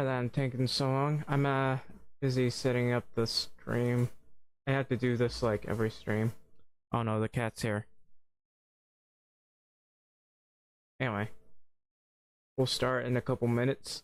Sorry that I'm taking so long. I'm busy setting up the stream. I have to do this like every stream. Oh no, the cat's here. Anyway, we'll start in a couple minutes.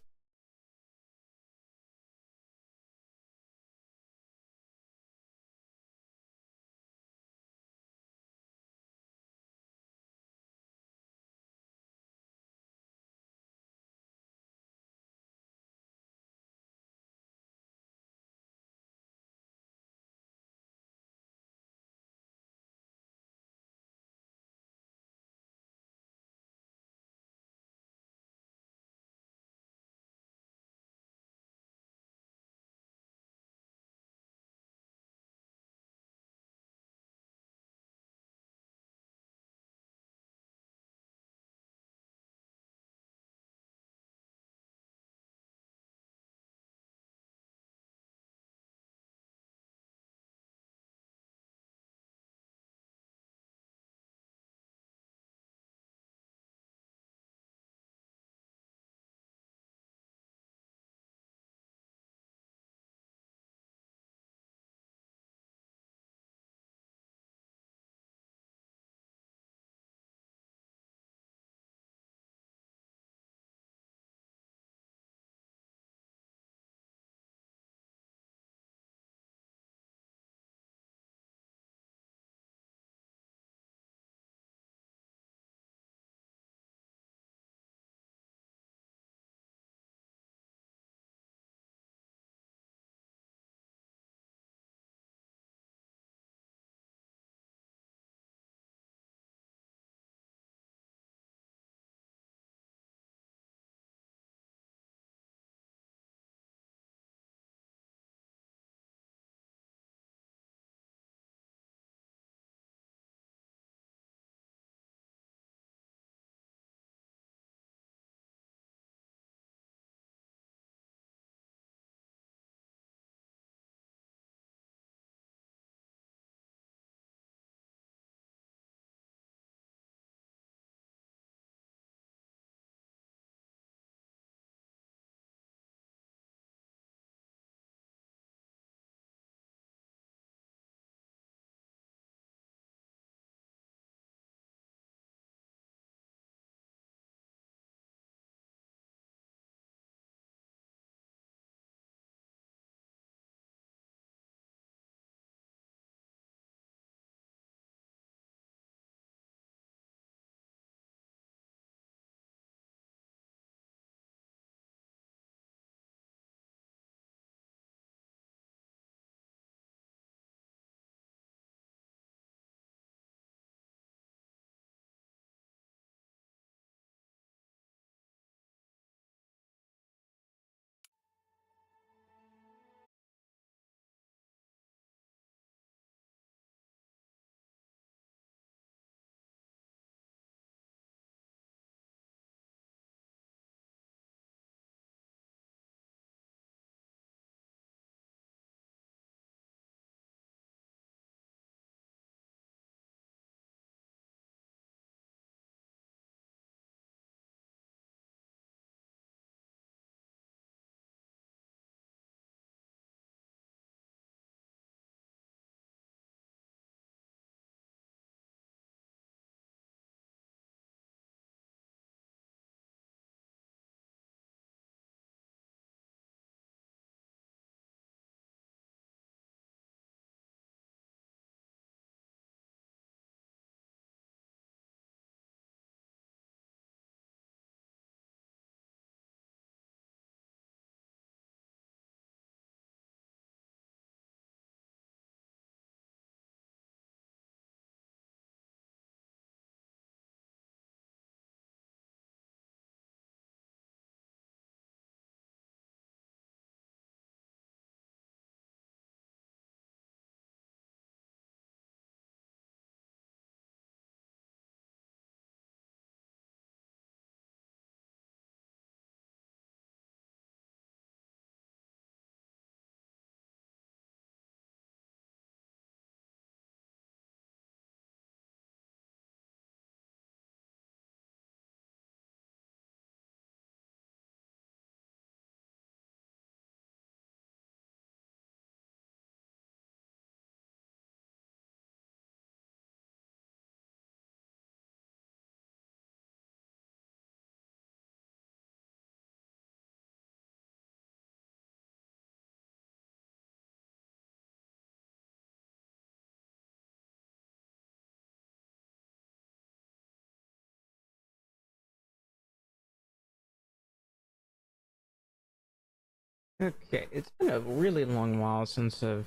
Okay, it's been a really long while since I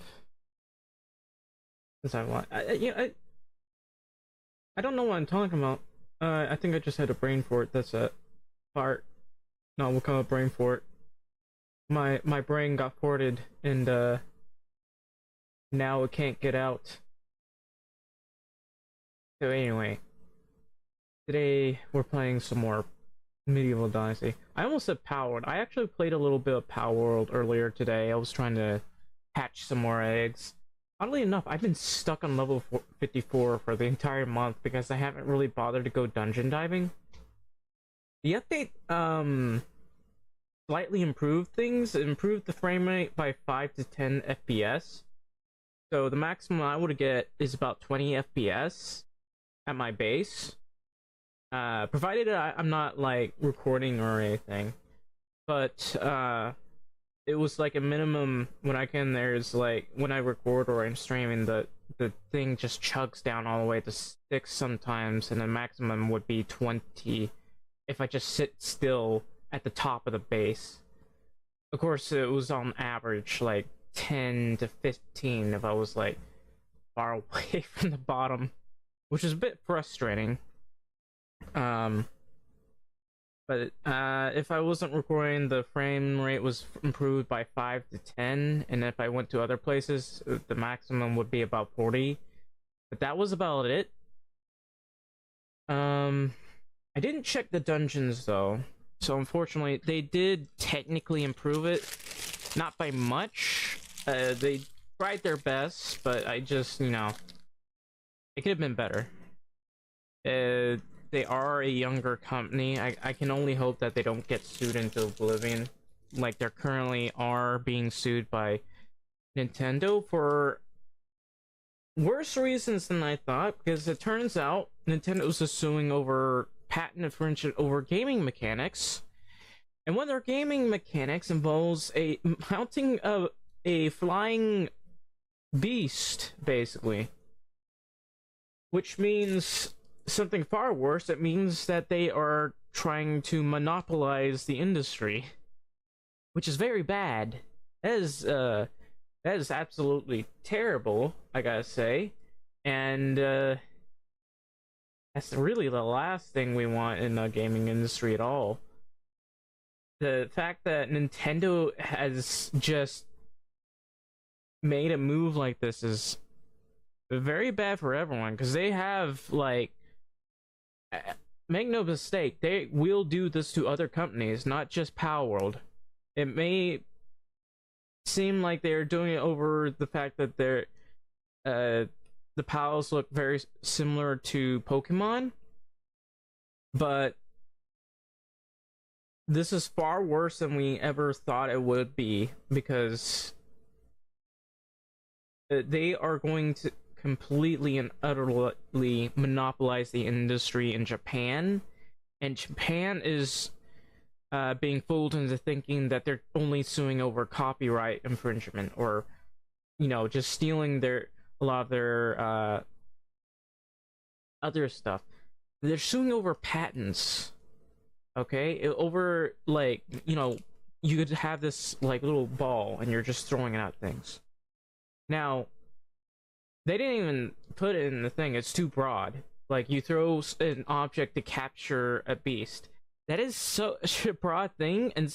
watched. I don't know what I'm talking about. I think I just had a brain fart. That's a fart. No, we'll call it brain fart. My brain got ported, and now it can't get out. So anyway, today we're playing some more Medieval Dynasty. I almost said Power World. I actually played a little bit of Power World earlier today. I was trying to hatch some more eggs. Oddly enough, I've been stuck on level 54 for the entire month because I haven't really bothered to go dungeon diving. The update, slightly improved things. It improved the frame rate by 5 to 10 FPS. So the maximum I would get is about 20 FPS at my base. Provided I'm not like recording or anything. But it was like a minimum when I can. There's like when I record or I'm streaming, the thing just chugs down all the way to 6 sometimes, and the maximum would be 20 if I just sit still at the top of the base. Of course, it was on average like 10 to 15 if I was like far away from the bottom, which is a bit frustrating. But if I wasn't recording, the frame rate was improved by 5 to 10, and if I went to other places, the maximum would be about 40. But that was about it. I didn't check the dungeons though, so unfortunately, they did technically improve it, not by much. They tried their best, but I just, it could have been better. They are a younger company. I can only hope that they don't get sued into oblivion, like they currently are being sued by Nintendo for worse reasons than I thought, because it turns out Nintendo's just suing over patent infringement over gaming mechanics, and one of their gaming mechanics involves mounting a flying beast, basically, which means something far worse. It means that they are trying to monopolize the industry, which is very bad. That is absolutely terrible, I gotta say. And that's really the last thing we want in the gaming industry at all. The fact that Nintendo has just made a move like this is very bad for everyone, because they have, like, make no mistake, they will do this to other companies, not just Power World. It may seem like they're doing it over the fact that the pals look very similar to Pokemon, but this is far worse than we ever thought it would be, because they are going to completely and utterly monopolize the industry in Japan, and Japan is being fooled into thinking that they're only suing over copyright infringement, or just stealing a lot of their other stuff. They're suing over patents, okay? Over, like, you could have this like little ball and you're just throwing it at things. Now, they didn't even put it in the thing. It's too broad. Like, you throw an object to capture a beast. That is such a broad thing, and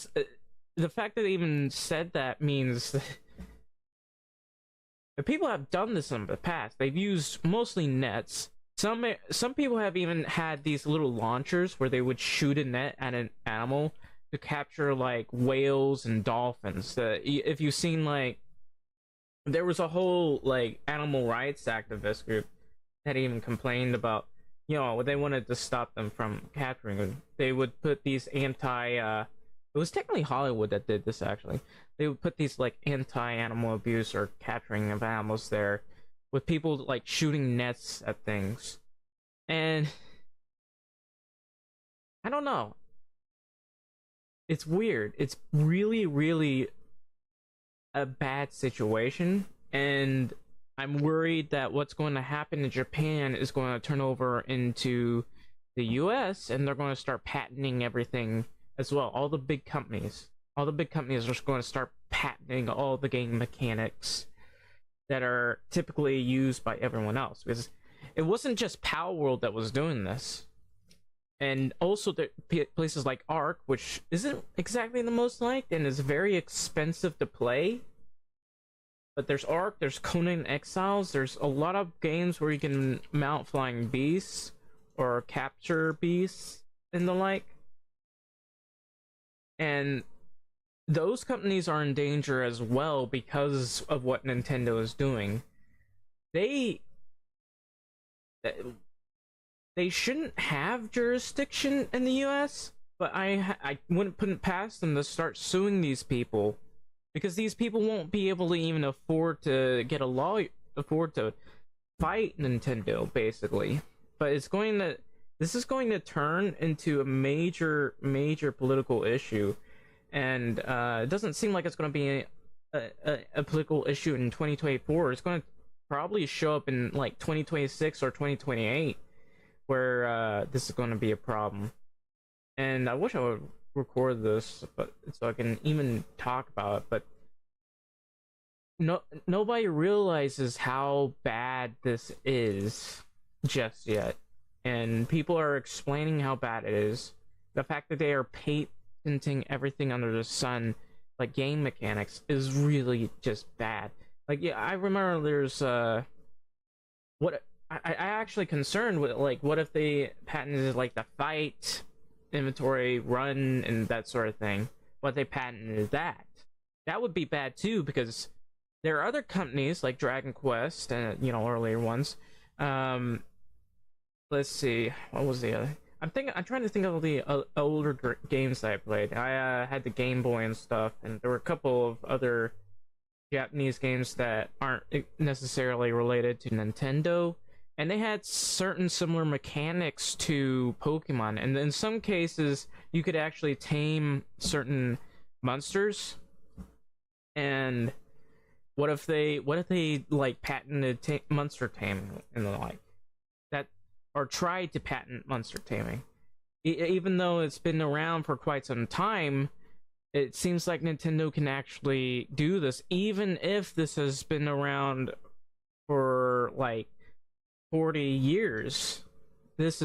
the fact that they even said that means that people have done this in the past. They've used mostly nets. Some people have even had these little launchers where they would shoot a net at an animal to capture, like, whales and dolphins. If you've seen, like, there was a whole, like, animal rights activist group that even complained about, they wanted to stop them from capturing them. They would put these it was technically Hollywood that did this, actually. They would put these, like, anti-animal abuse or capturing of animals there, with people, like, shooting nets at things. And I don't know. It's weird. It's really, really a bad situation, and I'm worried that what's going to happen in Japan is going to turn over into the US, and they're going to start patenting everything as well. All the big companies are just going to start patenting all the game mechanics that are typically used by everyone else. Because it wasn't just Power World that was doing this. And also the places like Ark, which isn't exactly the most liked and is very expensive to play. But there's Ark, there's Conan Exiles, there's a lot of games where you can mount flying beasts or capture beasts and the like. And those companies are in danger as well because of what Nintendo is doing. They shouldn't have jurisdiction in the US, but I wouldn't put it past them to start suing these people, because these people won't be able to even afford to get a lawyer, afford to fight Nintendo, basically. But this is going to turn into a major political issue, and it doesn't seem like it's going to be a political issue in 2024. It's going to probably show up in like 2026 or 2028, where this is going to be a problem. And I wish I would record this, but so I can even talk about it. But nobody realizes how bad this is just yet, and people are explaining how bad it is. The fact that they are patenting everything under the sun, like game mechanics, is really just bad. Like, yeah, I remember there's what I actually concerned with, like, what if they patented like the fight, inventory, run, and that sort of thing? What they patented that would be bad too, because there are other companies like Dragon Quest and earlier ones. Let's see, what was the other? I'm trying to think of the older games that I played. I had the Game Boy and stuff, and there were a couple of other Japanese games that aren't necessarily related to Nintendo, and they had certain similar mechanics to Pokemon, and in some cases you could actually tame certain monsters. And what if they like patented monster taming and the like, that, or tried to patent monster taming? Even though it's been around for quite some time, it seems like Nintendo can actually do this, even if this has been around for like 40 years. This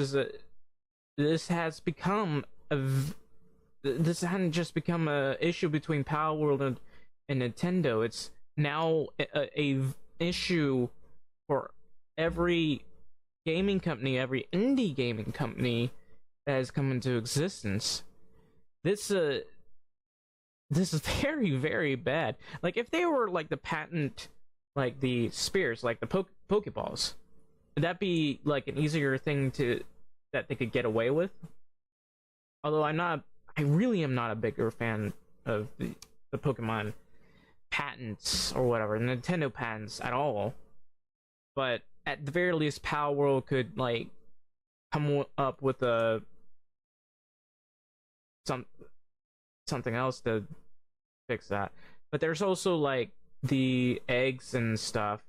hadn't just become a issue between Power World and Nintendo. It's now a issue for every gaming company, every indie gaming company that has come into existence. This is very, very bad. Like, if they were like the patent, like the spears, like the Pokeballs, would that be like an easier thing that they could get away with? Although I really am not a bigger fan of the Pokemon patents or whatever, Nintendo patents at all. But at the very least, Power World could like come up with something else to fix that. But there's also like the eggs and stuff,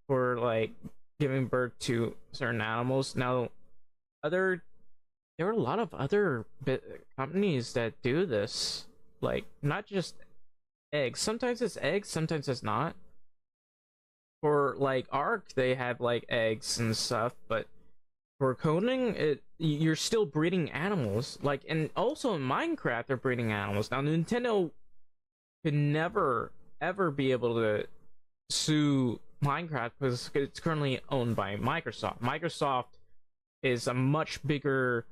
for like giving birth to certain animals. Now, there are a lot of other companies that do this, like not just eggs. Sometimes it's eggs, sometimes it's not. For like Ark, they have like eggs and stuff, but for coding, you're still breeding animals. Like, and also in Minecraft, they're breeding animals. Now, Nintendo could never ever be able to sue Minecraft because it's currently owned by Microsoft. Microsoft is a much bigger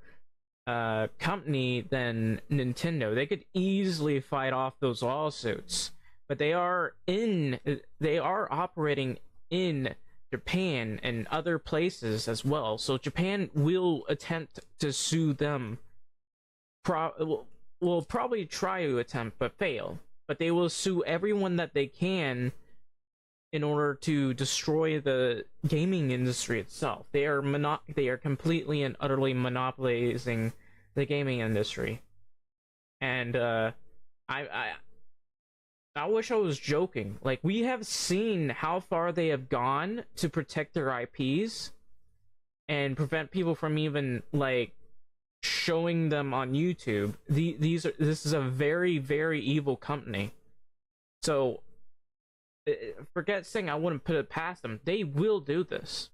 company than Nintendo. They could easily fight off those lawsuits, but they are operating in Japan and other places as well. So Japan will attempt to sue them. Will probably try to attempt but fail. But they will sue everyone that they can in order to destroy the gaming industry itself. They are completely and utterly monopolizing the gaming industry. And I wish I was joking. Like, we have seen how far they have gone to protect their IPs and prevent people from even like showing them on YouTube. This is a very, very evil company. So forget saying I wouldn't put it past them. They will do this.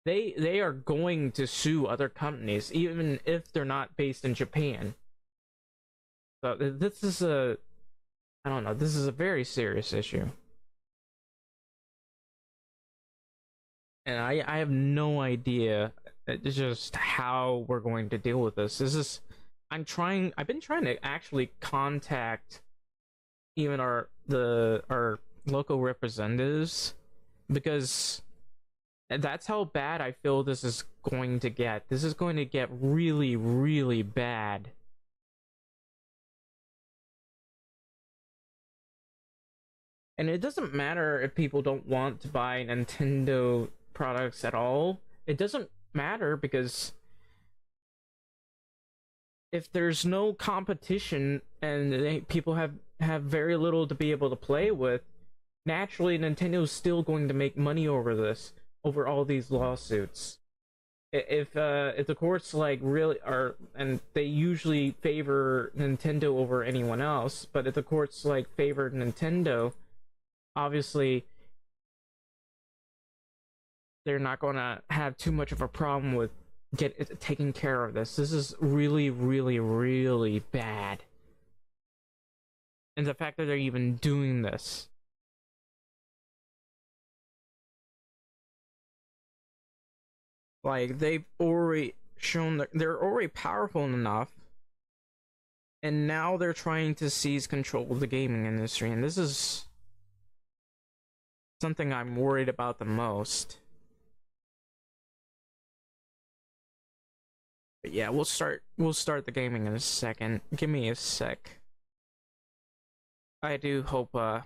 They are going to sue other companies, even if they're not based in Japan. So this is a, I don't know. This is a very serious issue, and I have no idea just how we're going to deal with this. This is, I've been trying to actually contact even our local representatives, because that's how bad I feel this is going to get. This is going to get really, really bad. And it doesn't matter if people don't want to buy Nintendo products at all. It doesn't matter, because if there's no competition and people have very little to be able to play with, naturally Nintendo's still going to make money over this, over all these lawsuits. If the courts like really are, and they usually favor Nintendo over anyone else, but if the courts like favor Nintendo, obviously they're not going to have too much of a problem with taking care of this. This is really, really, really bad. And the fact that they're even doing this. Like, they've already shown that they're already powerful enough, and now they're trying to seize control of the gaming industry, and this is something I'm worried about the most. But yeah, we'll start the gaming in a second. Give me a sec. I do hope I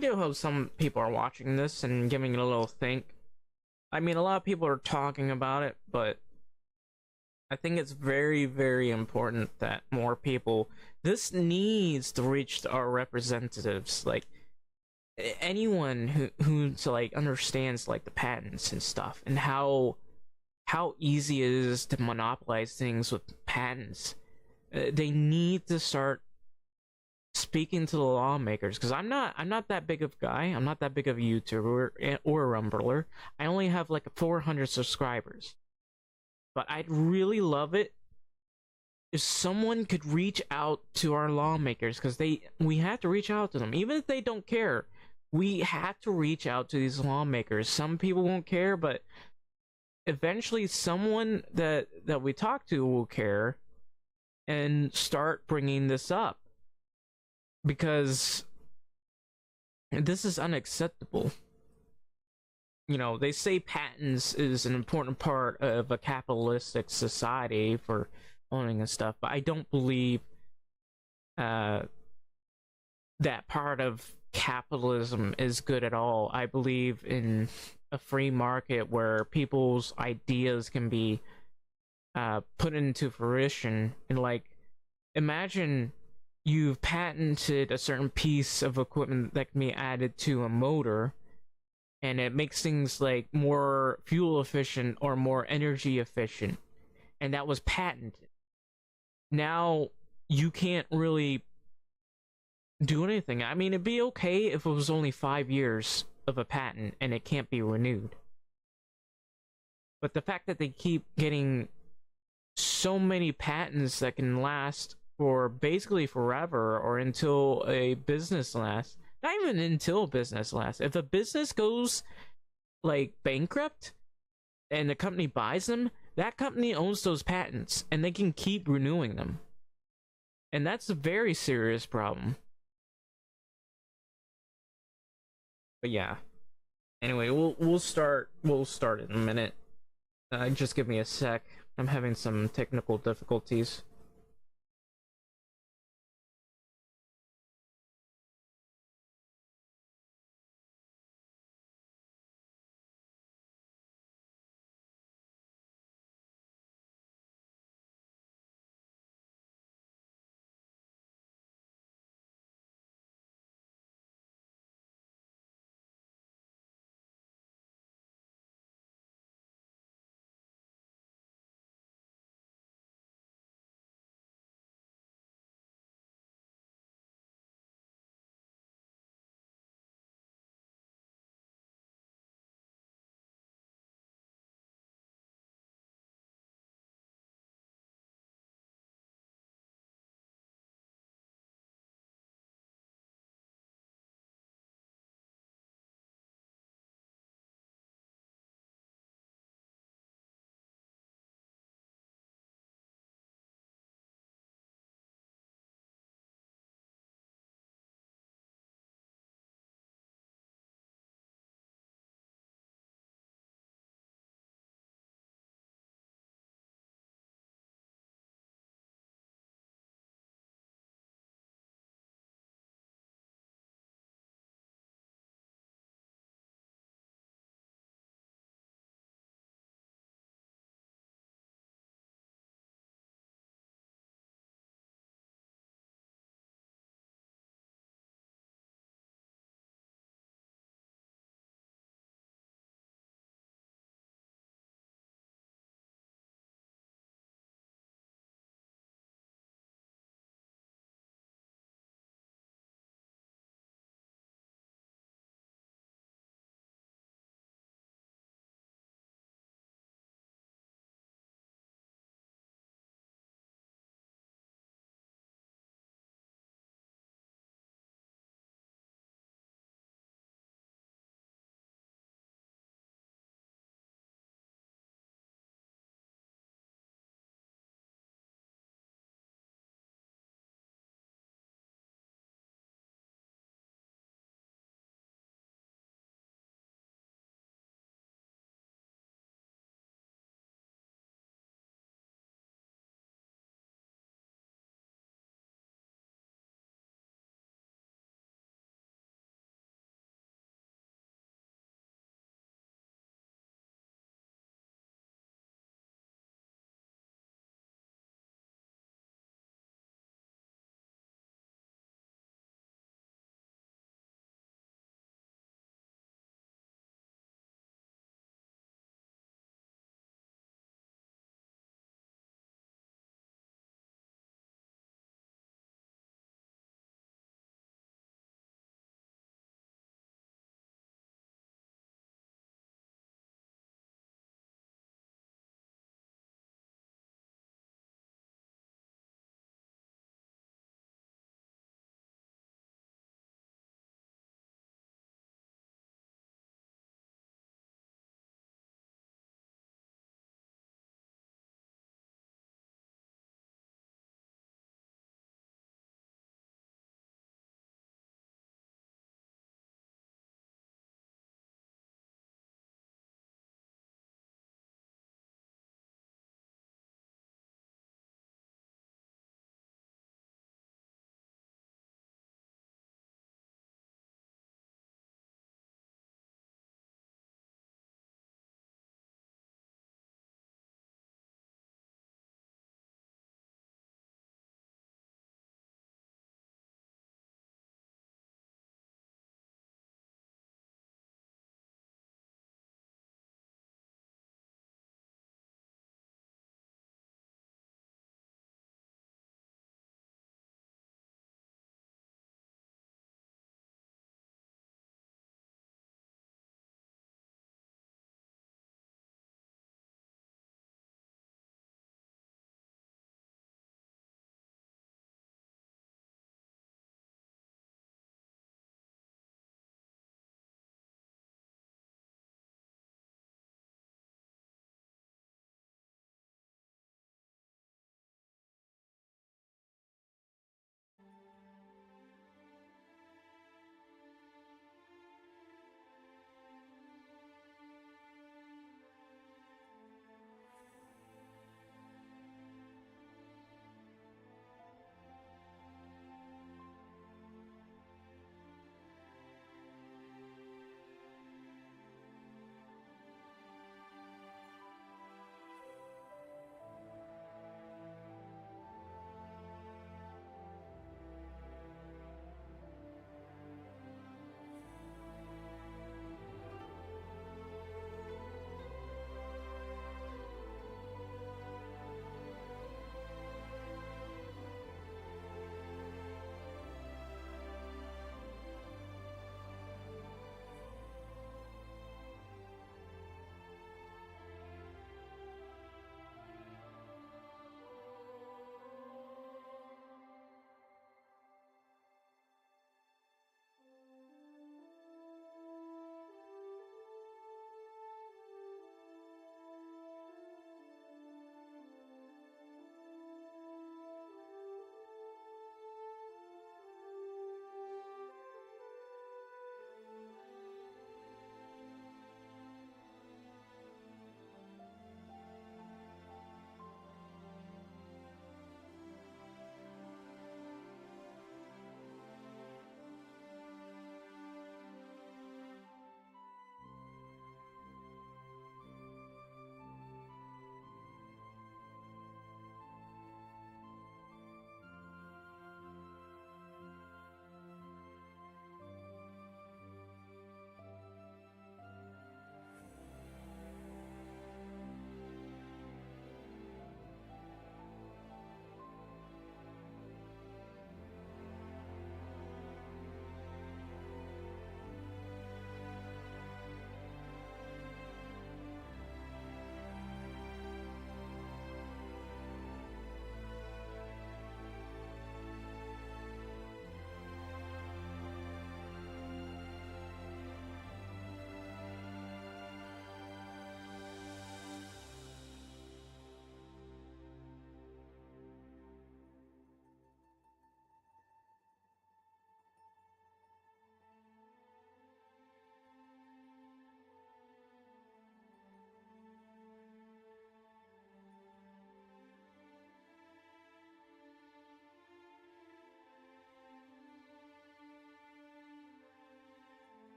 do hope some people are watching this and giving it a little think. I mean, a lot of people are talking about it, but I think it's very, very important that more people. This needs to reach our representatives, like anyone who like understands like the patents and stuff, and how easy it is to monopolize things with patents. They need to start speaking to the lawmakers, because I'm not that big of a guy. I'm not that big of a YouTuber or a Rumbler. I only have like 400 subscribers. But I'd really love it if someone could reach out to our lawmakers, because we have to reach out to them, even if they don't care. We have to reach out to these lawmakers. Some people won't care, but eventually someone that we talk to will care and start bringing this up, because this is unacceptable. You know, they say patents is an important part of a capitalistic society for owning and stuff, but I don't believe that part of capitalism is good at all. I believe in a free market where people's ideas can be put into fruition. And like, imagine you've patented a certain piece of equipment that can be added to a motor, and it makes things like more fuel efficient or more energy efficient, and that was patented. Now you can't really do anything. I mean, it'd be okay if it was only 5 years of a patent and it can't be renewed, but the fact that they keep getting so many patents that can last for basically forever, or until a business lasts. Not even until business lasts. If a business goes like bankrupt and the company buys them, that company owns those patents and they can keep renewing them. And that's a very serious problem. But yeah. Anyway, we'll start in a minute. Just give me a sec. I'm having some technical difficulties.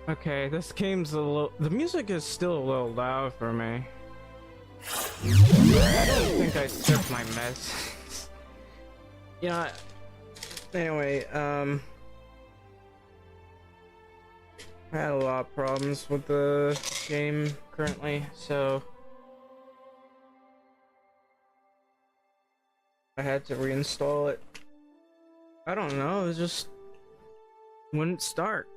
Okay, this game's a little. The music is still a little loud for me. I don't think I took my meds. Yeah. Anyway, I had a lot of problems with the game currently, so I had to reinstall it. I don't know, it just wouldn't start.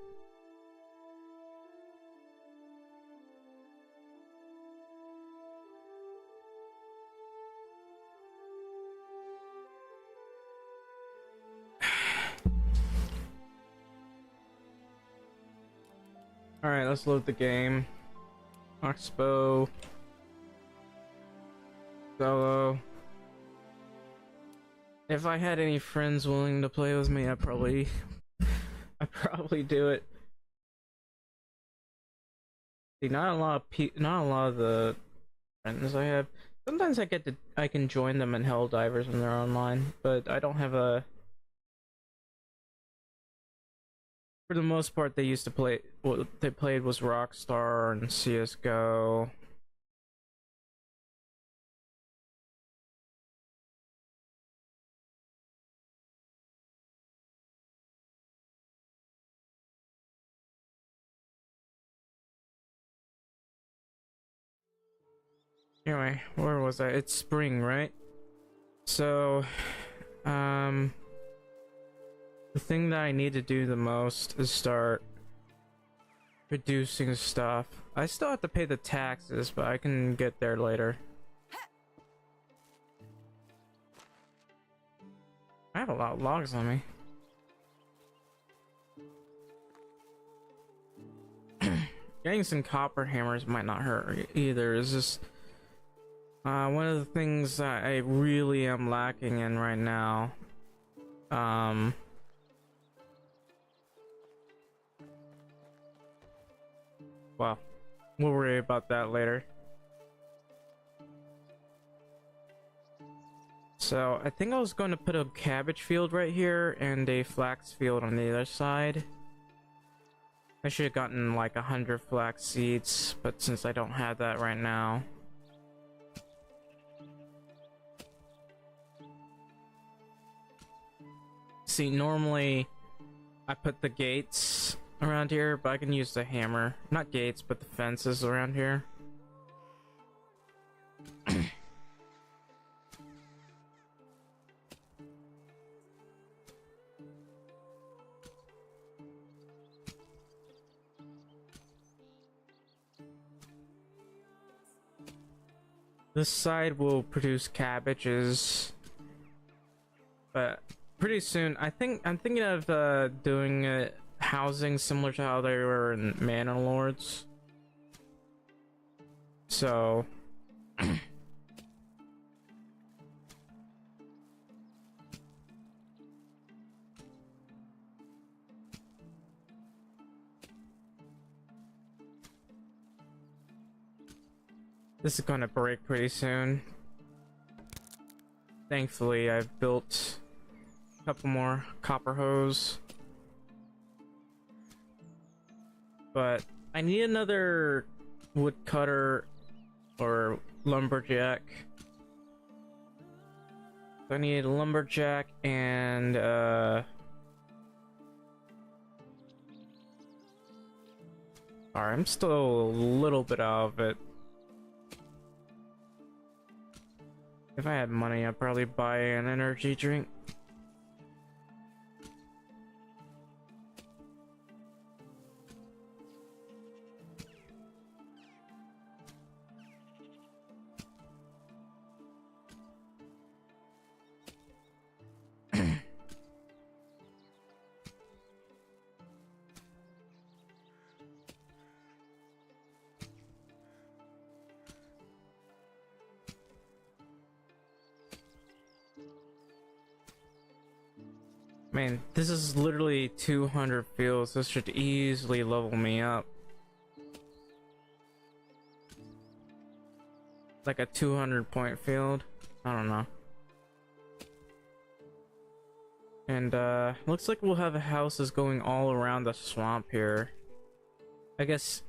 Alright, let's load the game. Oxbow. Solo. If I had any friends willing to play with me, I'd probably do it. See, not a lot of the friends I have. Sometimes I can join them in Helldivers when they're online, but I don't have a. For the most part, they used to play. What they played was Rockstar and CS:GO. Anyway, where was I? It's spring, right? So, the thing that I need to do the most is start producing stuff. I still have to pay the taxes, but I can get there later. I have a lot of logs on me. Getting some copper hammers might not hurt either. It's just one of the things that I really am lacking in right now. Well, we'll worry about that later. So I think I was going to put a cabbage field right here and a flax field on the other side. I should have gotten like 100 flax seeds, but since I don't have that right now. See, normally I put the gates around here, but I can use the hammer. Not gates, but the fences around here. This side will produce cabbages, but pretty soon I'm thinking of doing housing similar to how they were in Manor Lords. So this is gonna break pretty soon. Thankfully, I've built a couple more copper hose. But I need another woodcutter or lumberjack. I need a lumberjack and sorry, I'm still a little bit out of it. If I had money, I'd probably buy an energy drink. Man, this is literally 200 fields. This should easily level me up. Like a 200-point field. I don't know. And looks like we'll have houses going all around the swamp here. I guess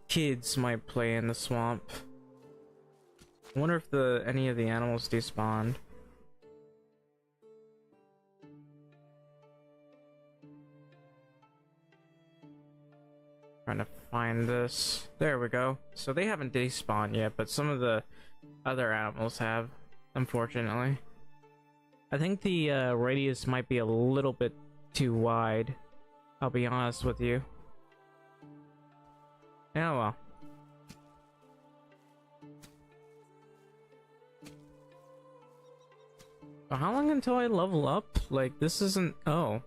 kids might play in the swamp. I wonder if any of the animals despawned. Trying to find this. There we go. So they haven't despawned yet, but some of the other animals have, unfortunately. I think the radius might be a little bit too wide. I'll be honest with you. Yeah, well. How long until I level up? Like, this isn't... Oh.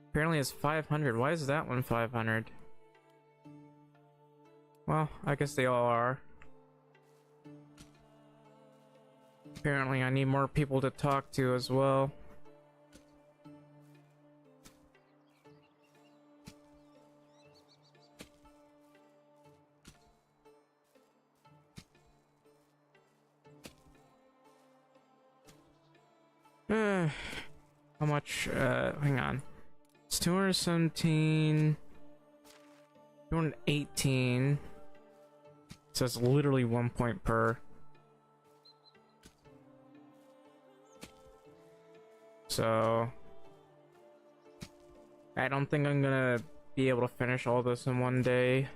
Apparently it's 500. Why is that one 500? Well, I guess they all are. Apparently I need more people to talk to as well. How much? Hang on. It's 217... 218. So it's literally 1 point per. So I don't think I'm gonna be able to finish all this in one day.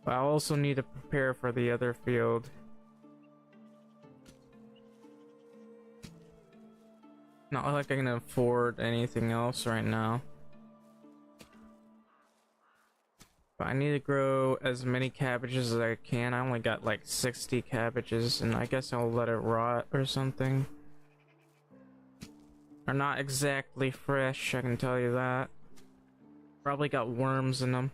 But I also need to prepare for the other field. Not like I can afford anything else right now. But I need to grow as many cabbages as I can. I only got like 60 cabbages, and I guess I'll let it rot or something. They're not exactly fresh, I can tell you that. Probably got worms in them.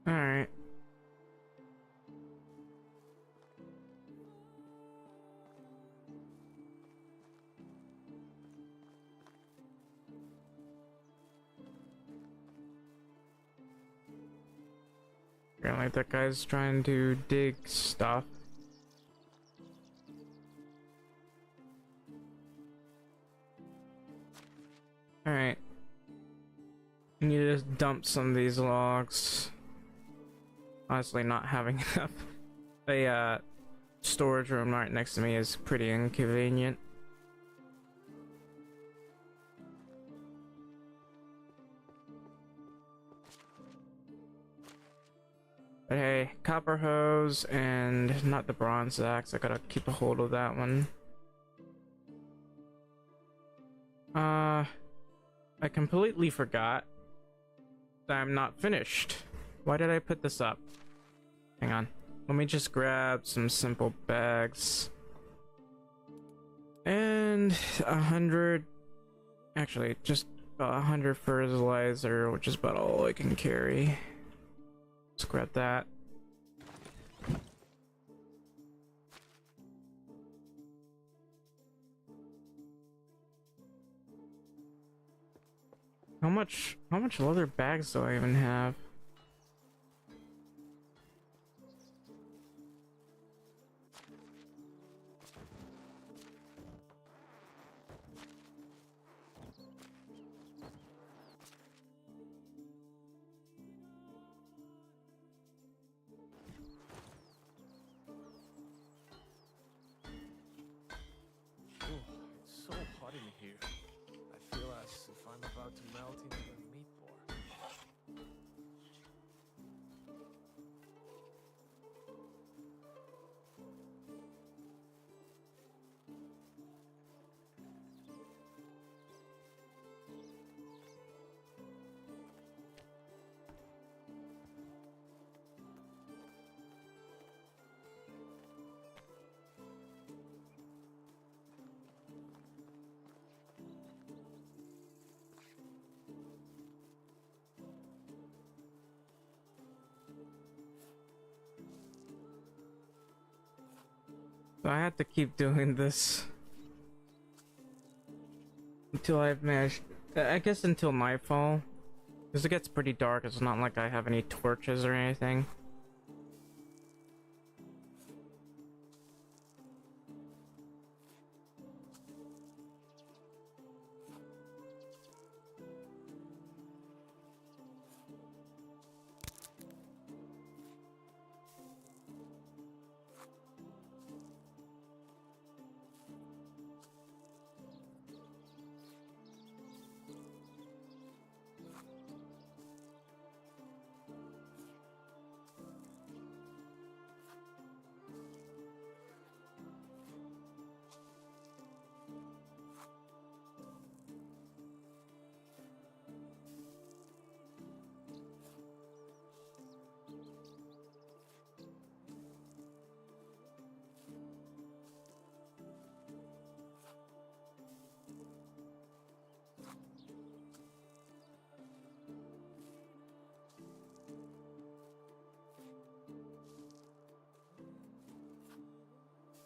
Alright. Apparently that guy's trying to dig stuff. Alright. I need to dump some of these logs. Honestly, not having enough. A storage room right next to me is pretty inconvenient. But hey, copper hose and not the bronze axe. I gotta keep a hold of that one. I completely forgot that I'm not finished. Why did I put this up? Hang on. Let me just grab some simple bags. And 100... Actually, just about 100 fertilizer, which is about all I can carry. Let's grab that. How much leather bags do I even have? So I have to keep doing this until I've managed, I guess until nightfall, because it gets pretty dark. It's not like I have any torches or anything.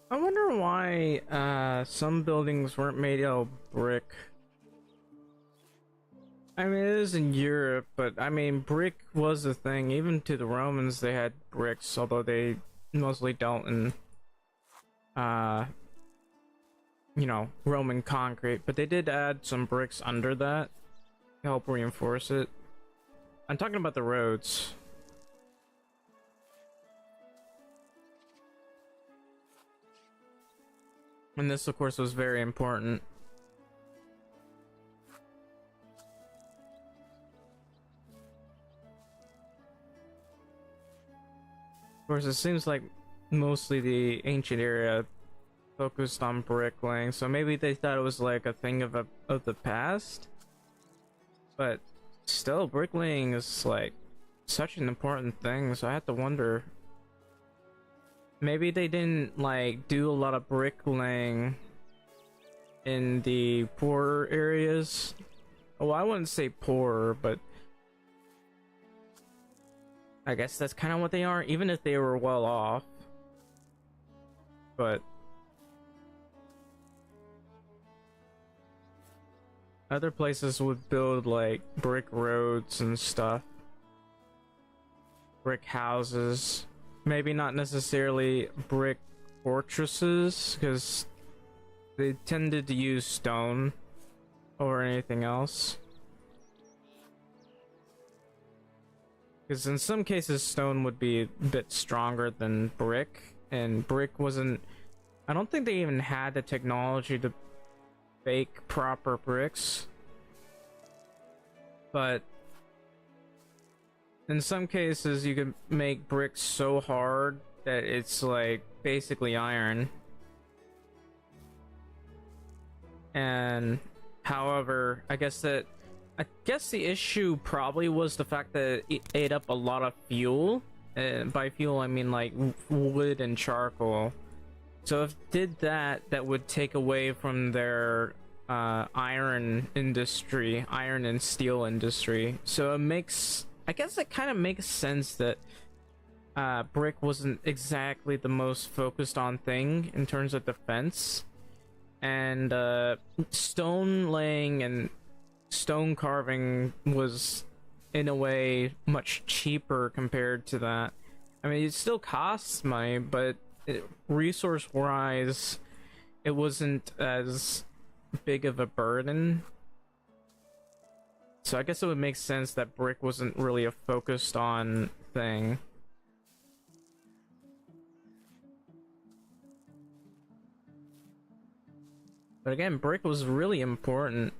I wonder why some buildings weren't made out of brick. I mean, it is in Europe, but I mean, brick was a thing. Even to the Romans, they had bricks, although they mostly dealt in, you know, Roman concrete. But they did add some bricks under that to help reinforce it. I'm talking about the roads. And this, of course, was very important. Of course, it seems like mostly the ancient area focused on bricklaying, so maybe they thought it was like a thing of the past. But still, bricklaying is like such an important thing, so I have to wonder. Maybe they didn't like do a lot of bricklaying in the poorer areas. Well, I wouldn't say poorer, but I guess that's kind of what they are, even if they were well off. But other places would build like brick roads and stuff, brick houses. Maybe not necessarily brick fortresses, because they tended to use stone over anything else. Because in some cases, stone would be a bit stronger than brick, and brick wasn't. I don't think they even had the technology to bake proper bricks. But in some cases, you can make bricks so hard that it's like basically iron. And however, I guess the issue probably was the fact that it ate up a lot of fuel. By fuel, I mean like wood and charcoal. So if it did that, that would take away from their iron industry, iron and steel industry. So it makes, I guess it kind of makes sense that brick wasn't exactly the most focused on thing in terms of defense. And stone laying and stone carving was in a way much cheaper compared to that. I mean, it still costs money, but resource wise it wasn't as big of a burden. So I guess it would make sense that brick wasn't really a focused on thing. But again, brick was really important.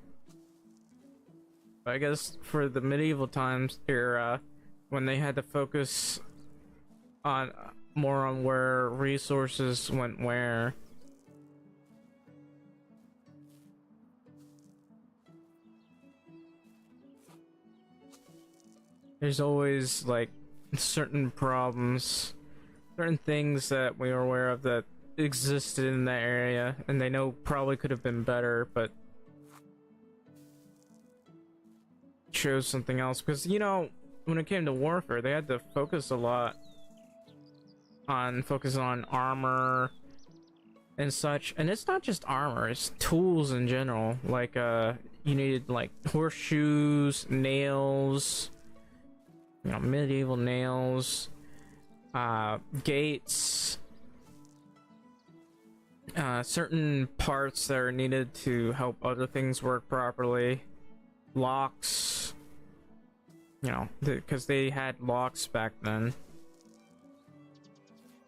But I guess for the medieval times era, when they had to focus on more on where resources went where. There's always like certain problems, certain things that we are aware of that existed in that area, and they know probably could have been better, but chose something else. Because, you know, when it came to warfare, they had to focus a lot on armor and such. And it's not just armor, it's tools in general. Like you needed like horseshoes, nails, you know, medieval nails, gates, certain parts that are needed to help other things work properly, locks, you know, because they had locks back then.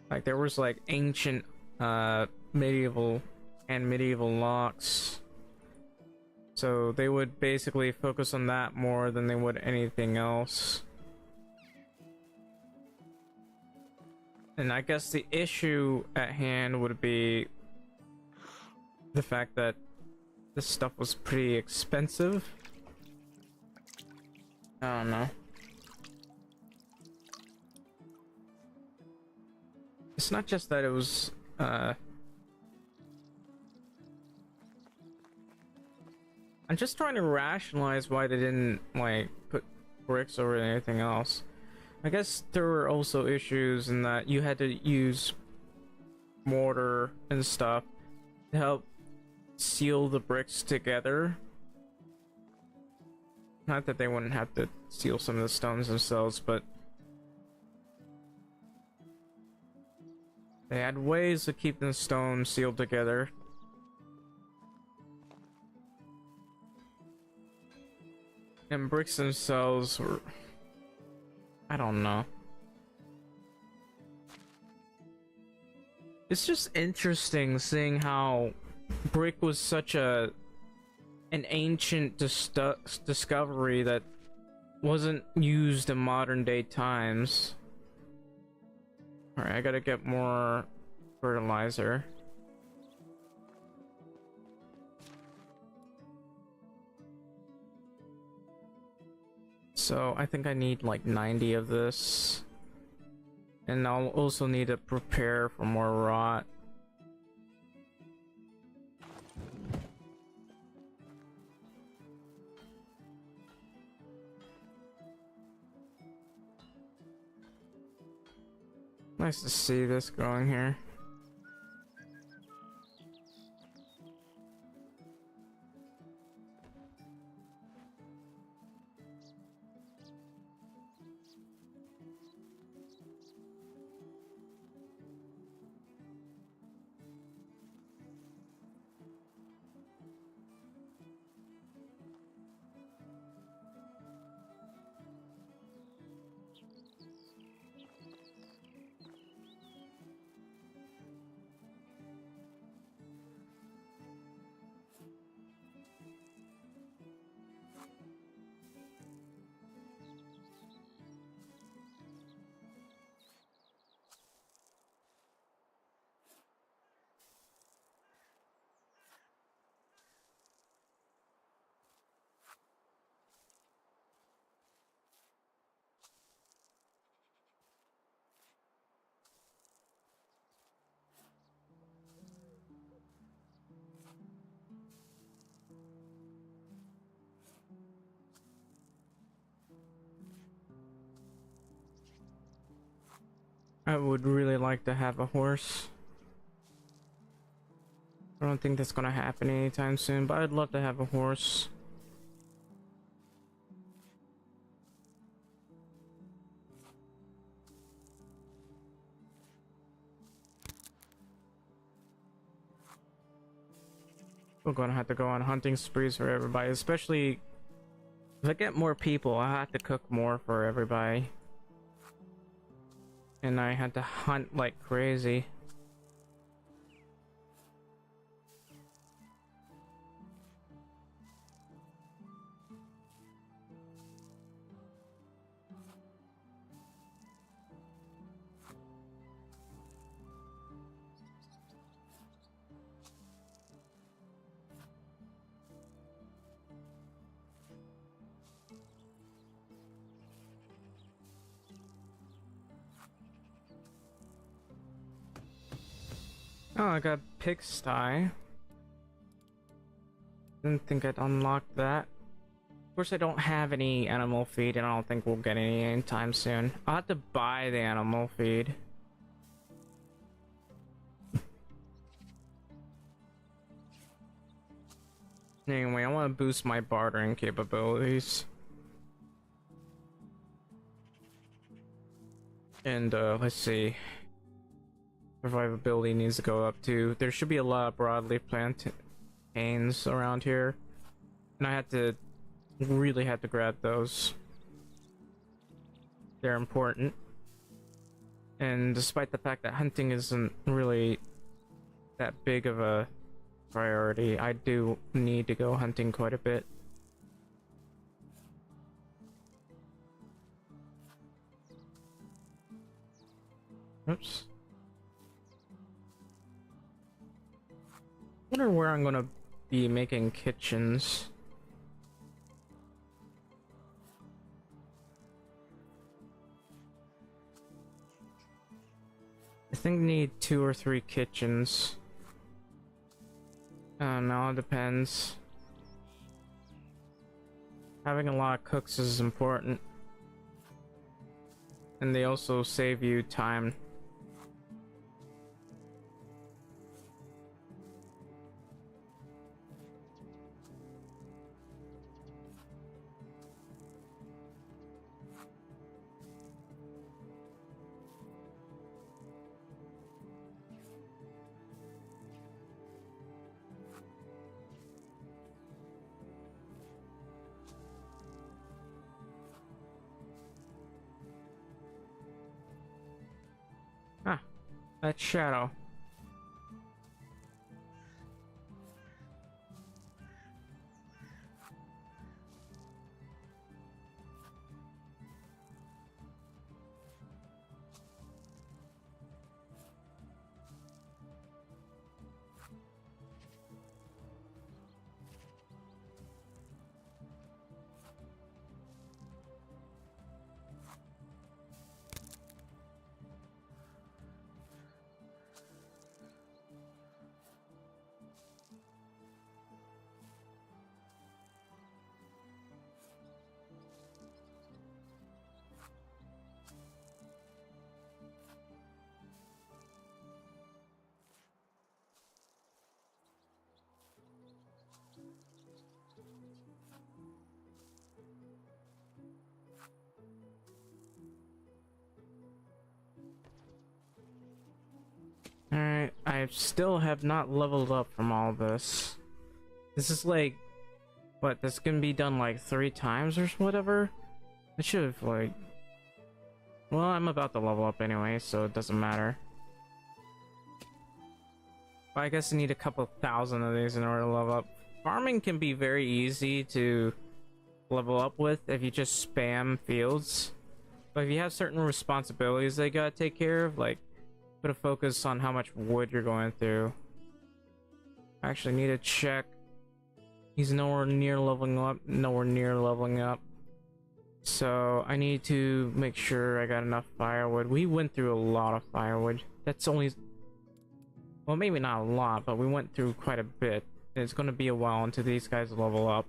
Like there was like ancient medieval locks, so they would basically focus on that more than they would anything else. And I guess the issue at hand would be the fact that this stuff was pretty expensive. I don't know. It's not just that it was I'm just trying to rationalize why they didn't like put bricks over anything else. I guess there were also issues in that you had to use mortar and stuff to help seal the bricks together. Not that they wouldn't have to seal some of the stones themselves, but they had ways of keeping the stone sealed together. And bricks themselves were, I don't know. It's just interesting seeing how brick was such an ancient discovery that wasn't used in modern day times. Alright, I gotta get more fertilizer. So I think I need like 90 of this. And I'll also need to prepare for more rot. Nice to see this going here. I would really like to have a horse. I don't think that's gonna happen anytime soon, but I'd love to have a horse. We're gonna have to go on hunting sprees for everybody, especially if I get more people. I have to cook more for everybody. And I had to hunt like crazy. Oh, I got pigsty. Didn't think I'd unlock that. Of course, I don't have any animal feed, and I don't think we'll get any anytime soon. I'll have to buy the animal feed. Anyway, I want to boost my bartering capabilities. And let's see. Survivability needs to go up too. There should be a lot of broadleaf plantains around here. And I really had to grab those. They're important. And despite the fact that hunting isn't really that big of a priority, I do need to go hunting quite a bit. Oops. I wonder where I'm gonna be making kitchens. I think I need 2 or 3 kitchens. No, it depends. Having a lot of cooks is important. And they also save you time. Ah, that's Shadow. Alright, I still have not leveled up from all this. This is like, what, this can be done like 3 times or whatever? I should have like... Well, I'm about to level up anyway, so it doesn't matter. But I guess I need a couple thousand of these in order to level up. Farming can be very easy to level up with if you just spam fields. But if you have certain responsibilities that you gotta take care of, like put a focus on how much wood you're going through. I actually need to check. He's nowhere near leveling up, nowhere near leveling up. So I need to make sure I got enough firewood. We went through a lot of firewood. That's only, well, maybe not a lot, but we went through quite a bit. It's going to be a while until these guys level up.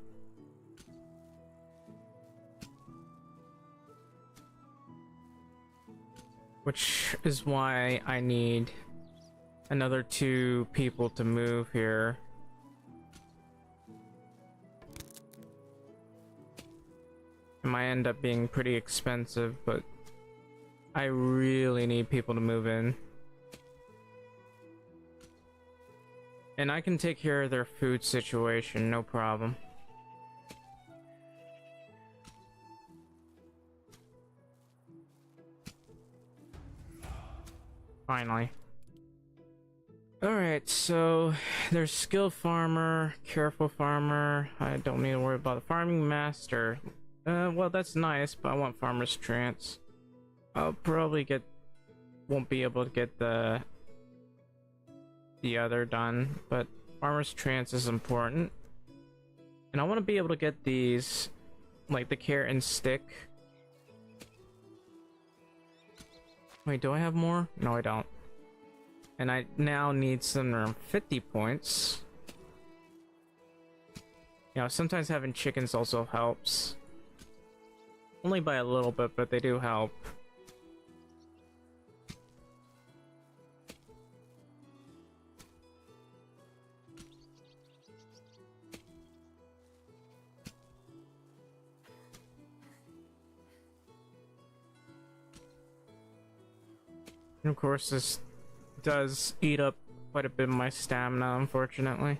Which is why I need another 2 people to move here. It might end up being pretty expensive, but I really need people to move in. And I can take care of their food situation, no problem. Finally. Alright, so there's skill farmer, careful farmer. I don't need to worry about the farming master. Well, that's nice, but I want farmer's trance. I'll probably won't be able to get the other done, but farmer's trance is important. And I want to be able to get these, like the carrot and stick. Wait, do I have more? No, I don't. And I now need some around 50 points. You know, sometimes having chickens also helps. Only by a little bit, but they do help. And of course, this does eat up quite a bit of my stamina, unfortunately.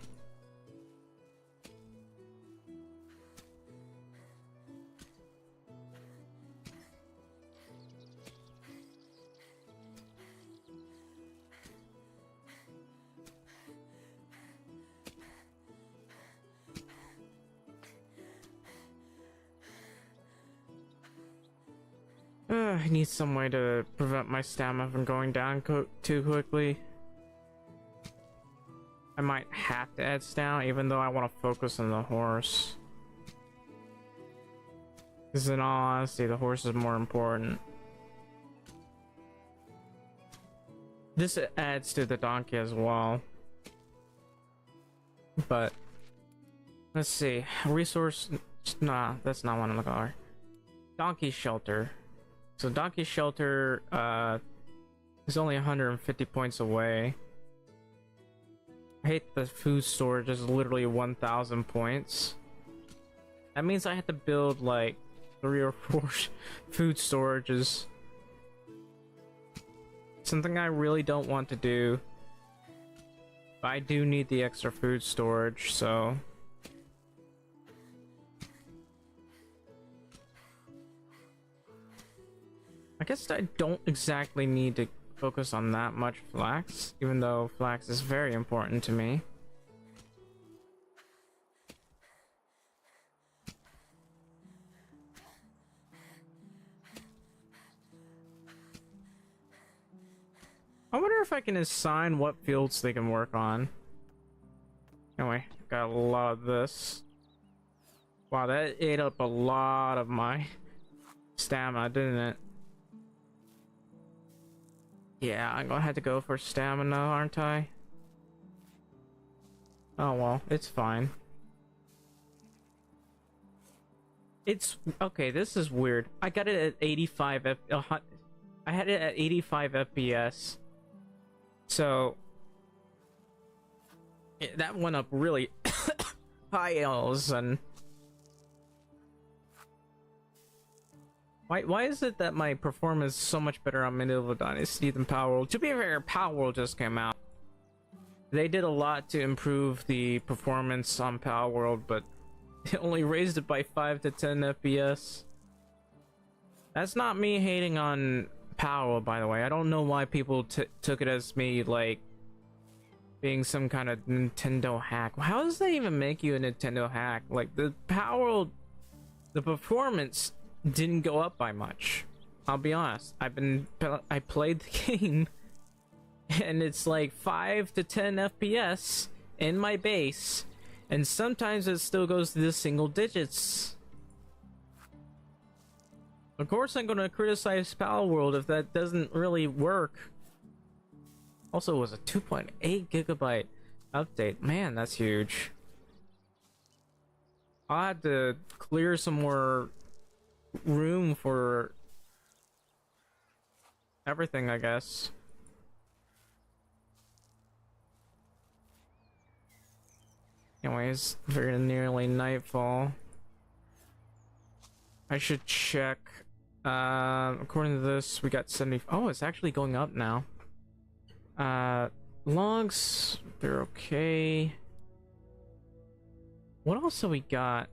I need some way to prevent my stamina from going down too quickly. I might have to add stamina, even though I want to focus on the horse. Because in all honesty, the horse is more important. This adds to the donkey as well. But let's see. Resource. Nah, that's not one I'm looking for. Donkey shelter. So donkey shelter is only 150 points away. I hate the food storage is literally 1,000 points. That means I have to build like 3 or 4 food storages. Something I really don't want to do. But I do need the extra food storage, so I guess I don't exactly need to focus on that much flax, even though flax is very important to me. I wonder if I can assign what fields they can work on. Anyway, got a lot of this. Wow, that ate up a lot of my stamina, didn't it? Yeah, I'm gonna have to go for stamina, aren't I? Oh well, it's fine. It's okay. This is weird. I got it at 85 I had it at 85 FPS. So that went up really high L's. And why is it that my performance is so much better on Medieval Dynasty than Power World? To be fair, Power World just came out. They did a lot to improve the performance on Power World, but it only raised it by 5 to 10 FPS. That's not me hating on Power World, by the way. I don't know why people took it as me like being some kind of Nintendo hack. How does that even make you a Nintendo hack? Like the Power World, the performance didn't go up by much. I'll be honest. I played the game and it's like 5 to 10 FPS in my base, and sometimes it still goes to the single digits. Of course I'm gonna criticize Power World if that doesn't really work. Also, it was a 2.8 gigabyte update. Man, that's huge. I'll have to clear some more room for everything, I guess. Anyways, very nearly nightfall. I should check. According to this, we got 70. Oh, it's actually going up now. Logs, they're okay. What else have we got?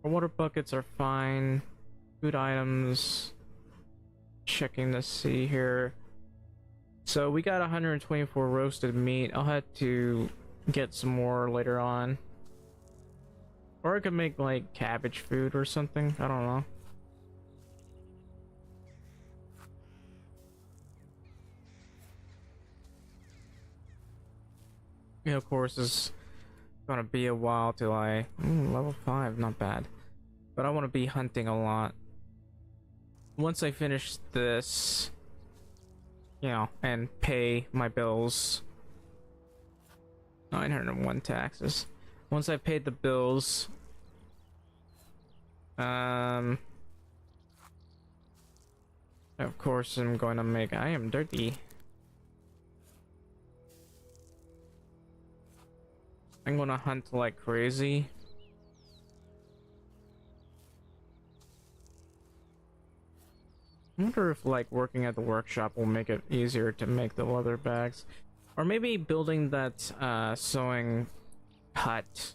Our water buckets are fine. Food items. Checking to see here. So we got 124 roasted meat. I'll have to get some more later on. Or I could make like cabbage food or something. I don't know. Yeah, of course, it's gonna be a while till I level 5, not bad. But I want to be hunting a lot. Once I finish this, you know, and pay my bills. 901 taxes. Once I paid the bills, of course I'm going to make. I am dirty. I'm gonna hunt like crazy. I wonder if like working at the workshop will make it easier to make the leather bags. Or maybe building that sewing hut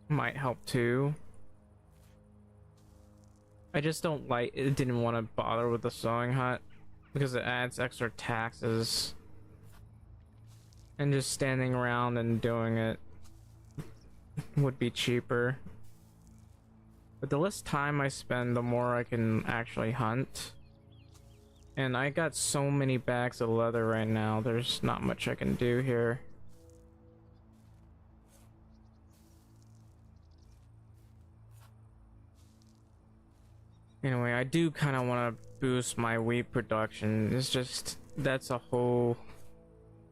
might help too. I just didn't want to bother with the sewing hut because it adds extra taxes. And just standing around and doing it would be cheaper. But the less time I spend, the more I can actually hunt. And I got so many bags of leather right now, there's not much I can do here. Anyway, I do kind of want to boost my wheat production. It's just, that's a whole...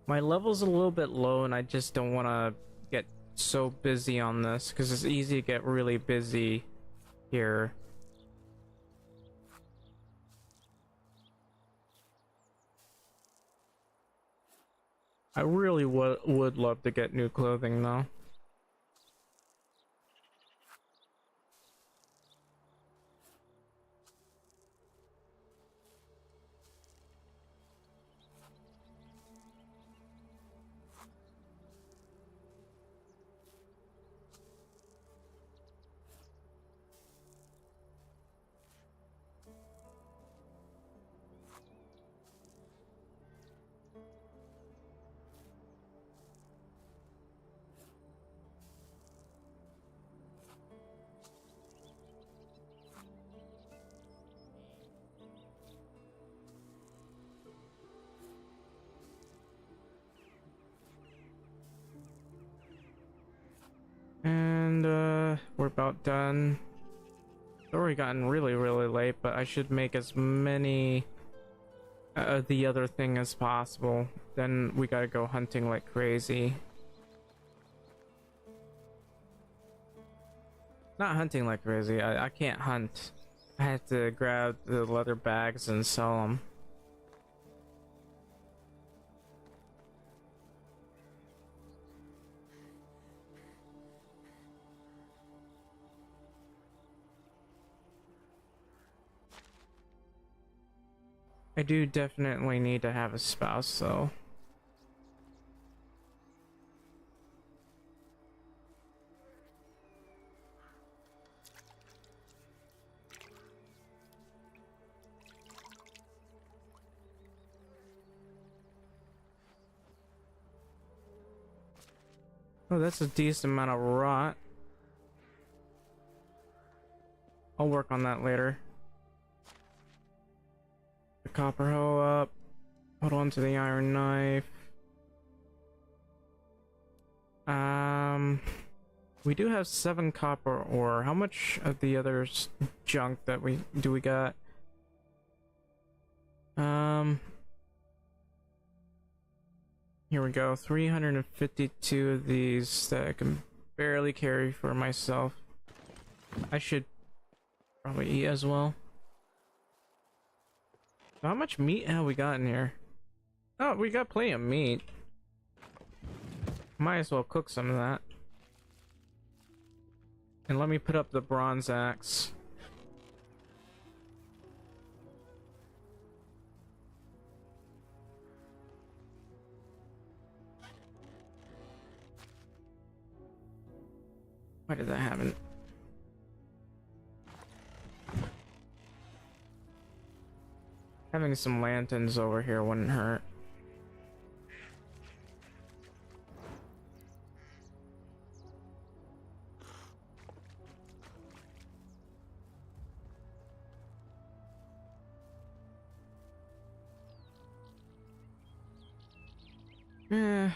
My level's a little bit low and I just don't want to get so busy on this because it's easy to get really busy here. I really would love to get new clothing though. And we're about done. It's already gotten really late, but I should make as many the other thing as possible. Then we gotta go hunting like crazy. Not hunting like crazy, I can't hunt. I have to grab the leather bags and sell them. I do definitely need to have a spouse though. Oh, that's a decent amount of rot. I'll work on that later. The copper hoe up. Hold on to the iron knife. We do have 7 copper ore. How much of the other junk that we got? Here we go. 352 of these that I can barely carry for myself. I should probably eat as well. How much meat have we got in here? Oh, we got plenty of meat. Might as well cook some of that. And let me put up the bronze axe. Why did that happen? Having some lanterns over here wouldn't hurt.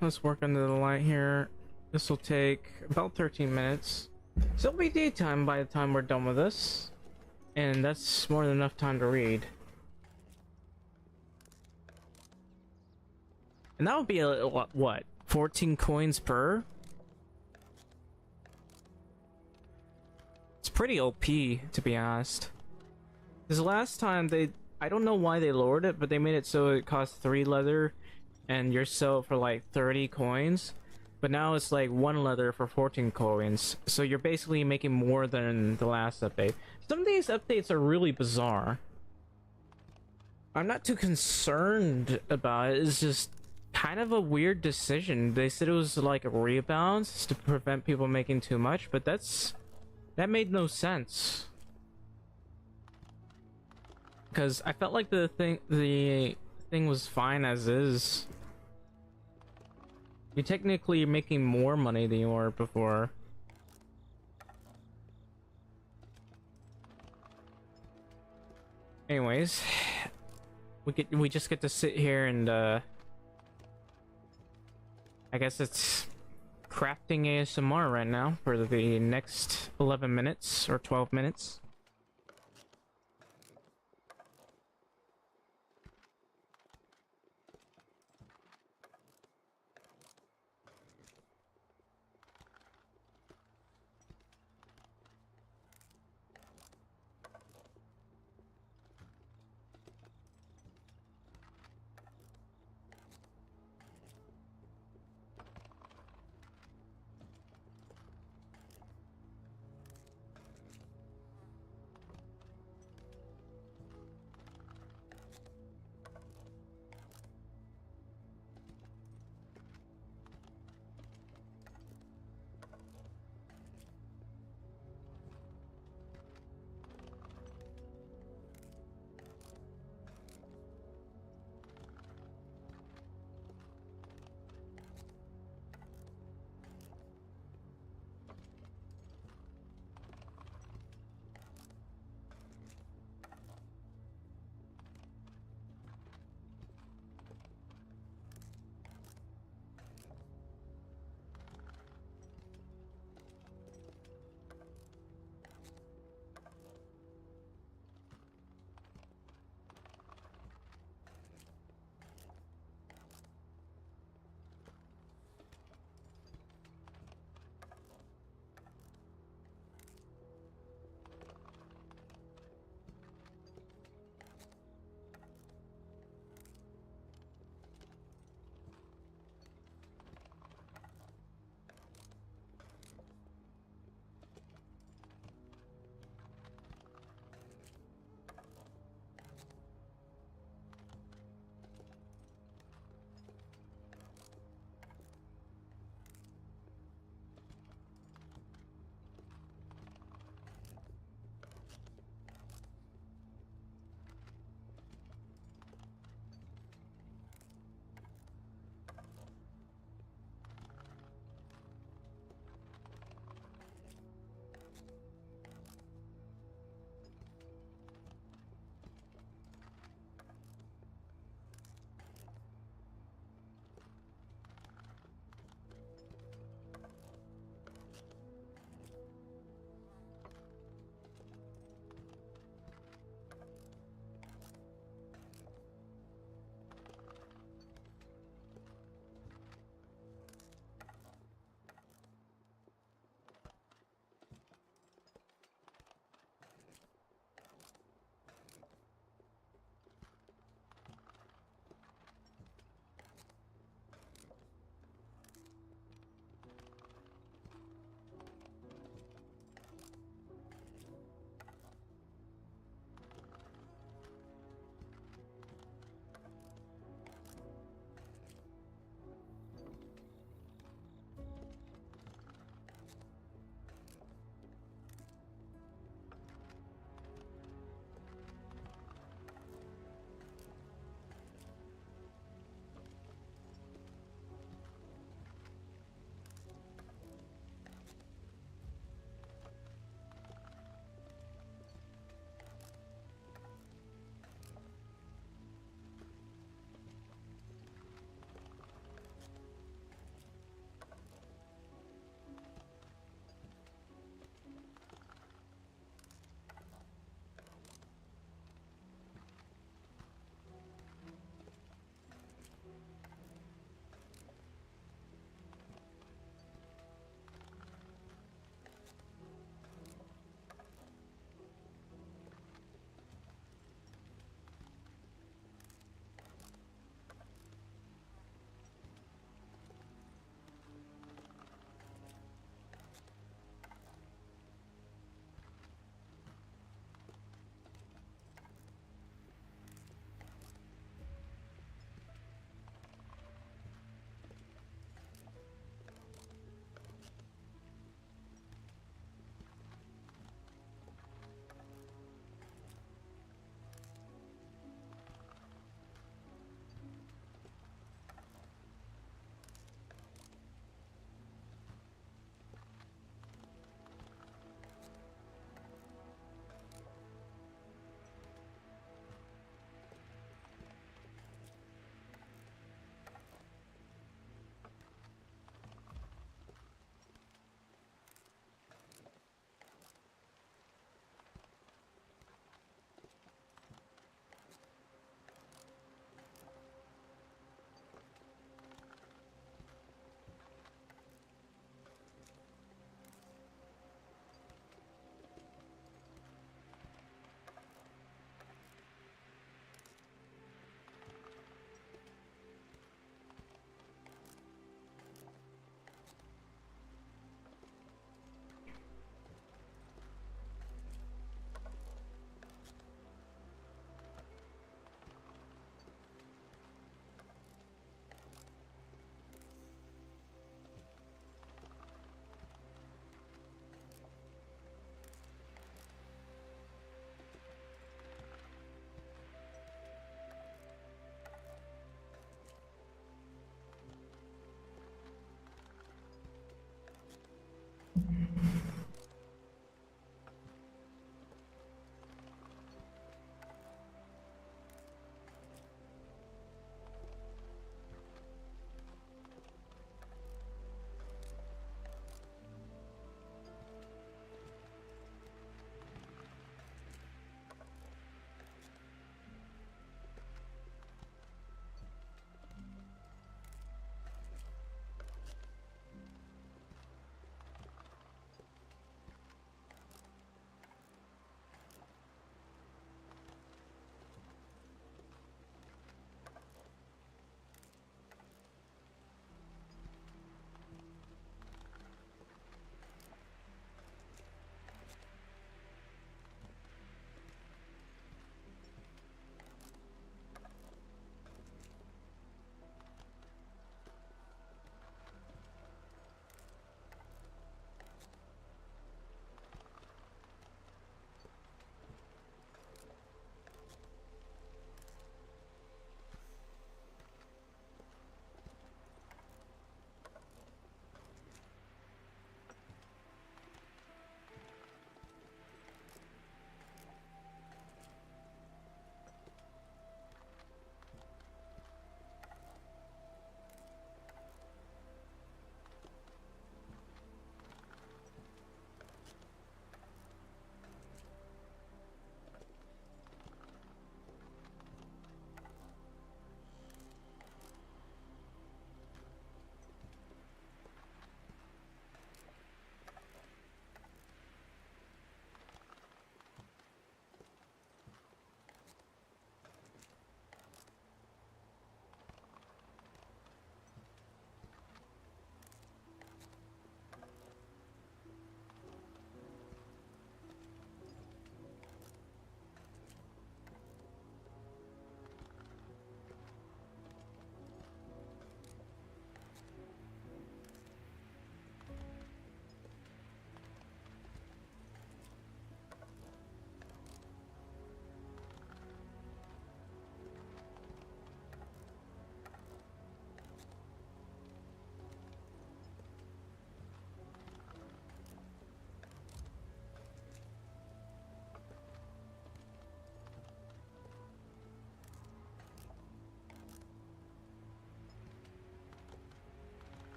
Let's work under the light here. This will take about 13 minutes. So it'll be daytime by the time we're done with this. And that's more than enough time to read. And that would be a, what? 14 coins per? It's pretty OP, to be honest. Because last time I don't know why they lowered it, but they made it so it costs 3 leather and you're sold for like 30 coins. But now it's like 1 leather for 14 coins. So you're basically making more than the last update. Some of these updates are really bizarre. I'm not too concerned about it. It's just kind of a weird decision. They said it was like a rebalance to prevent people making too much, but that made no sense. Because I felt like the thing was fine as is. You technically are making more money than you were before. Anyways, we just get to sit here and I guess it's crafting ASMR right now for the next 11 minutes or 12 minutes.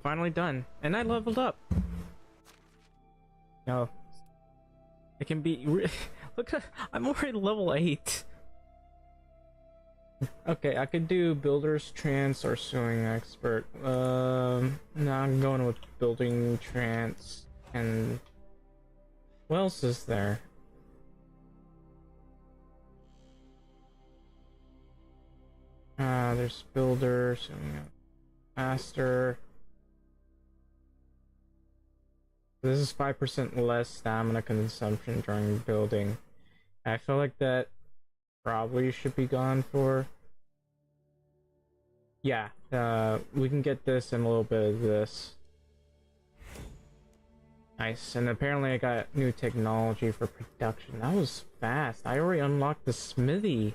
finally done, and I leveled up. No, it can be. Look, I'm already level 8. Okay, I could do builder's trance or sewing expert. No, I'm going with building trance. And what else is there? There's builder, sewing master. This is 5% less stamina consumption during building. I feel like that probably should be gone for. Yeah, we can get this and a little bit of this. Nice, and apparently I got new technology for production. That was fast. I already unlocked the smithy.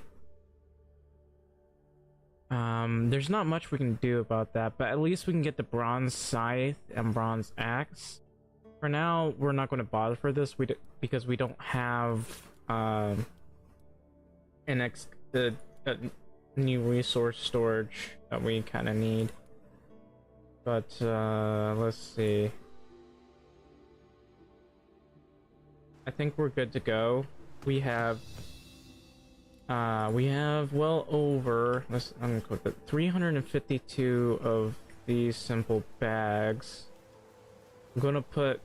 There's not much we can do about that, but at least we can get the bronze scythe and bronze axe. For now, we're not going to bother for this because we don't have a new resource storage that we kind of need. But let's see. I think we're good to go. We have well over, I'm gonna click it, 352 of these simple bags. I'm gonna put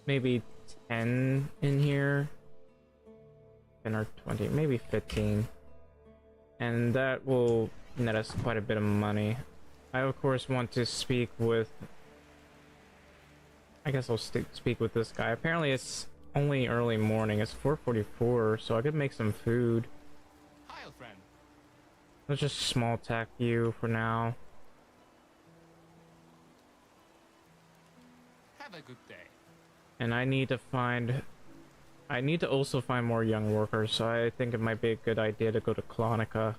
maybe 10 in here, 10 or 20, maybe 15, and that will net us quite a bit of money. I of course want to speak with, I guess I'll speak with this guy. Apparently it's only early morning. It's 4:44, so I could make some food. Hi, old friend. Let's just small tack you for now. Have a good day. And I need to also find more young workers, so I think it might be a good idea to go to Clonica.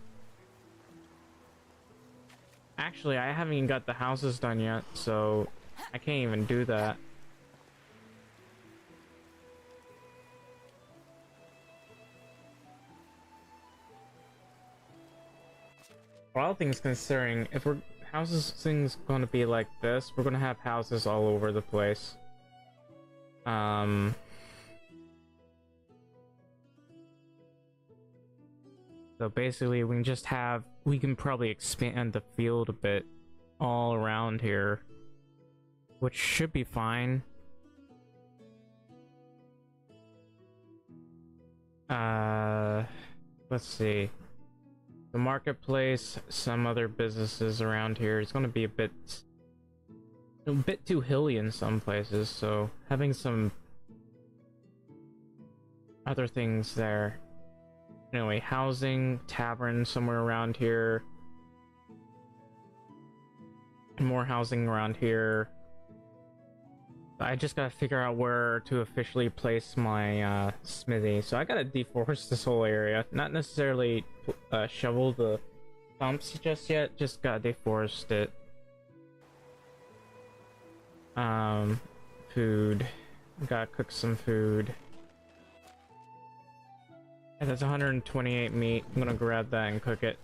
Actually, I haven't even got the houses done yet, so I can't even do that. For all things considering, if we're things gonna be like this, we're gonna have houses all over the place. So basically we can probably expand the field a bit all around here, which should be fine. Let's see. The marketplace, some other businesses around here. It's going to be a bit too hilly in some places, so having some other things there. Anyway, housing, tavern somewhere around here. More housing around here. I just gotta figure out where to officially place my smithy. So I gotta deforest this whole area. Not necessarily shovel the stumps just yet, just gotta deforest it. Food. Gotta cook some food. And that's 128 meat. I'm gonna grab that and cook it.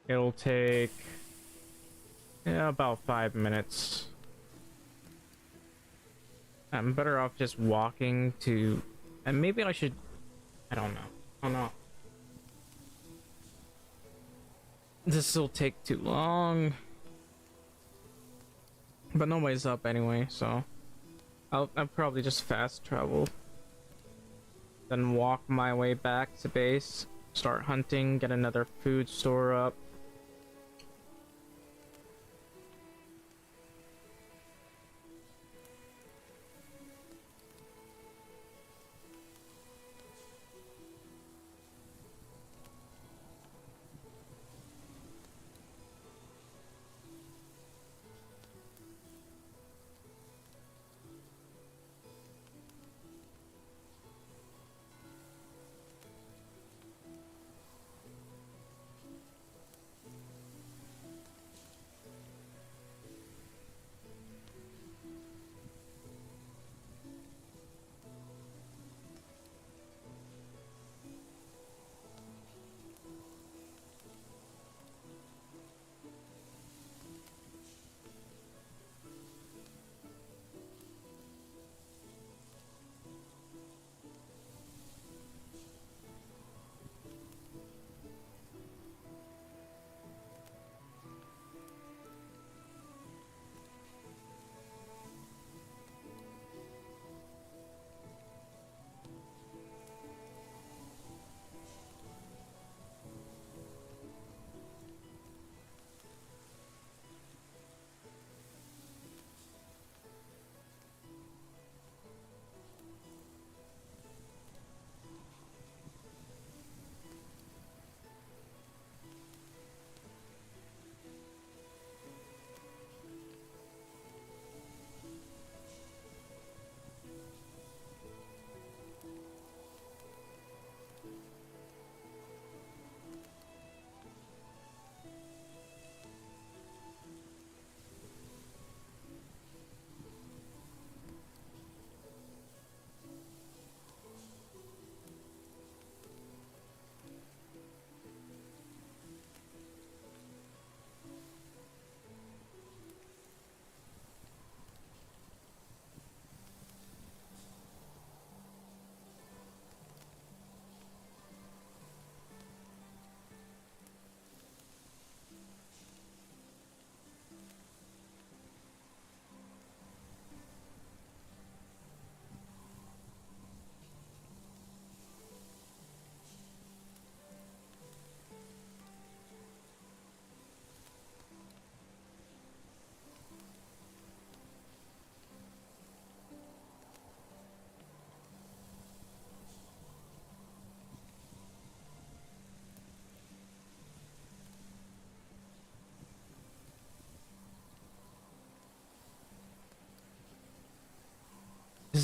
It'll take about 5 minutes. I'm better off just walking to, and maybe I should, I don't know. Oh no. This will take too long. But nobody's up anyway, so I'll probably just fast travel. Then walk my way back to base, start hunting, get another food store up.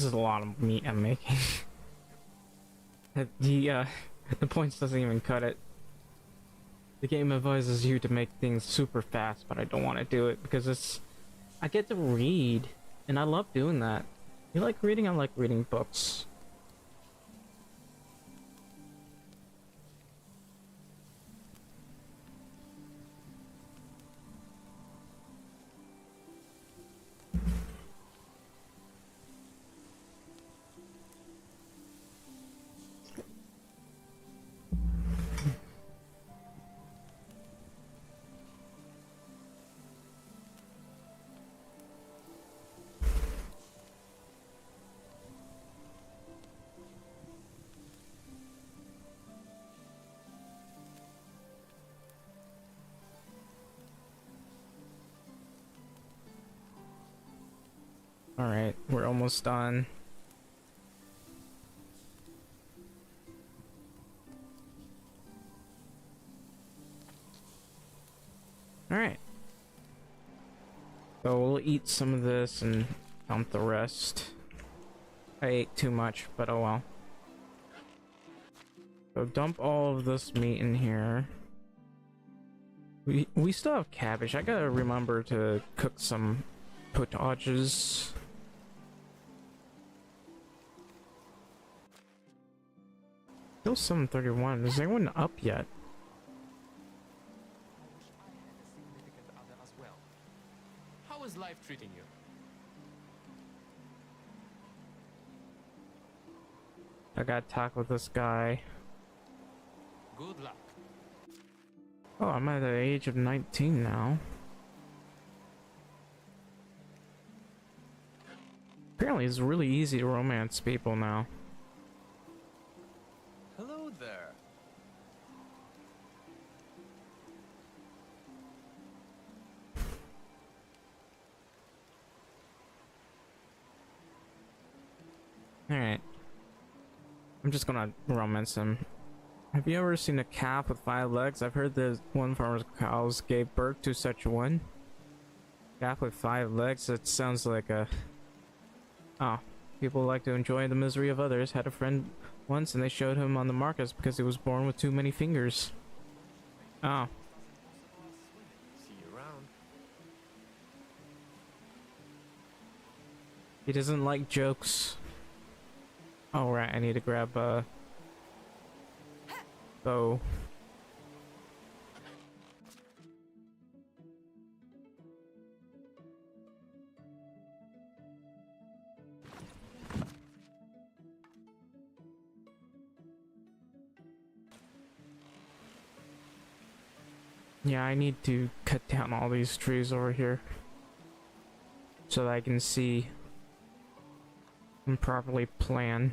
is a lot of meat I'm making. The points doesn't even cut it. The game advises you to make things super fast, but I don't want to do it because I get to read, and I love doing that. You like reading? I like reading books. Alright, we're almost done. Alright. So we'll eat some of this and dump the rest. I ate too much, but oh well. So dump all of this meat in here. We still have cabbage. I gotta remember to cook some potages. Still 7:31. Is anyone up yet? How is life treating you? I gotta talk with this guy. Good luck. Oh, I'm at the age of 19 now. Apparently it's really easy to romance people now. Hello there. Alright. I'm just gonna romance him. Have you ever seen a calf with 5 legs? I've heard that one farmer's cows gave birth to such a one. Calf with 5 legs? It sounds like a... Oh. People like to enjoy the misery of others. Had a friend once and they showed him on the markets because he was born with too many fingers. Oh. See you around. He doesn't like jokes. Oh right, I need to grab a bow. Yeah, I need to cut down all these trees over here so that I can see and properly plan.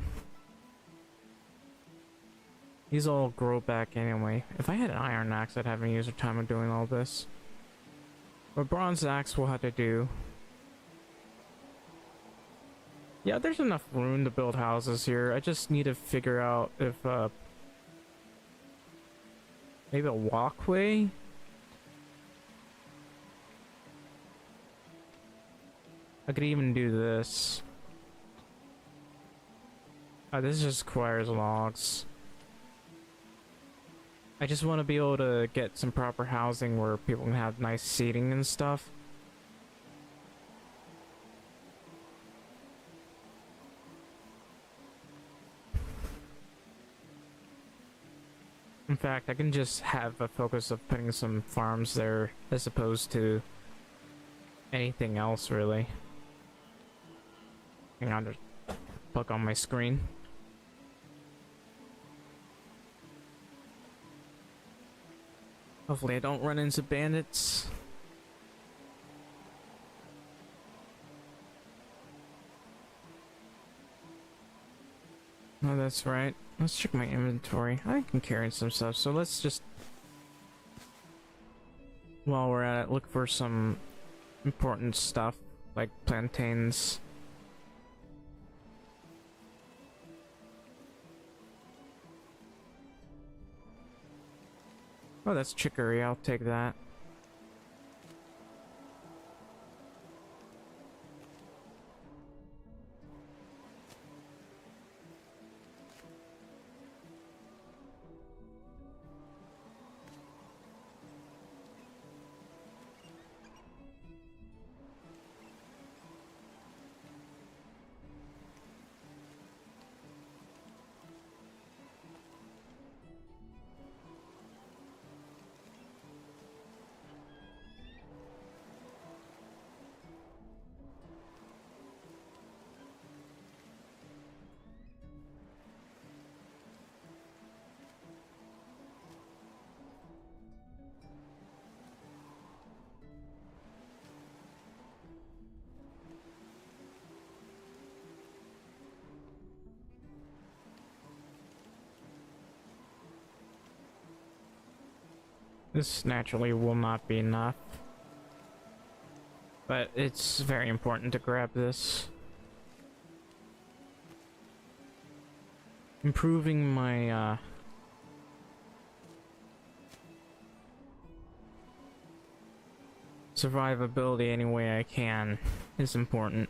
These all grow back anyway. If I had an iron axe, I'd have an easier time of doing all this. But bronze axe will have to do. Yeah, there's enough room to build houses here. I just need to figure out if maybe a walkway. I could even do this. Oh, this just requires logs. I just want to be able to get some proper housing where people can have nice seating and stuff. In fact, I can just have a focus of putting some farms there as opposed to anything else, really. Hang on, there's a bug on my screen. Hopefully I don't run into bandits. Oh, that's right. Let's check my inventory. I can carry some stuff, so let's just... While we're at it, look for some important stuff, like plantains. Oh, that's chicory. I'll take that. This naturally will not be enough. But it's very important to grab this. Improving my, survivability any way I can is important.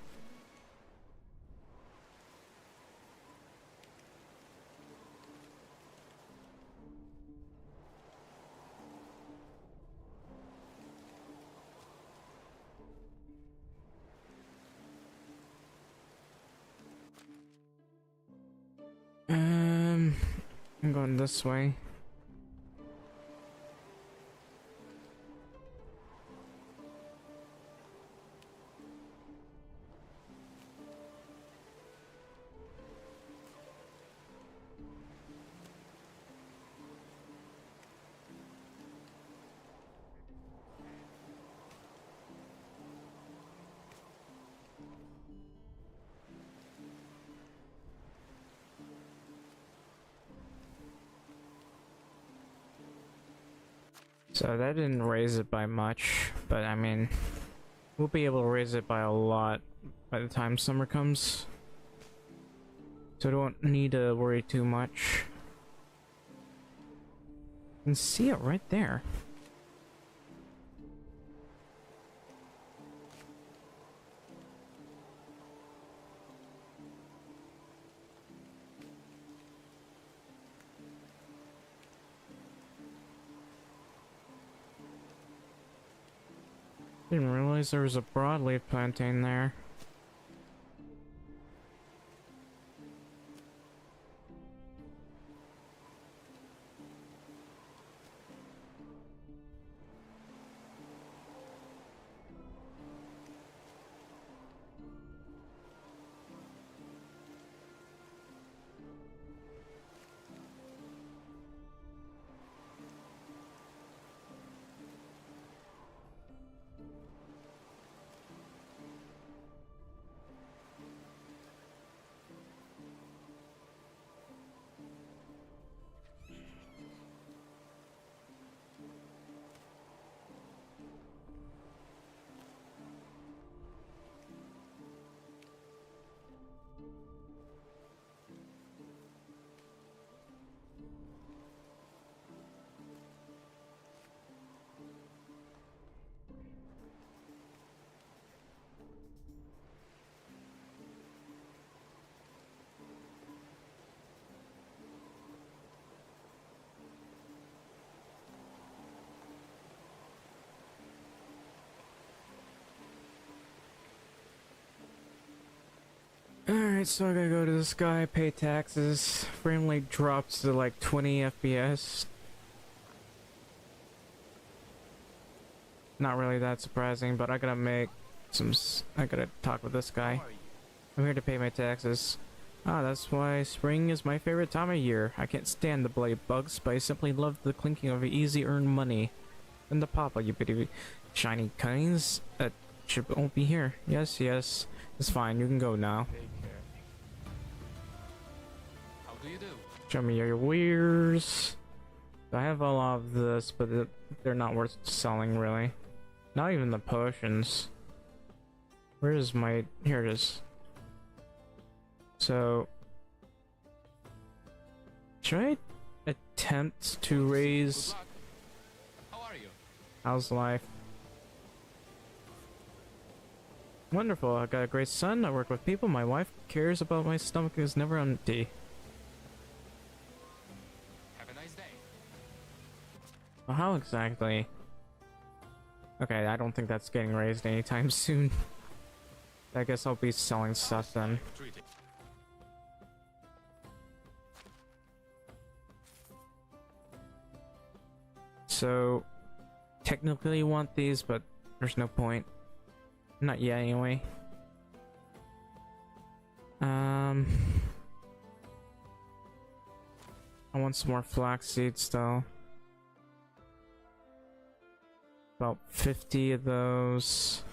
I'm going this way. So that didn't raise it by much, but I mean, we'll be able to raise it by a lot by the time summer comes. So don't need to worry too much. You can see it right there. Didn't realize there was a broadleaf plantain there. Alright, so I gotta go to this guy, pay taxes. Frame rate drops to like 20 FPS. Not really that surprising, but I gotta make some. I gotta talk with this guy. I'm here to pay my taxes. Ah, that's why spring is my favorite time of year. I can't stand the bloody bugs, but I simply love the clinking of easy earned money. And the papa, you bitty shiny cunnings. That ship won't be here. Yes, yes. It's fine, you can go now. Take care. How do you do? Show me your wares. I have a lot of this, but they're not worth selling, really. Not even the potions. Where is my... Here it is. So... should I attempt to raise... Good luck. How are you? How's life? Wonderful, I got a great son, I work with people, my wife cares about my stomach is never empty. Have a nice day. Well, how exactly? Okay, I don't think that's getting raised anytime soon. I guess I'll be selling stuff then. Treat it. So, technically you want these, but there's no point. Not yet, anyway. I want some more flax seeds, though. About 50 of those.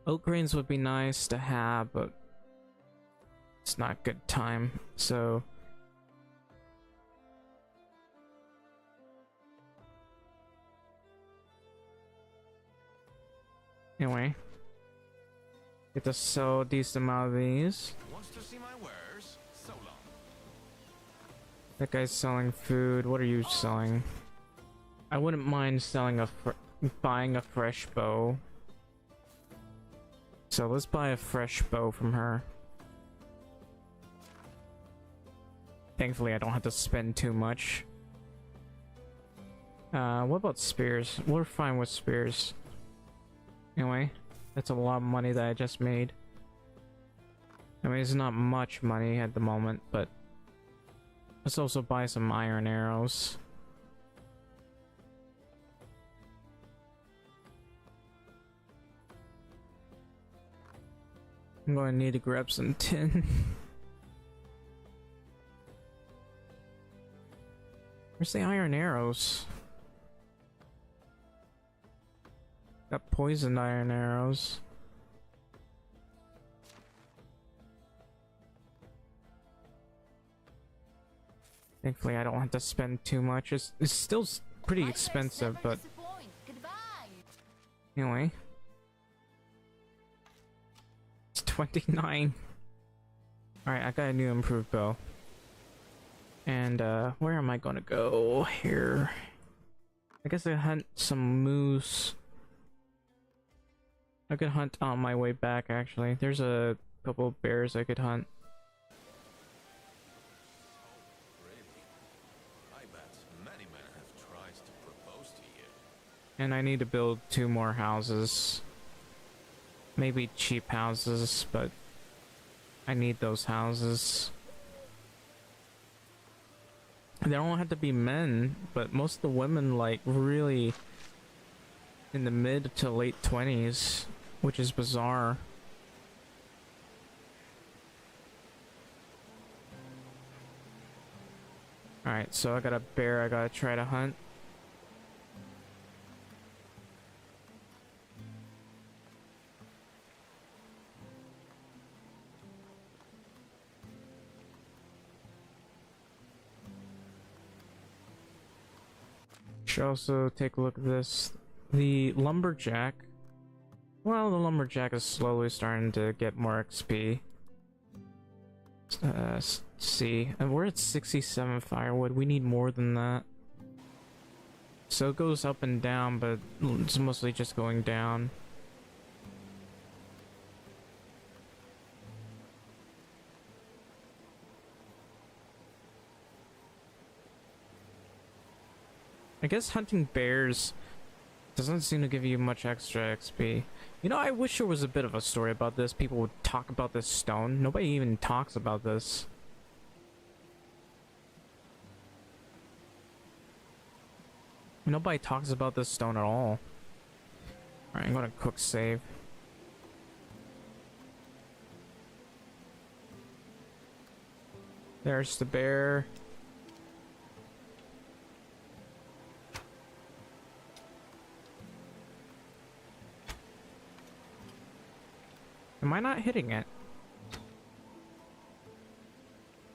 Oat grains would be nice to have, but it's not good time, so... Anyway, get to sell a decent amount of these. Wants to see my wares? So long. That guy's selling food. What are you selling? I wouldn't mind selling buying a fresh bow. So let's buy a fresh bow from her. Thankfully, I don't have to spend too much. What about spears? We're fine with spears. Anyway, that's a lot of money that I just made. I mean, it's not much money at the moment, but let's also buy some iron arrows. I'm going to need to grab some tin. Where's the iron arrows? Got poisoned iron arrows. Thankfully, I don't have to spend too much. It's still pretty expensive, but anyway. It's 29. Alright, I got a new improved bow. And, where am I gonna go? Here. I guess I hunt some moose. I could hunt on my way back, actually. There's a couple of bears I could hunt. And I need to build 2 more houses. Maybe cheap houses, but I need those houses. They don't have to be men, but most of the women, like, really in the mid to late 20s, which is bizarre. Alright, so I got a bear I gotta try to hunt. Should also take a look at this. The lumberjack. Well, the lumberjack is slowly starting to get more XP. See, and we're at 67 firewood. We need more than that. So it goes up and down, but it's mostly just going down. I guess hunting bears doesn't seem to give you much extra XP. You know, I wish there was a bit of a story about this. People would talk about this stone. Nobody even talks about this. Nobody talks about this stone at all. Alright, I'm gonna quick save. There's the bear. Am I not hitting it?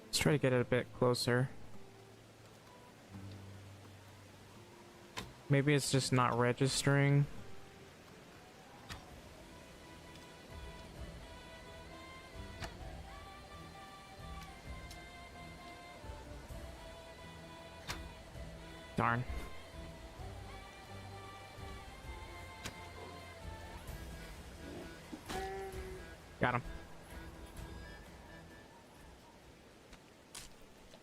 Let's try to get it a bit closer. Maybe it's just not registering. Darn. Got him.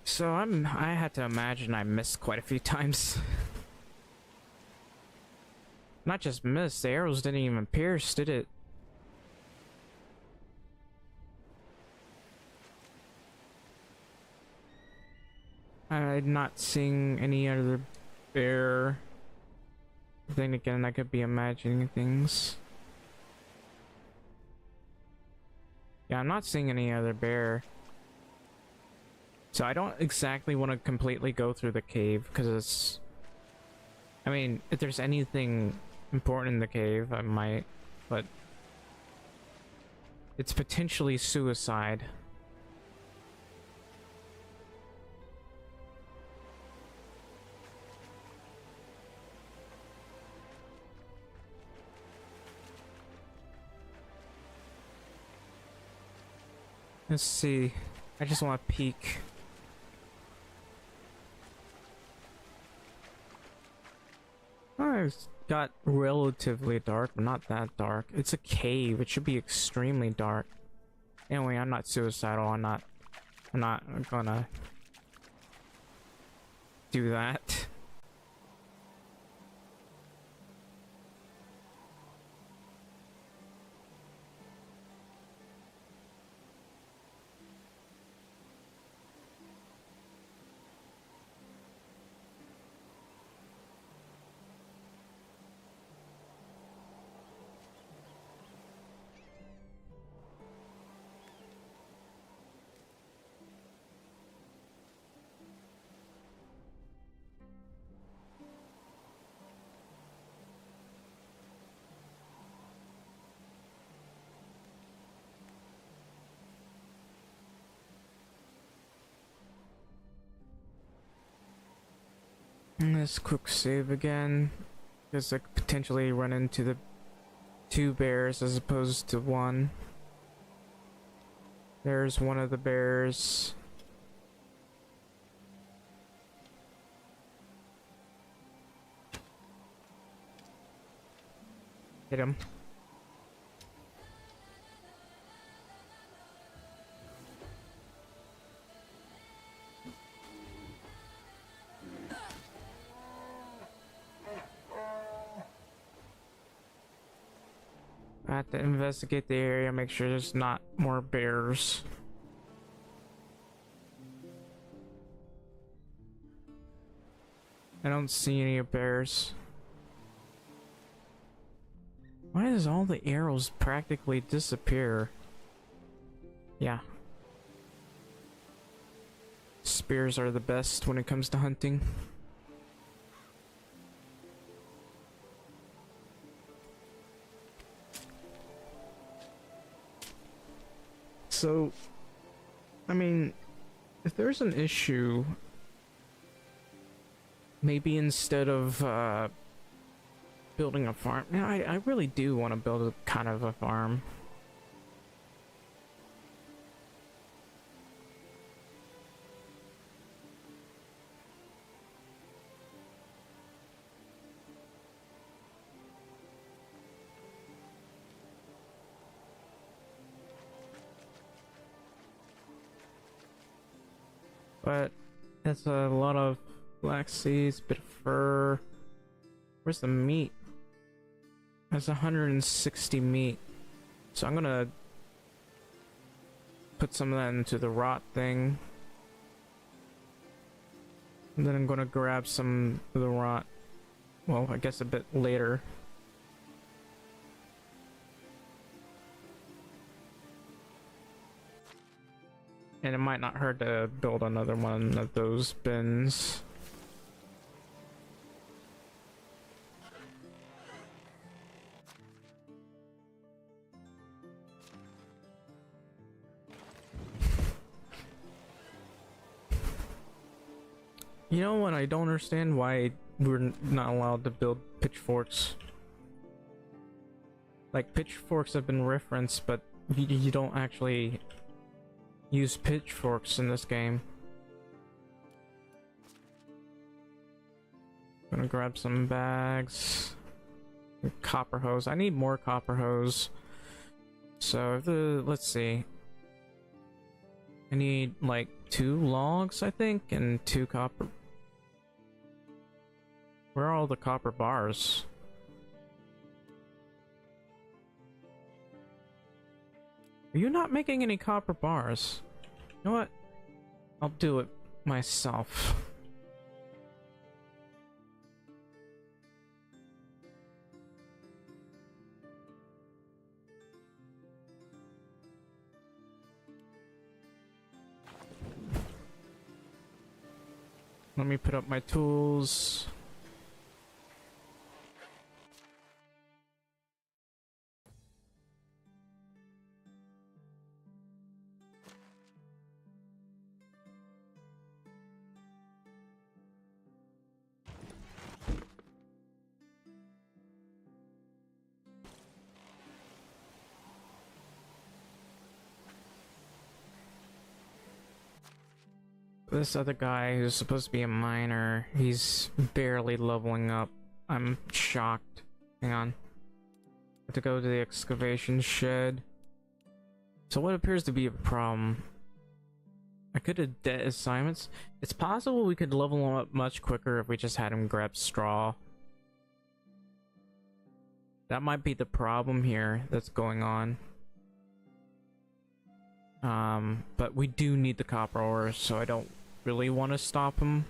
So I had to imagine I missed quite a few times. Not just missed, the arrows didn't even pierce, did it? I'm not seeing any other bear. Then again, I could be imagining things. Yeah, I'm not seeing any other bear. So I don't exactly want to completely go through the cave, because it's... I mean, if there's anything important in the cave, I might, but... it's potentially suicide. Let's see. I just want to peek. Oh, it's got relatively dark, but not that dark. It's a cave. It should be extremely dark. Anyway, I'm not suicidal. I'm not gonna do that. Let's quick save again, because I could potentially run into the 2 bears as opposed to 1. There's one of the bears. Hit him. I have to investigate the area, make sure there's not more bears. I don't see any bears. Why does all the arrows practically disappear? Yeah. Spears are the best when it comes to hunting. So, I mean, if there's an issue, maybe instead of building a farm, yeah, I really do want to build a kind of a farm. But that's a lot of black seeds, bit of fur. Where's the meat? That's 160 meat. So I'm gonna put some of that into the rot thing. And then I'm gonna grab some of the rot. Well, I guess a bit later. And it might not hurt to build another one of those bins. You know what? I don't understand why we're not allowed to build pitchforks. Like, pitchforks have been referenced, but you don't actually use pitchforks in this game. Gonna grab some bags. Copper hose. I need more copper hose. So let's see. I need like 2 logs, I think, and 2 copper. Where are all the copper bars? Are you not making any copper bars? You know what? I'll do it myself. Let me put up my tools. This other guy who's supposed to be a miner, he's barely leveling up. I'm shocked. Hang on. Have to go to the excavation shed. So what appears to be a problem? I could have debt assignments. It's possible we could level him up much quicker if we just had him grab straw. That might be the problem here that's going on. But we do need the copper ores, so I don't really want to stop him.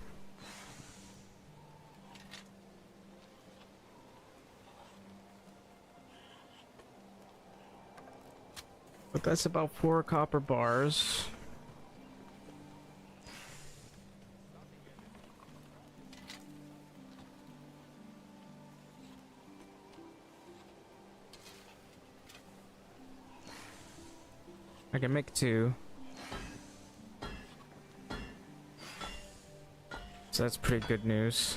But that's about 4 copper bars. I can make 2. So that's pretty good news.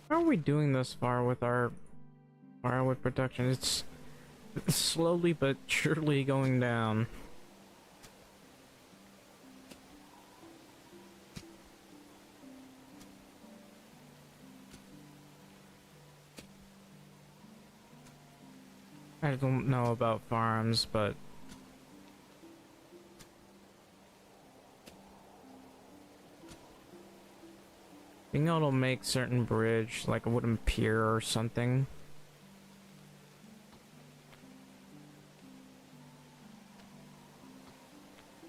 How are we doing thus far with our firewood production? It's slowly but surely going down. I don't know about farms, but being able to make certain bridge, like a wooden pier or something.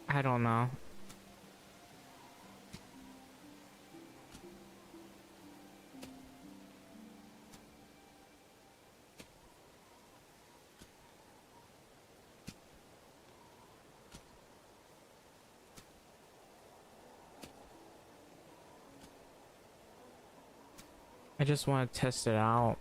I don't know. I just want to test it out.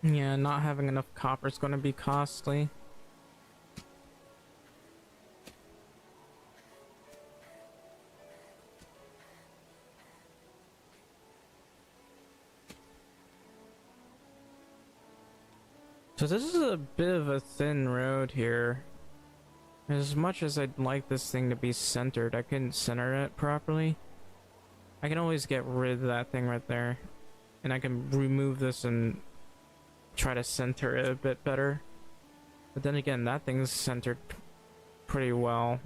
Yeah, not having enough copper is going to be costly. So this is a bit of a thin road here. As much as I'd like this thing to be centered, I couldn't center it properly. I can always get rid of that thing right there. And I can remove this and try to center it a bit better. But then again, that thing's centered pretty well.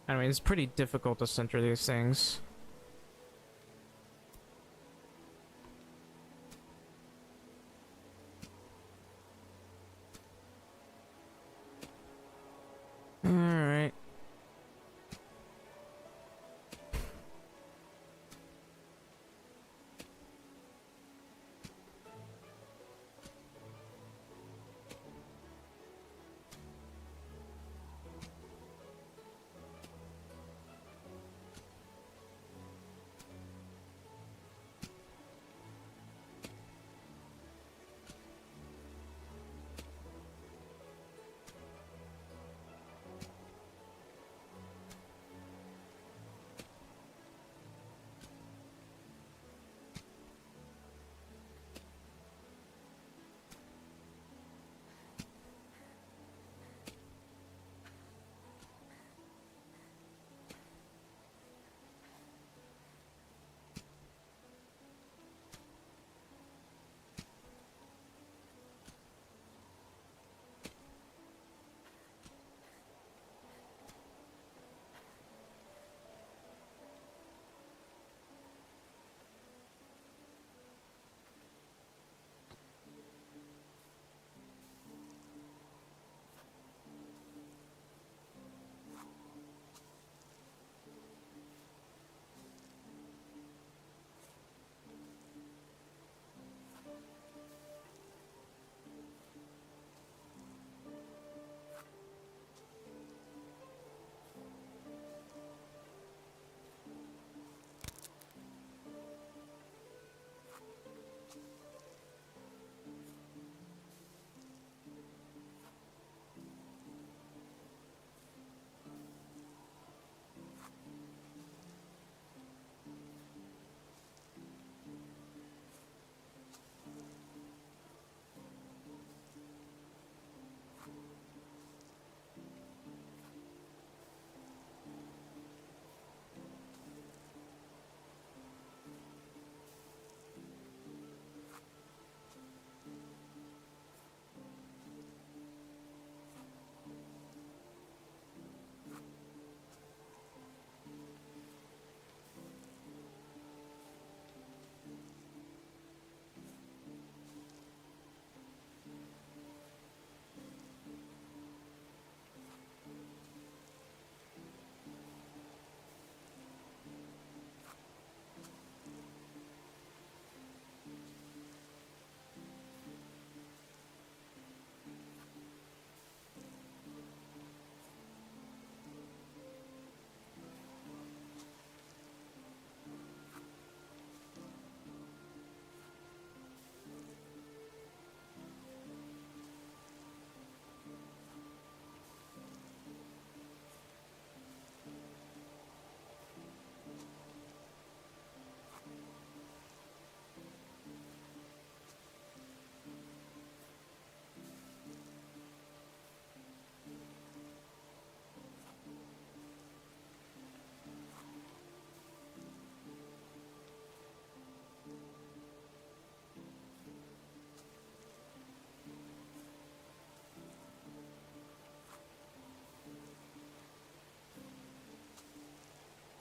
I mean, it's pretty difficult to center these things. Alright.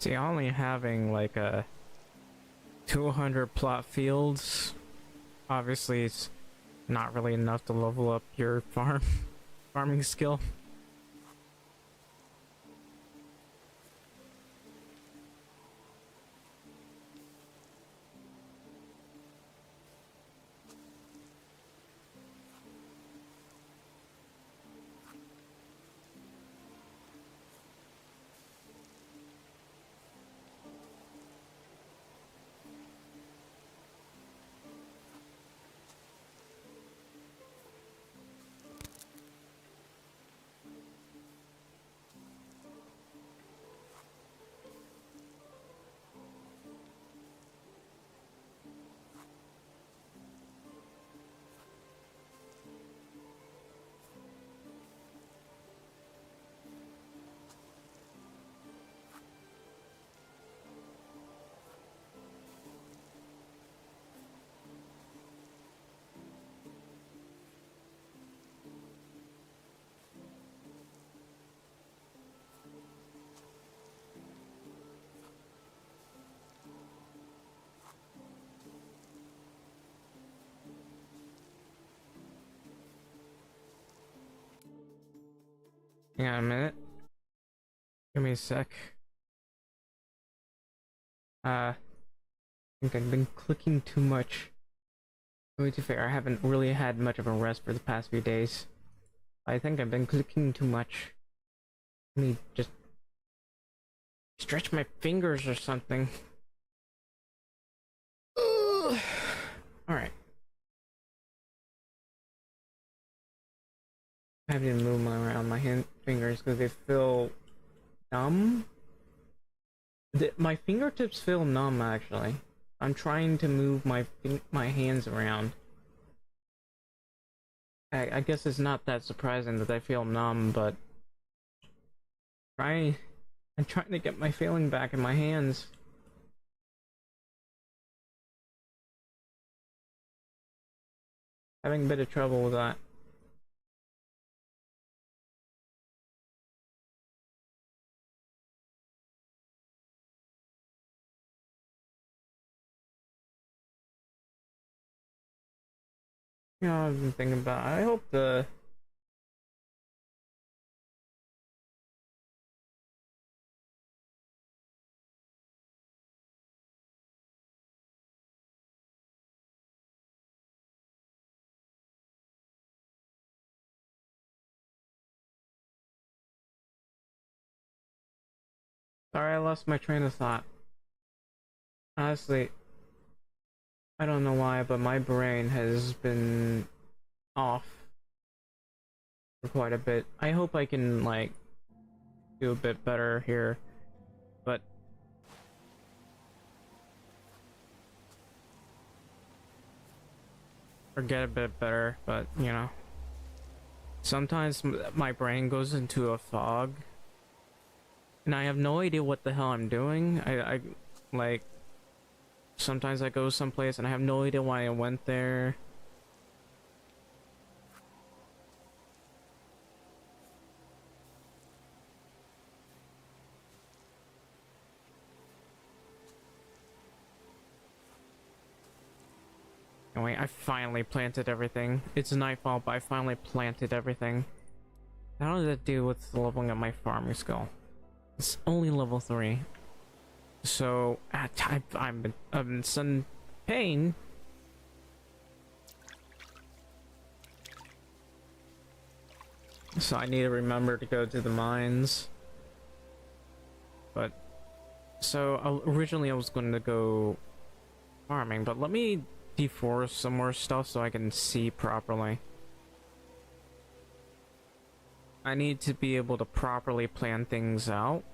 See, only having like a 200 plot fields, obviously it's not really enough to level up your farming skill. Hang on a minute. Give me a sec. I think I've been clicking too much. To be fair, I haven't really had much of a rest for the past few days. I think I've been clicking too much. Let me just stretch my fingers or something. Alright. I have to move around my fingers because they feel numb. My fingertips feel numb, actually. I'm trying to move my hands around. I guess it's not that surprising that I feel numb, but I'm trying to get my feeling back in my hands. Having a bit of trouble with that. You know, I've been thinking about. I hope the Sorry, I lost my train of thought. Honestly, I don't know why, but my brain has been off for quite a bit. I hope I can, like, do a bit better here, but or get a bit better, but you know, sometimes my brain goes into a fog and I have no idea what the hell I'm doing. I like sometimes I go someplace and I have no idea why I went there. Anyway, I finally planted everything. It's nightfall, but I finally planted everything. How does that do with leveling up my farming skill? It's only level 3. So, I'm in some pain. So I need to remember to go to the mines. But, so originally I was going to go farming, but let me deforest some more stuff so I can see properly. I need to be able to properly plan things out.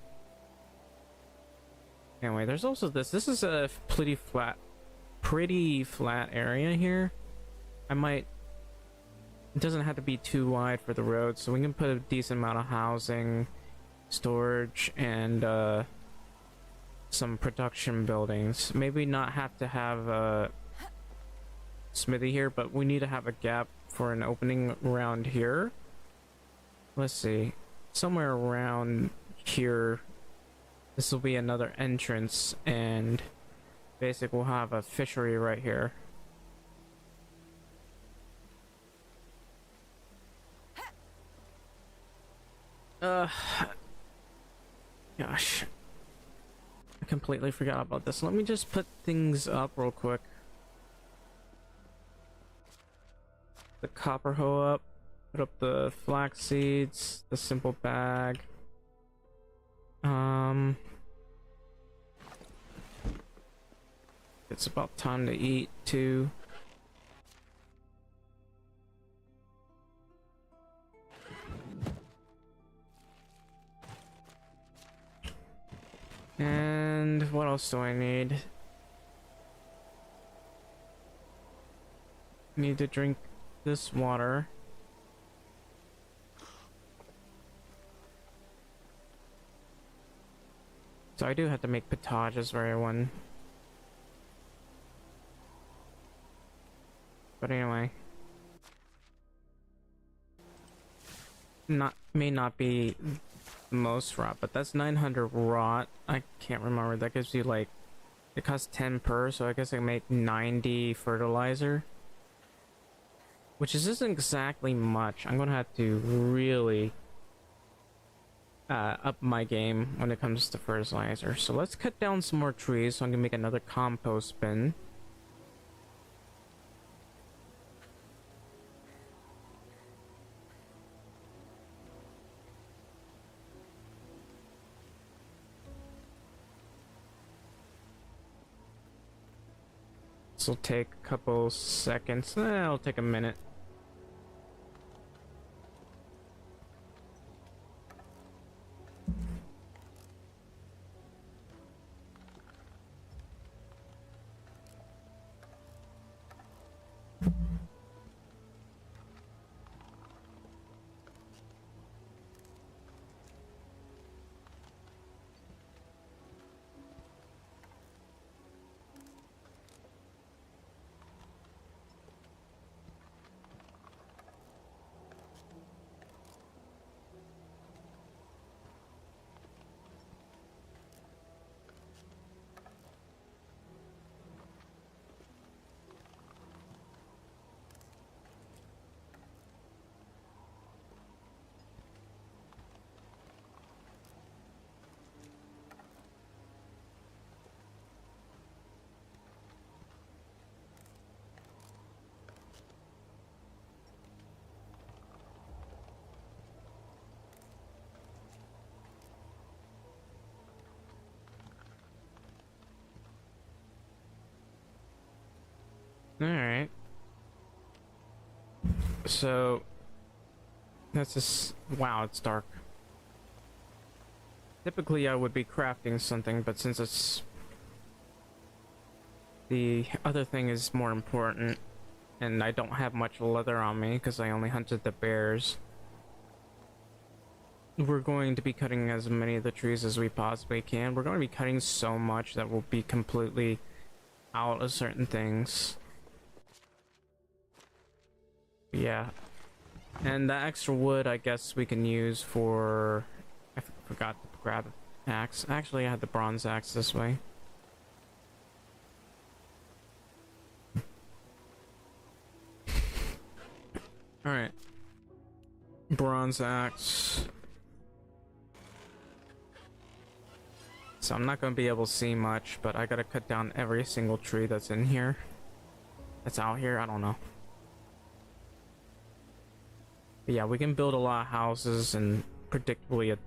Anyway, there's also this. This is a pretty flat area here. It doesn't have to be too wide for the road, so we can put a decent amount of housing, storage, and some production buildings. Maybe not have to have a smithy here, but we need to have a gap for an opening around here. Let's see, somewhere around here This will be another entrance, and basically we'll have a fishery right here. Gosh. I completely forgot about this. Let me just put things up real quick. The copper hoe up. Put up the flax seeds. The simple bag. It's about time to eat too. And what else do I need? Need to drink this water. So I do have to make potages for everyone. But anyway. May not be most rot, but that's 900 rot. I can't remember. That gives you like, it costs 10 per, so I guess I can make 90 fertilizer, which isn't exactly much. I'm gonna have to really up my game when it comes to fertilizer. So let's cut down some more trees so I can make another compost bin. This will take a couple seconds. It'll take a minute. Alright. So that's just, wow, it's dark. Typically I would be crafting something, but since it's the other thing is more important, and I don't have much leather on me because I only hunted the bears, we're going to be cutting as many of the trees as we possibly can. We're going to be cutting so much that we'll be completely out of certain things. Yeah, and that extra wood I guess we can use for, I forgot to grab an axe. Actually I had the bronze axe this way. Alright, bronze axe. So I'm not going to be able to see much, but I gotta cut down every single tree that's in here, that's out here. I don't know. But yeah, we can build a lot of houses and predictably a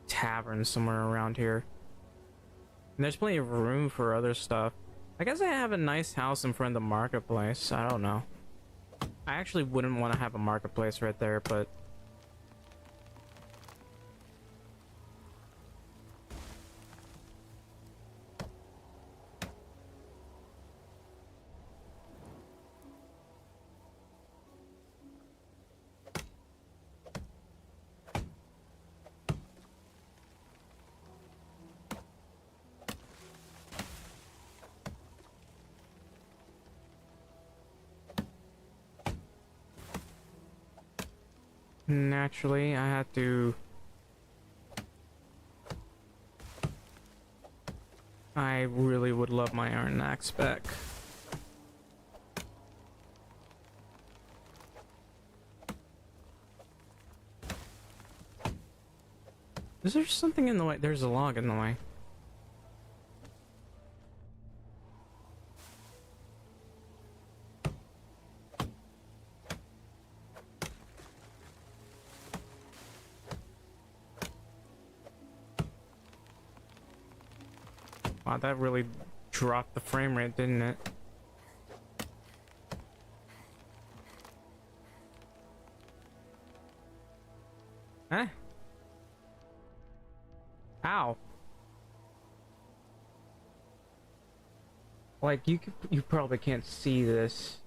tavern somewhere around here. And there's plenty of room for other stuff. I guess I have a nice house in front of the marketplace. I don't know. I actually wouldn't want to have a marketplace right there, but naturally I had to I really would love my iron axe back. Is there something in the way? There's a log in the way. Wow, that really dropped the frame rate, didn't it? Huh? Ow. Like, you probably can't see this,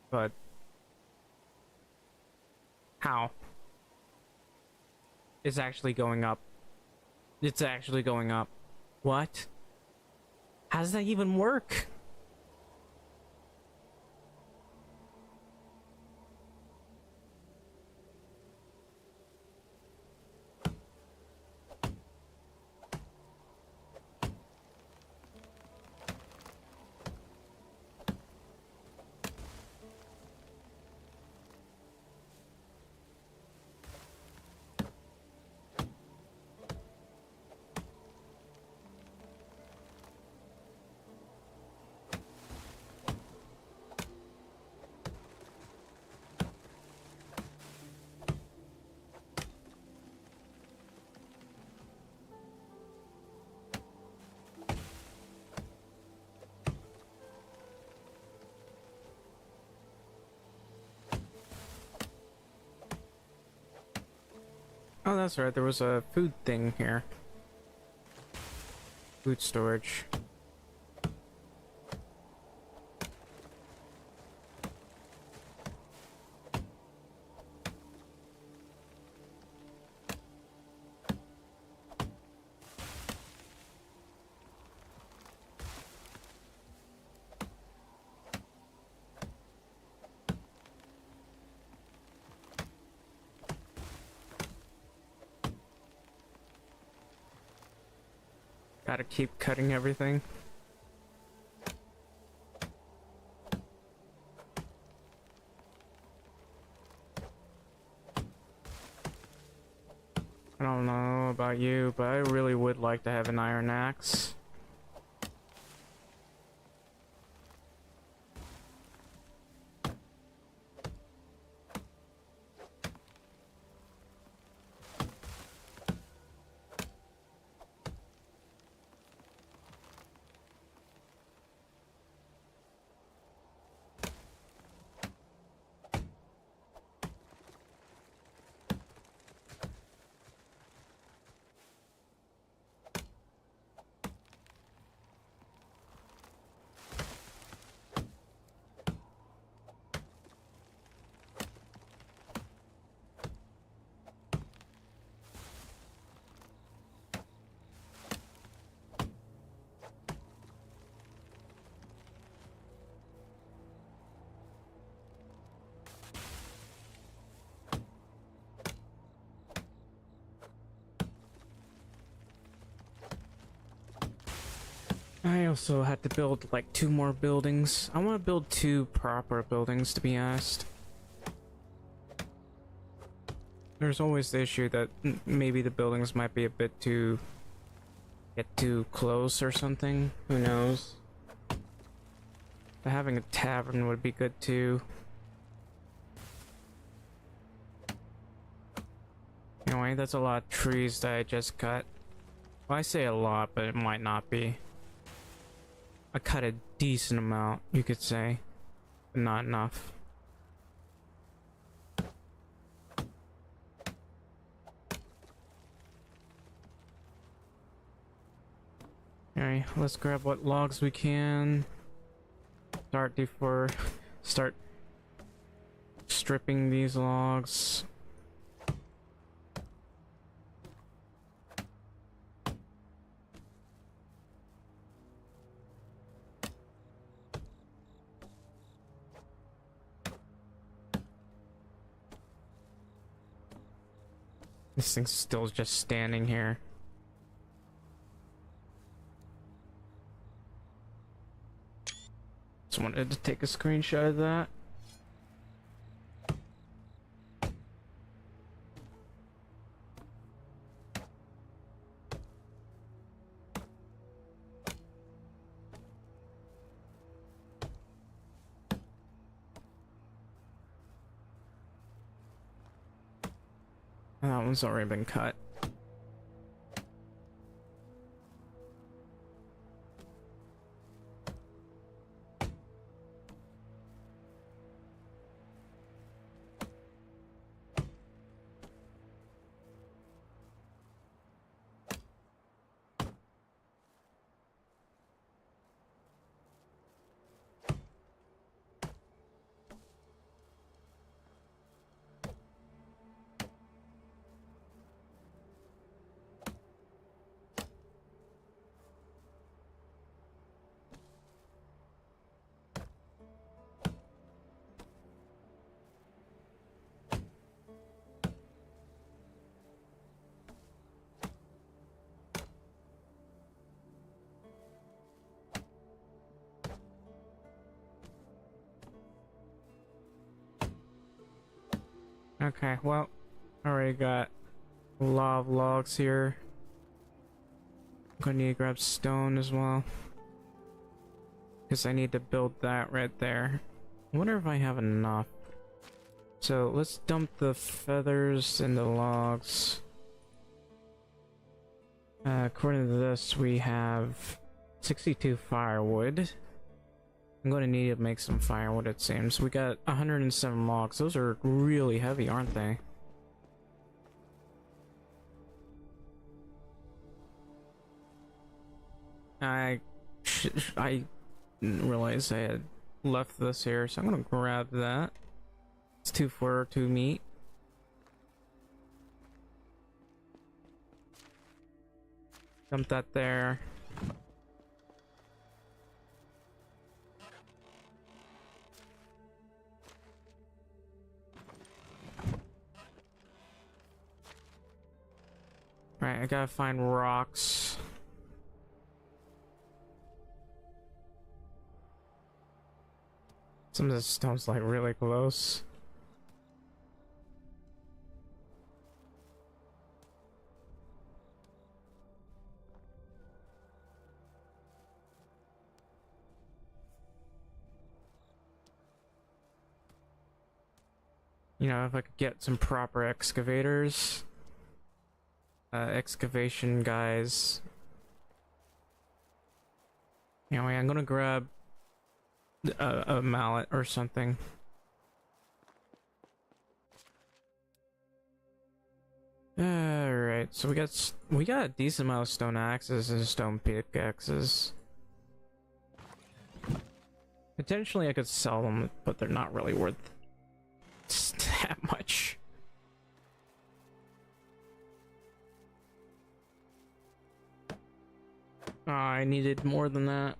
but how? It's actually going up. It's actually going up. What? How does that even work? Oh, that's right. There was a food thing here. Food storage. Gotta keep cutting everything. I don't know about you, but I really would like to have an iron axe. I also had to build like 2 more buildings. I want to build 2 proper buildings, to be honest. There's always the issue that maybe the buildings might be a bit too close or something. Who knows? But having a tavern would be good too. Anyway, that's a lot of trees that I just cut. Well, I say a lot, but it might not be. I cut a decent amount, you could say, but not enough. Alright, let's grab what logs we can. Start stripping these logs. This thing's still just standing here. Just wanted to take a screenshot of that. That one's already been cut. Okay, well, already got a lot of logs here. I'm gonna need to grab stone as well, because I need to build that right there. I wonder if I have enough. So let's dump the feathers and the logs. According to this, we have 62 firewood. I'm going to need to make some firewood, it seems. We got 107 logs. Those are really heavy, aren't they? I didn't realize I had left this here, so I'm going to grab that. It's 2 for 2 meat. Dump that there. Right, I gotta find rocks. Some of this stone's like really close. You know, if I could get some proper excavators. Excavation guys. Anyway, I'm gonna grab a mallet or something. Alright, so we got a decent amount of stone axes and stone pickaxes. Potentially I could sell them, but they're not really worth that much. Oh, I needed more than that.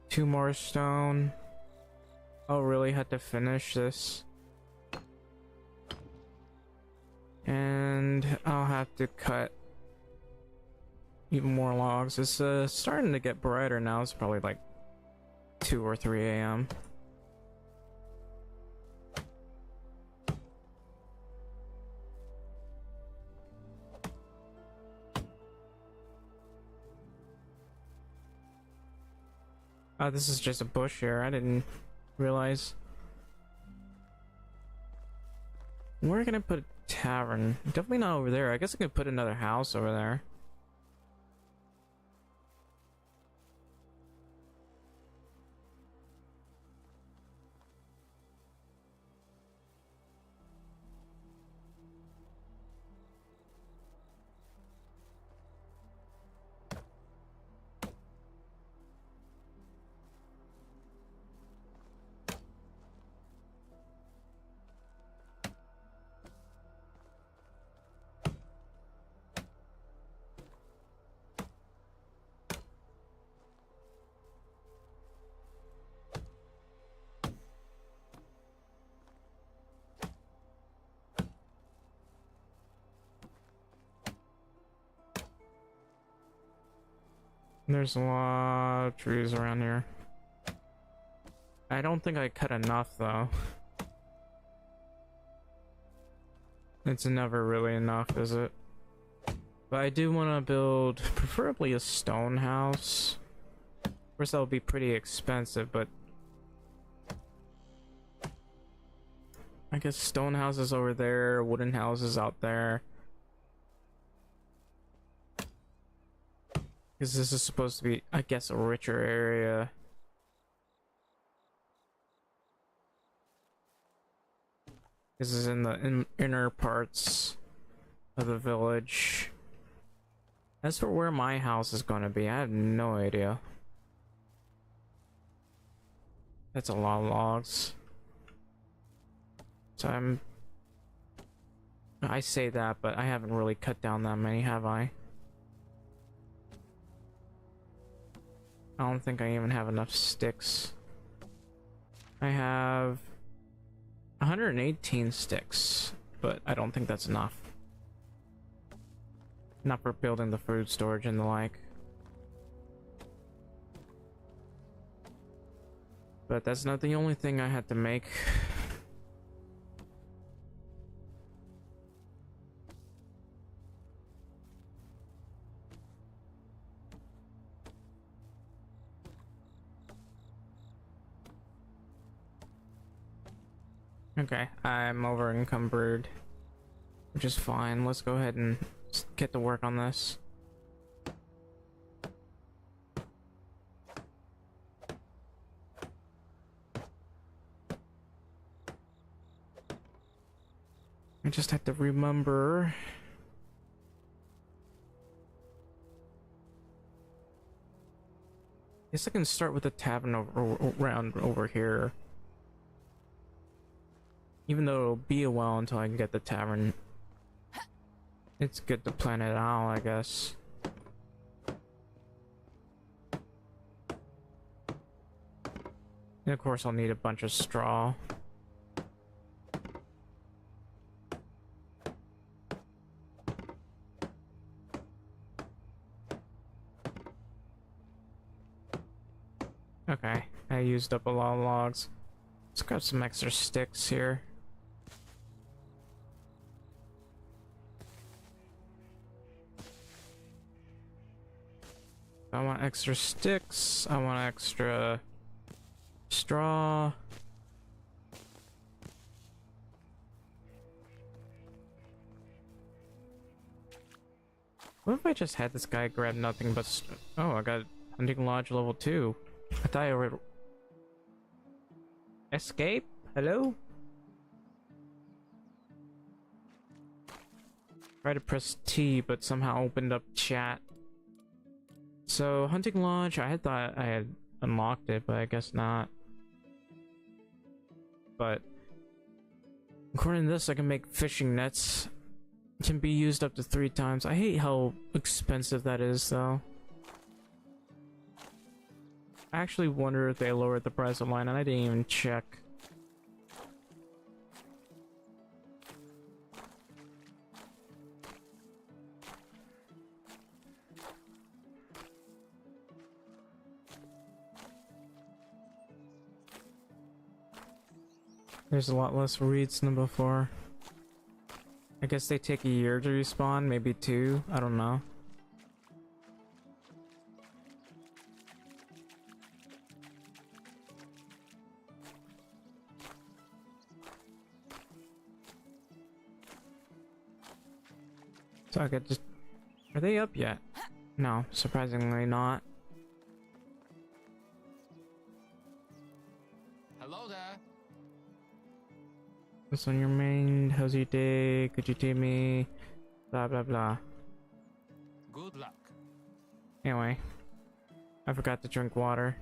2 more stone. I'll really have to finish this. And I'll have to cut even more logs. It's starting to get brighter now. It's probably like 2 or 3 a.m. Oh, this is just a bush here. I didn't realize. Where can I put a tavern? Definitely not over there. I guess I could put another house over there. There's a lot of trees around here. I don't think I cut enough though. It's never really enough, is it? But I do want to build preferably a stone house. Of course, that'll be pretty expensive, but I guess stone houses over there, wooden houses out there. Because this is supposed to be, I guess, a richer area. This is in the inner parts of the village. As for where my house is going to be, I have no idea. That's a lot of logs. So I say that, but I haven't really cut down that many, have I? I don't think I even have enough sticks. I have 118 sticks, but I don't think that's enough. Not for building the food storage and the like. But that's not the only thing I had to make. Okay, I'm over encumbered, which is fine. Let's go ahead and get to work on this. I just have to remember. Guess I can start with the tavern around over here. Even though it'll be a while until I can get the tavern, it's good to plan it out, I guess. And of course I'll need a bunch of straw. Okay, I used up a lot of logs. Let's grab some extra sticks here. I want extra sticks. I want extra straw. What if I just had this guy grab nothing but oh, I got hunting lodge level 2. I thought I would escape. Hello? Tried to press T, but somehow opened up chat. So, hunting lodge, I had thought I had unlocked it, but I guess not. But according to this, I can make fishing nets. It can be used up to 3 times. I hate how expensive that is, though. I actually wonder if they lowered the price of mine, and I didn't even check. There's a lot less reeds than before. I guess they take a year to respawn, maybe 2, I don't know. So I could just... Are they up yet? No, surprisingly not. Hello there. What's on your mind? How's your day? Could you tell me? Blah blah blah. Good luck. Anyway, I forgot to drink water.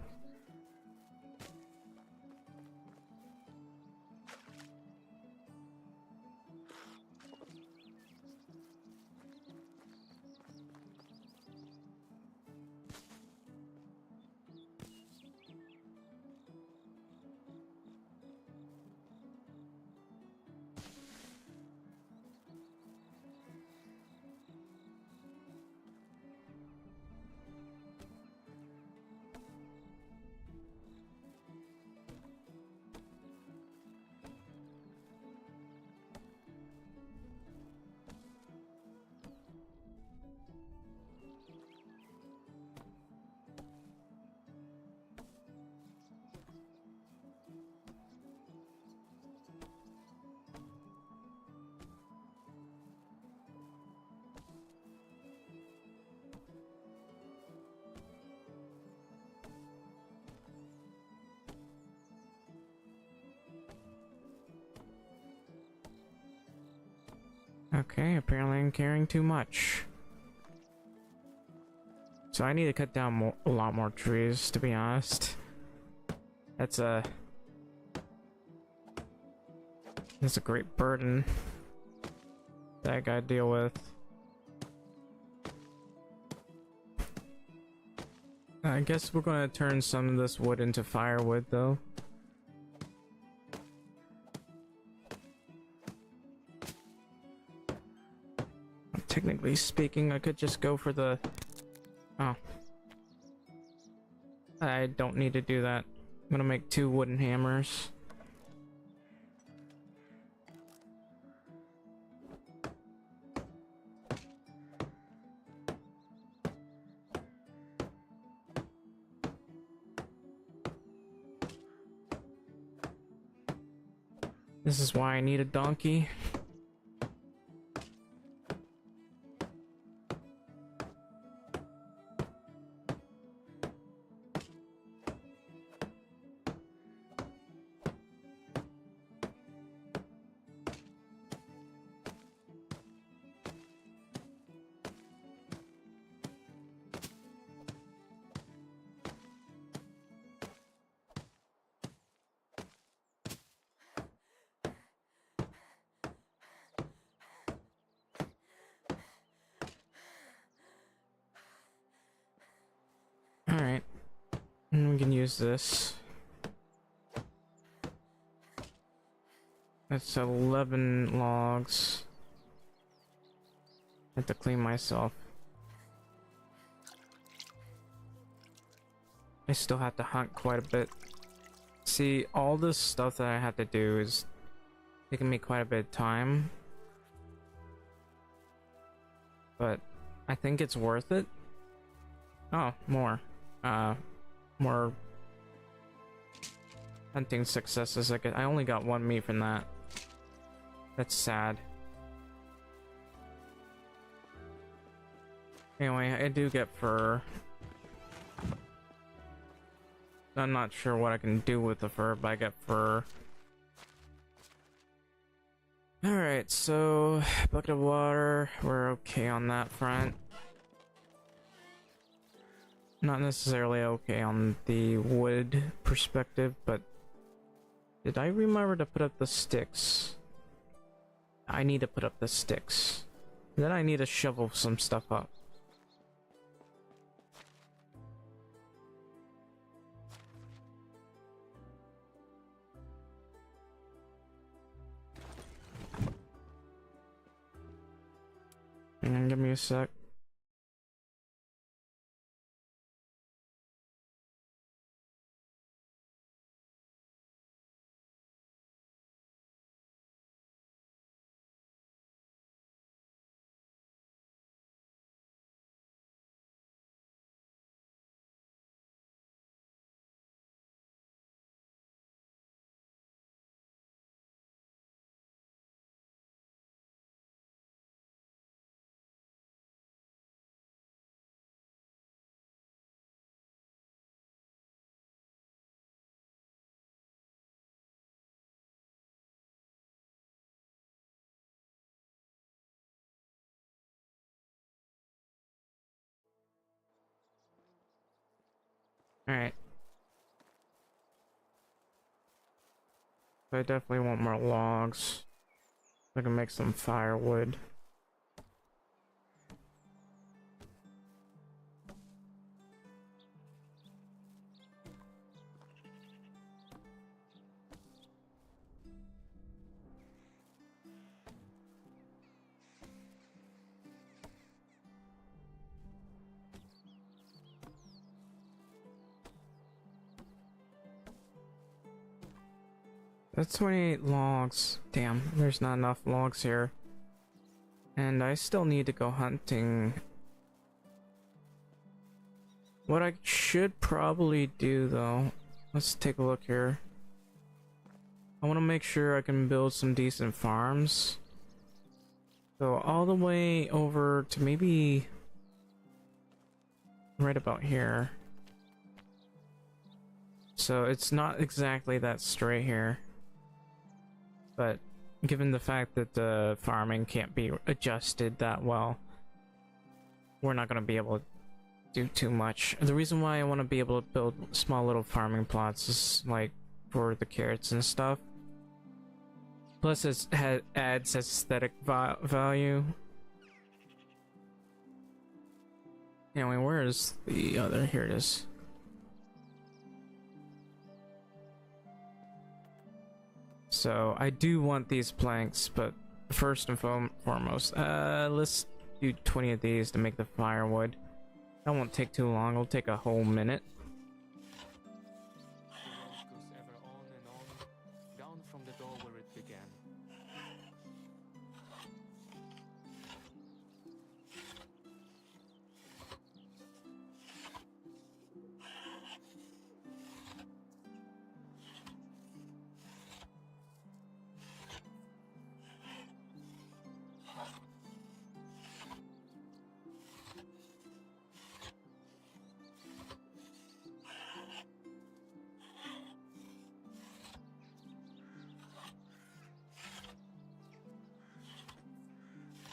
Okay, apparently I'm carrying too much. So I need to cut down a lot more trees, to be honest. That's a great burden that I gotta deal with. I guess we're gonna turn some of this wood into firewood, though. Technically speaking, I could just go for the... Oh. I don't need to do that. I'm gonna make 2 wooden hammers. This is why I need a donkey. Alright. And we can use this. That's 11 logs. I have to clean myself. I still have to hunt quite a bit. See, all this stuff that I have to do is taking me quite a bit of time. But I think it's worth it. Oh, more. More hunting successes. I only got 1 meat from that. That's sad. Anyway, I do get fur. I'm not sure what I can do with the fur, but I get fur. Alright, so bucket of water. We're okay on that front. Not necessarily okay on the wood perspective, but did I remember to put up the sticks? I need to put up the sticks. Then I need to shovel some stuff up. And give me a sec. Alright. I definitely want more logs. I can make some firewood. That's 28 logs. Damn, there's not enough logs here. And I still need to go hunting. What I should probably do though, let's take a look here. I want to make sure I can build some decent farms. So all the way over to maybe right about here. So it's not exactly that straight here. But given the fact that the farming can't be adjusted that well, we're not going to be able to do too much. The reason why I want to be able to build small little farming plots is like for the carrots and stuff. Plus it adds aesthetic value. Anyway, where is the other? Here it is. So I do want these planks, but first and foremost, let's do 20 of these to make the firewood. That won't take too long. It'll take a whole minute. The road goes ever on and on, down from the door where it began.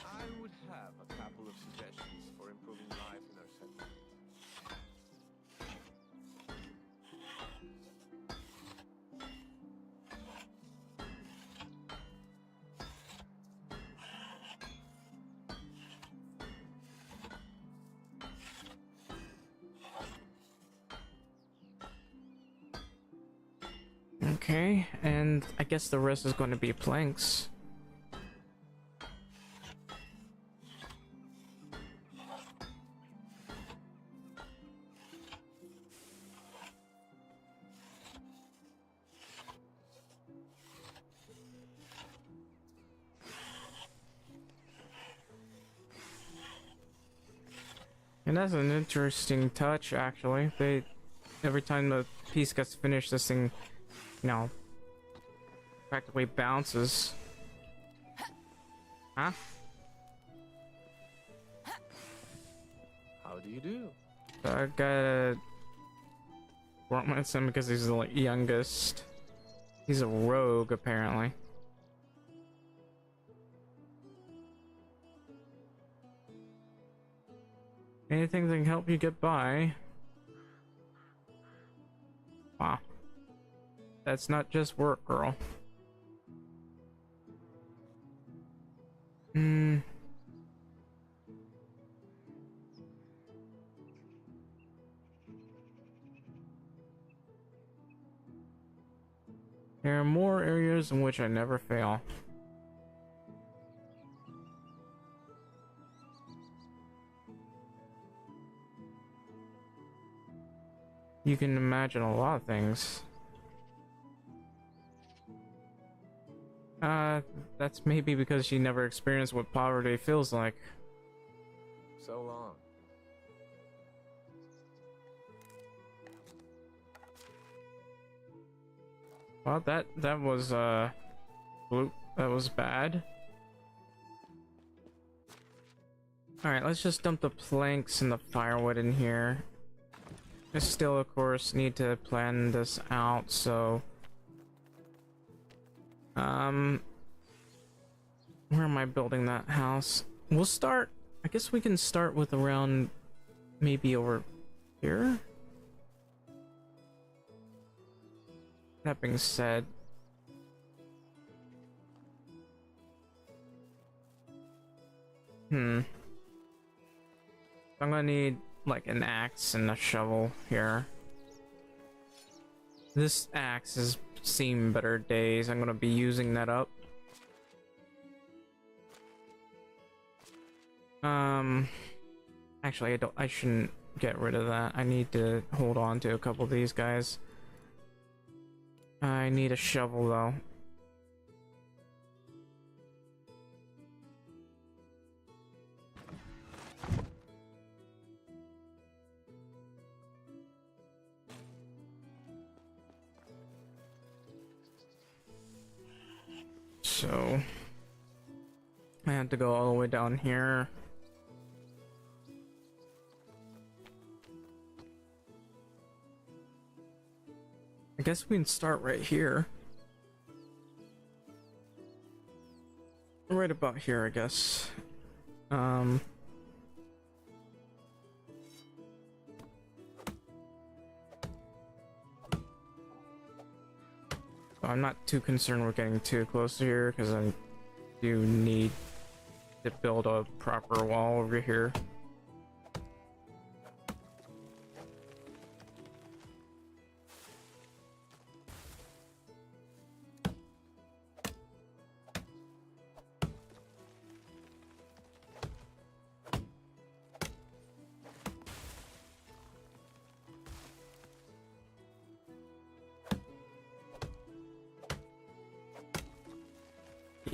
I would have a couple of suggestions for improving life in our center. Okay, and I guess the rest is going to be planks. And that's an interesting touch, actually. Every time the piece gets finished, this thing, you know, practically bounces. Huh? How do you do? So I gotta work my son because he's the youngest. He's a rogue, apparently. Anything that can help you get by. Wow. That's not just work, girl. Hmm. There are more areas in which I never fail. You can imagine a lot of things. That's maybe because she never experienced what poverty feels like. So long. Well, that was bloop. That was bad. All right, let's just dump the planks and the firewood in here. I still, of course, need to plan this out. So, where am I building that house? We'll start. I guess we can start with around maybe over here. That being said, I'm gonna need like an axe and a shovel here. This axe has seen better days. I'm gonna be using that up. Actually, I shouldn't get rid of that. I need to hold on to a couple of these guys. I need a shovel though. So I have to go all the way down here. I guess we can start right here. right about here, I guess. I'm not too concerned with getting too close to here because I do need to build a proper wall over here.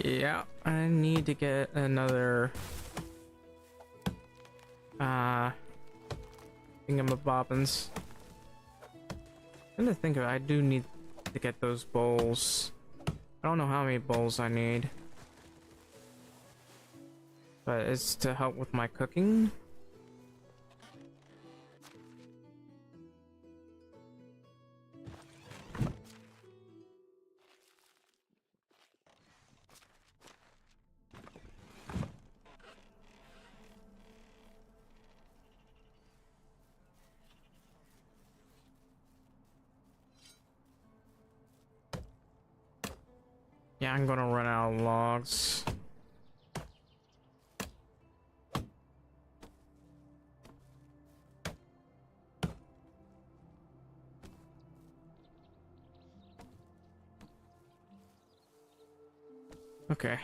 Yeah, I need to get another thingamabobbins. I'm gonna think of it, I do need to get those bowls. I don't know how many bowls I need, but it's to help with my cooking. Yeah, I'm gonna run out of logs. Okay.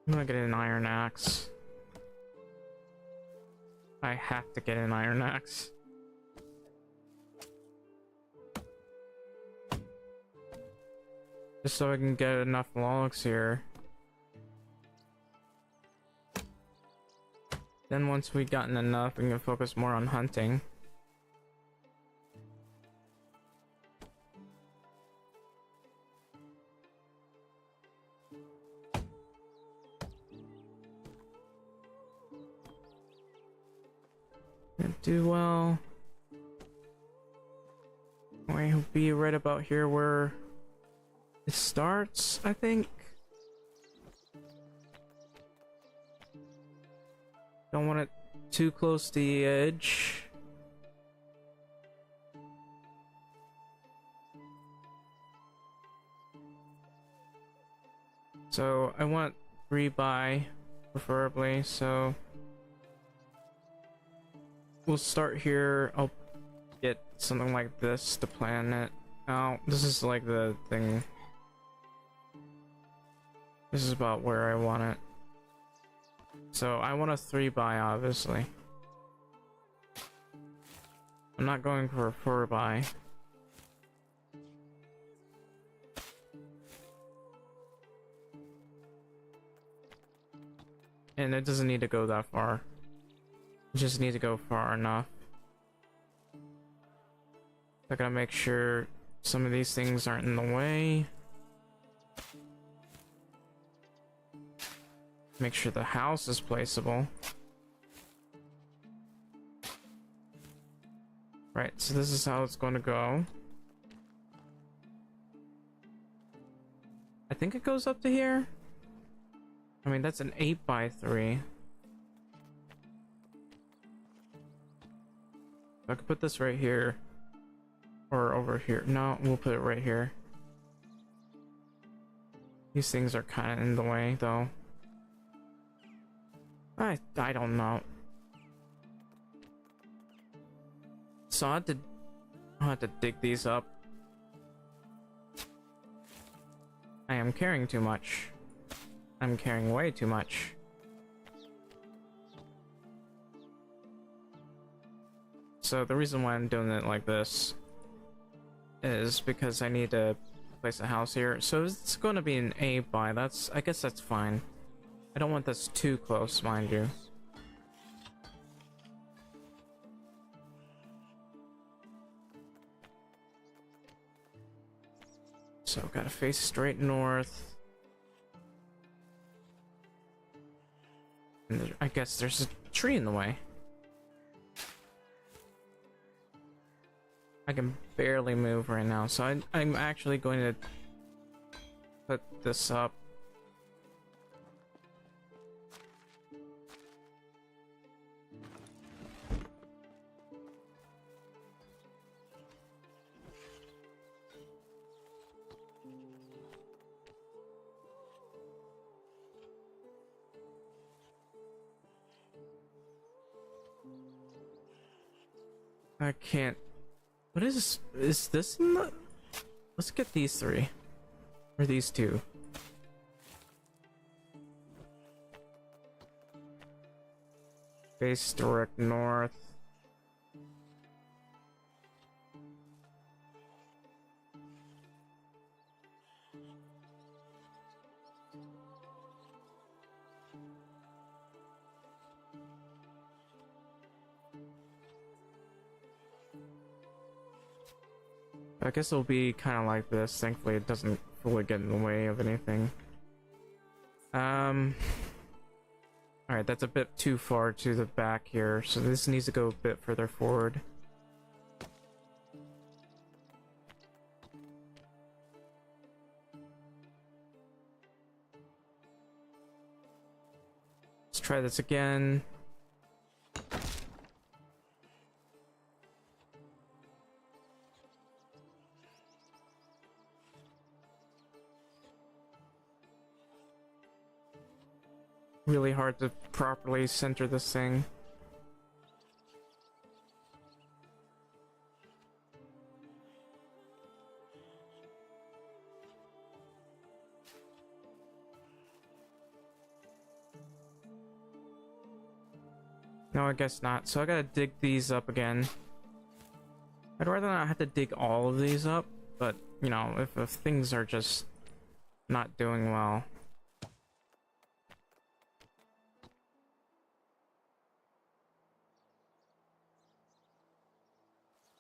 I'm gonna get an iron axe. I have to get an iron axe. Just so I can get enough logs here. Then once we've gotten enough, we can focus more on hunting. Do well. We'll be right about here where it starts, I think. Don't want it too close to the edge. So I want 3 by, preferably, so we'll start here. I'll get something like this to plan it out. This is like the thing. This is about where I want it. So I want a 3 by, obviously. I'm not going for a 4 by. And it doesn't need to go that far. You just need to go far enough. I gotta make sure some of these things aren't in the way. Make sure the house is placeable. Right, so this is how it's going to go. I think it goes up to here. I mean, that's an 8 by 3. I could put this right here. Or over here. No, we'll put it right here. These things are kind of in the way, though. I don't know. So I'll have to dig these up. I am carrying too much. I'm carrying way too much. So the reason why I'm doing it like this is because I need to place a house here. So it's going to be an A by. I guess that's fine. I don't want this too close, mind you. So gotta face straight north. And I guess there's a tree in the way. I can barely move right now, so I'm actually going to put this up I can't. What is this in the... Let's get these three. Or these two. Face direct north. I guess it'll be kind of like this. Thankfully, it doesn't fully get in the way of anything. Alright, that's a bit too far to the back here, so this needs to go a bit further forward. Let's try this again. Really hard to properly center this thing. No, I guess not. So I gotta dig these up again. I'd rather not have to dig all of these up, but, you know, if things are just not doing well.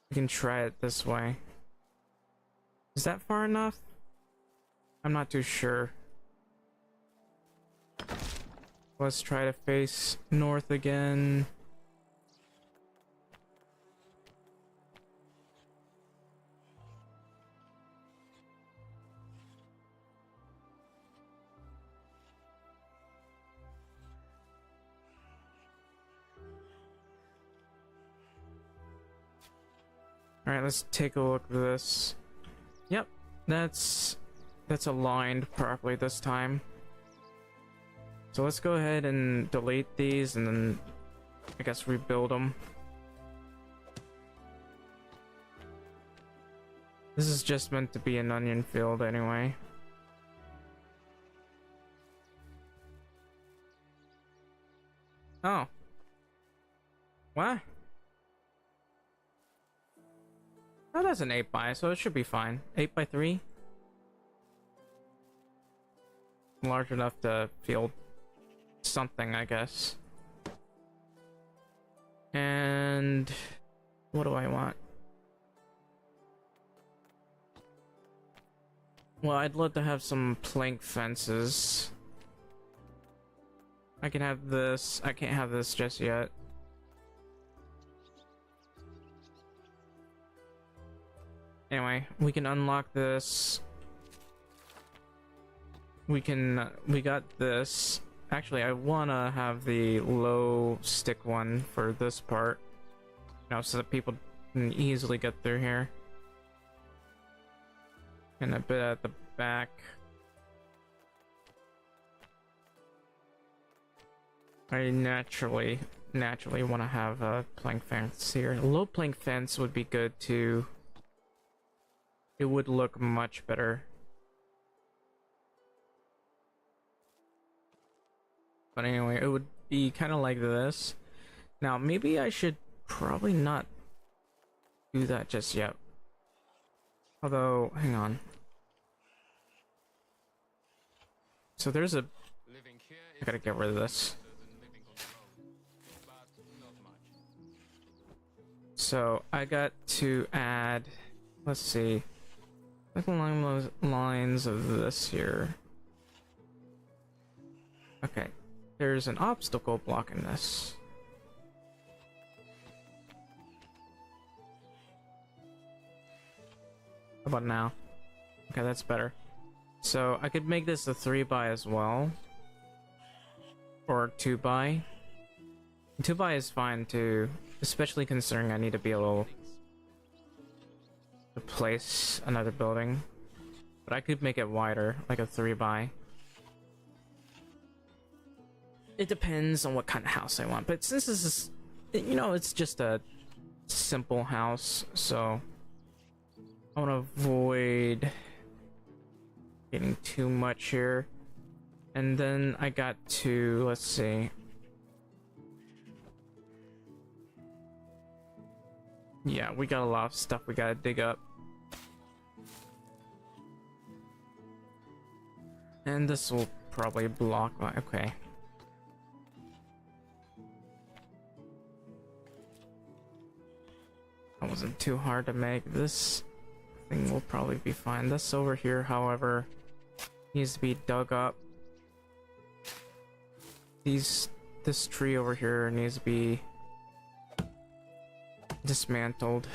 We can try it this way. Is that far enough? I'm not too sure. Let's try to face north again. Alright, let's take a look at this. Yep, that's aligned properly this time. So let's go ahead and delete these and then I guess rebuild them. This is just meant to be an onion field anyway. Oh. What? Oh, that's an 8 by, so it should be fine. 8 by 3. Large enough to field something, I guess. And what do I want? Well, I'd love to have some plank fences. I can have this. I can't have this just yet. Anyway, we can unlock this. We got this. Actually, I wanna have the low stick one for this part. You know, so that people can easily get through here. And a bit at the back. I naturally want to have a plank fence here. A low plank fence would be good too. It would look much better. But anyway, it would be kind of like this. Now, maybe I should probably not do that just yet. Although, hang on. So there's a... I gotta get rid of this. So I got to add... Let's see. Like along those lines of this here. Okay. There's an obstacle blocking this. How about now? Okay, that's better. So I could make this a 3 by as well. Or 2 by. 2 by is fine too. Especially considering I need to be able to place another building. But I could make it wider, like a 3 by. It depends on what kind of house I want. But since this is, you know, it's just a simple house, so I want to avoid getting too much here. And then I got to, let's see. Yeah, we got a lot of stuff we gotta dig up. And this will probably block my, okay. That wasn't too hard to make. This thing will probably be fine. This over here, however, needs to be dug up. This tree over here needs to be dismantled.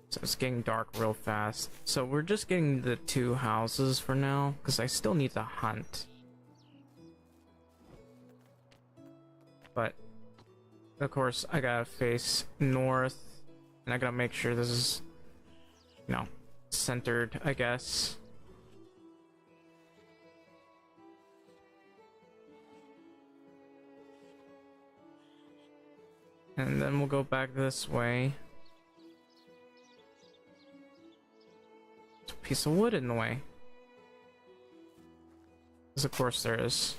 So it's getting dark real fast. So we're just getting the 2 houses for now, because I still need to hunt. But of course I gotta face north, and I gotta make sure this is, you know, centered, I guess. And then we'll go back this way. There's a piece of wood in the way. Because of course there is.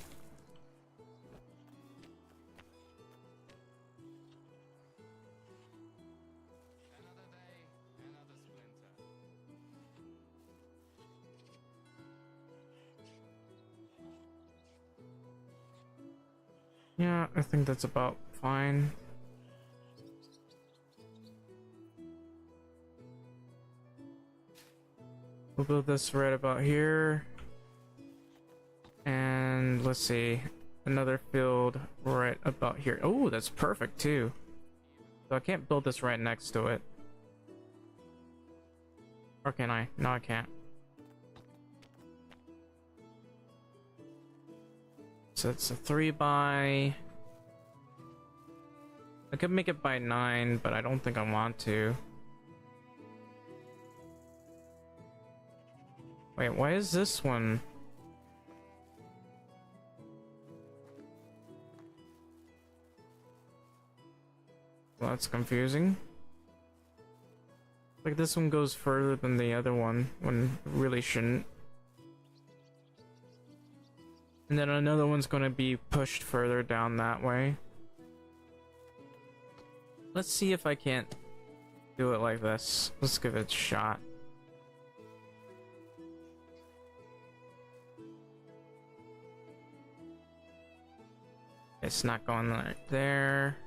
Yeah, I think that's about fine. We'll build this right about here. And let's see, another field right about here. Oh, that's perfect too. So I can't build this right next to it. Or can I? No, I can't. So it's a 3 by... I could make it by 9, but I don't think I want to. Wait, why is this one? Well, that's confusing. Like this one goes further than the other one, when it really shouldn't. And then another one's gonna be pushed further down that way. Let's see if I can't do it like this. Let's give it a shot. It's not going right there.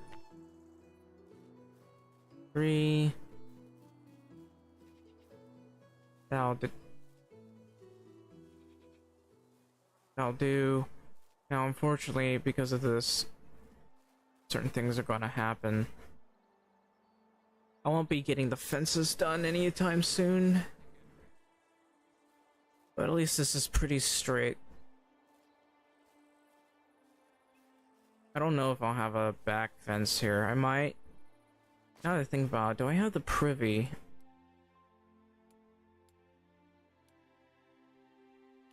3. That'll do. Now, unfortunately, because of this, certain things are gonna happen. I won't be getting the fences done anytime soon. But at least this is pretty straight. I don't know if I'll have a back fence here. I might. Now that I think about it, do I have the privy?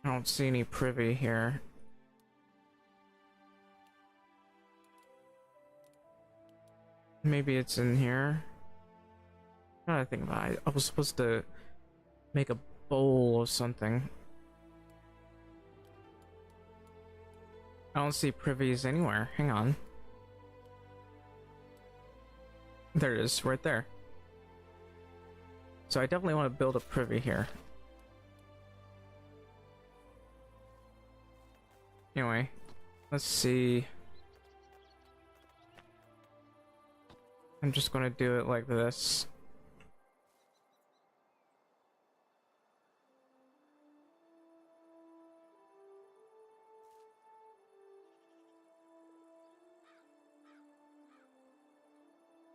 I don't see any privy here. Maybe it's in here. Now that I think about it, I was supposed to make a bowl or something. I don't see privies anywhere. Hang on. There it is, right there. So I definitely want to build a privy here. Anyway, let's see. I'm just going to do it like this.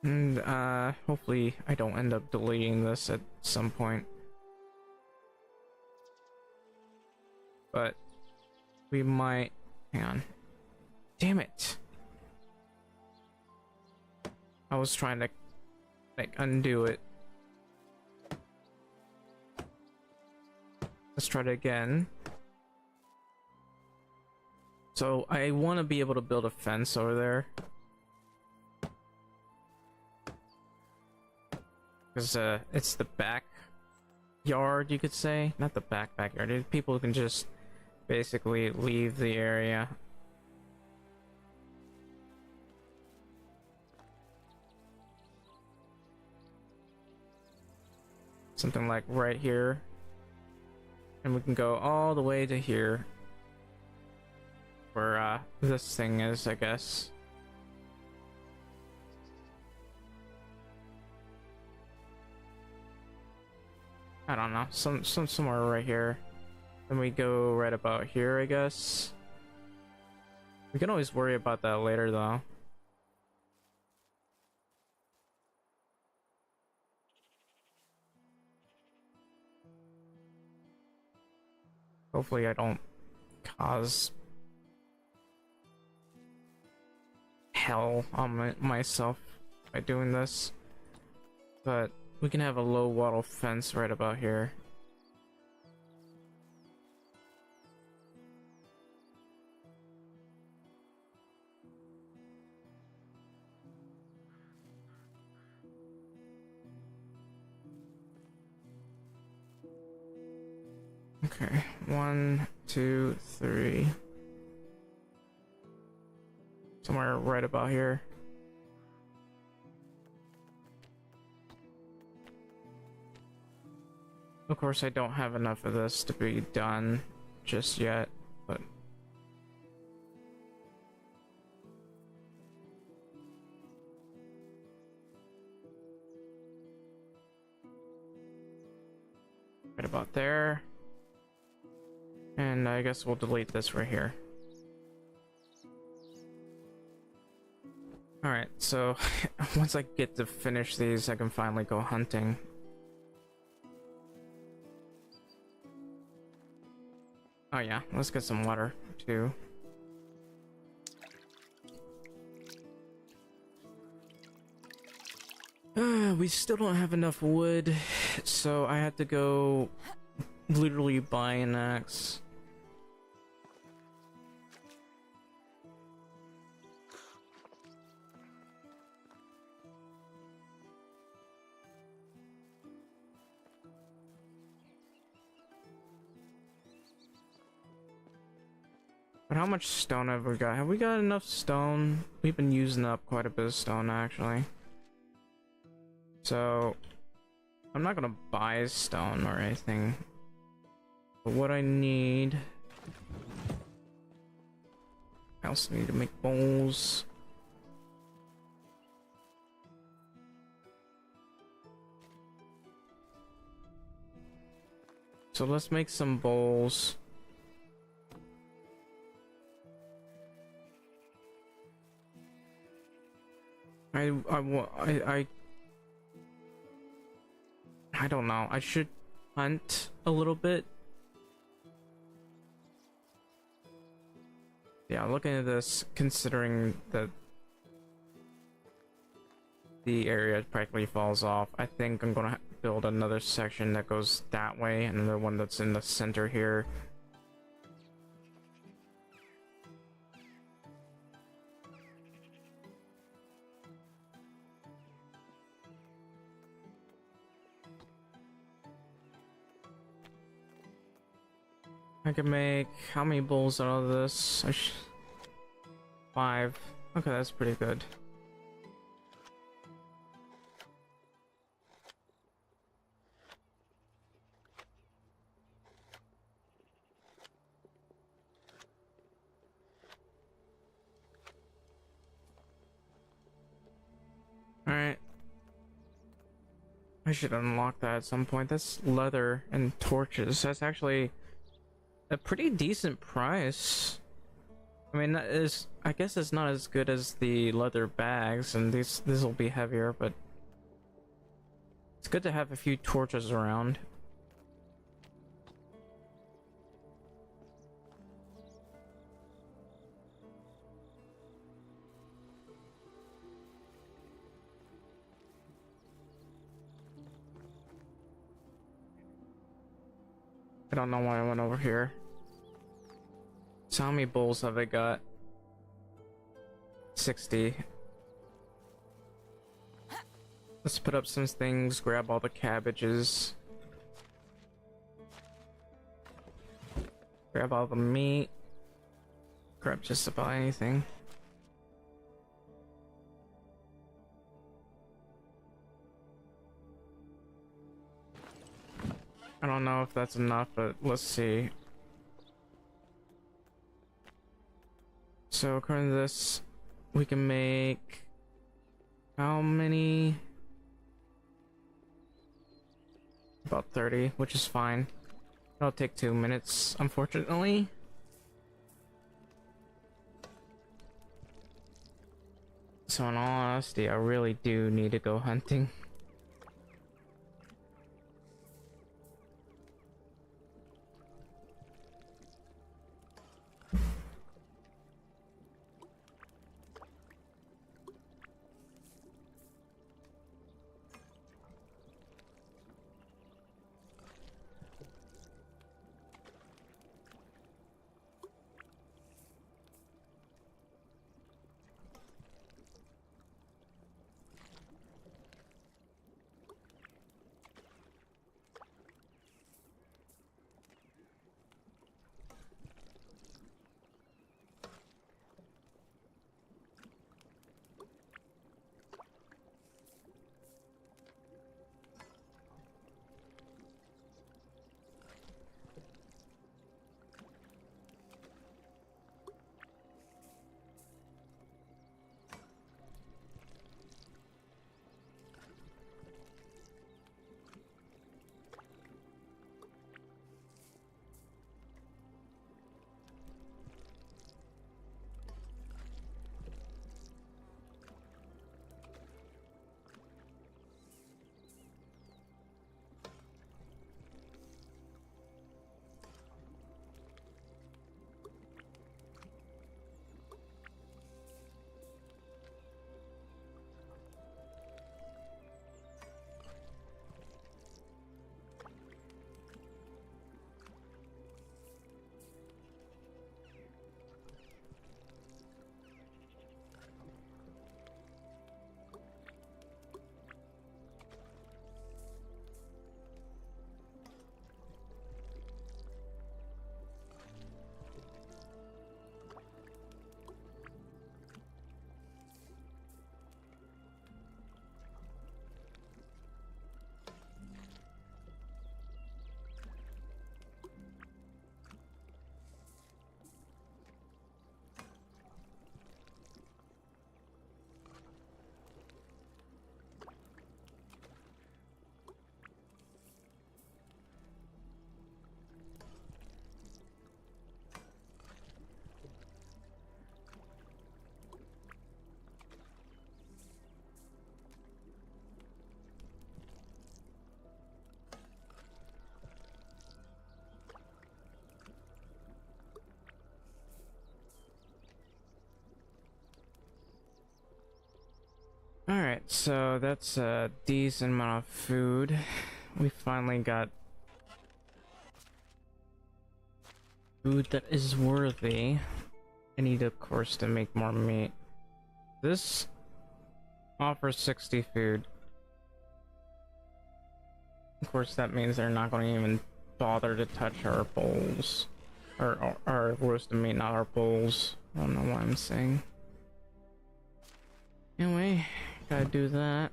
And hopefully I don't end up deleting this at some point. But we might. Hang on. Damn it. I was trying to like undo it. try it again. So I want to be able to build a fence over there. Because it's the backyard, you could say. Not the backyard. People can just basically leave the area. Something like right here. And we can go all the way to here. Where this thing is, I guess. I don't know, somewhere right here. Then we go right about here, I guess. We can always worry about that later, though. Hopefully I don't cause hell on myself by doing this. But we can have a low wattle fence right about here. Okay, 1, 2, 3. Somewhere right about here. Of course, I don't have enough of this to be done just yet, but right about there. And I guess we'll delete this right here. Alright, so once I get to finish these, I can finally go hunting. Oh yeah, let's get some water too. We still don't have enough wood, so I had to go literally buy an axe. But how much stone have we got? Have we got enough stone? We've been using up quite a bit of stone, actually. So, I'm not gonna buy stone or anything. But what I need... I also need to make bowls. So let's make some bowls. I don't know. I should hunt a little bit. Yeah, looking at this, considering that the area practically falls off, I think I'm gonna build another section that goes that way, and another one that's in the center here. I can make how many bowls out of this? 5. Okay, that's pretty good. Alright. I should unlock that at some point. That's leather and torches. That's actually a pretty decent price. I mean, that is, I guess it's not as good as the leather bags, and this will be heavier, but it's good to have a few torches around. I don't know why I went over here. So how many bowls have I got? 60. Let's put up some things, grab all the cabbages. Grab all the meat. Grab just about anything. I don't know if that's enough, but let's see. So according to this, we can make how many? About 30, which is fine. It'll take 2 minutes, unfortunately. So in all honesty, I really do need to go hunting. Alright, so that's a decent amount of food. We finally got food that is worthy. I need, of course, to make more meat. This offers 60 food. Of course, that means they're not going to even bother to touch our bowls. Or our roasted meat, not our bowls. I don't know what I'm saying. Anyway, gotta do that.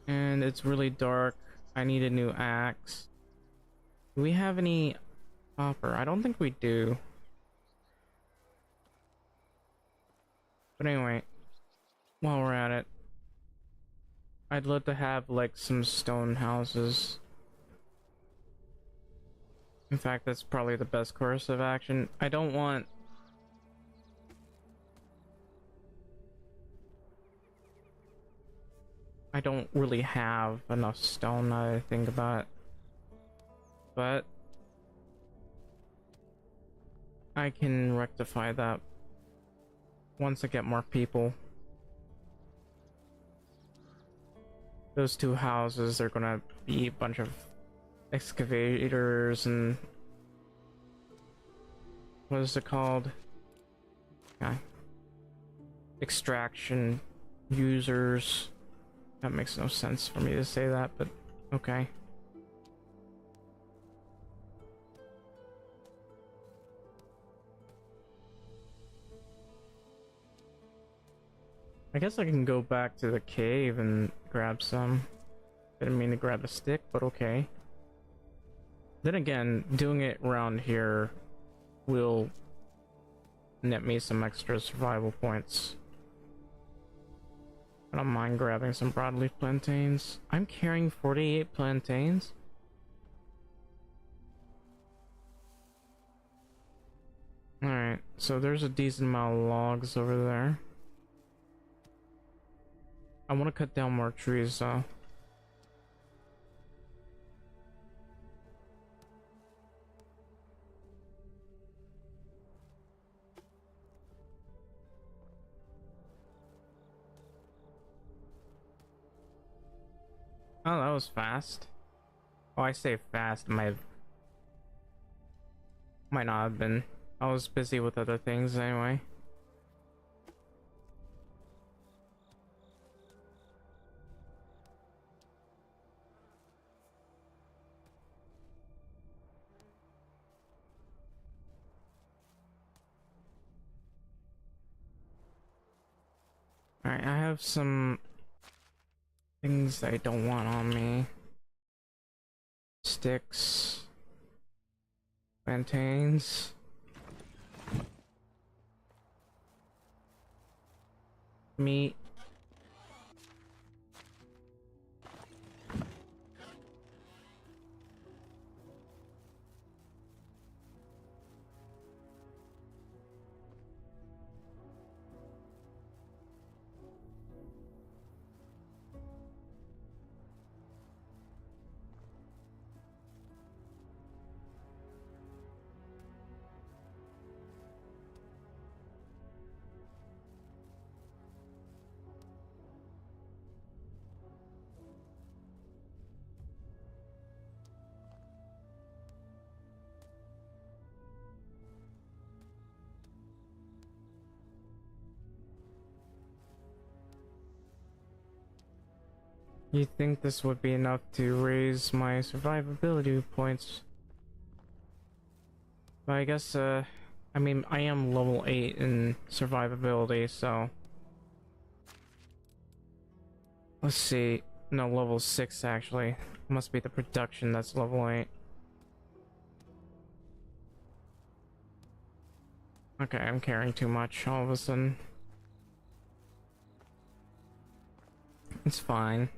And it's really dark. I need a new axe. Do we have any copper? I don't think we do. But anyway, while we're at it, I'd love to have like some stone houses. In fact, that's probably the best course of action. I don't want I don't really have enough stone now that I think about it. But I can rectify that once I get more people. Those two houses are gonna be a bunch of excavators and what is it called? Okay. Extraction users. That makes no sense for me to say that, but okay. I guess I can go back to the cave and grab some. Didn't mean to grab a stick, but okay. Then again, doing it around here will net me some extra survival points. I don't mind grabbing some broadleaf plantains. I'm carrying 48 plantains. Alright, so there's a decent amount of logs over there. I want to cut down more trees though. Oh, that was fast. Oh, I say fast, might not have been. I was busy with other things anyway. Alright, I have some things I don't want on me. Sticks. Plantains. Meat. You think this would be enough to raise my survivability points? But I guess, I mean, I am level 8 in survivability, so... Let's see. No, level 6 actually. Must be the production that's level 8. Okay, I'm carrying too much all of a sudden. It's fine.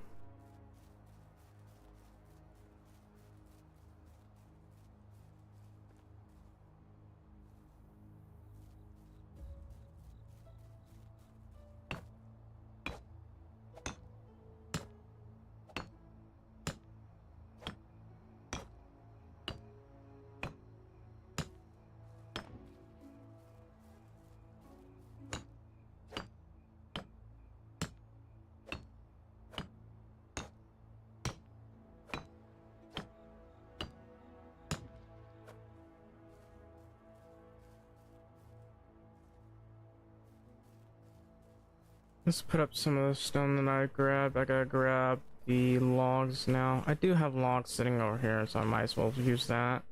Let's put up some of the stone that I grabbed. I gotta grab the logs now. I do have logs sitting over here, so I might as well use that.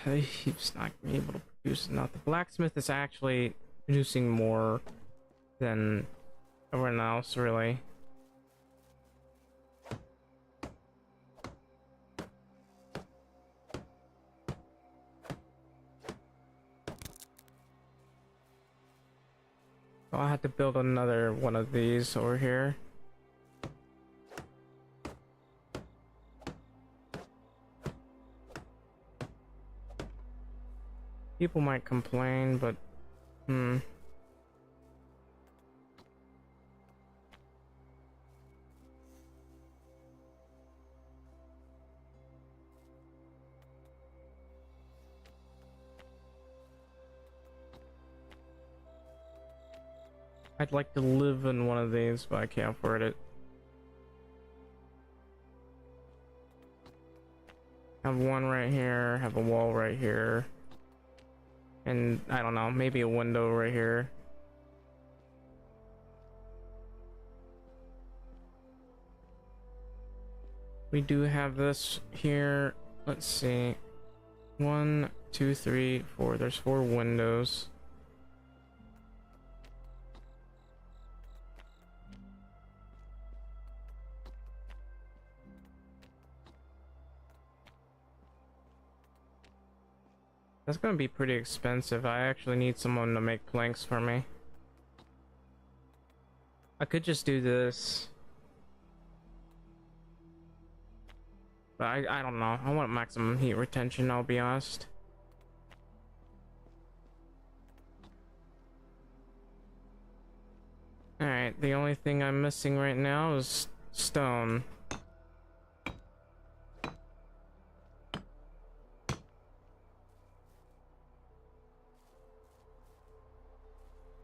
He's not able to produce enough. The blacksmith is actually producing more than everyone else, really. I'll have to build another one of these over here. People might complain, but I'd like to live in one of these, but I can't afford it. have one right here, have a wall right here, and I don't know, maybe a window right here. We do have this here. Let's see. 1, 2, 3, 4. There's 4 windows. That's gonna be pretty expensive. I actually need someone to make planks for me. I could just do this. But I don't know. I want maximum heat retention, I'll be honest. Alright, the only thing I'm missing right now is stone.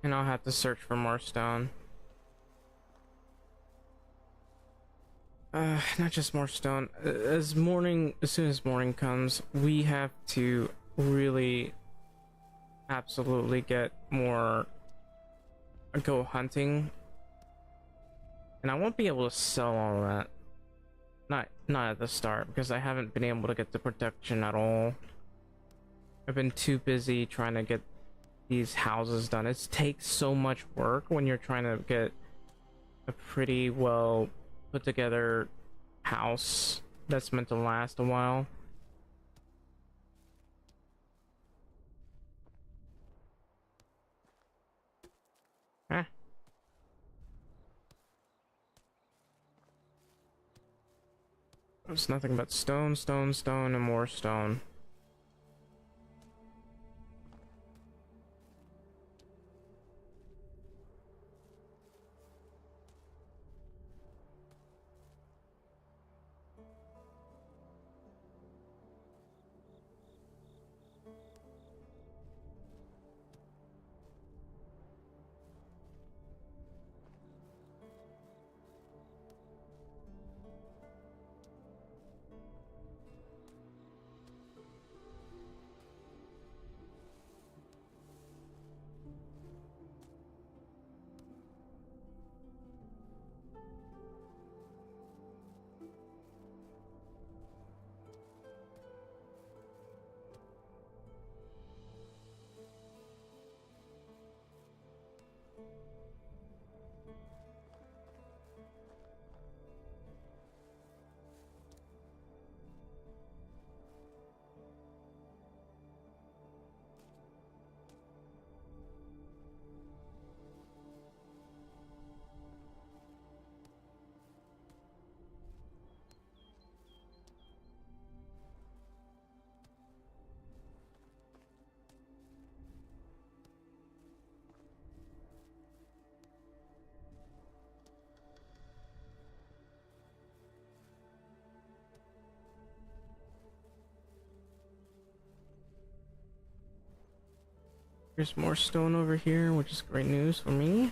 And I'll have to search for more stone. Not just more stone. As soon as morning comes, we have to really absolutely get more, go hunting. And I won't be able to sell all that. Not at the start, because I haven't been able to get the production at all. I've been too busy trying to get these houses done. It takes so much work when you're trying to get a pretty well put together house that's meant to last a while. Huh. There's nothing but stone, stone, stone, and more stone. There's more stone over here, which is great news for me.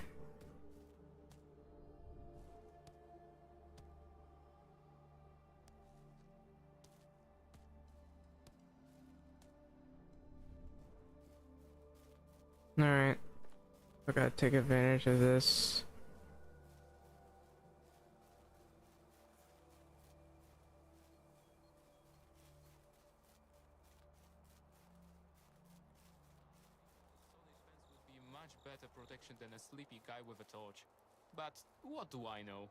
Alright. I gotta take advantage of this. Better protection than a sleepy guy with a torch. But what do I know?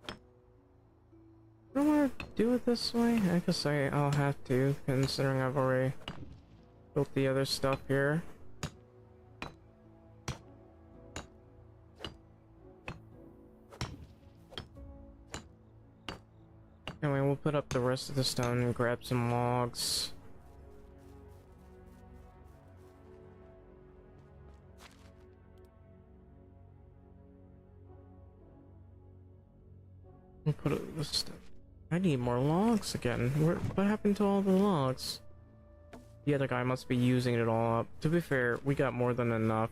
I don't want to do it this way. I guess I'll have to, considering I've already built the other stuff here. Anyway, we'll put up the rest of the stone and grab some logs. We'll put up this stuff. I need more logs again. What happened to all the logs? The other guy must be using it all up. To be fair, we got more than enough.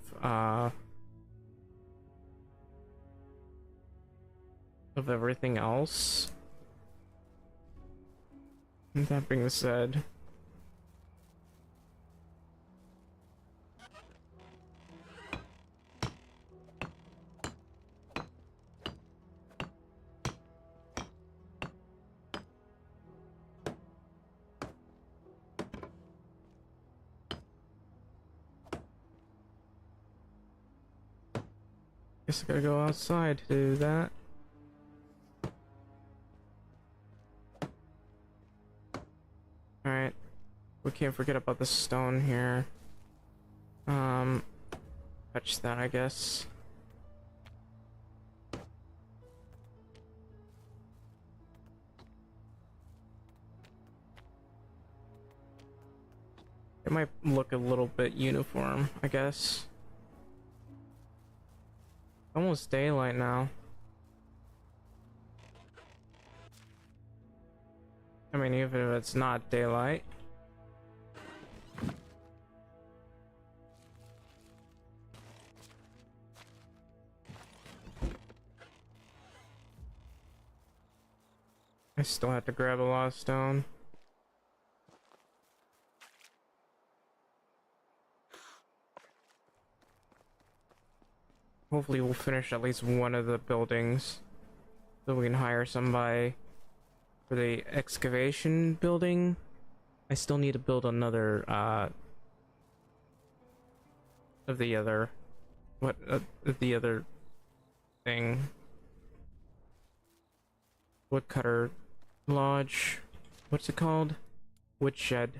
of everything else. And that being said, guess I gotta go outside to do that. Alright. We can't forget about the stone here. Touch that, I guess. It might look a little bit uniform, I guess. Almost daylight now. I mean, even if it's not daylight. I still have to grab a lot of stone. Hopefully we'll finish at least one of the buildings so we can hire somebody for the excavation building. I still need to build another of the other the other thing. Woodcutter Lodge. What's it called? Woodshed.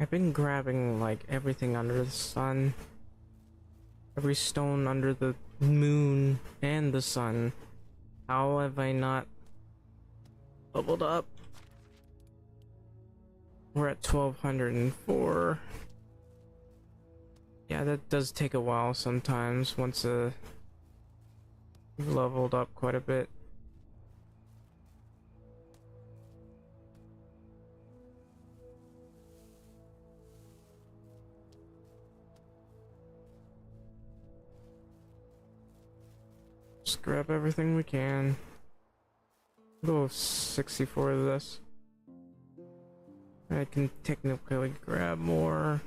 I've been grabbing like everything under the sun. Every stone under the moon and the sun. How have I not leveled up? We're at 1204. Yeah, that does take a while sometimes once you've leveled up quite a bit. Just grab everything we can. Go 64 of this. I can technically grab more.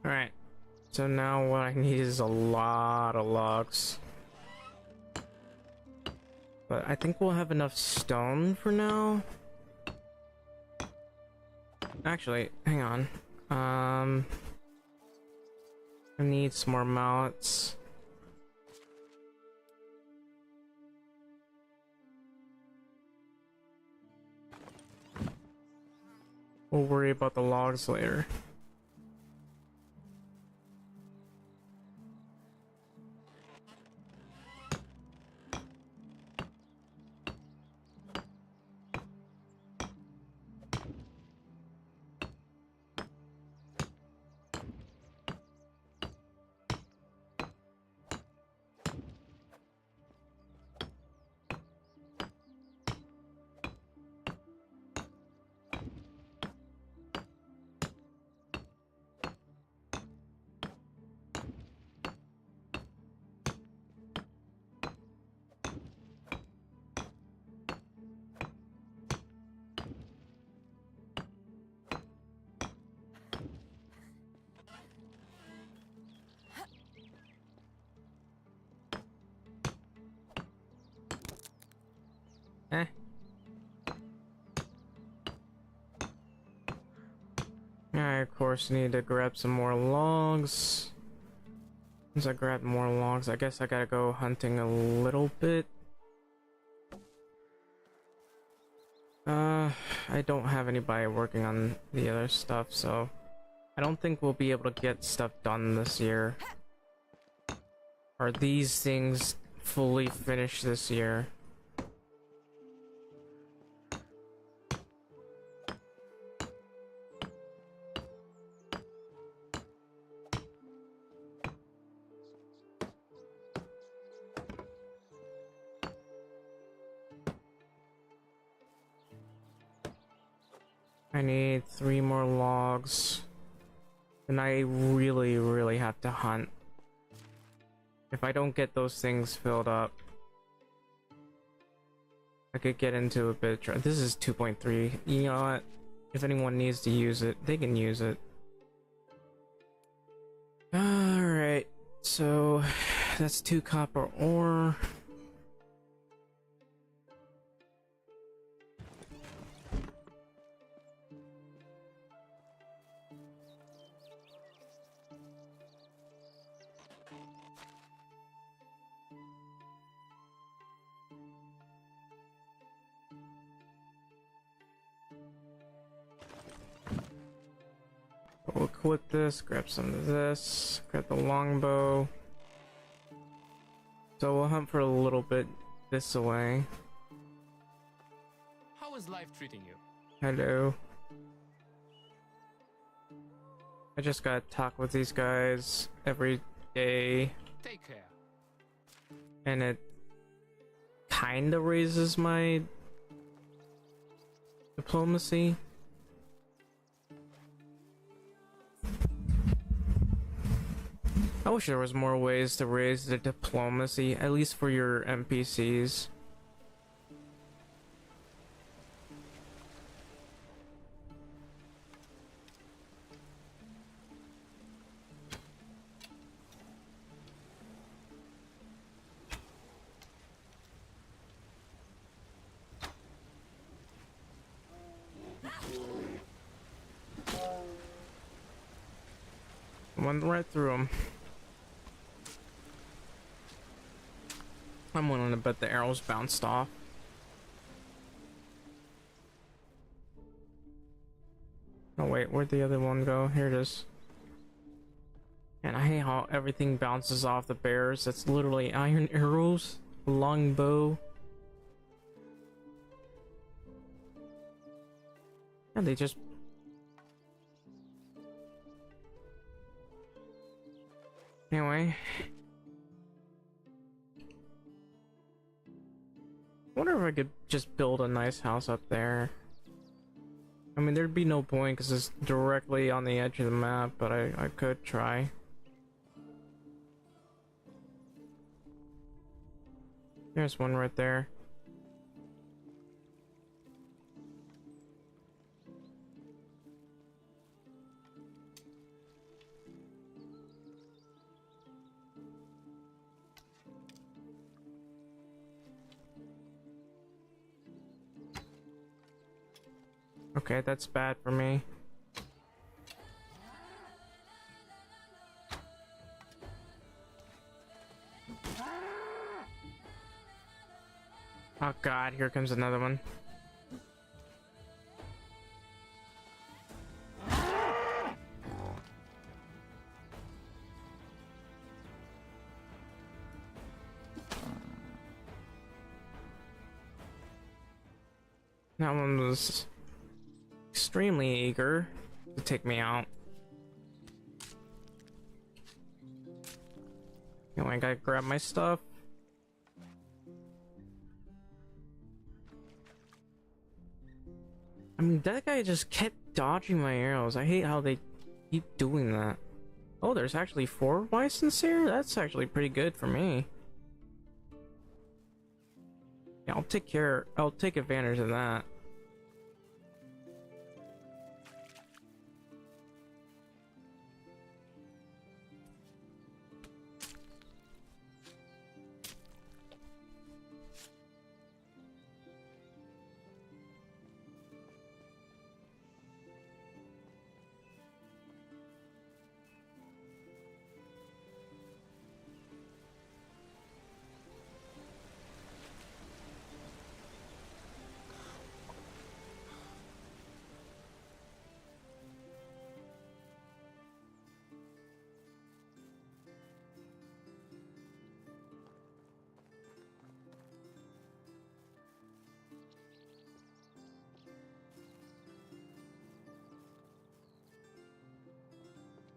Alright. So now what I need is a lot of logs. But I think we'll have enough stone for now. Actually, hang on. I need some more mallets. We'll worry about the logs later. Eh. I of course need to grab some more logs. Once I grab more logs, I guess I gotta go hunting a little bit. I don't have anybody working on the other stuff, so I don't think we'll be able to get stuff done this year. Are these things fully finished this year? I need 3 more logs. And I really have to hunt. If I don't get those things filled up, I could get into a bit of trouble. This is 2.3. You know what? If anyone needs to use it, they can use it. Alright, so that's 2 copper ore. We'll equip this, grab some of this, grab the longbow. So we'll hunt for a little bit this way. How is life treating you? Hello. I just gotta talk with these guys every day, Take care. and it kinda raises my diplomacy. I wish there was more ways to raise the diplomacy, at least for your NPCs. Went right through them. I'm willing to bet the arrows bounced off. Oh wait, where'd the other one go? Here it is. And I hate how everything bounces off the bears. It's literally iron arrows, longbow. And they just... Anyway. I wonder if I could just build a nice house up there. I mean, there'd be no point because it's directly on the edge of the map, but I could try. There's one right there. Okay, that's bad for me. Oh god, here comes another one. That one was extremely eager to take me out. You know, I gotta grab my stuff. I mean, that guy just kept dodging my arrows. I hate how they keep doing that. Oh, there's actually 4 license here? That's actually pretty good for me. Yeah, I'll take advantage of that.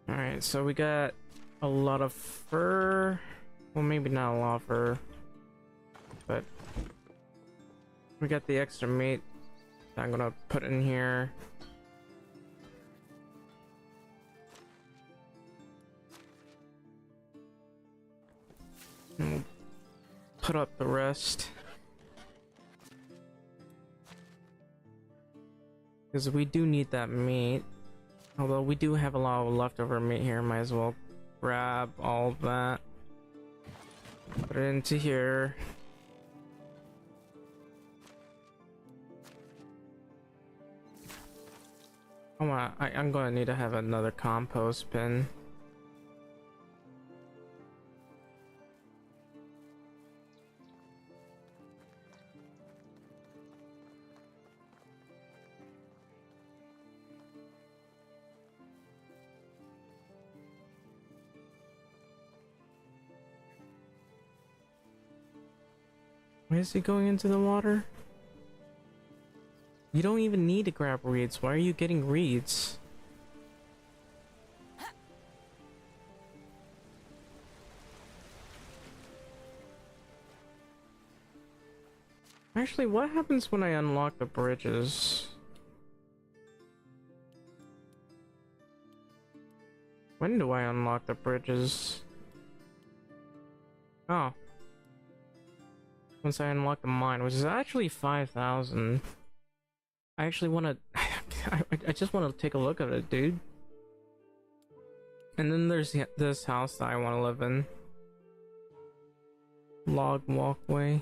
Alright, so we got a lot of fur. Well, maybe not a lot of fur, but we got the extra meat that I'm gonna put in here. And we'll put up the rest. Because we do need that meat. Although we do have a lot of leftover meat here, might as well grab all of that. Put it into here. I'm gonna need to have another compost bin. Why is he going into the water? You don't even need to grab reeds. Why are you getting reeds? Actually, what happens when I unlock the bridges? When do I unlock the bridges? Oh. Once I unlock the mine, which is actually 5,000. I actually want to... I just want to take a look at it, dude. And then there's this house that I want to live in. Log walkway.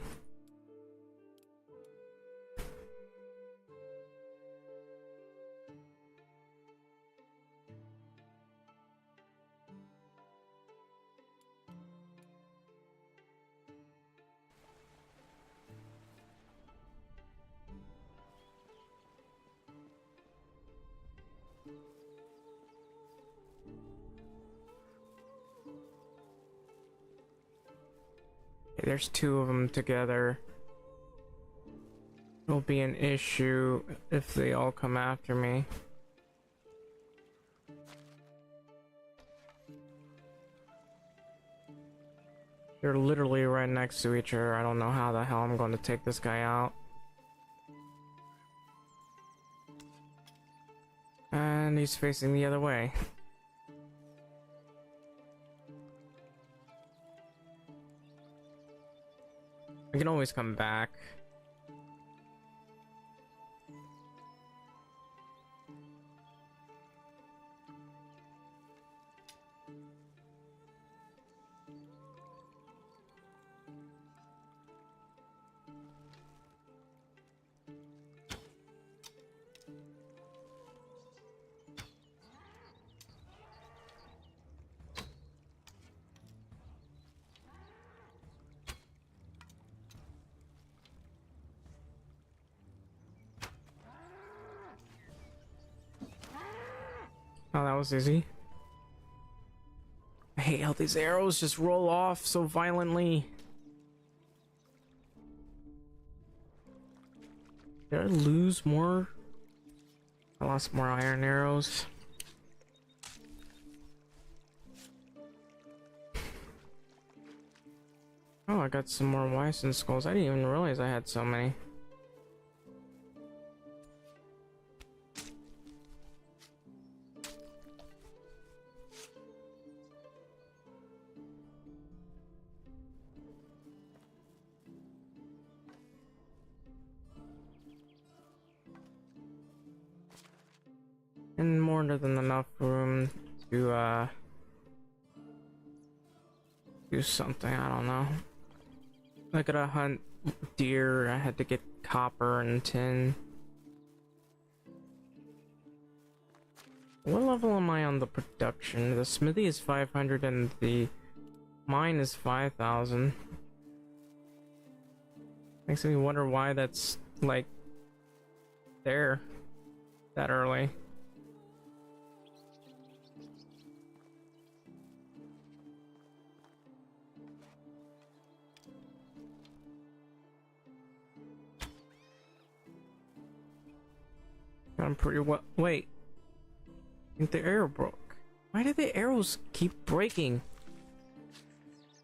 There's 2 of them together. It'll be an issue if they all come after me. They're literally right next to each other. I don't know how the hell I'm going to take this guy out. And he's facing the other way. I can always come back. Oh, that was easy. I hate how these arrows just roll off so violently. Did I lose more? I lost more iron arrows. Oh, I got some more Wyson skulls. I didn't even realize I had so many. And more than enough room to do something. I don't know. I gotta hunt deer. I had to get copper and tin. What level am I on the production? The smithy is 500 and the mine is 5,000. Makes me wonder why that's like there that early. I'm pretty well. Wait. I think the arrow broke. Why do the arrows keep breaking?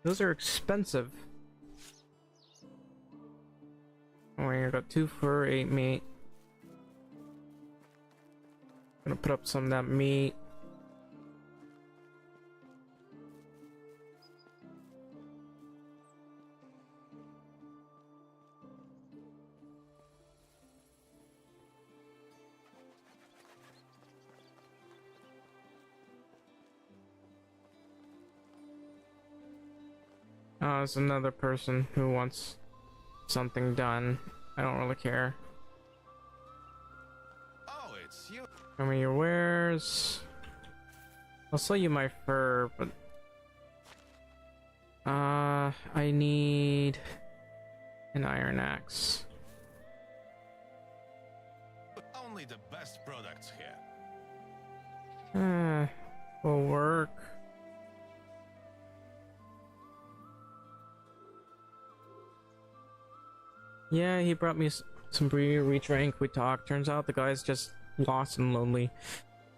Those are expensive. Oh, I got 2 for 8 meat. Gonna put up some of that meat. Oh, there's another person who wants something done. I don't really care. Oh, it's you. Show me your wares. I'll sell you my fur, but I need an iron axe. Only the best products here. Will work. Yeah, he brought me some beer, we drank, we talked. Turns out the guy's just lost and lonely.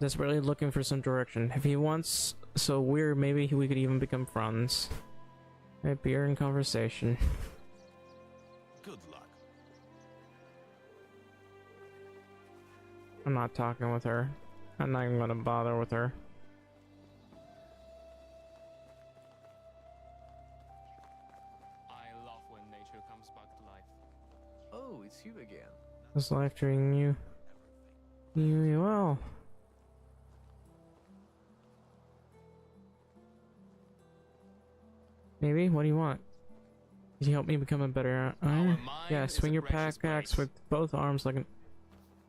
Desperately looking for some direction. If he wants so weird, maybe we could even become friends. A beer and conversation. Good luck. I'm not talking with her. I'm not even gonna bother with her. I love when nature comes back to life. Oh, it's you again. How's life treating you? You well. Maybe? What do you want? Can you help me become a better iron? Yeah, swing your pickaxe with both arms like an...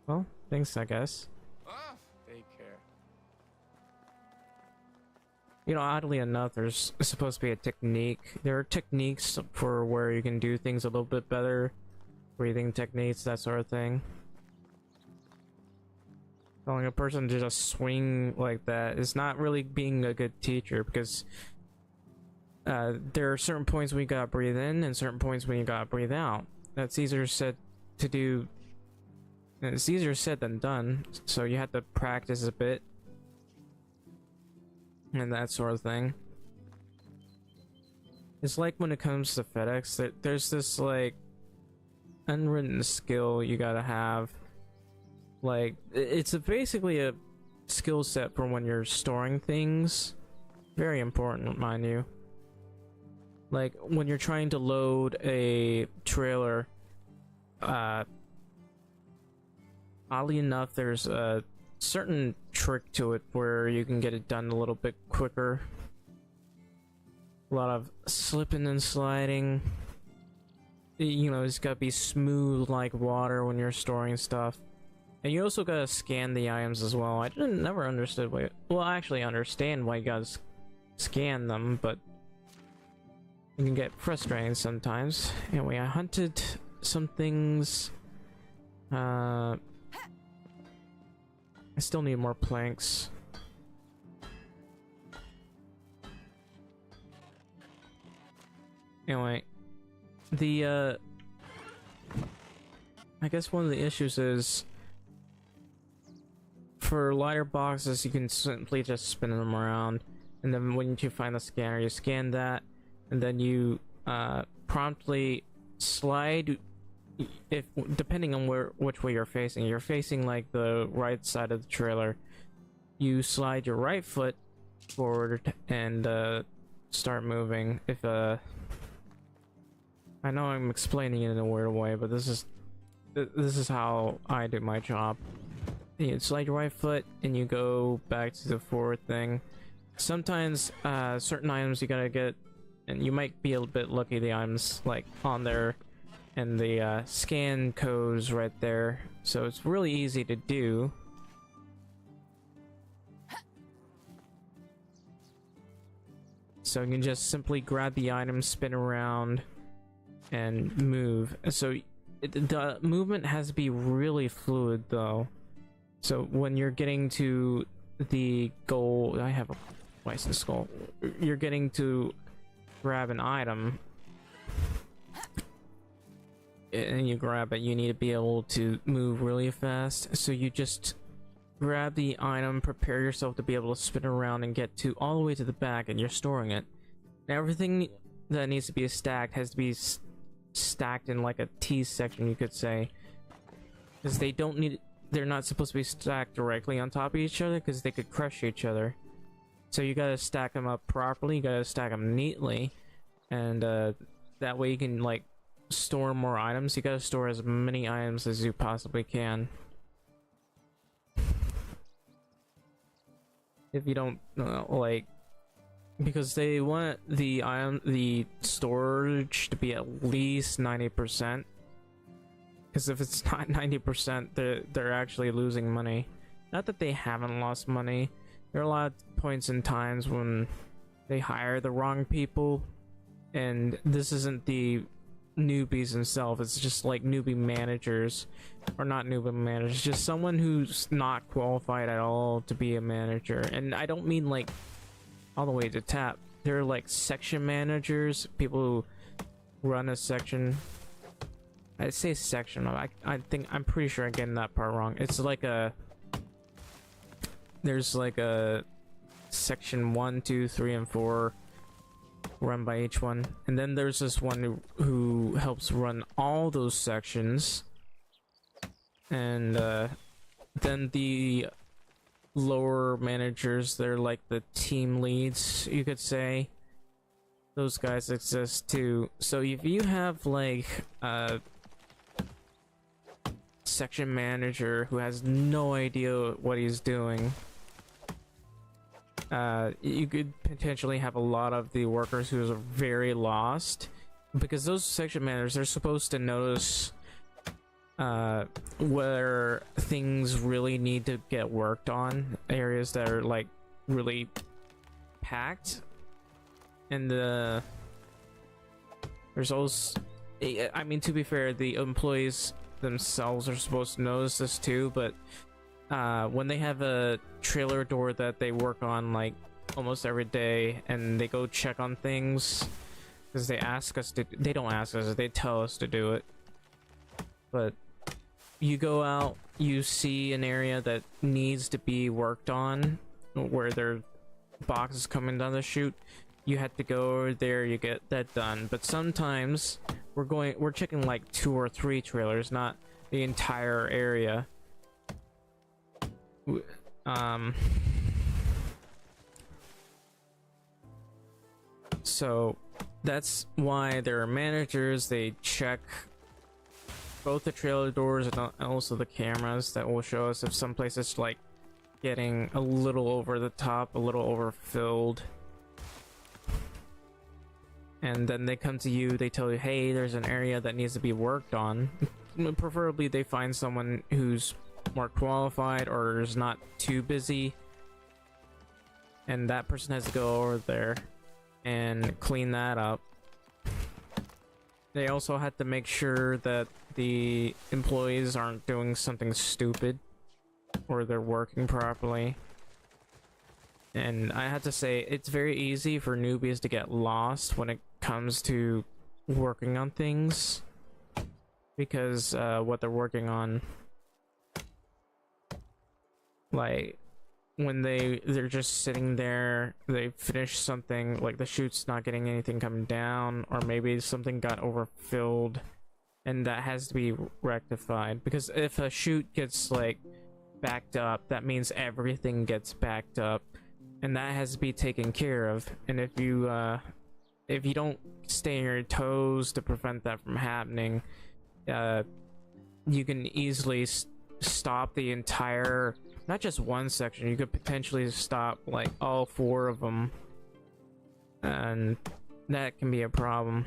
Well, thanks, I guess. Ah, take care. You know, oddly enough, there's supposed to be a technique. There are techniques for where you can do things a little bit better. Breathing techniques, that sort of thing. Telling a person to just swing like that is not really being a good teacher, because there are certain points when you gotta breathe in and certain points when you gotta breathe out. That's easier said to do. It's easier said than done, so you have to practice a bit and that sort of thing. It's like when it comes to FedEx, that there's this like unwritten skill you gotta have. Like, it's basically a skill set for when you're storing things. Very important, mind you. Like, when you're trying to load a trailer, oddly enough, there's a certain trick to it where you can get it done a little bit quicker. A lot of slipping and sliding. You know, it's gotta be smooth like water when you're storing stuff. And you also gotta scan the items as well. I never understood why... Well, I actually understand why you gotta scan them, but... it can get frustrating sometimes. Anyway, I hunted some things. I still need more planks. Anyway, the I guess one of the issues is for lighter boxes you can simply just spin them around, and then when you find the scanner you scan that, and then you promptly slide, if depending on which way you're facing like the right side of the trailer, you slide your right foot forward and start moving. If I know I'm explaining it in a weird way, but this is how I do my job. You slide your right foot and you go back to the forward thing. Sometimes certain items you gotta get, and you might be a little bit lucky, the items like on there and the scan codes right there, so it's really easy to do. So you can just simply grab the item, spin around, and move. So the movement has to be really fluid though. So when you're getting to the goal, I have a license skull. You're getting to grab an item, and you grab it. You need to be able to move really fast. So you just grab the item, prepare yourself to be able to spin around and get to all the way to the back, and you're storing it. Now everything that needs to be stacked has to be stacked in like a T section, you could say, because they're not supposed to be stacked directly on top of each other because they could crush each other. So you gotta stack them up properly, you gotta stack them neatly, and that way you can like store more items. You gotta store as many items as you possibly can. If you don't like, because they want the storage to be at least 90%. Because if it's not 90%, they're actually losing money. Not that they haven't lost money. There are a lot of points in times when they hire the wrong people, and this isn't the newbies themselves. It's just like newbie managers, or not newbie managers, just someone who's not qualified at all to be a manager. And I don't mean like all the way to tap. They're like section managers, people who run a section. I say section. I'm pretty sure I'm getting that part wrong. It's like there's like a section 1, 2, 3, and 4 run by each one, and then there's this one who helps run all those sections, and then the lower managers, they're like the team leads, you could say. Those guys exist too. So if you have like a section manager who has no idea what he's doing, you could potentially have a lot of the workers who are very lost, because those section managers are supposed to notice where things really need to get worked on, areas that are like really packed, and there's also, I mean, to be fair, the employees themselves are supposed to notice this too, but when they have a trailer door that they work on like almost every day, and they go check on things because they don't ask us, they tell us to do it. But you go out, you see an area that needs to be worked on, where there are boxes coming down the chute, you have to go over there, you get that done. But sometimes we're checking like 2 or 3 trailers, not the entire area. So that's why there are managers. They check both the trailer doors and also the cameras that will show us if some place is like getting a little over the top, a little overfilled. And then they come to you, they tell you, hey, there's an area that needs to be worked on. Preferably they find someone who's more qualified or is not too busy, and that person has to go over there and clean that up. They also have to make sure that the employees aren't doing something stupid, or they're working properly. And I have to say, it's very easy for newbies to get lost when it comes to working on things, because what they're working on, like when they're just sitting there, they finish something, like the chute's not getting anything coming down, or maybe something got overfilled and that has to be rectified, because if a chute gets like backed up, that means everything gets backed up, and that has to be taken care of. And if you don't stay on your toes to prevent that from happening, you can easily stop the entire, not just one section, you could potentially stop like all 4 of them, and that can be a problem.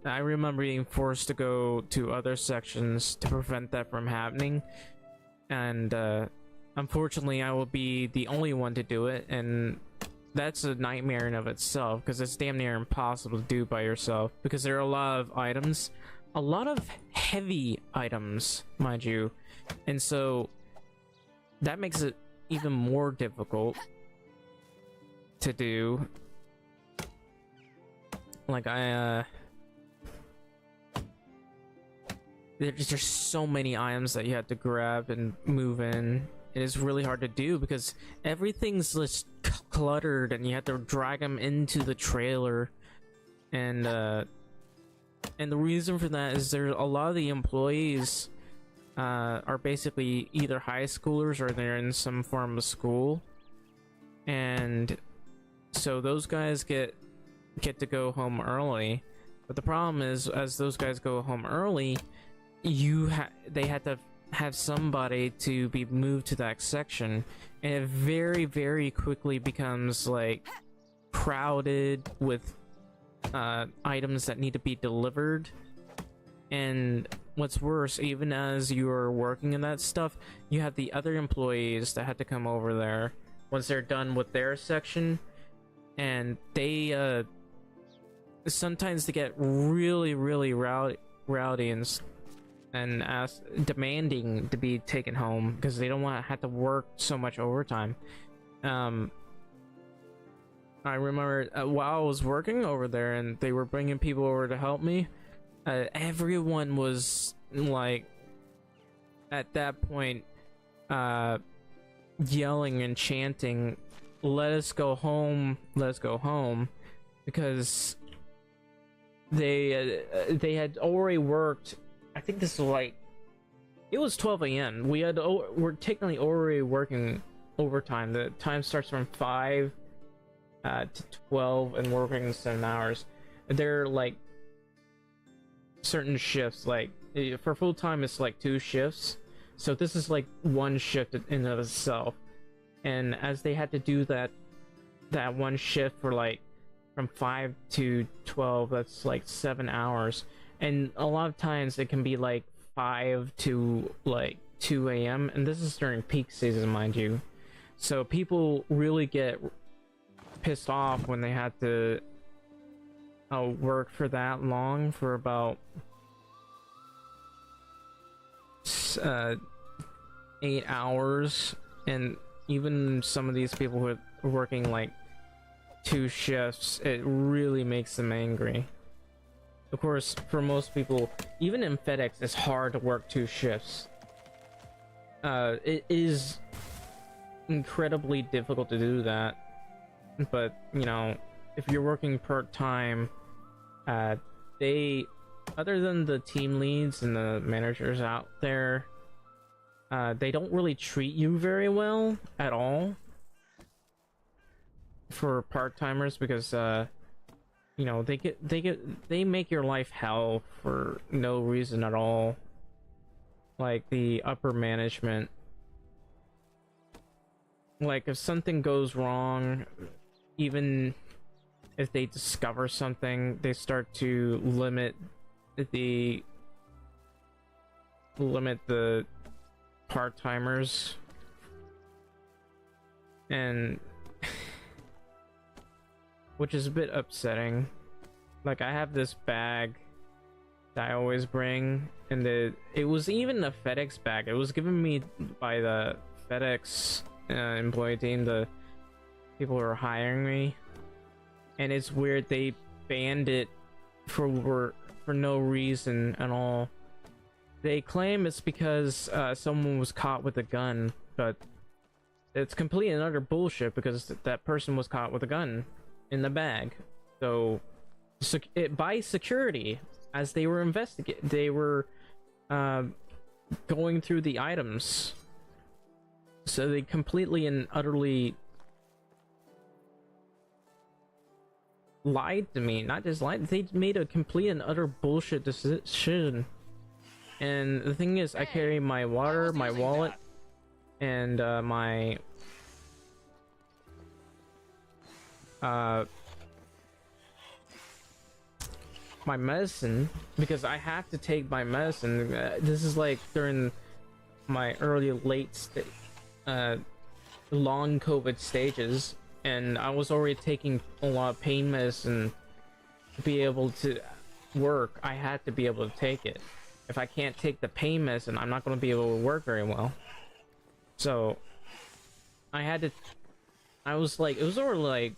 I remember being forced to go to other sections to prevent that from happening, and unfortunately I will be the only one to do it, and that's a nightmare in of itself, because it's damn near impossible to do by yourself, because there are a lot of items, a lot of heavy items, mind you, and so that makes it even more difficult to do. Like there's just so many items that you have to grab and move in. It is really hard to do because everything's just cluttered, and you have to drag them into the trailer. And the reason for that is there a lot of the employees are basically either high schoolers or they're in some form of school, and so those guys get to go home early. But the problem is, as those guys go home early, they had to have somebody to be moved to that section, and it very, very quickly becomes like crowded with items that need to be delivered. And what's worse, even as you're working in that stuff, you have the other employees that had to come over there once they're done with their section, and they sometimes they get really, really rowdy and demanding to be taken home because they don't want to have to work so much overtime. I remember while I was working over there and they were bringing people over to help me, everyone was like, at that point, yelling and chanting, "Let us go home, let us go home," because they had already worked. I think this was like, it was 12 a.m. We're technically already working overtime. The time starts from 5 to 12, and we're working 7 hours. They're like certain shifts, like for full time it's like 2 shifts, so this is like 1 shift in and of itself. And as they had to do that 1 shift for like from 5 to 12, that's like 7 hours, and a lot of times it can be like 5 to like 2 a.m. and this is during peak season, mind you. So people really get pissed off when they had to work for that long, for about 8 hours, and even some of these people who are working like 2 shifts, it really makes them angry. Of course, for most people, even in FedEx, it's hard to work 2 shifts. It is incredibly difficult to do that, but you know, if you're working part-time, they, other than the team leads and the managers out there, they don't really treat you very well at all for part-timers, because you know, they make your life hell for no reason at all. Like the upper management, like if something goes wrong, even if they discover something, they start to limit the part-timers, and which is a bit upsetting. Like, I have this bag that I always bring, and it was even a FedEx bag. It was given me by the FedEx employee team, the people who are hiring me, and it's weird, they banned it for for no reason at all. They claim it's because someone was caught with a gun, but it's complete and utter bullshit because that person was caught with a gun in the bag. So, by security, as they were they were going through the items. So they completely and utterly lied to me. Not just lied, they made a complete and utter bullshit decision. And the thing is, I carry my water, my wallet, and my medicine, because I have to take my medicine. This is like during my late long COVID stages, and I was already taking a lot of pain medicine to be able to work. I had to be able to take it. If I can't take the pain medicine, I'm not going to be able to work very well. So I had to. I was like, it was already like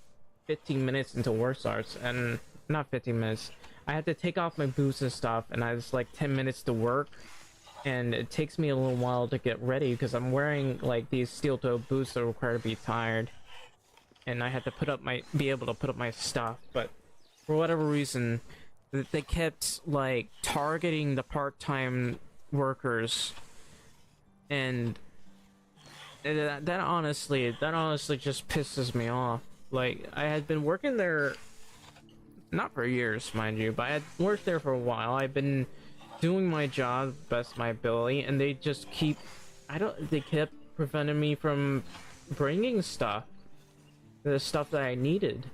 15 minutes into work starts, and not 15 minutes. I had to take off my boots and stuff, and I was like 10 minutes to work, and it takes me a little while to get ready because I'm wearing like these steel-toe boots that require to be tired, and I had to be able to put up my stuff. But for whatever reason, they kept like targeting the part-time workers, and that honestly just pisses me off. Like, I had been working there, not for years, mind you, but I had worked there for a while. I've been doing my job best of my ability, and they just they kept preventing me from bringing the stuff that I needed.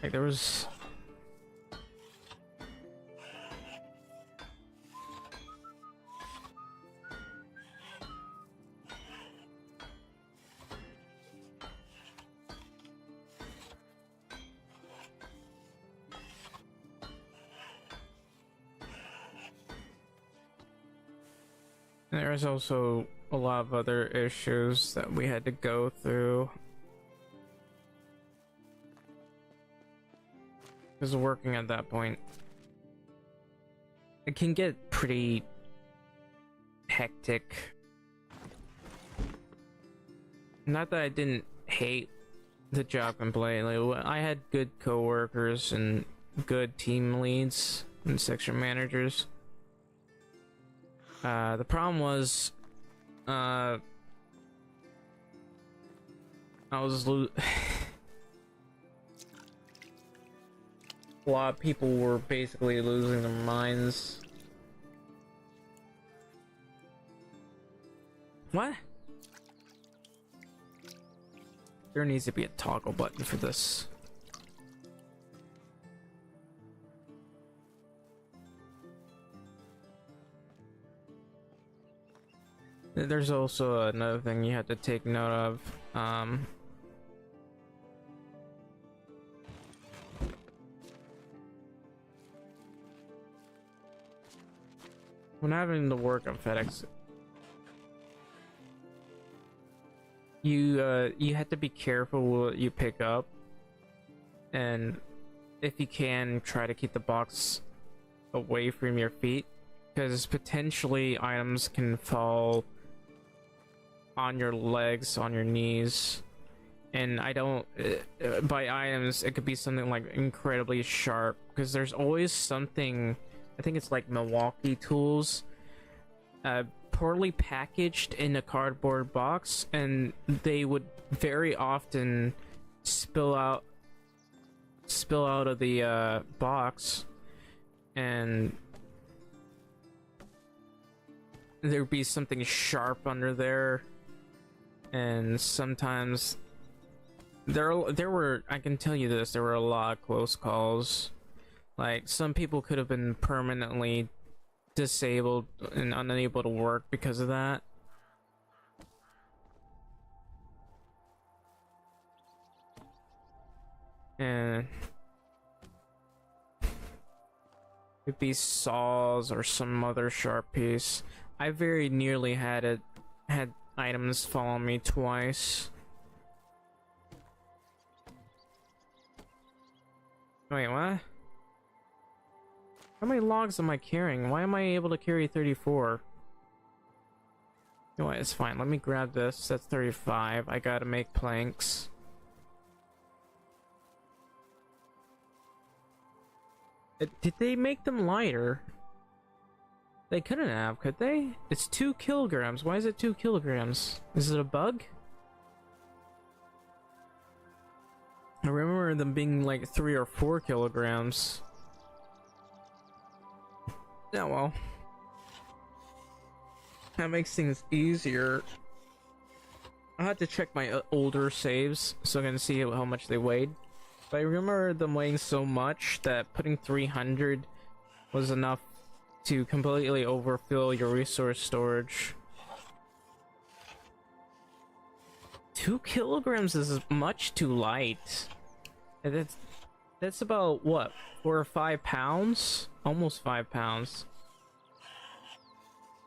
Like, there's also a lot of other issues that we had to go through. Because working at that point, it can get pretty hectic. Not that I didn't hate the job completely. I had good coworkers and good team leads and section managers. The problem was, I was a lot of people were basically losing their minds. What? There needs to be a toggle button for this. There's also another thing you have to take note of. When having to work on FedEx, you have to be careful what you pick up, and if you can, try to keep the box away from your feet, because potentially items can fall on your legs, on your knees. And I don't, by items, it could be something like incredibly sharp, because there's always something, I think it's like Milwaukee tools, poorly packaged in a cardboard box, and they would very often spill out of the box, and there'd be something sharp under there. And sometimes there were, I can tell you this, there were a lot of close calls. Like, some people could have been permanently disabled and unable to work because of that. And It'd be saws or some other sharp piece. I very nearly had items fall on me twice. Wait, what? How many logs am I carrying? Why am I able to carry 34? You know what, it's fine. Let me grab this. That's 35. I gotta make planks. Did they make them lighter? They couldn't have, could they? It's 2 kilograms. Why is it 2 kilograms? Is it a bug? I remember them being like 3 or 4 kilograms. Oh well. That makes things easier. I had to check my older saves so I can see how much they weighed. But I remember them weighing so much that putting 300 was enough to completely overfill your resource storage. 2 kilograms is much too light. And that's about what, 4 or 5 pounds? Almost 5 pounds.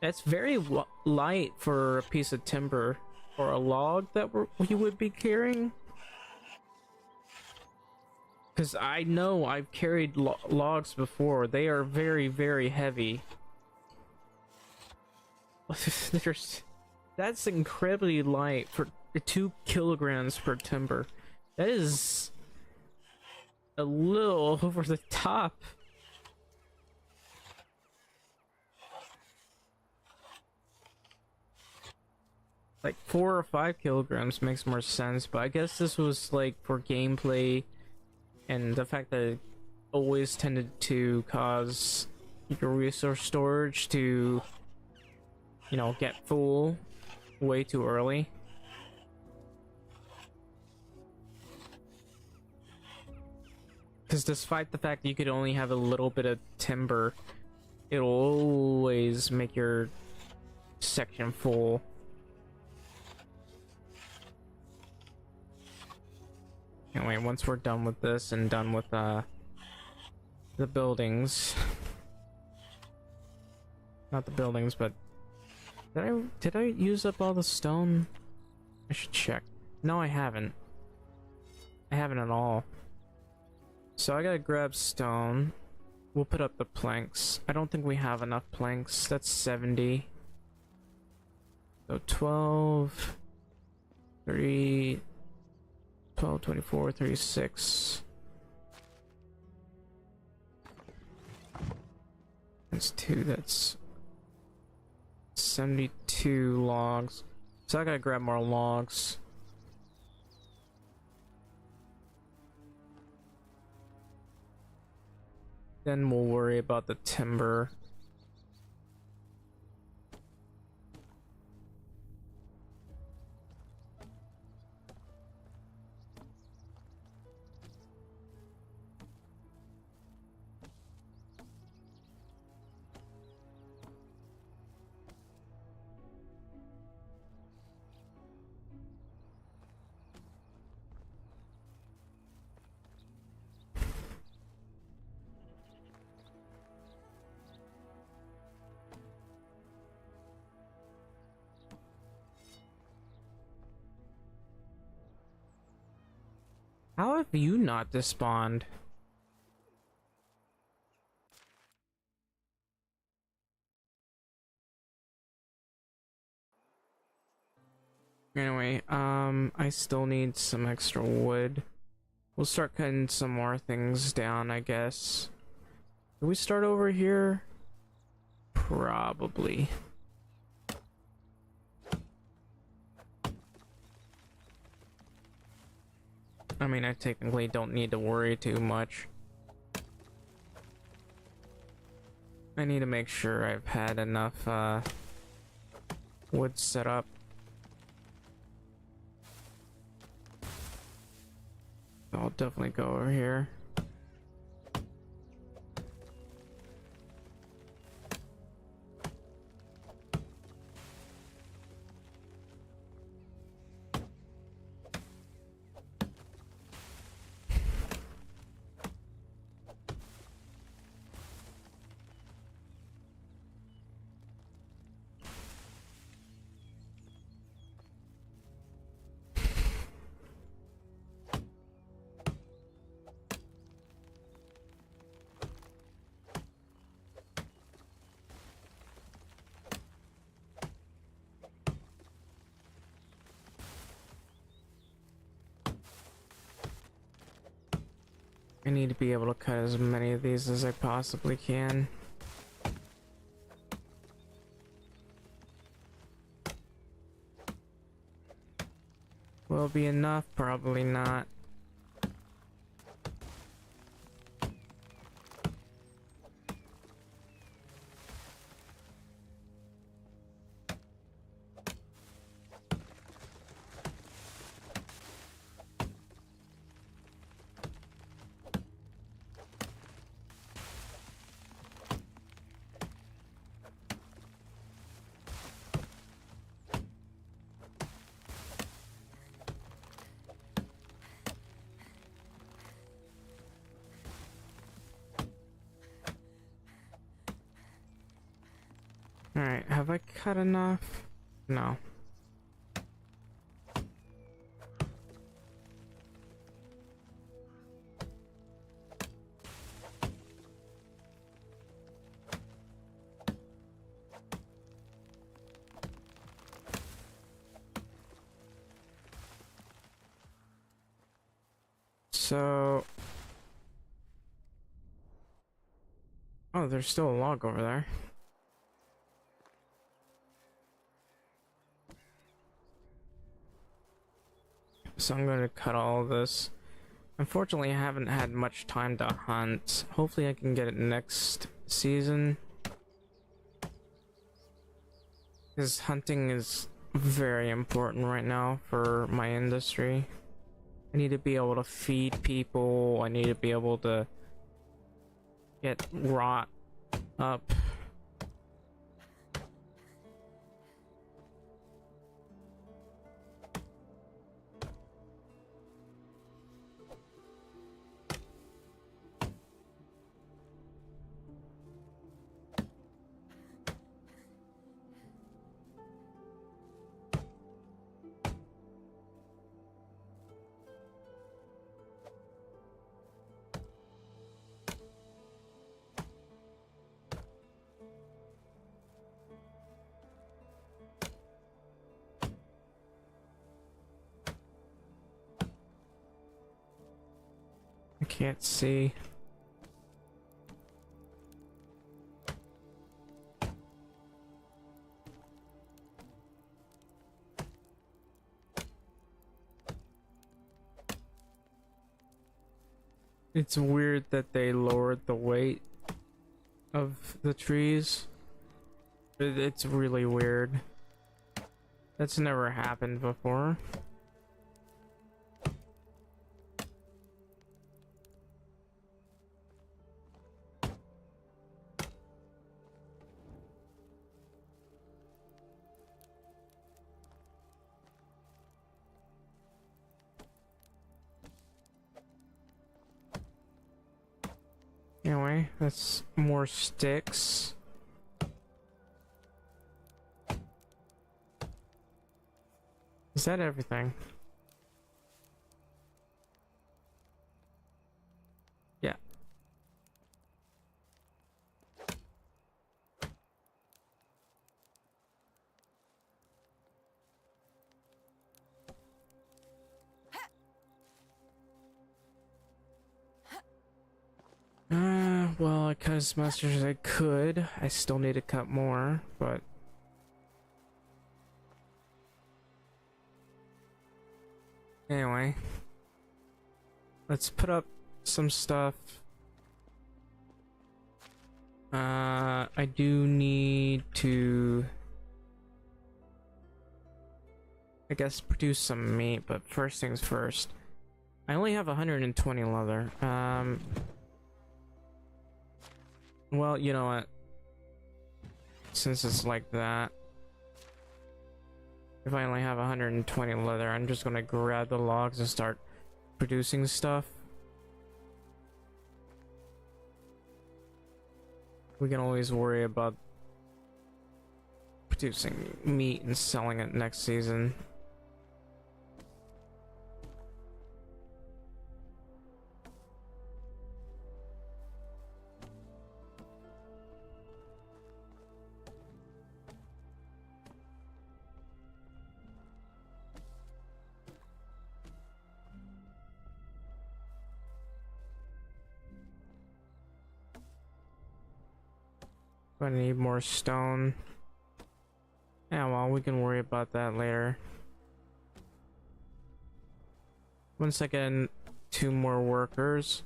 That's very light for a piece of timber or a log that you would be carrying. Because I know I've carried logs before. They are very, very heavy. That's incredibly light for 2 kilograms per timber. That is a little over the top. Like 4 or 5 kilograms makes more sense, but I guess this was like for gameplay and the fact that it always tended to cause your resource storage to, you know, get full way too early. Because despite the fact that you could only have a little bit of timber, it'll always make your section full. Anyway, once we're done with this and done with the buildings, not the buildings, but did I use up all the stone? I should check. No, I haven't. I haven't at all. So I gotta grab stone. We'll put up the planks. I don't think we have enough planks. That's 70. So 12, 30, 12, 24, 36. That's 2, that's 72 logs. So I gotta grab more logs. Then we'll worry about the timber. How have you not despawned? Anyway, I still need some extra wood. We'll start cutting some more things down, I guess. Do we start over here? Probably. I mean, I technically don't need to worry too much. I need to make sure I've had enough wood set up. I'll definitely go over here. I need to be able to cut as many of these as I possibly can. Will it be enough? Probably not. Alright, have I cut enough? No. So... Oh, there's still a log over there. So I'm going to cut all of this. Unfortunately, I haven't had much time to hunt. Hopefully I can get it next season. Because hunting is very important right now for my industry. I need to be able to feed people. I need to be able to get rot up. I can't see. It's weird that they lowered the weight of the trees. It's really weird. That's never happened before. Anyway, that's more sticks. Is that everything? Yeah. Well, I cut as much as I could. I still need to cut more, but... Anyway. Let's put up some stuff. I do need to... I guess produce some meat, but first things first. I only have 120 leather. Well, you know what? Since it's like that, if I only have 120 leather, I'm just gonna grab the logs and start producing stuff. We can always worry about producing meat and selling it next season. Gonna need more stone. Yeah, well, we can worry about that later. Once I get 2 more workers,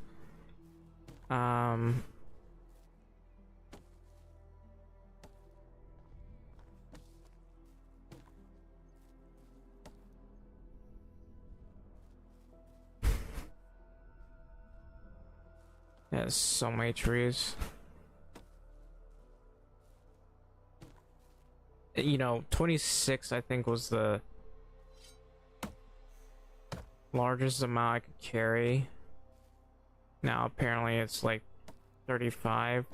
there's so many trees. You know, 26 I think was the largest amount I could carry. Now apparently it's like 35.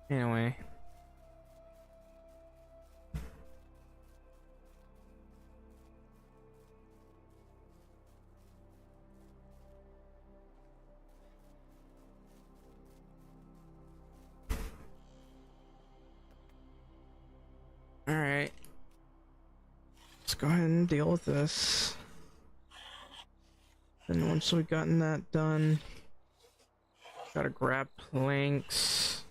Anyway. Alright. Let's go ahead and deal with this. Then once we've gotten that done, gotta grab planks.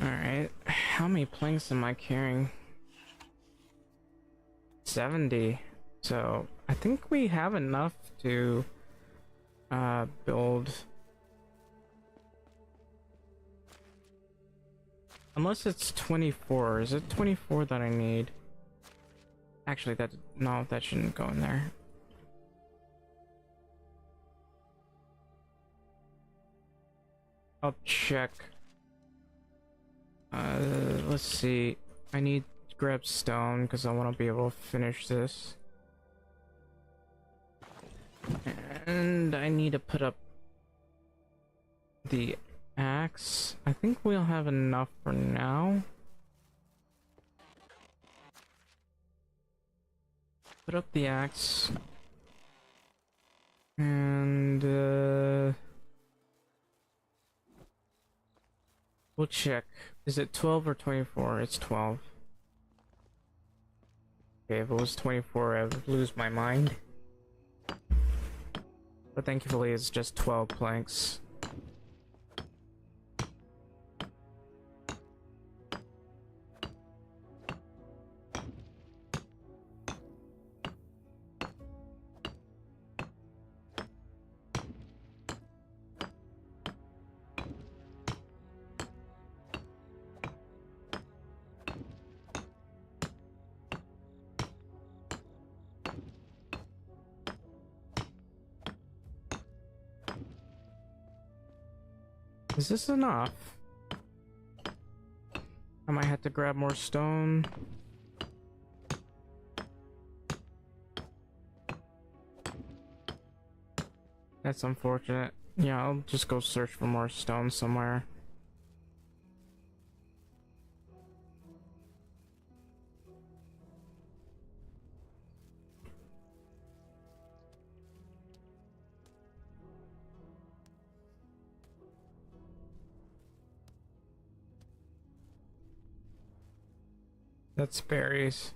Alright, how many planks am I carrying? 70. So I think we have enough to build. Unless it's 24. Is it 24 that I need? Actually, no, that shouldn't go in there. I'll check. Let's see. I need to grab stone because I want to be able to finish this. And I need to put up the axe. I think we'll have enough for now. Put up the axe. And we'll check. Is it 12 or 24? It's 12. Okay, if it was 24, I would lose my mind. But thankfully, it's just 12 planks. Is this enough? I might have to grab more stone. That's unfortunate. Yeah, I'll just go search for more stone somewhere. That's berries.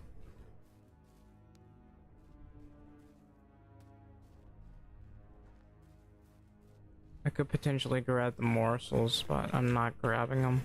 I could potentially grab the morsels, but I'm not grabbing them.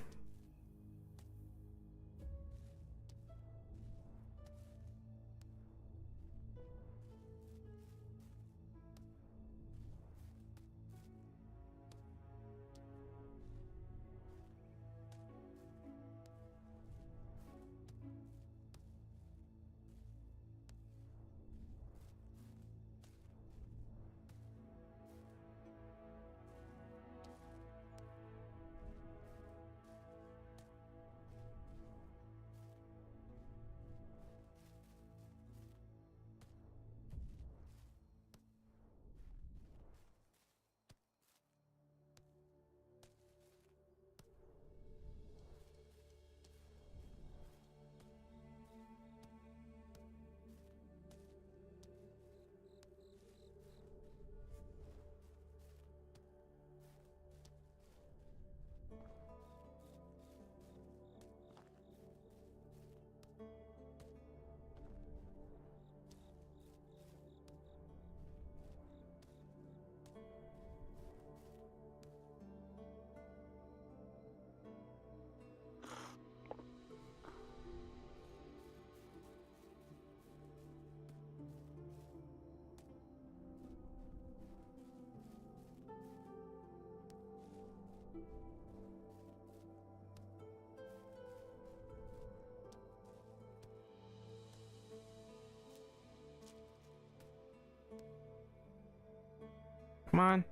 Come on.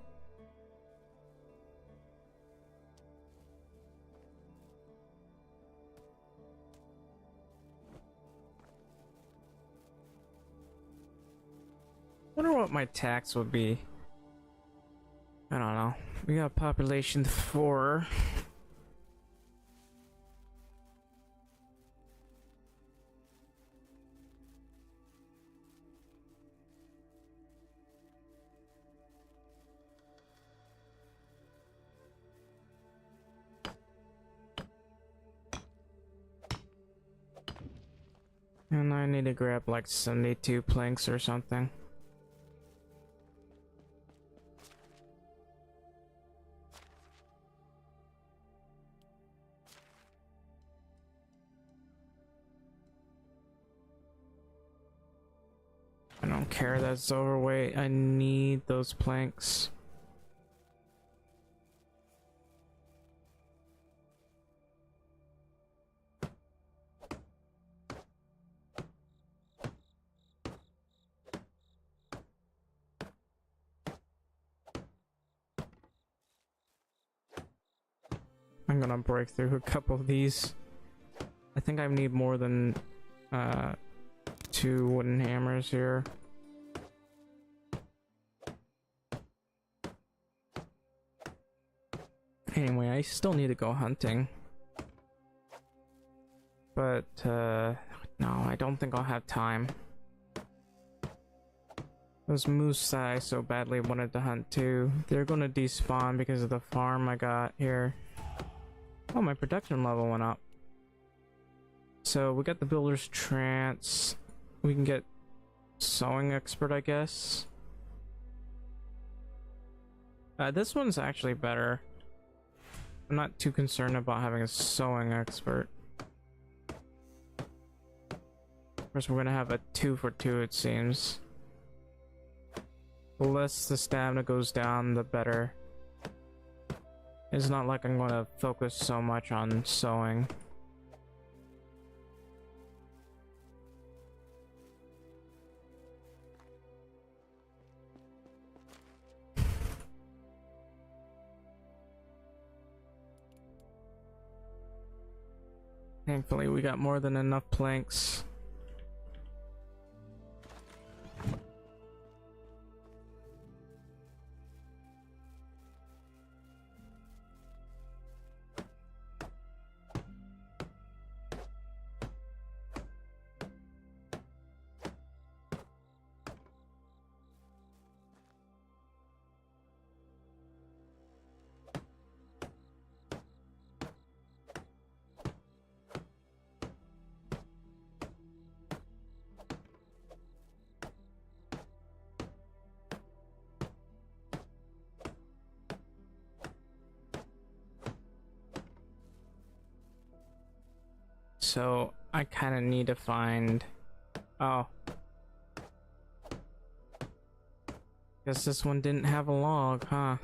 Wonder what my tax would be. I don't know. We got population 4. And I need to grab like 72 planks or something. I don't care that's overweight. I need those planks. I'm gonna break through a couple of these. I think I need more than 2 wooden hammers here. Anyway, I still need to go hunting. But no, I don't think I'll have time. Those moose that I so badly wanted to hunt too, they're gonna despawn because of the farm I got here. Oh, my production level went up. So we got the builder's trance. We can get sewing expert, I guess. This one's actually better. I'm not too concerned about having a sewing expert. Of course, we're gonna have a 2 for 2, it seems. The less the stamina goes down, the better. It's not like I'm gonna focus so much on sewing. Thankfully, we got more than enough planks. So I kind of need to find... Oh. Guess this one didn't have a log, huh?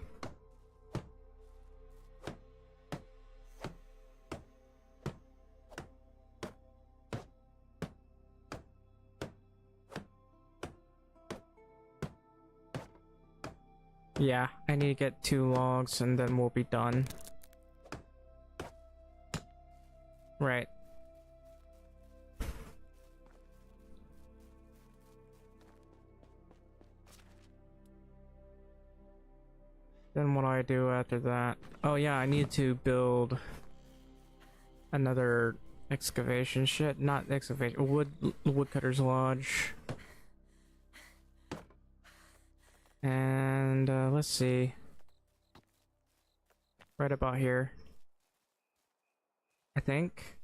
Yeah, I need to get 2 logs and then we'll be done. Right. Then what do I do after that? Oh yeah, I need to build another excavation shit. Not excavation, woodcutter's lodge. And let's see. Right about here. I think.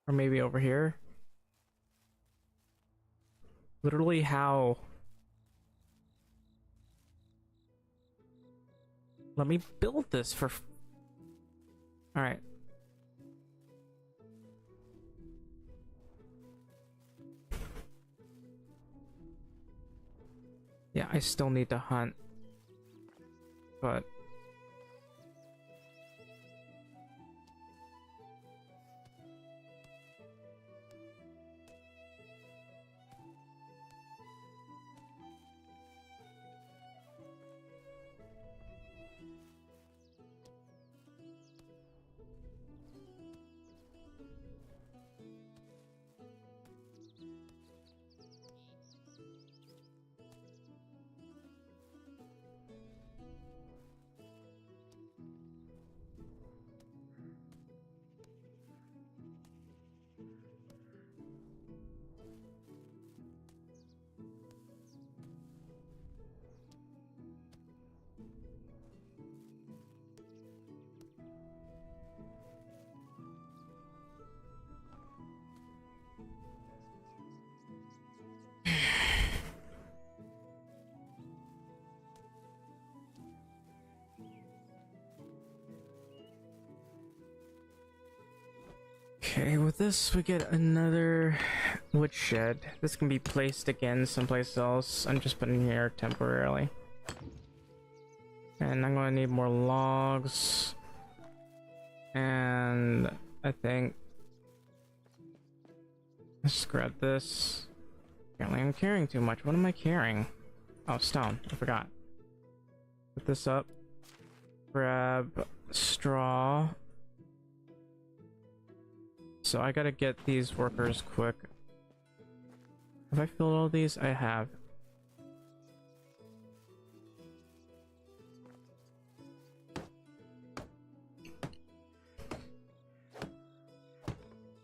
Or maybe over here. Literally how? Let me build this for... Alright. Yeah, I still need to hunt. But... Okay, with this we get another woodshed. This can be placed again someplace else. I'm just putting it here temporarily. And I'm gonna need more logs. And I think... Let's just grab this. Apparently I'm carrying too much. What am I carrying? Oh, stone. I forgot. Put this up. Grab straw. So I gotta get these workers quick. Have I filled all these? I have.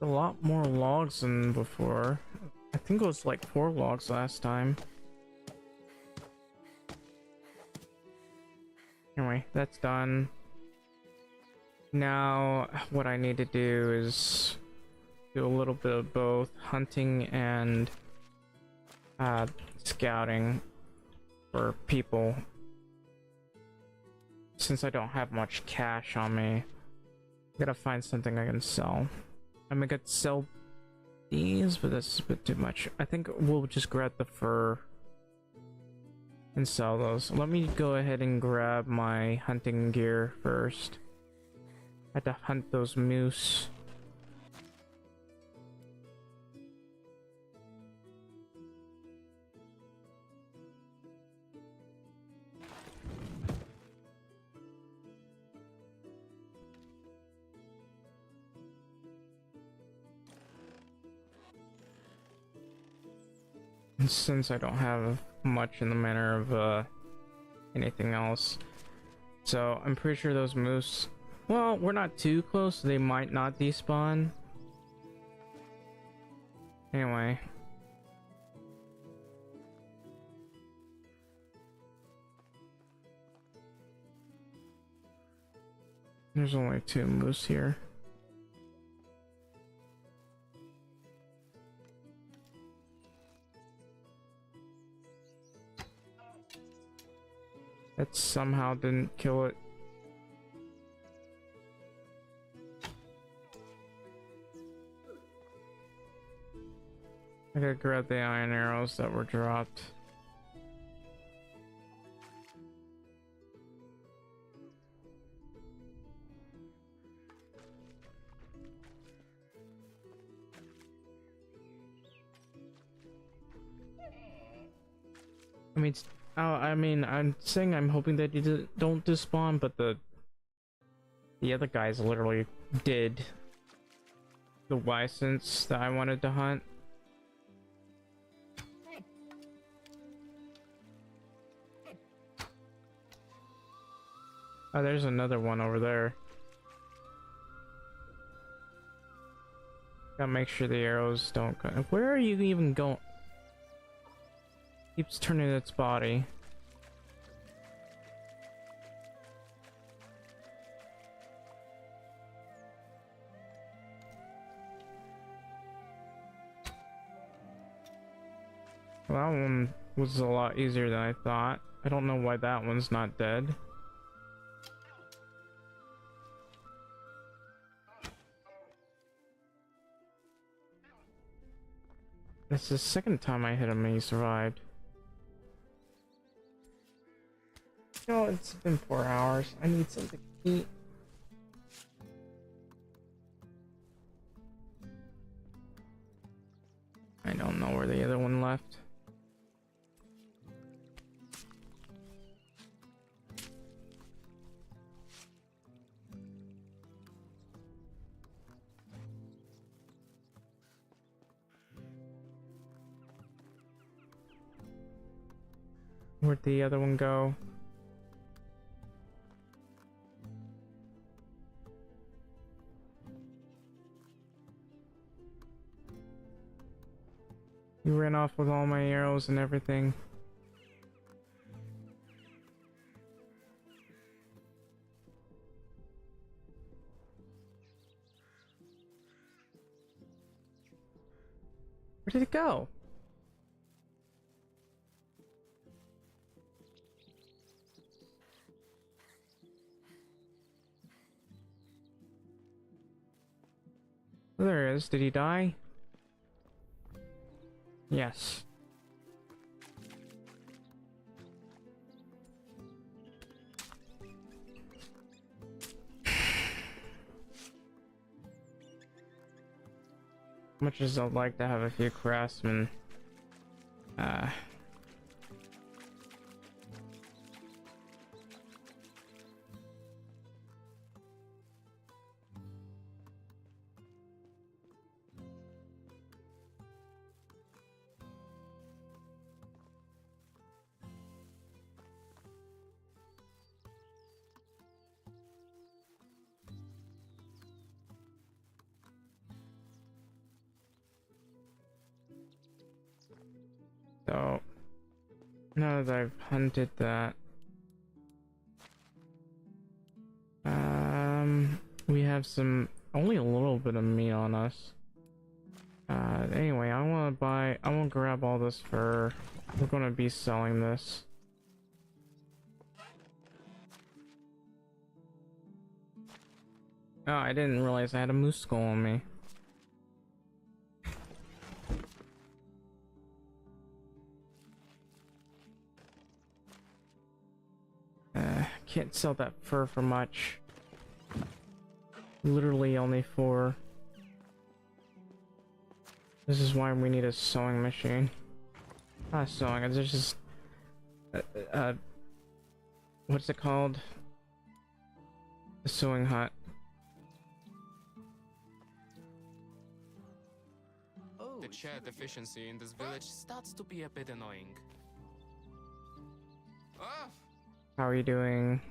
A lot more logs than before. I think it was like 4 logs last time. Anyway, that's done. Now, what I need to do is do a little bit of both hunting and scouting for people. Since I don't have much cash on me, I gotta find something I can sell. I mean, I could sell these, but that's a bit too much. I think we'll just grab the fur and sell those. Let me go ahead and grab my hunting gear first. I had to hunt those moose. And since I don't have much in the manner of anything else, so I'm pretty sure those moose, well, we're not too close, they might not despawn. Anyway, there's only 2 moose here. That somehow didn't kill it. I gotta grab the iron arrows that were dropped. I mean, I'm saying I'm hoping that you don't despawn, but the other guys literally did the license that I wanted to hunt. Oh, there's another one over there. Gotta make sure the arrows don't go. Where are you even going? Keeps turning its body. Well, that one was a lot easier than I thought. I don't know why that one's not dead. It's the second time I hit him and he survived. You know, it's been 4 hours. I need something to eat. I don't know where the other one left. Where'd the other one go? You ran off with all my arrows and everything. Where did it go? There it is. Did he die? Yes. Much as I'd like to have a few craftsmen, so now that I've hunted that, we have only a little bit of meat on us. Anyway, I want to grab all this fur. We're gonna be selling this. Oh, I didn't realize I had a moose skull on me. Can't sell that fur for much. Literally only 4. This is why we need a sewing machine. Not sewing, it's just what's it called? A sewing hut. The chair deficiency in this village starts to be a bit annoying. Ah! How are you doing?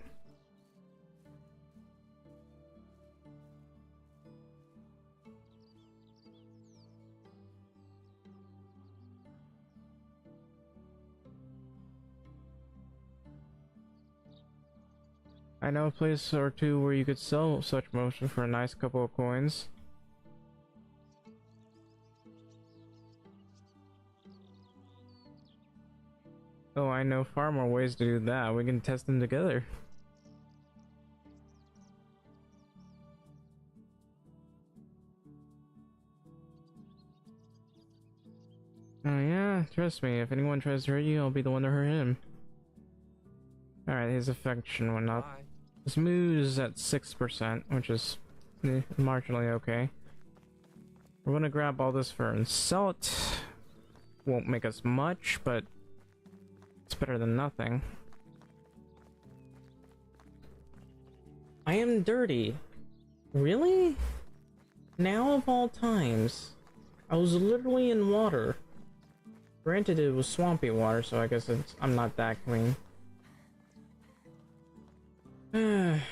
I know a place or two where you could sell such motion for a nice couple of coins. Oh, I know far more ways to do that. We can test them together. Trust me, if anyone tries to hurt you, I'll be the one to hurt him. Alright, his affection went up. Bye. His mood is at 6%, which is marginally okay. We're gonna grab all this fur and sell it. Won't make us much, but it's better than nothing. I am dirty. Really? Now of all times. I was literally in water. Granted, it was swampy water, so I guess I'm not that clean. I'm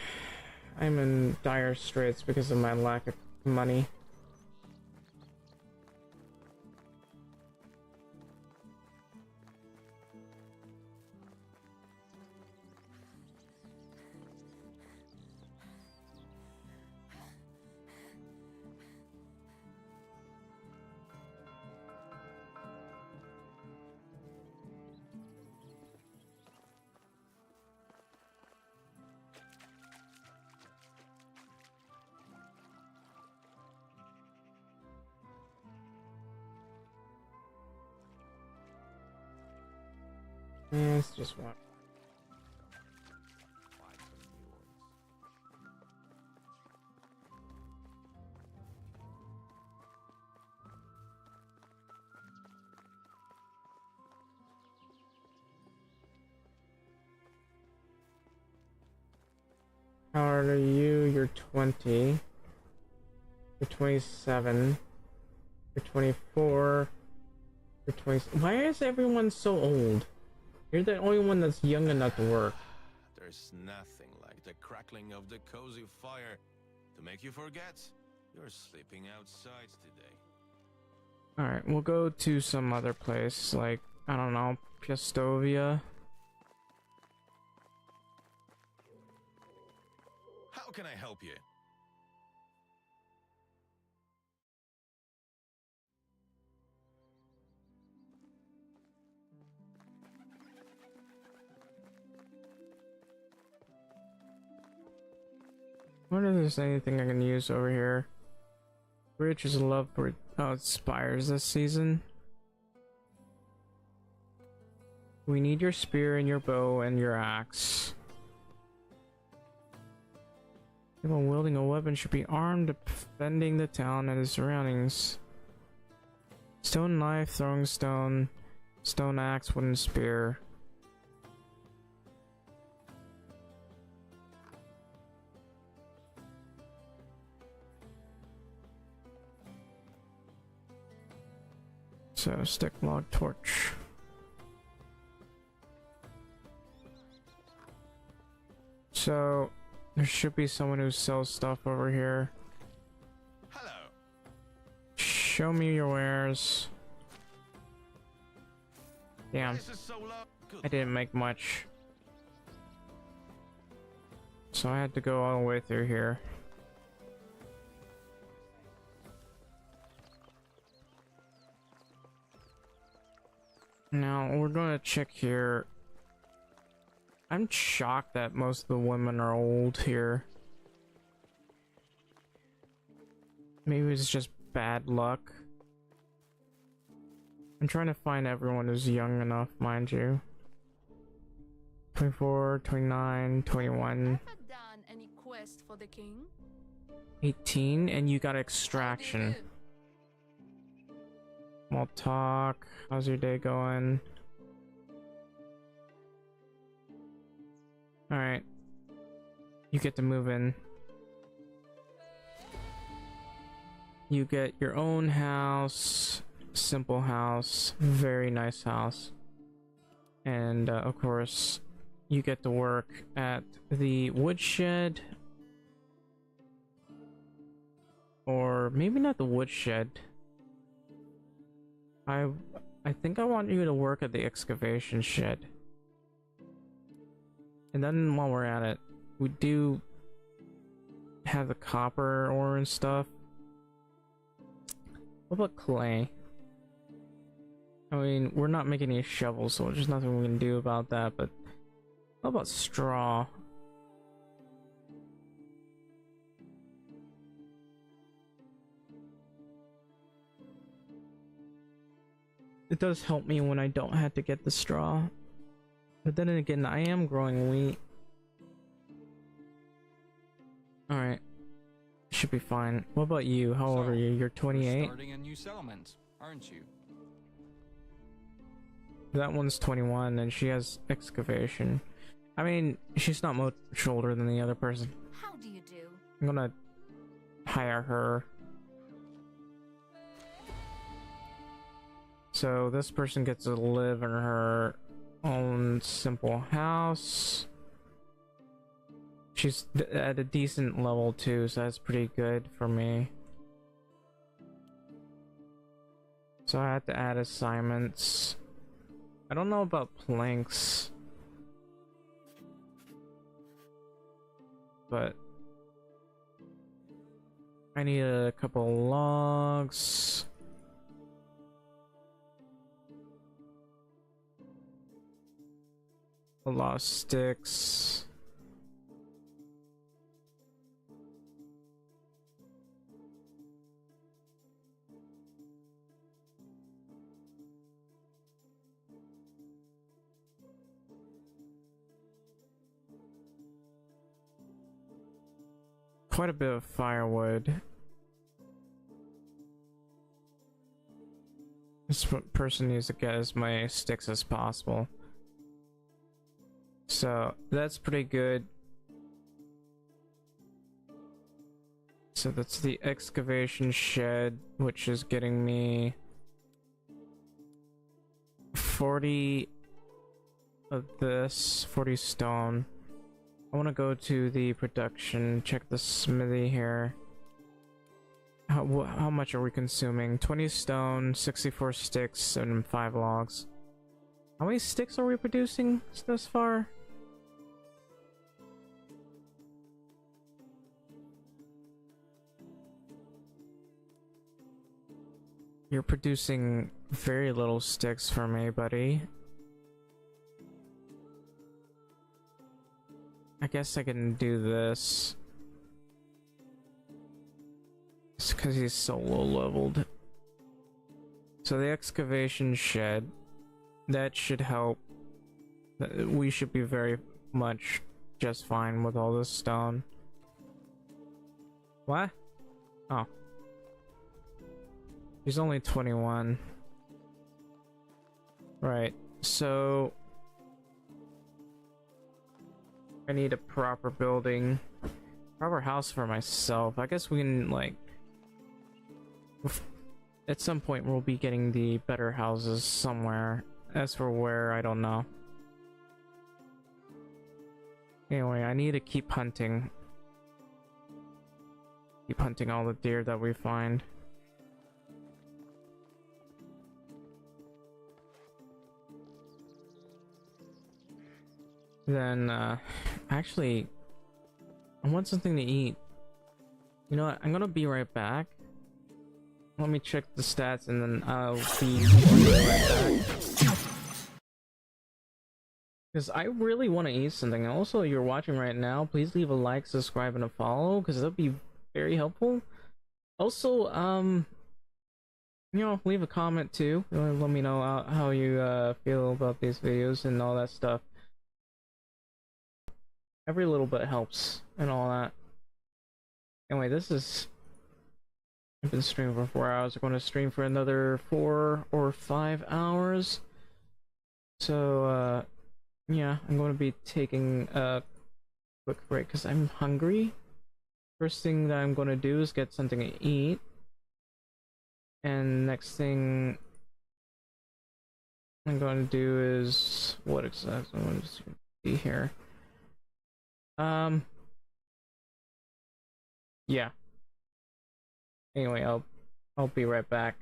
in dire straits because of my lack of money. Yeah, it's just one. Find some new ones. How old are you? You're 20. You're 27. You're 24. You're 20. Why is everyone so old? You're the only one that's young enough to work. There's nothing like the crackling of the cozy fire to make you forget you're sleeping outside today. Alright, we'll go to some other place, like, I don't know, Piastovia. How can I help you? I wonder if there's anything I can use over here. Bridge is love for oh, it expires this season. We need your spear and your bow and your axe. Anyone wielding a weapon should be armed, defending the town and its surroundings. Stone knife, throwing stone, stone axe, wooden spear. So, stick, log, torch. So, there should be someone who sells stuff over here. Hello. Show me your wares. Damn, This is so low. Good. I didn't make much. So I had to go all the way through here. Now, we're gonna check here. I'm shocked that most of the women are old here. Maybe it's just bad luck. I'm trying to find everyone who's young enough, mind you. 24, 29, 21, Ever done any quest for the king? 18, and you got extraction. Small talk. How's your day going? Alright. You get to move in. You get your own house. Simple house. Very nice house. And of course, you get to work at the woodshed. Or maybe not the woodshed. I think I want you to work at the excavation shed. And then while we're at it, we do have the copper ore and stuff. What about clay? I mean, we're not making any shovels, so there's nothing we can do about that, but how about straw? it does help me when I don't have to get the straw. But then again, I am growing wheat. Alright. Should be fine. What about you? How old are you? You're 28? Starting a new settlement, aren't you? That one's 21 and she has excavation. I mean, she's not much older than the other person. How do you do? I'm gonna hire her. So this person gets to live in her own simple house. She's at a decent level too, so that's pretty good for me. So I had to add assignments. I don't know about planks, but I need a couple logs. A lot of sticks. Quite a bit of firewood. This person needs to get as many sticks as possible. So that's pretty good. So that's the excavation shed, which is getting me 40 of this, 40 stone. I want to go to the production, check the smithy here. How much are we consuming? 20 stone, 64 sticks, and 5 logs. How many sticks are we producing thus far? You're producing very little sticks for me, buddy. I guess I can do this. It's because he's so low leveled. So the excavation shed, that should help. We should be very much just fine with all this stone. What? Oh. He's only 21. Right, so I need a proper building, proper house for myself. I guess we can, like, at some point we'll be getting the better houses somewhere. As for where, I don't know. Anyway, I need to keep hunting. Keep hunting all the deer that we find. Then, actually, I want something to eat. You know what? I'm gonna be right back. Let me check the stats and then I'll be right back. Because I really want to eat something. Also, you're watching right now, please leave a like, subscribe, and a follow, because that'll be very helpful. Also, you know, leave a comment too. Let me know how you feel about these videos and all that stuff. Every little bit helps and all that. Anyway, I've been streaming for 4 hours. I'm going to stream for another 4 or 5 hours. So, yeah, I'm going to be taking a quick break because I'm hungry. First thing that I'm going to do is get something to eat. And next thing I'm going to do is... what exactly? I'm going to see here. Yeah. Anyway, I'll be right back.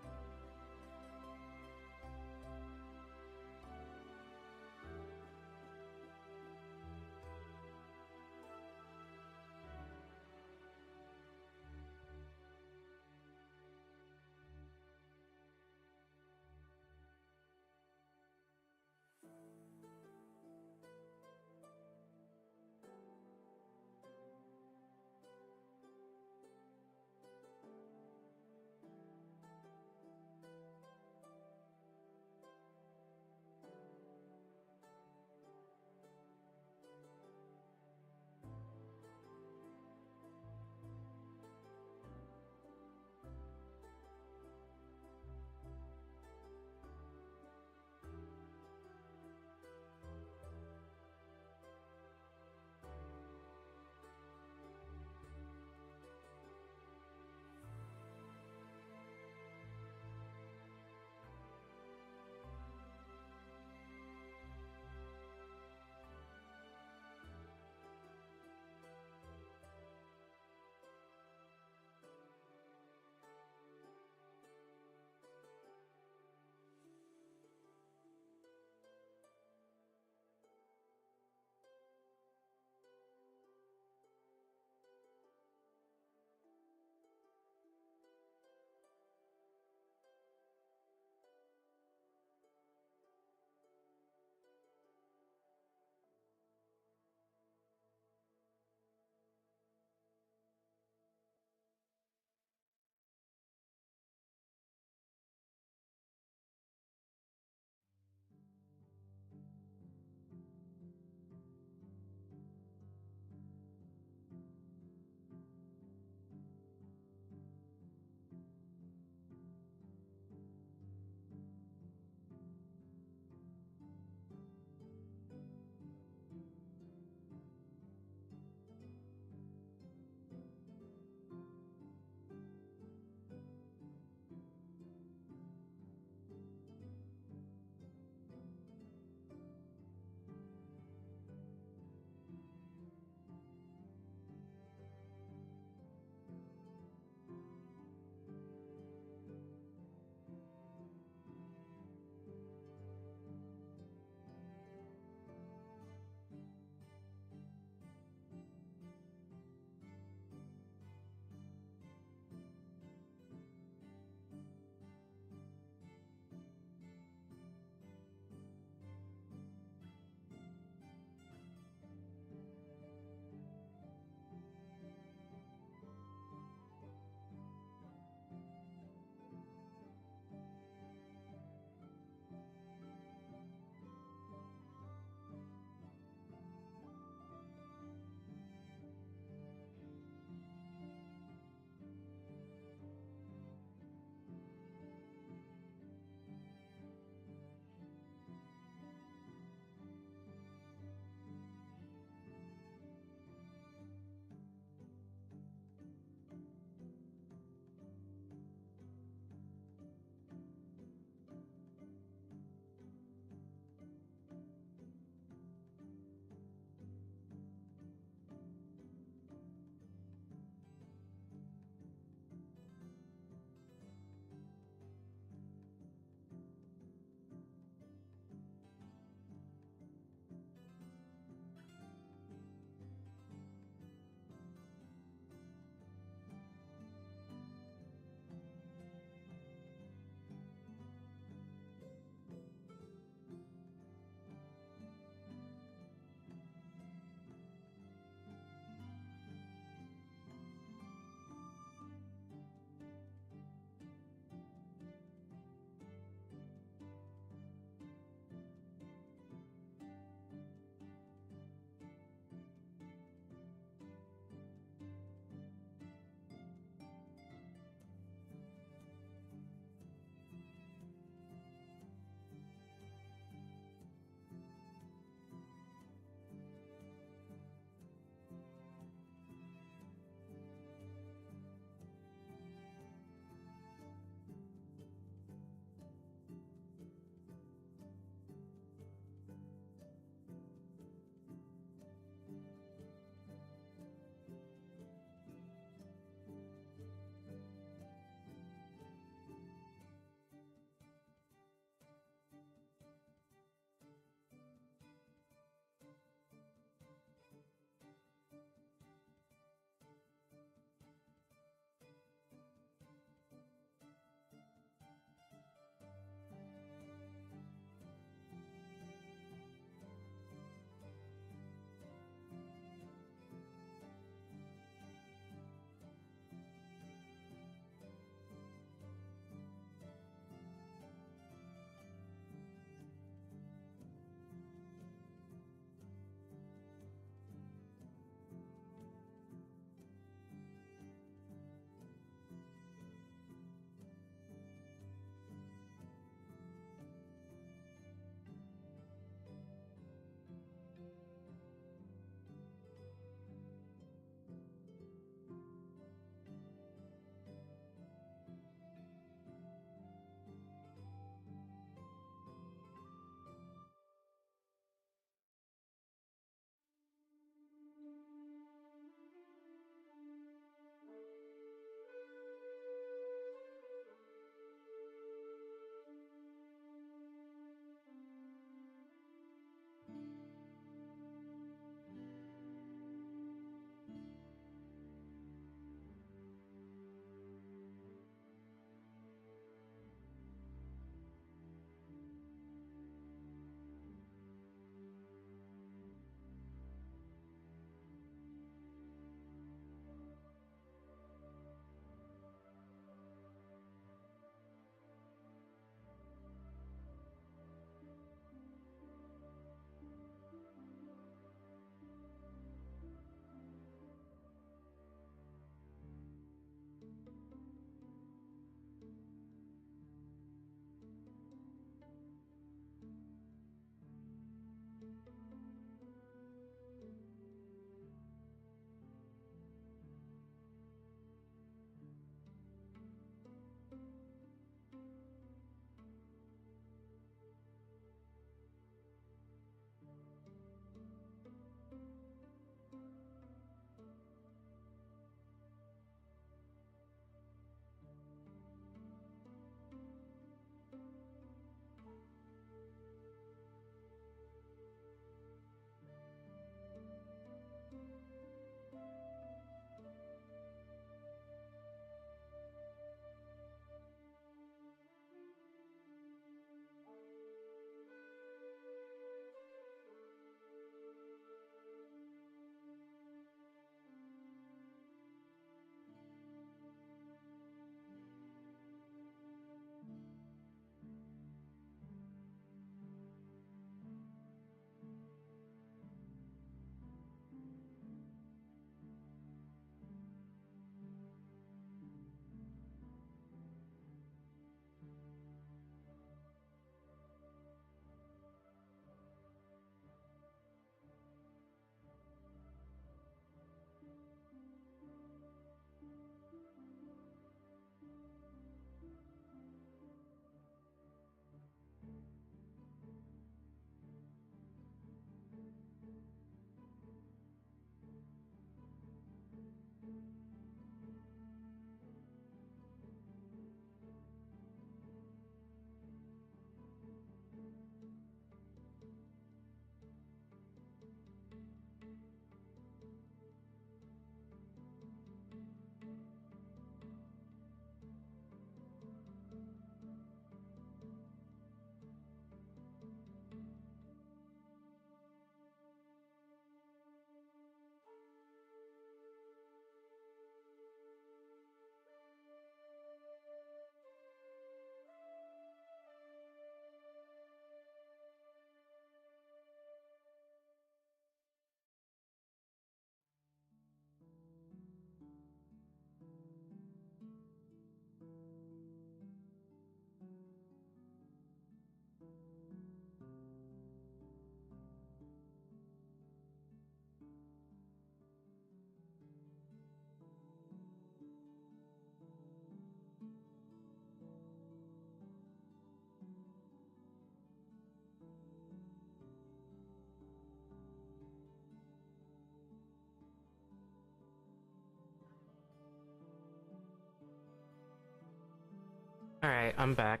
Alright, I'm back.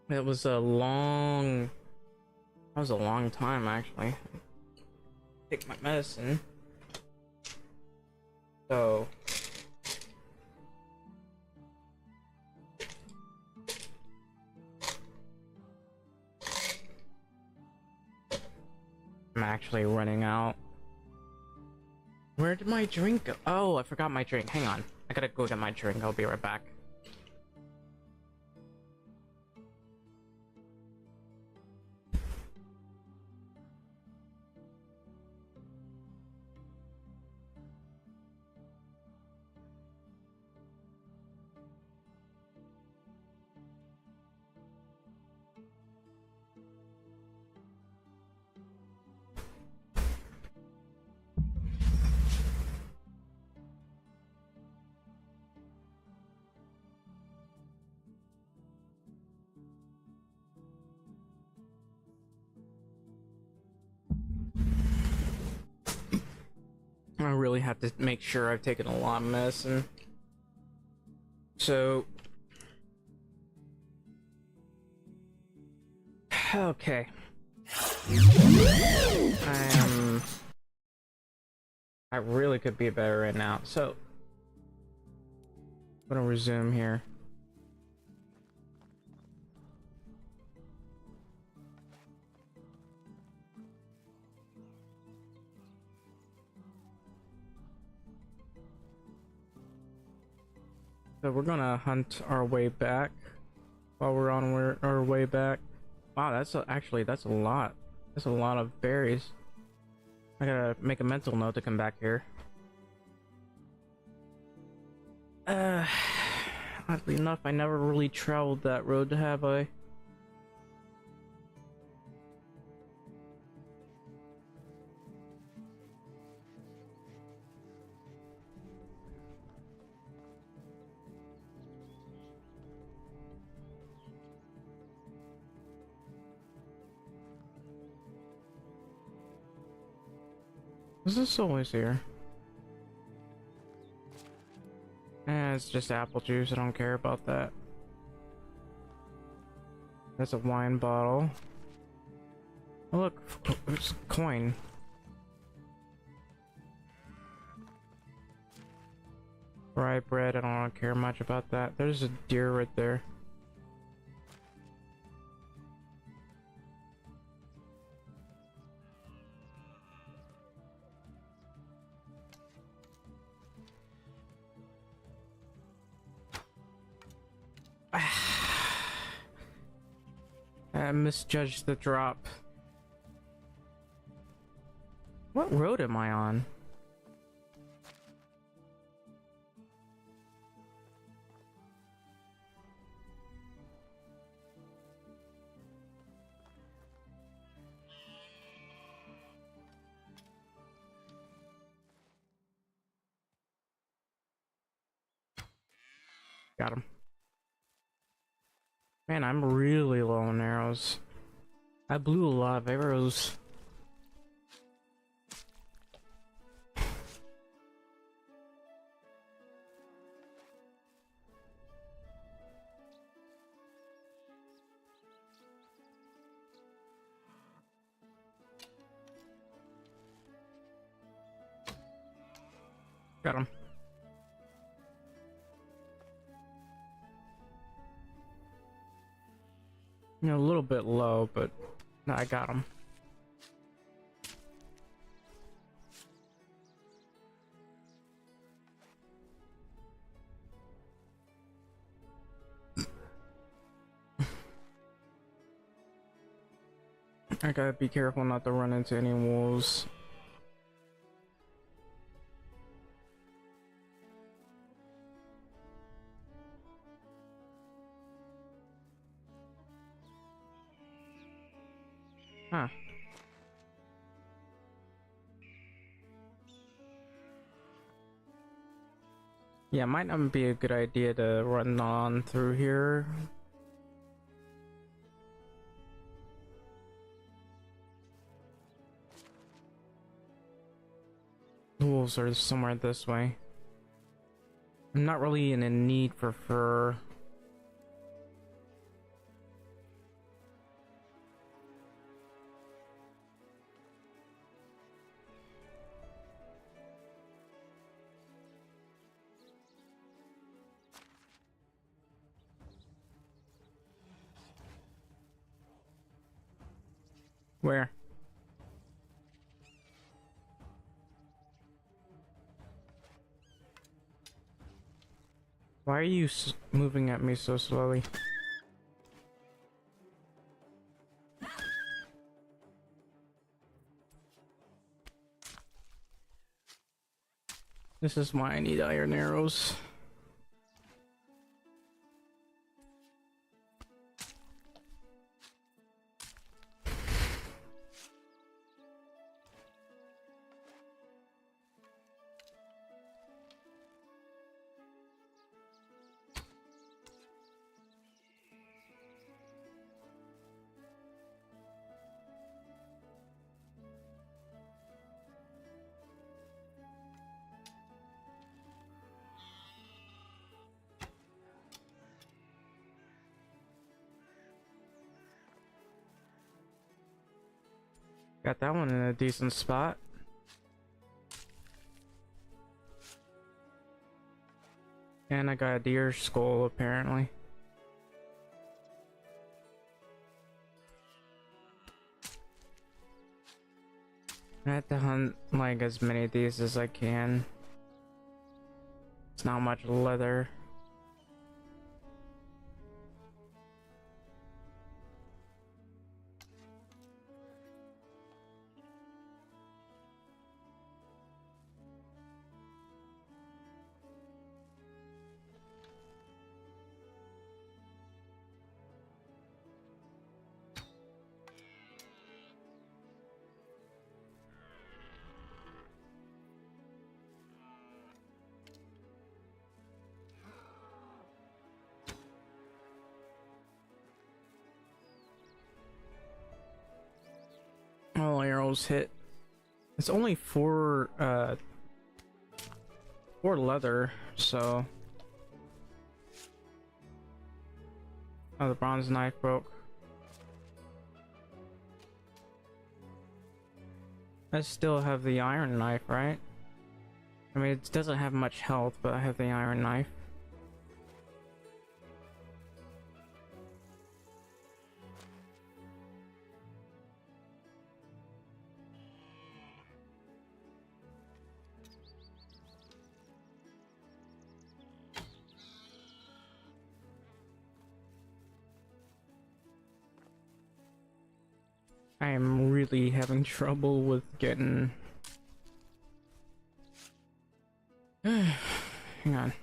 It was a long... That was a long time, actually. Take my medicine. So... I'm actually running out. Where did my drink go? Oh, I forgot my drink. Hang on. I gotta go get my drink. I'll be right back. I really have to make sure I've taken a lot of medicine. So... Okay. I really could be better right now. So... I'm gonna resume here. So we're gonna hunt our way back while we're on our way back. Wow, actually that's a lot. That's a lot of berries. I gotta make a mental note to come back here. Oddly enough, I never really traveled that road, have I? Is this always here? It's just apple juice, I don't care about that. That's a wine bottle. Oh look, it's a coin. Rye bread, I don't care much about that. There's a deer right there. I misjudged the drop. What road am I on? Got him. Man, I'm really low on arrows. I blew a lot of arrows. Got him. You know, a little bit low, but no, I got him. I gotta be careful not to run into any wolves. Huh. Yeah, might not be a good idea to run on through here. The wolves are somewhere this way. I'm not really in a need for fur. Where? Why are you moving at me so slowly? This is why I need iron arrows. Got that one in a decent spot. And I got a deer skull apparently. I have to hunt like as many of these as I can. It's not much leather. All arrows hit. It's only four leather, so. Oh, the bronze knife broke. I still have the iron knife, right? I mean, it doesn't have much health, but I have the iron knife. I am really having trouble with getting... Hang on.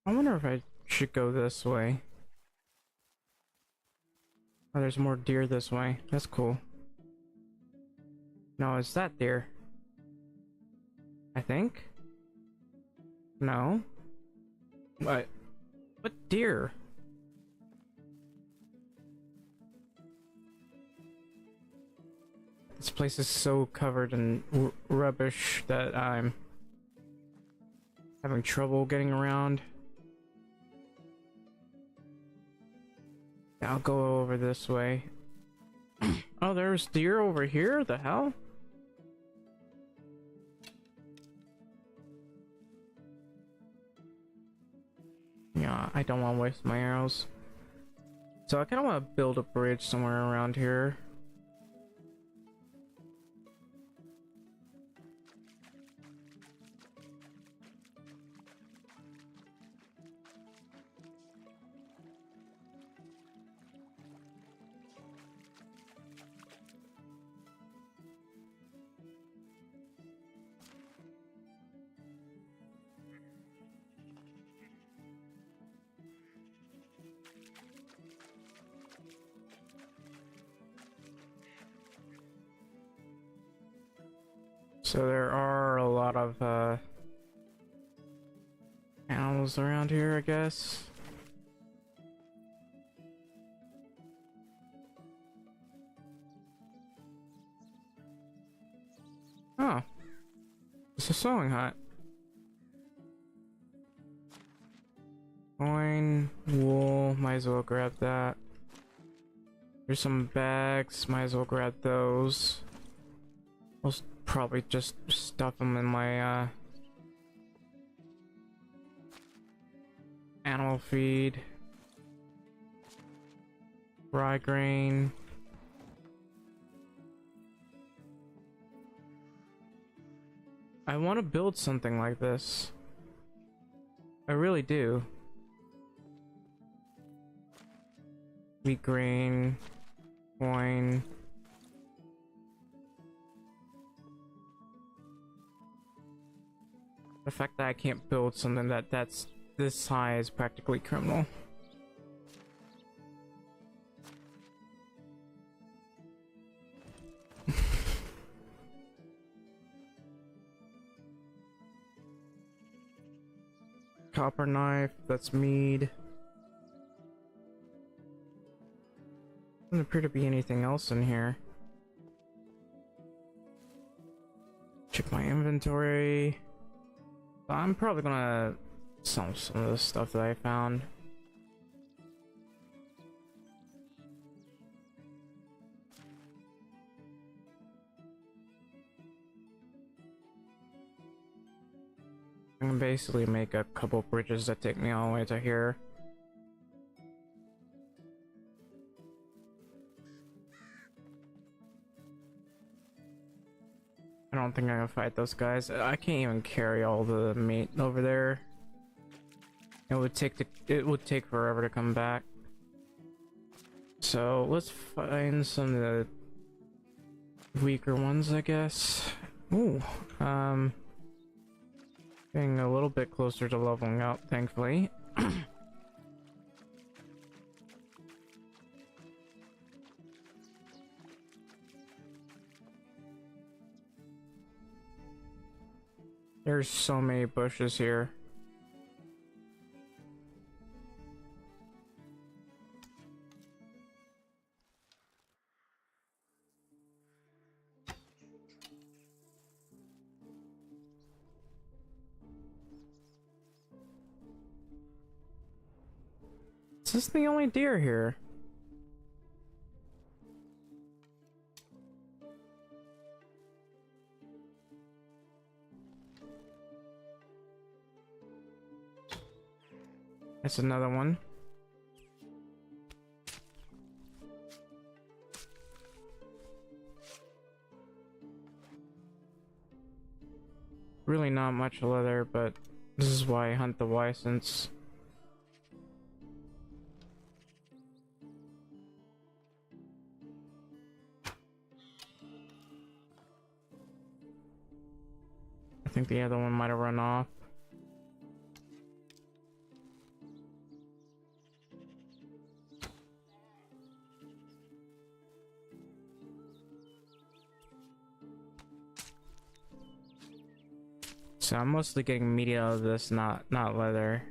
I wonder if I should go this way. Oh, there's more deer this way. That's cool. No, it's that deer. I think? No. What? What deer? This place is so covered in rubbish that I'm having trouble getting around. I'll go over this way. Oh, there's deer over here? The hell? Yeah, I don't want to waste my arrows. So I kind of want to build a bridge somewhere around here. So there are a lot of animals around here, I guess. Oh, it's a sewing hut. Coin, wool, might as well grab that. There's some bags, might as well grab those. I'll probably just stuff them in my animal feed. Rye grain. I want to build something like this. I really do. Wheat grain, coin. The fact that I can't build something that's this high is practically criminal. Copper knife, that's mead. Doesn't appear to be anything else in here. Check my inventory. I'm probably gonna sell some of the stuff that I found. I can basically make a couple bridges that take me all the way to here. I don't think I'm gonna fight those guys. I can't even carry all the meat over there. It would take forever to come back. So let's find some of the weaker ones, I guess. Ooh, getting a little bit closer to leveling up, thankfully. There's so many bushes here. Is this the only deer here? That's another one. Really not much leather, but this is why I hunt the license. I think the other one might have run off. So I'm mostly getting meat out of this, not leather.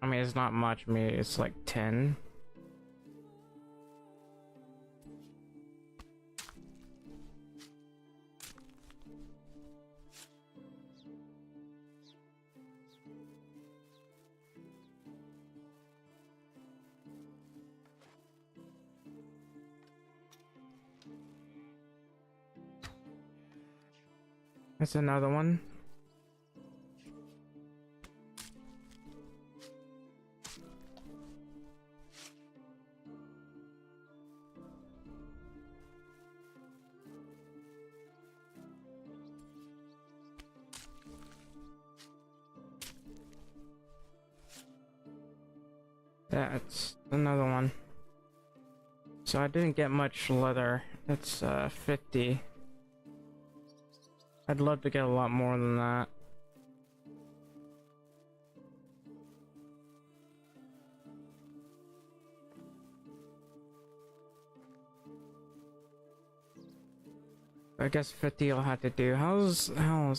I mean, it's not much meat, it's like 10. That's another one. That's another one. So I didn't get much leather. That's 50. I'd love to get a lot more than that. I guess 50 I'll have to do. How's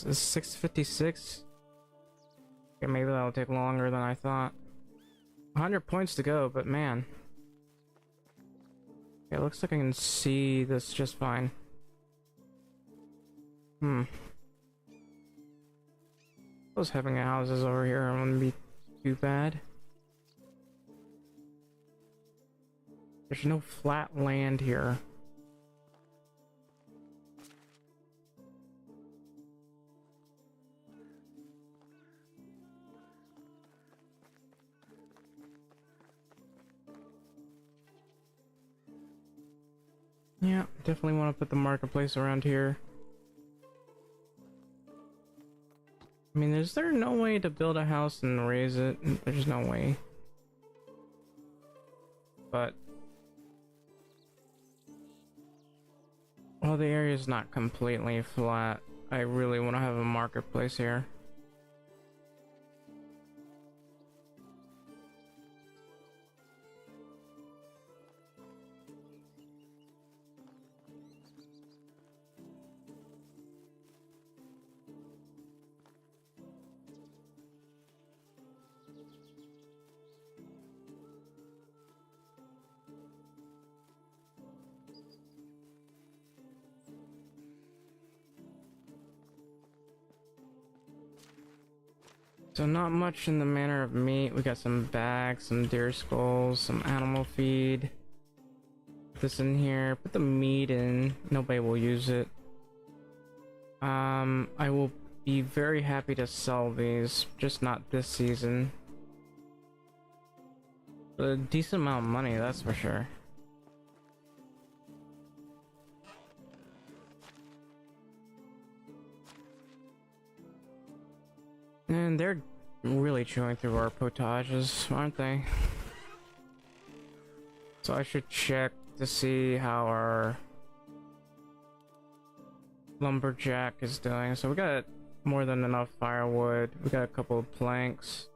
is 656? Okay, maybe that'll take longer than I thought. 100 points to go, but man. Okay, looks like I can see this just fine. Those having houses over here wouldn't be too bad. There's no flat land here. Yeah, definitely want to put the marketplace around here. I mean, is there no way to build a house and raise it? There's no way. But while the area is not completely flat, I really want to have a marketplace here. So not much in the manner of meat. We got some bags, some deer skulls, some animal feed. Put this in here. Put the meat in. Nobody will use it. I will be very happy to sell these, just not this season. A decent amount of money, that's for sure. And they're really chewing through our potages, aren't they? So I should check to see how our lumberjack is doing. So we got more than enough firewood. We got a couple of planks.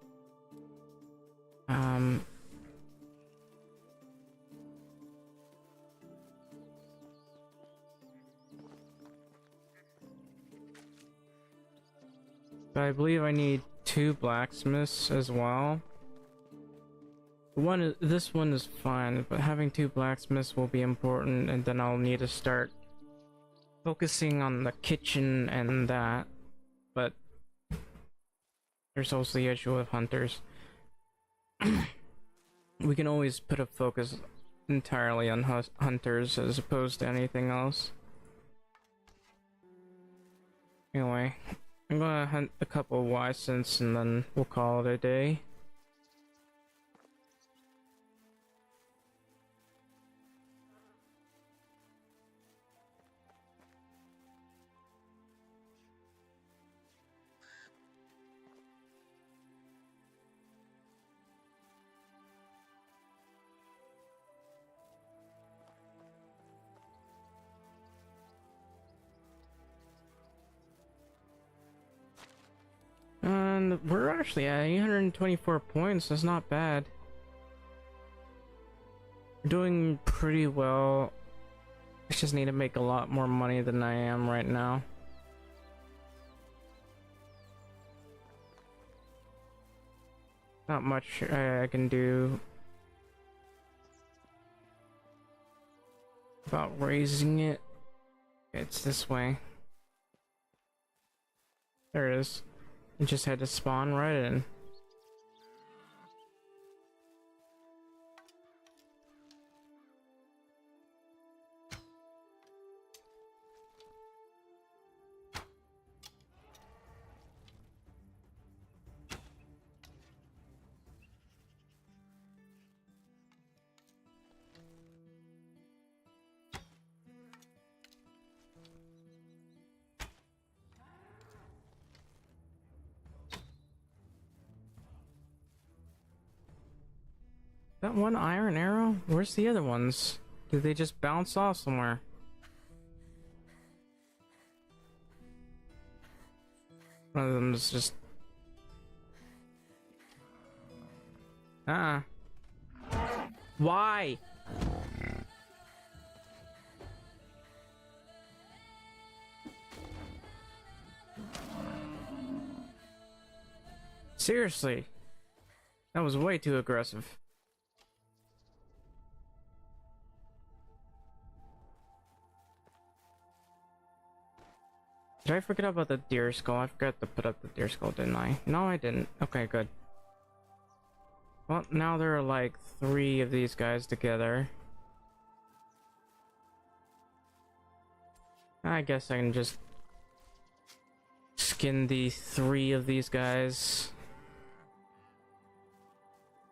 But I believe I need 2 blacksmiths as well. This one is fine, but having 2 blacksmiths will be important, and then I'll need to start focusing on the kitchen and that. But there's also the issue of hunters. We can always put a focus entirely on hunters as opposed to anything else. Anyway, I'm gonna hunt a couple of wisents and then we'll call it a day. And we're actually at 824 points. That's not bad. We're doing pretty well. I just need to make a lot more money than I am right now. Not much I can do about raising it. It's this way. There it is. It just had to spawn right in. That one iron arrow? Where's the other ones? Did they just bounce off somewhere? One of them is just... Why? Seriously. That was way too aggressive. Did I forget about the deer skull? I forgot to put up the deer skull, didn't I? No, I didn't. Okay, good. Well, now there are like 3 of these guys together. I guess I can just skin the 3 of these guys.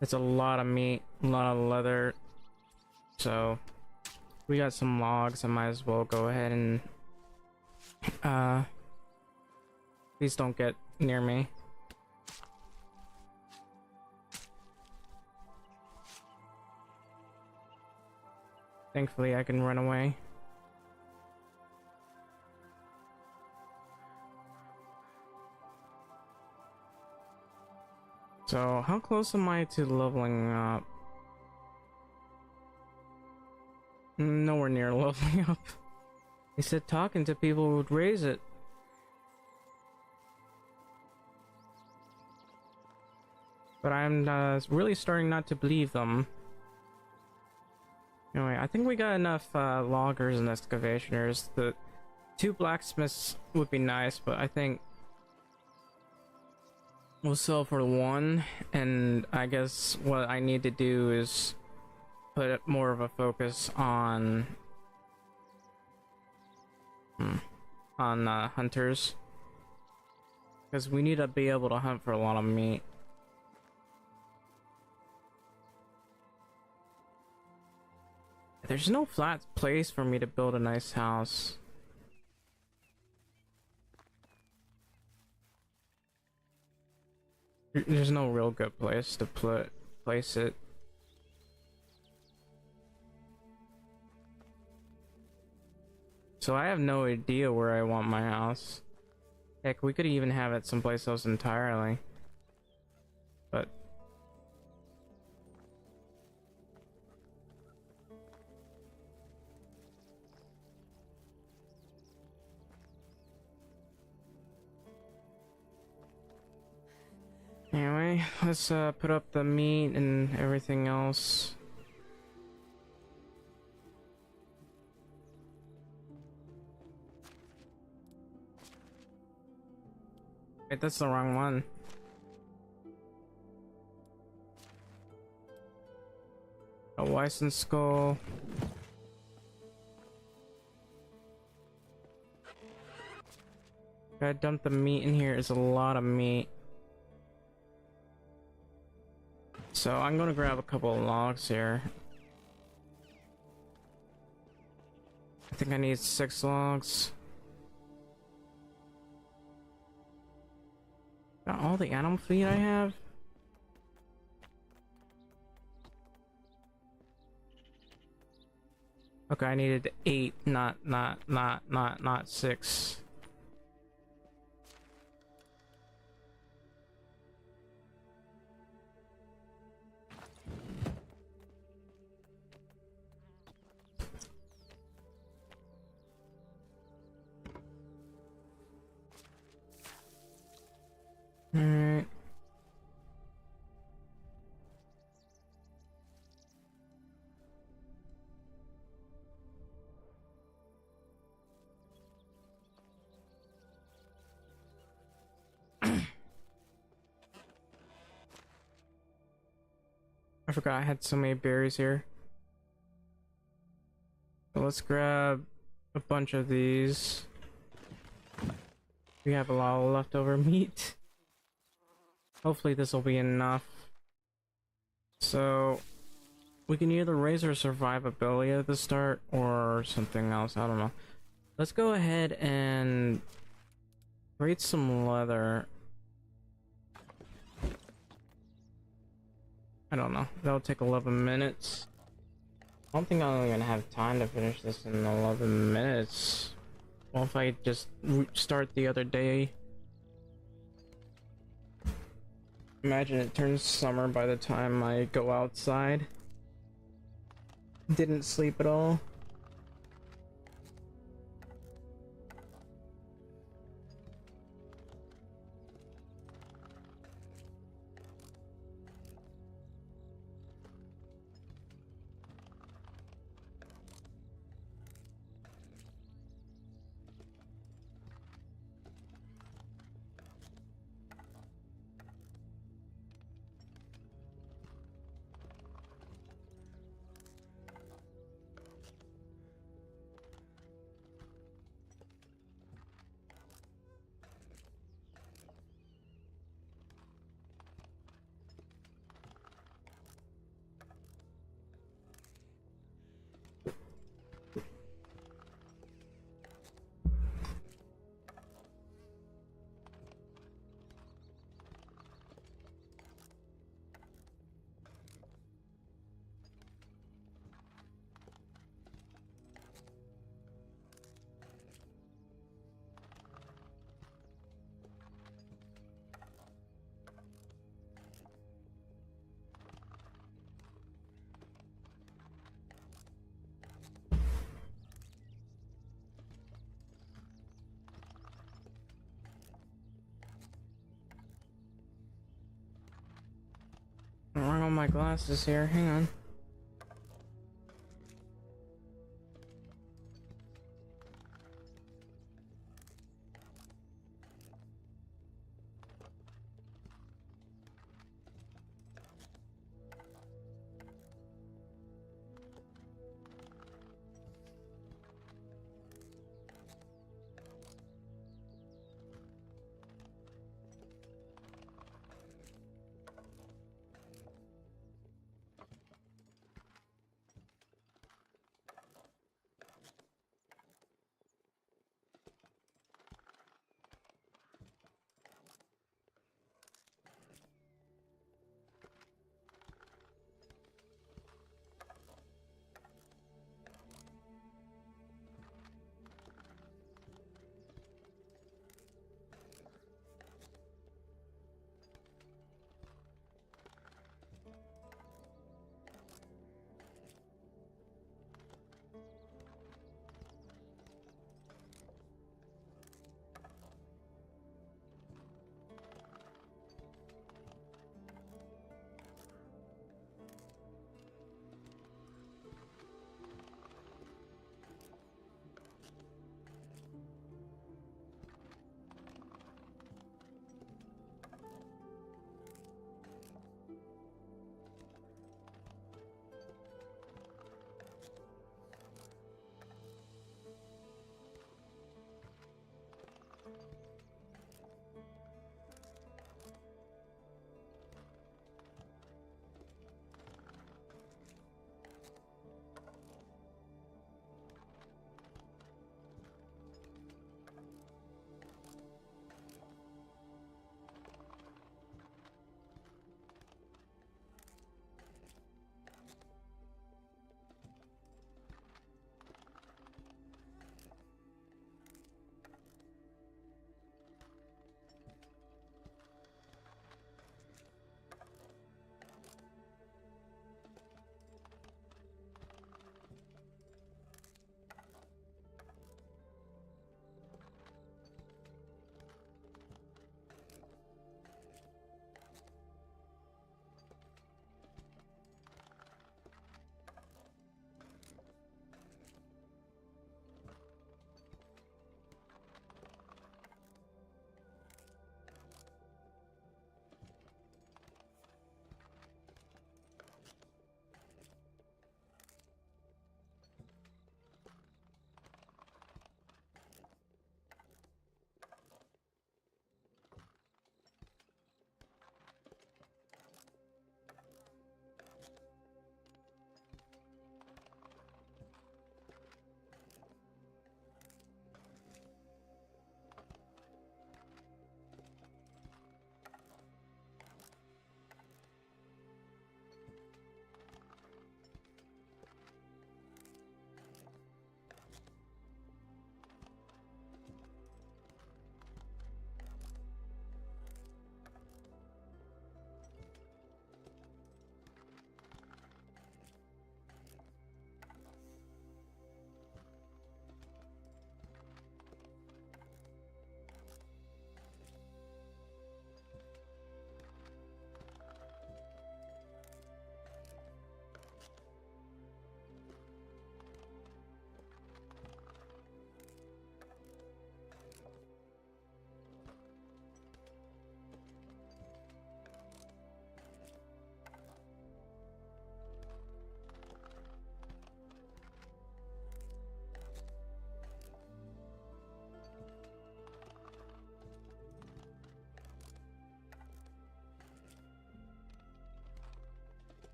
It's a lot of meat, a lot of leather. So We got some logs. I might as well go ahead and please don't get near me. Thankfully I can run away. So how close am I to leveling up? Nowhere near leveling up. He said talking to people would raise it. But I'm really starting not to believe them. Anyway, I think we got enough loggers and excavationers. The 2 blacksmiths would be nice, but I think we'll sell for 1. And I guess what I need to do is put more of a focus on hunters, because we need to be able to hunt for a lot of meat. There's no flat place for me to build a nice house. There's no real good place to place it. So I have no idea where I want my house. Heck, we could even have it someplace else entirely. But anyway, let's put up the meat and everything else. Wait, that's the wrong one. A Weissen skull. Gotta dump the meat in here. It's a lot of meat. So I'm gonna grab a couple of logs here. I think I need 6 logs. Got all the animal feed I have? Okay, I needed 8, not 6. Alright. I forgot I had so many berries here. So let's grab a bunch of these. We have a lot of leftover meat. Hopefully this will be enough. So we can either raise our survivability at the start or something else. I don't know. Let's go ahead and create some leather. I don't know. That'll take 11 minutes. I don't think I'm gonna have time to finish this in 11 minutes. Well, if I just start the other day. Imagine it turns summer by the time I go outside. Didn't sleep at all. my glasses here. Hang on.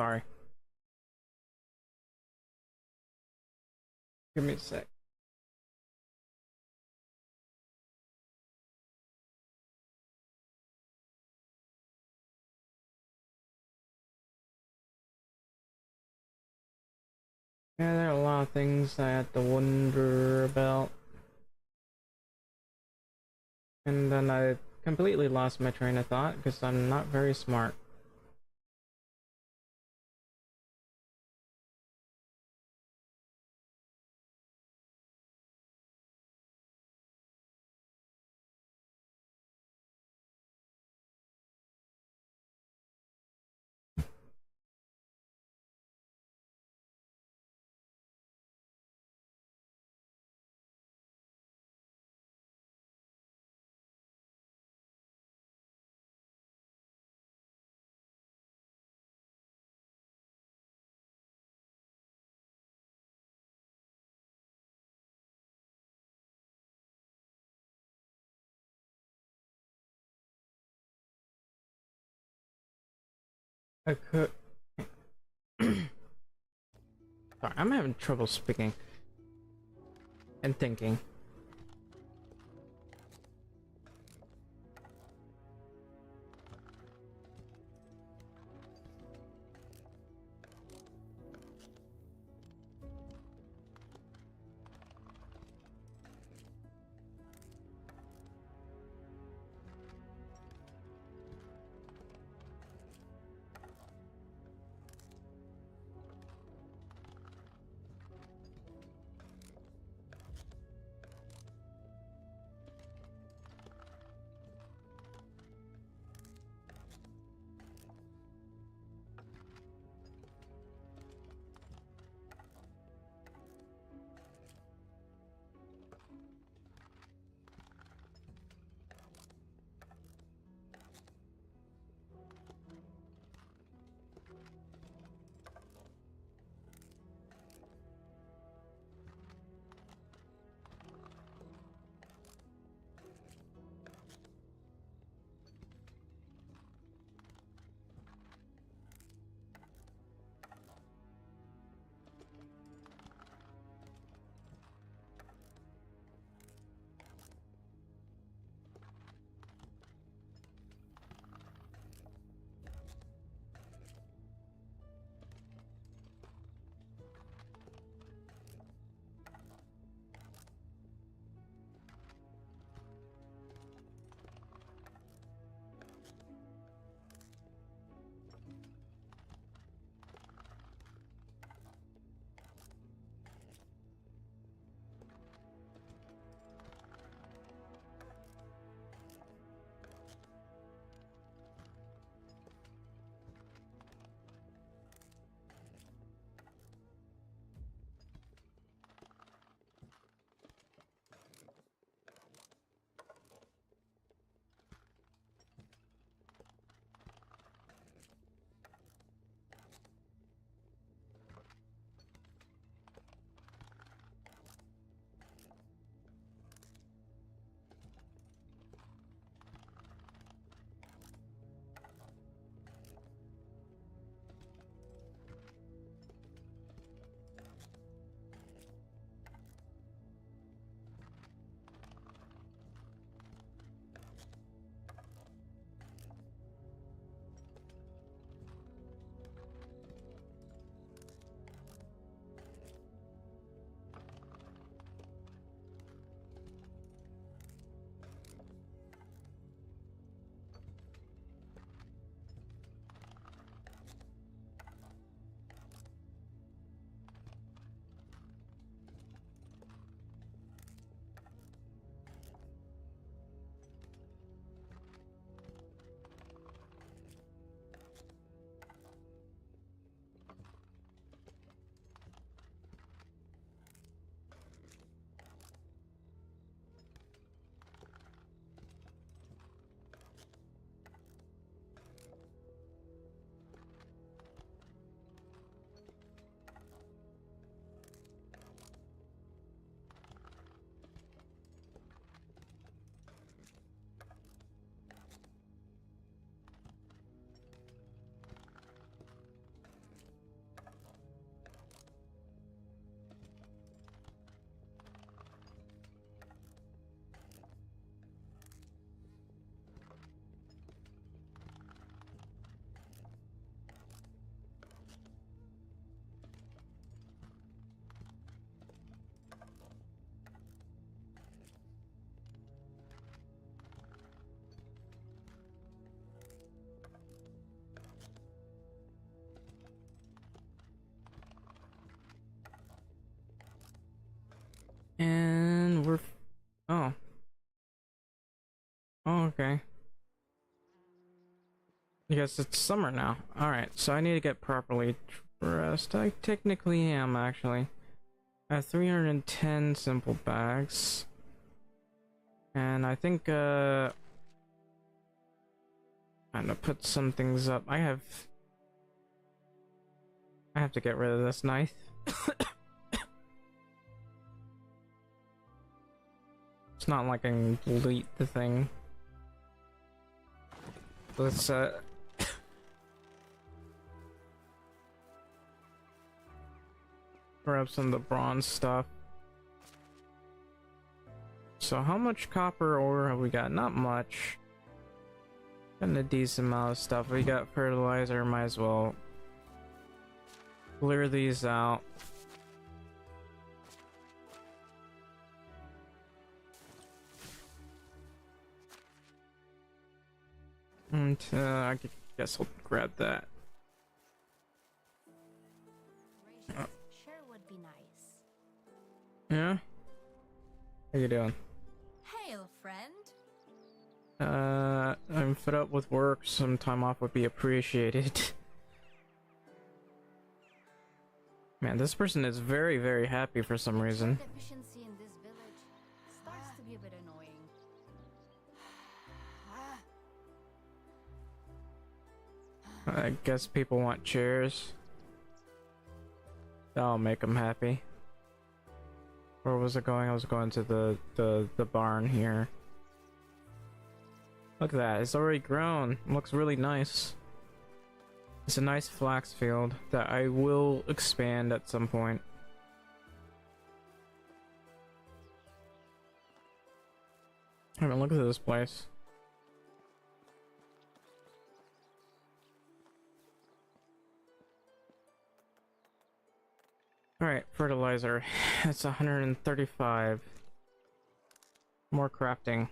Sorry. Give me a sec. Yeah, there are a lot of things I had to wonder about. And then I completely lost my train of thought because I'm not very smart. I could. Sorry, I'm having trouble speaking and thinking. Okay. I guess it's summer now. Alright, so I need to get properly dressed. I technically am, actually. I have 310 simple bags. And I think, I'm gonna put some things up. I have to get rid of this knife. It's not like I can delete the thing. Let's, grab some of the bronze stuff. So how much copper ore have we got? Not much. Got a decent amount of stuff. We got fertilizer, might as well clear these out. And I guess I'll grab that. Sure would be nice. Yeah? How you doing? Hail, friend. I'm fed up with work. Some time off would be appreciated. Man, this person is very, very happy for some reason. Deficiency in this village starts to be a bit annoying. I guess people want chairs. That'll make them happy. Where was it going? I was going to the barn here. Look at that, it's already grown. Looks really nice. It's a nice flax field that I will expand at some point. I mean, look at this place. Alright, fertilizer. It's 135. More crafting.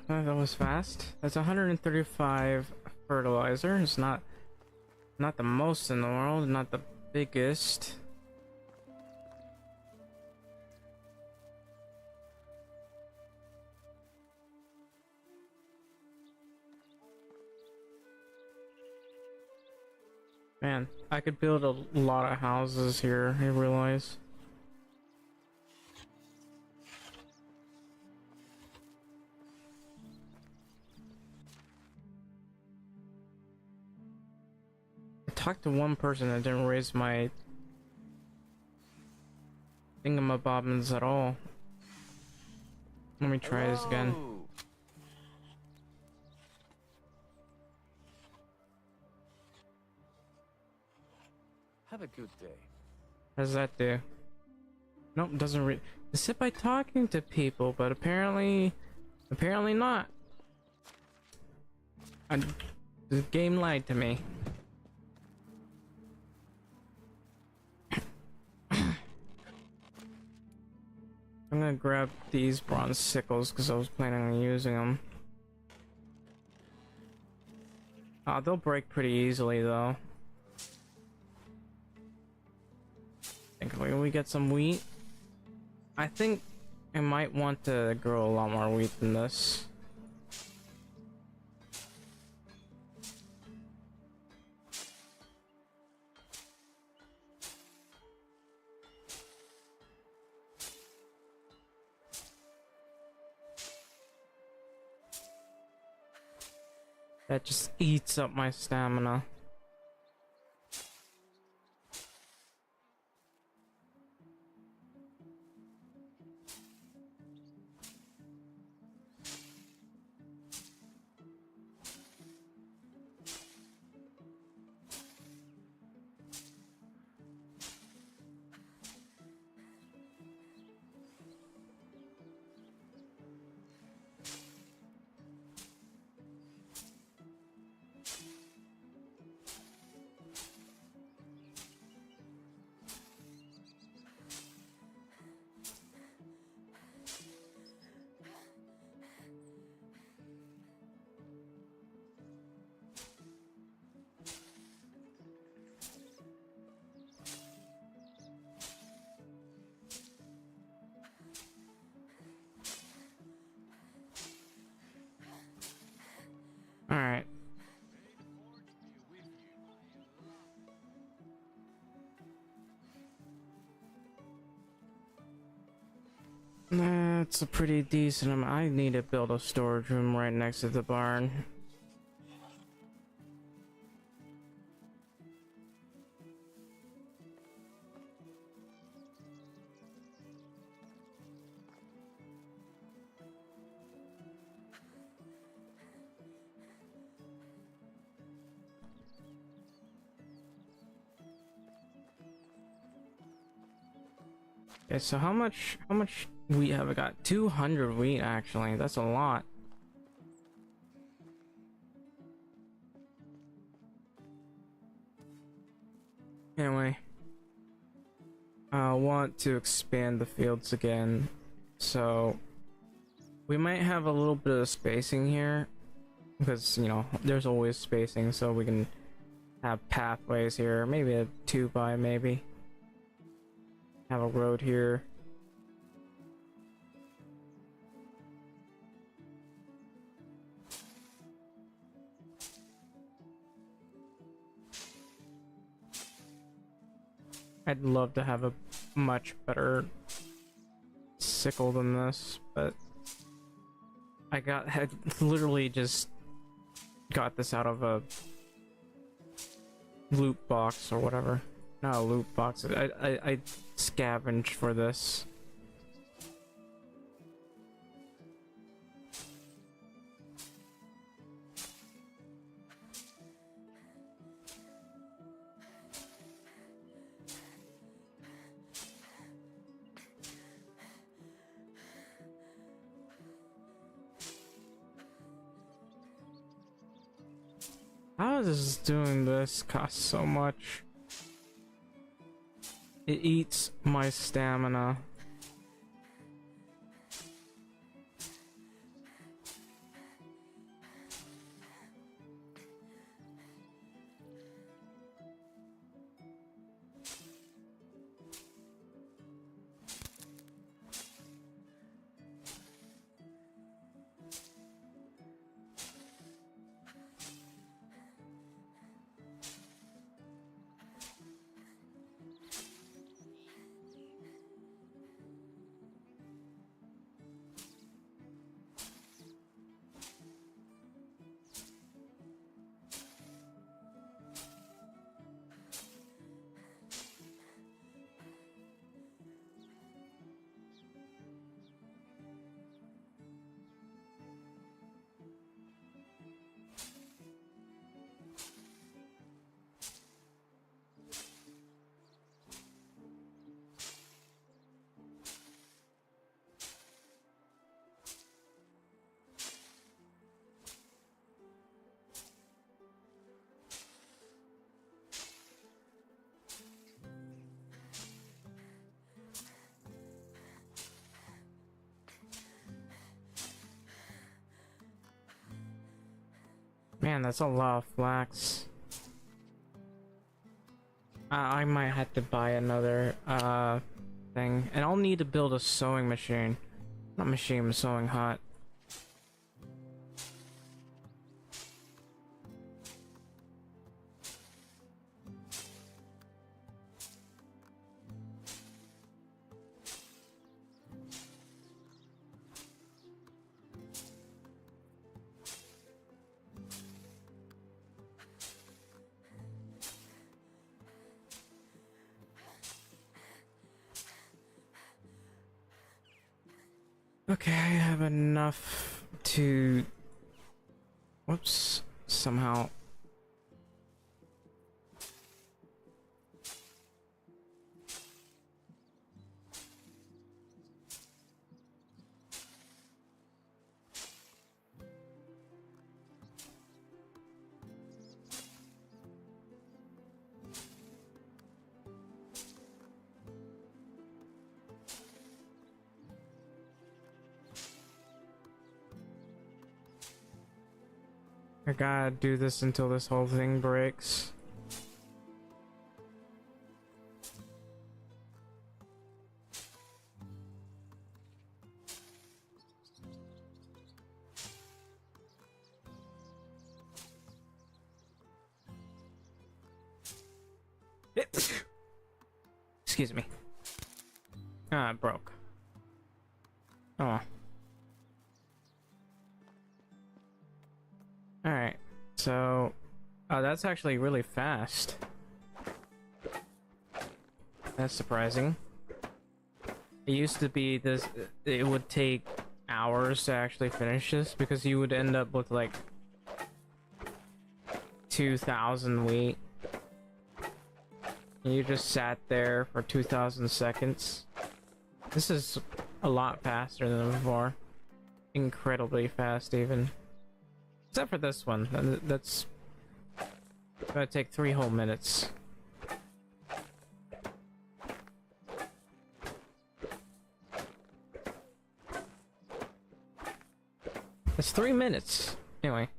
That was fast. That's 135 fertilizer. It's not the most in the world, not the biggest. Man, I could build a lot of houses here, I realize. Talked to one person that didn't raise my thingamabobbins at all. Let me try this again. Have a good day. How does that do? Nope, doesn't it's it by talking to people, but apparently Apparently not. The game lied to me. I'm gonna grab these bronze sickles because I was planning on using them. They'll break pretty easily though. Think we get some wheat. I think I might want to grow a lot more wheat than this. That just eats up my stamina. Alright. That's a pretty decent amount. I need to build a storage room right next to the barn. Okay, so how much wheat have I got? 200 wheat actually. That's a lot. Anyway, I want to expand the fields again, so we might have a little bit of spacing here because, you know, there's always spacing, so we can have pathways here, maybe a 2x, maybe have a road here. I'd love to have a much better sickle than this, but I literally just got this out of a loot box or whatever. Not a loot box. I scavenged for this. How is doing this cost so much? It eats my stamina. Man, that's a lot of flax. I might have to buy another thing, and I'll need to build a sewing machine. Not machine, sewing hut. Okay, I have enough to... Whoops. Somehow... I gotta do this until this whole thing breaks. Excuse me. Ah, it broke. Oh. Alright, so... Oh, that's actually really fast. That's surprising. It used to be this... It would take hours to actually finish this, because you would end up with like... 2,000 wheat. And you just sat there for 2,000 seconds. This is a lot faster than before. Incredibly fast, even. Except for this one. That's gonna take 3 whole minutes. It's 3 minutes. Anyway.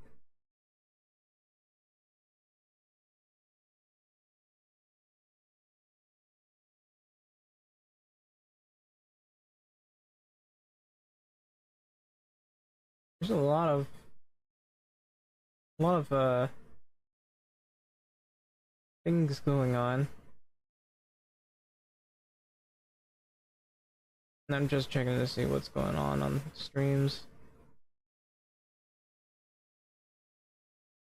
There's a lot of things going on. And I'm just checking to see what's going on streams.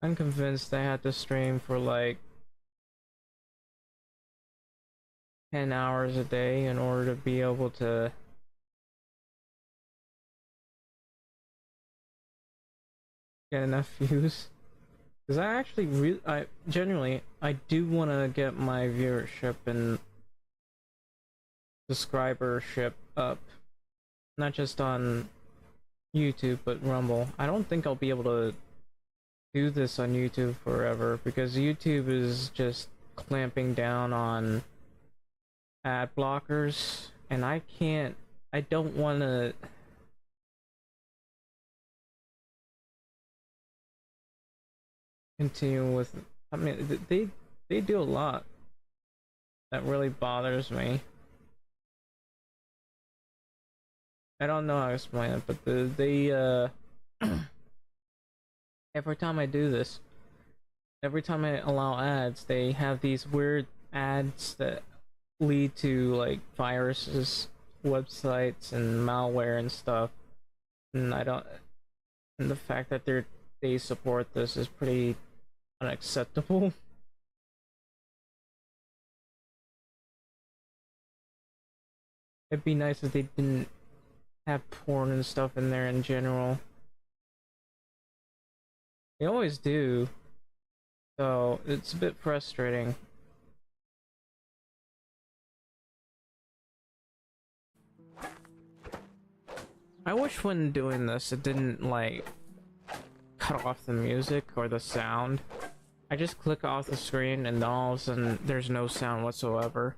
I'm convinced I had to stream for like 10 hours a day in order to be able to get enough views. Because I actually genuinely, I do want to get my viewership and subscribership up. Not just on YouTube, but Rumble. I don't think I'll be able to do this on YouTube forever, because YouTube is just clamping down on ad blockers, and I don't want to continue with... I mean, they do a lot that really bothers me. I don't know how to explain it, but every time I do this, every time I allow ads, they have these weird ads that lead to like viruses, websites, and malware and stuff. And and the fact that they support this is pretty unacceptable. It'd be nice if they didn't have porn and stuff in there in general. They always do, so it's a bit frustrating. I wish when doing this it didn't like cut off the music or the sound. I just click off the screen and then all of a sudden there's no sound whatsoever.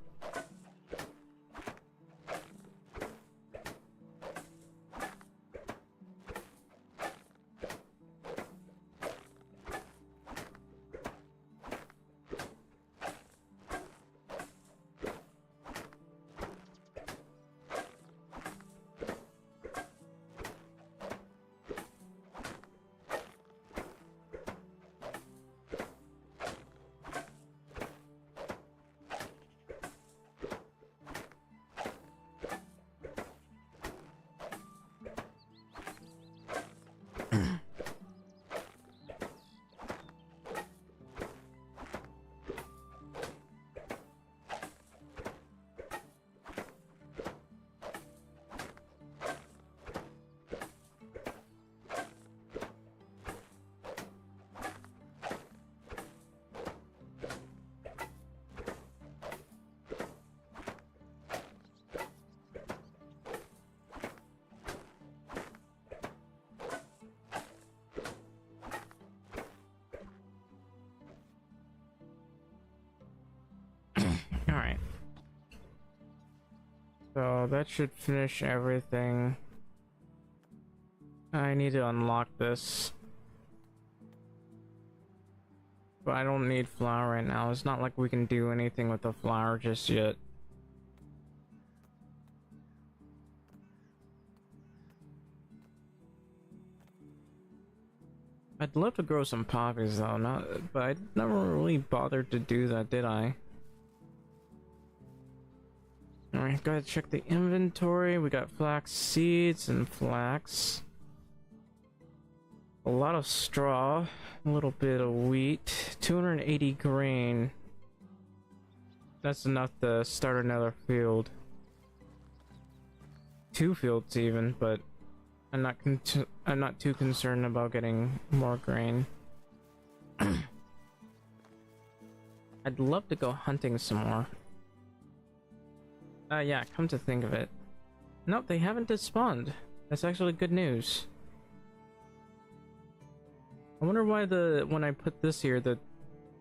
So that should finish everything. I need to unlock this. But I don't need flour right now. It's not like we can do anything with the flour just yet. I'd love to grow some poppies though, but I never really bothered to do that, did I? Alright, gotta check the inventory. We got flax seeds and flax. A lot of straw, a little bit of wheat, 280 grain. That's enough to start another field. 2 fields even, but I'm not too concerned about getting more grain. I'd love to go hunting some more. Yeah, come to think of it. Nope, they haven't despawned. That's actually good news. I wonder why when I put this here, the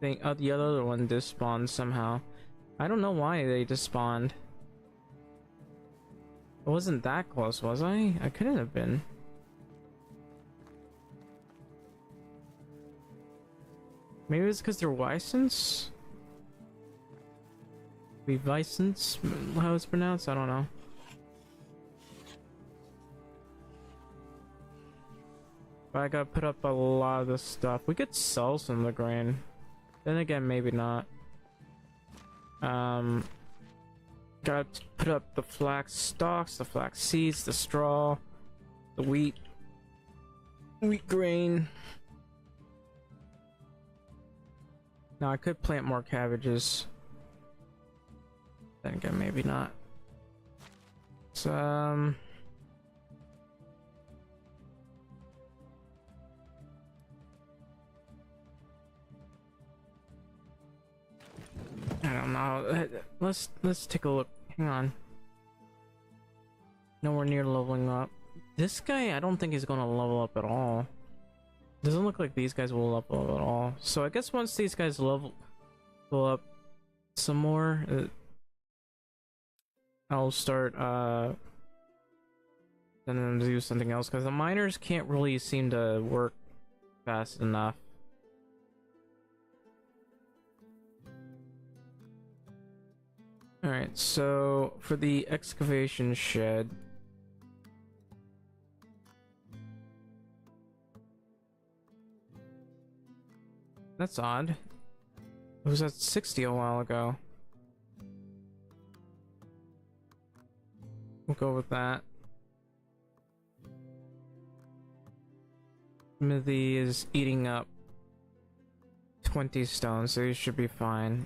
other one despawned somehow. I don't know why they despawned. I wasn't that close, was I? I couldn't have been. Maybe it's because they're Weissens? Be Weissens, how it's pronounced? I don't know. But I gotta put up a lot of this stuff. We could sell some of the grain. Then again, maybe not. Gotta put up the flax stalks, the flax seeds, the straw, the wheat grain. Now I could plant more cabbages. Then again, maybe not. So, I don't know. Let's take a look. Hang on. Nowhere near leveling up. This guy, I don't think he's gonna level up at all. Doesn't look like these guys will level up at all. So I guess once these guys level up some more, I'll start and then do something else, because the miners can't really seem to work fast enough. Alright, so for the excavation shed, that's odd. It was at 60 a while ago. We'll go with that. Smithy is eating up 20 stone, so you should be fine.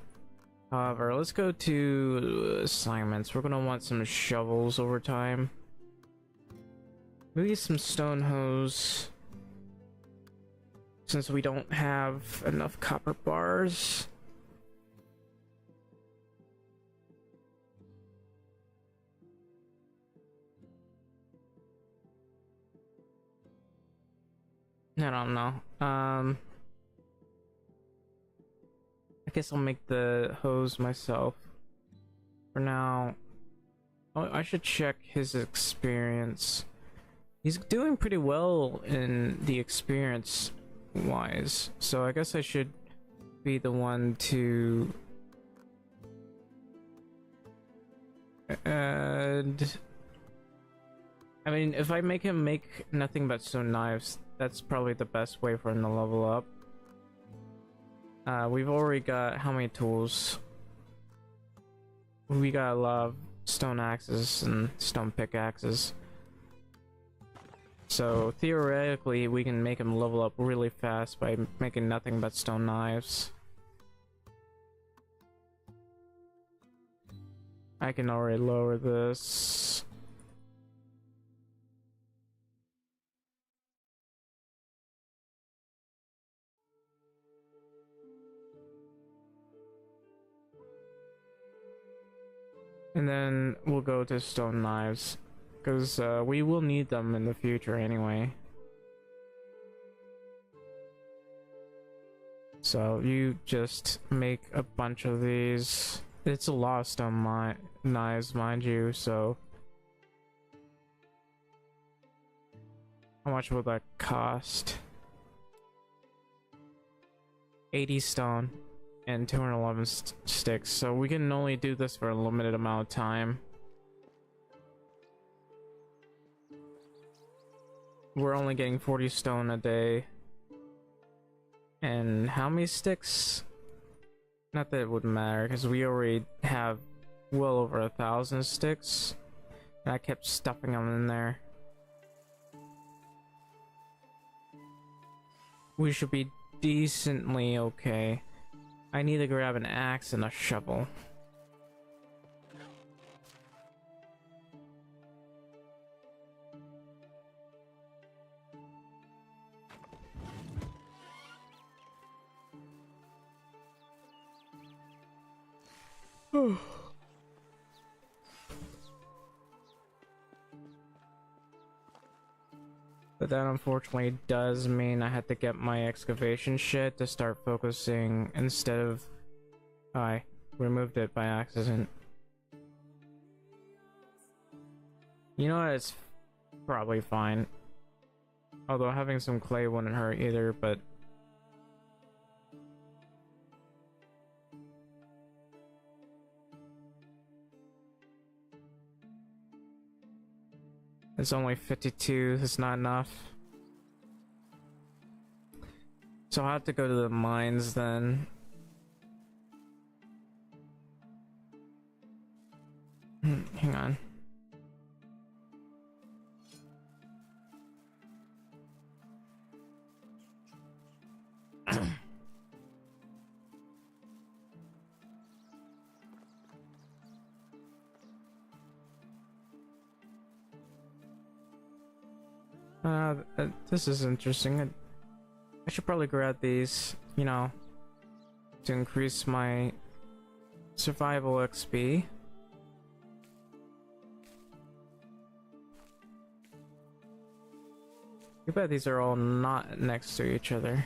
However, let's go to assignments. We're gonna want some shovels over time. Maybe some stone hose, since we don't have enough copper bars. I don't know. I guess I'll make the hose myself. For now, oh, I should check his experience. He's doing pretty well in the experience wise, so I guess I should be the one to and I mean, if I make him make nothing but stone knives, that's probably the best way for him to level up. We've already got how many tools? We got a lot of stone axes and stone pickaxes. So theoretically, we can make him level up really fast by making nothing but stone knives. I can already lower this. And then we'll go to stone knives, because we will need them in the future anyway. So you just make a bunch of these. It's a lot of stone knives, mind you, so How much will that cost? 80 stone and 211 sticks. So we can only do this for a limited amount of time. We're only getting 40 stone a day. And how many sticks? Not that it would matter, because we already have well over 1,000 sticks. And I kept stuffing them in there. We should be decently okay. I need to grab an axe and a shovel. But that unfortunately does mean I had to get my excavation shit to start focusing instead of... I removed it by accident. You know what, it's probably fine. Although having some clay wouldn't hurt either, but... It's only 52, it's not enough. So I'll have to go to the mines then. Hang on. This is interesting. I should probably grab these, you know, to increase my survival XP. You bet these are all not next to each other.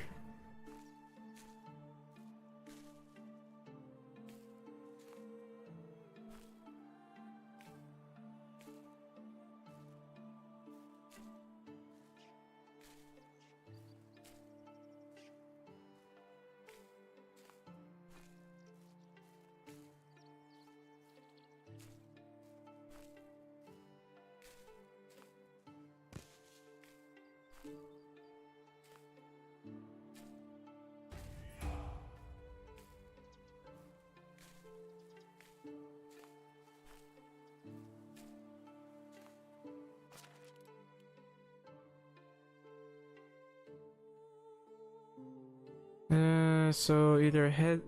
So either head...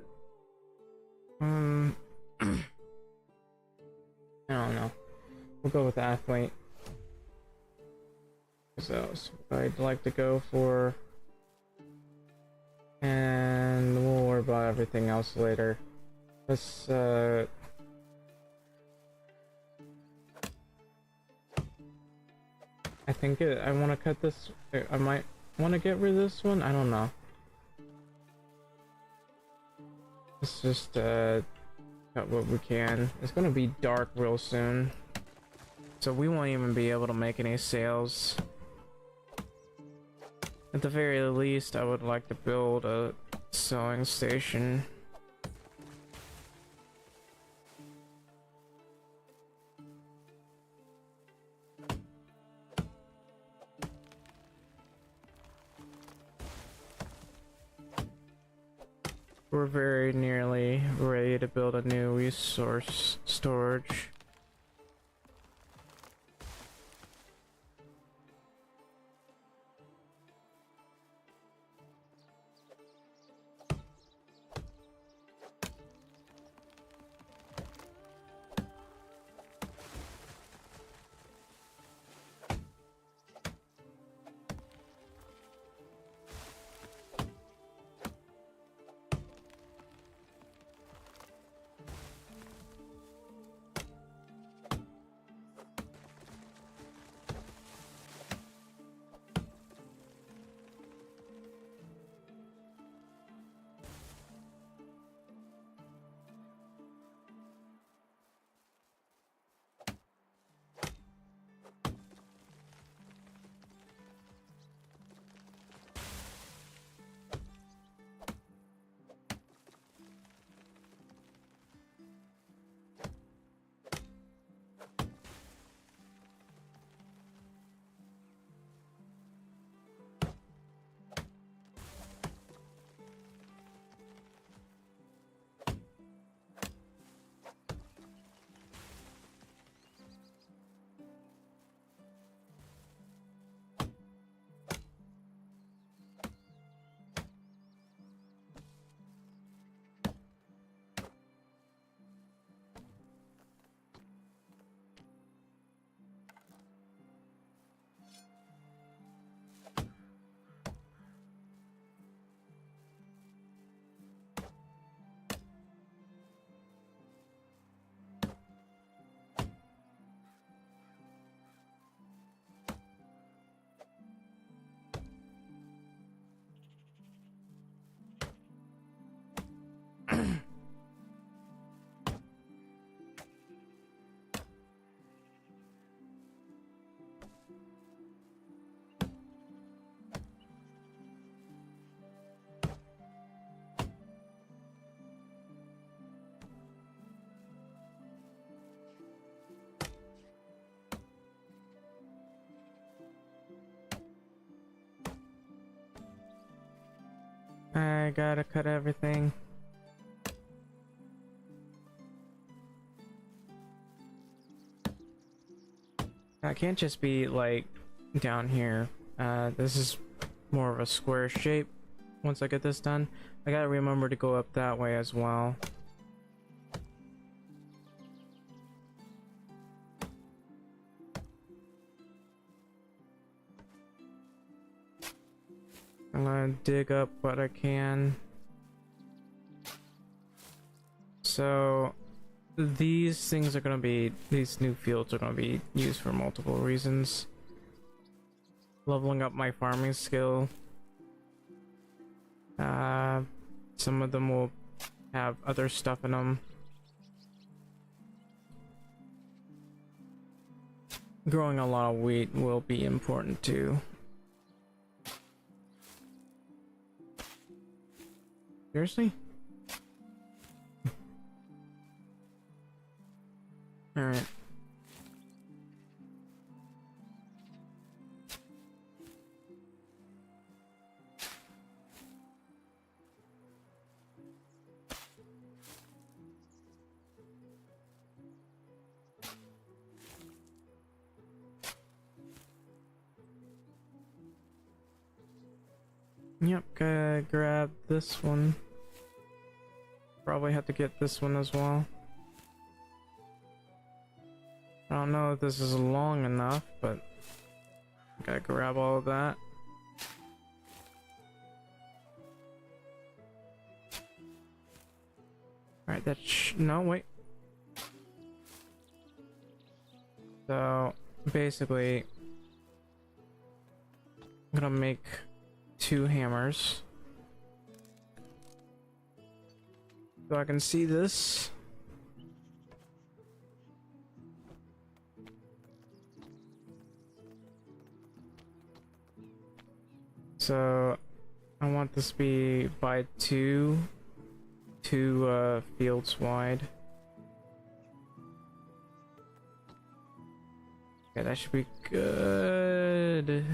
I don't know. We'll go with athlete. So I'd like to go for... And we'll worry about everything else later. Let's, I think I want to cut this... I might want to get rid of this one? I don't know. Let's just cut what we can. It's gonna be dark real soon, so we won't even be able to make any sales. At the very least, I would like to build a sewing station. We're very nearly ready to build a new resource storage. I gotta cut everything. I can't just be like down here. This is more of a square shape. Once I get this done, I gotta remember to go up that way as well. I'm gonna dig up what I can. So these things are gonna be, these new fields are gonna be used for multiple reasons. Leveling up my farming skill. Some of them will have other stuff in them. Growing a lot of wheat will be important too. Seriously? Alright. Yep, gotta grab this one. Probably have to get this one as well. I don't know if this is long enough, but gotta grab all of that. Alright, no, wait. So, basically, I'm gonna make 2 hammers. So I can see this. So I want this to be by two fields wide. Yeah, that should be good.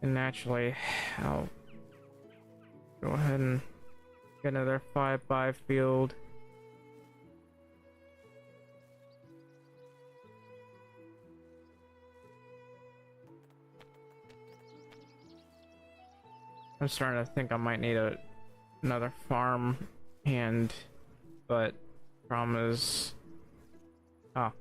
And naturally, I'll go ahead and get another 5x field. I'm starting to think I might need another farm hand, but problem is, oh.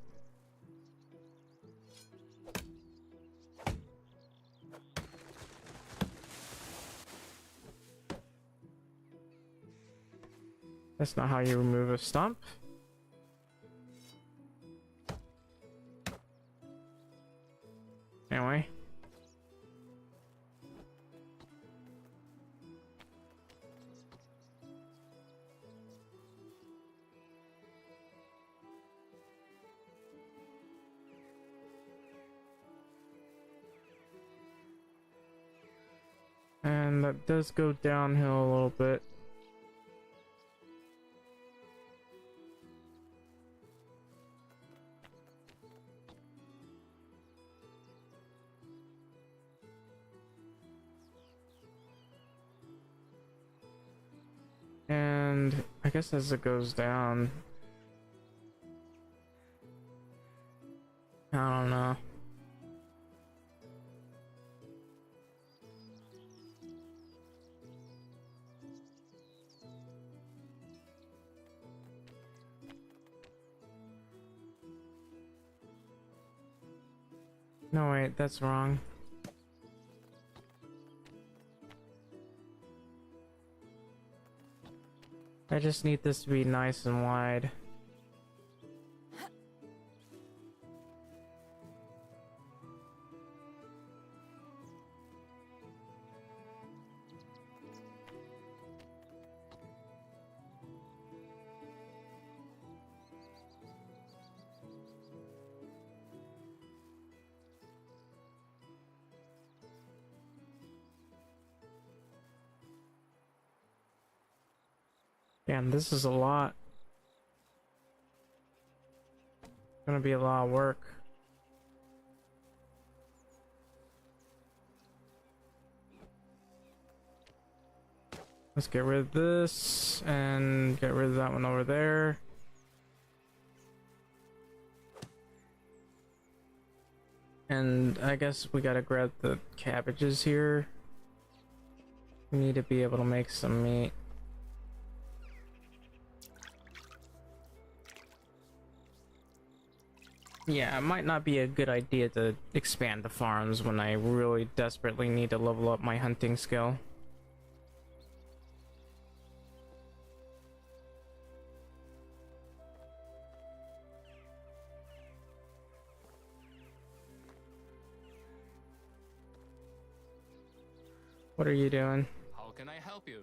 That's not how you remove a stump. Anyway. And that does go downhill a little bit. And I guess as it goes down, I don't know. No, wait, that's wrong. I just need this to be nice and wide. Damn, this is a lot. Gonna be a lot of work. Let's get rid of this and get rid of that one over there. And I guess we gotta grab the cabbages here. We need to be able to make some meat. Yeah, it might not be a good idea to expand the farms when I really desperately need to level up my hunting skill. What are you doing? How can I help you?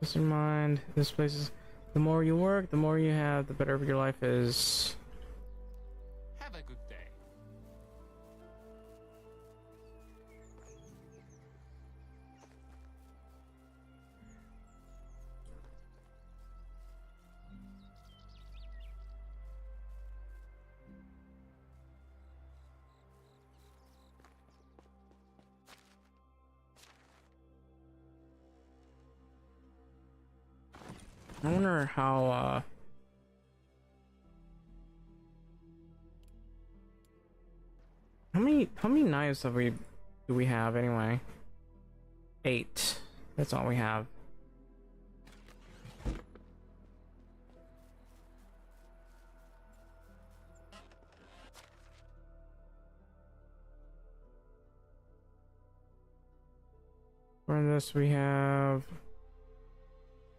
Just in mind, this place is... The more you work, the more you have, the better your life is. Have a good day. I wonder how, how many knives do we have anyway? 8. That's all we have. For this we have...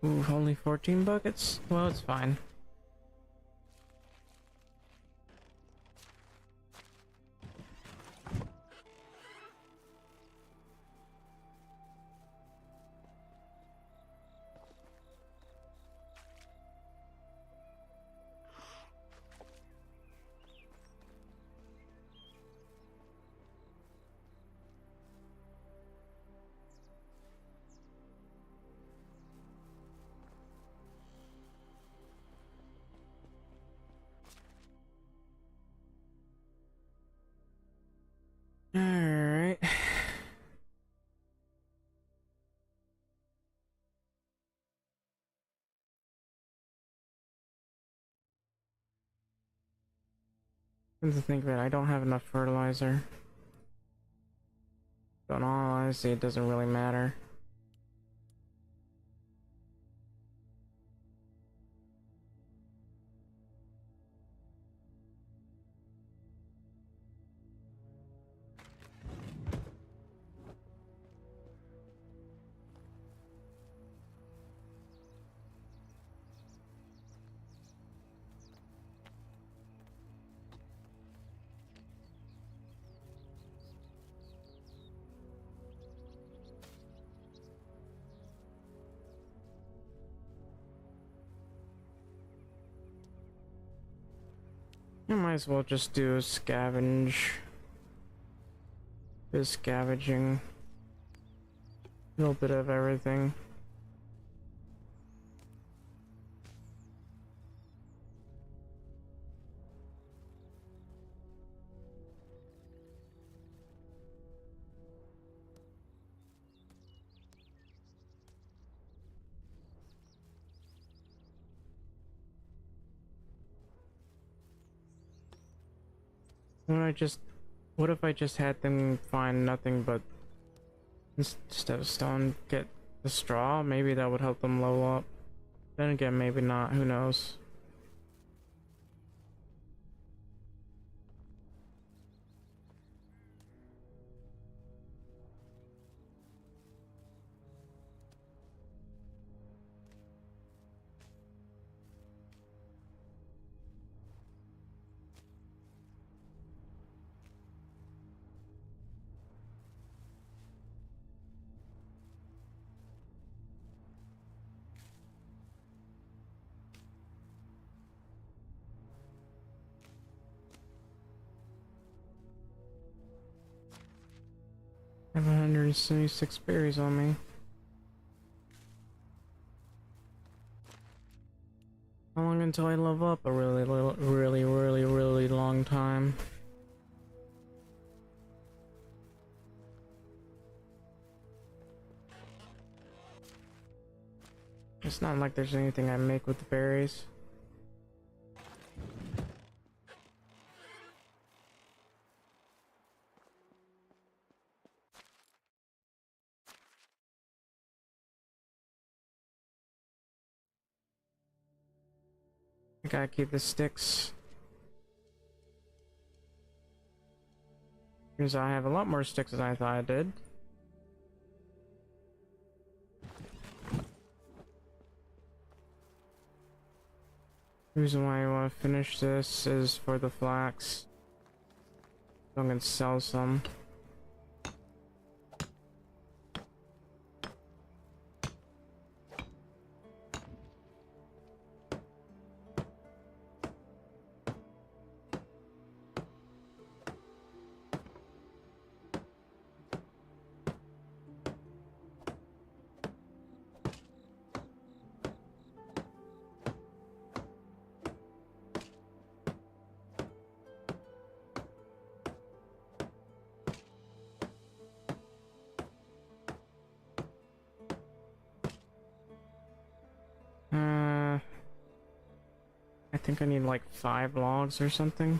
Ooh, only 14 buckets? Well, it's fine. Alright. Come to think of it, I don't have enough fertilizer. But in all honesty, it doesn't really matter. I might as well just do scavenge. Just scavenging. A little bit of everything. What if I just had them find nothing but instead of stone, get the straw? Maybe that would help them level up. Then again, maybe not, who knows? I have 176 berries on me. How long until I level up? A really long time. It's not like there's anything I make with the berries. I gotta keep the sticks. Because I have a lot more sticks than I thought I did. The reason why I want to finish this is for the flax. So I'm gonna sell some. I think I need like 5 logs or something.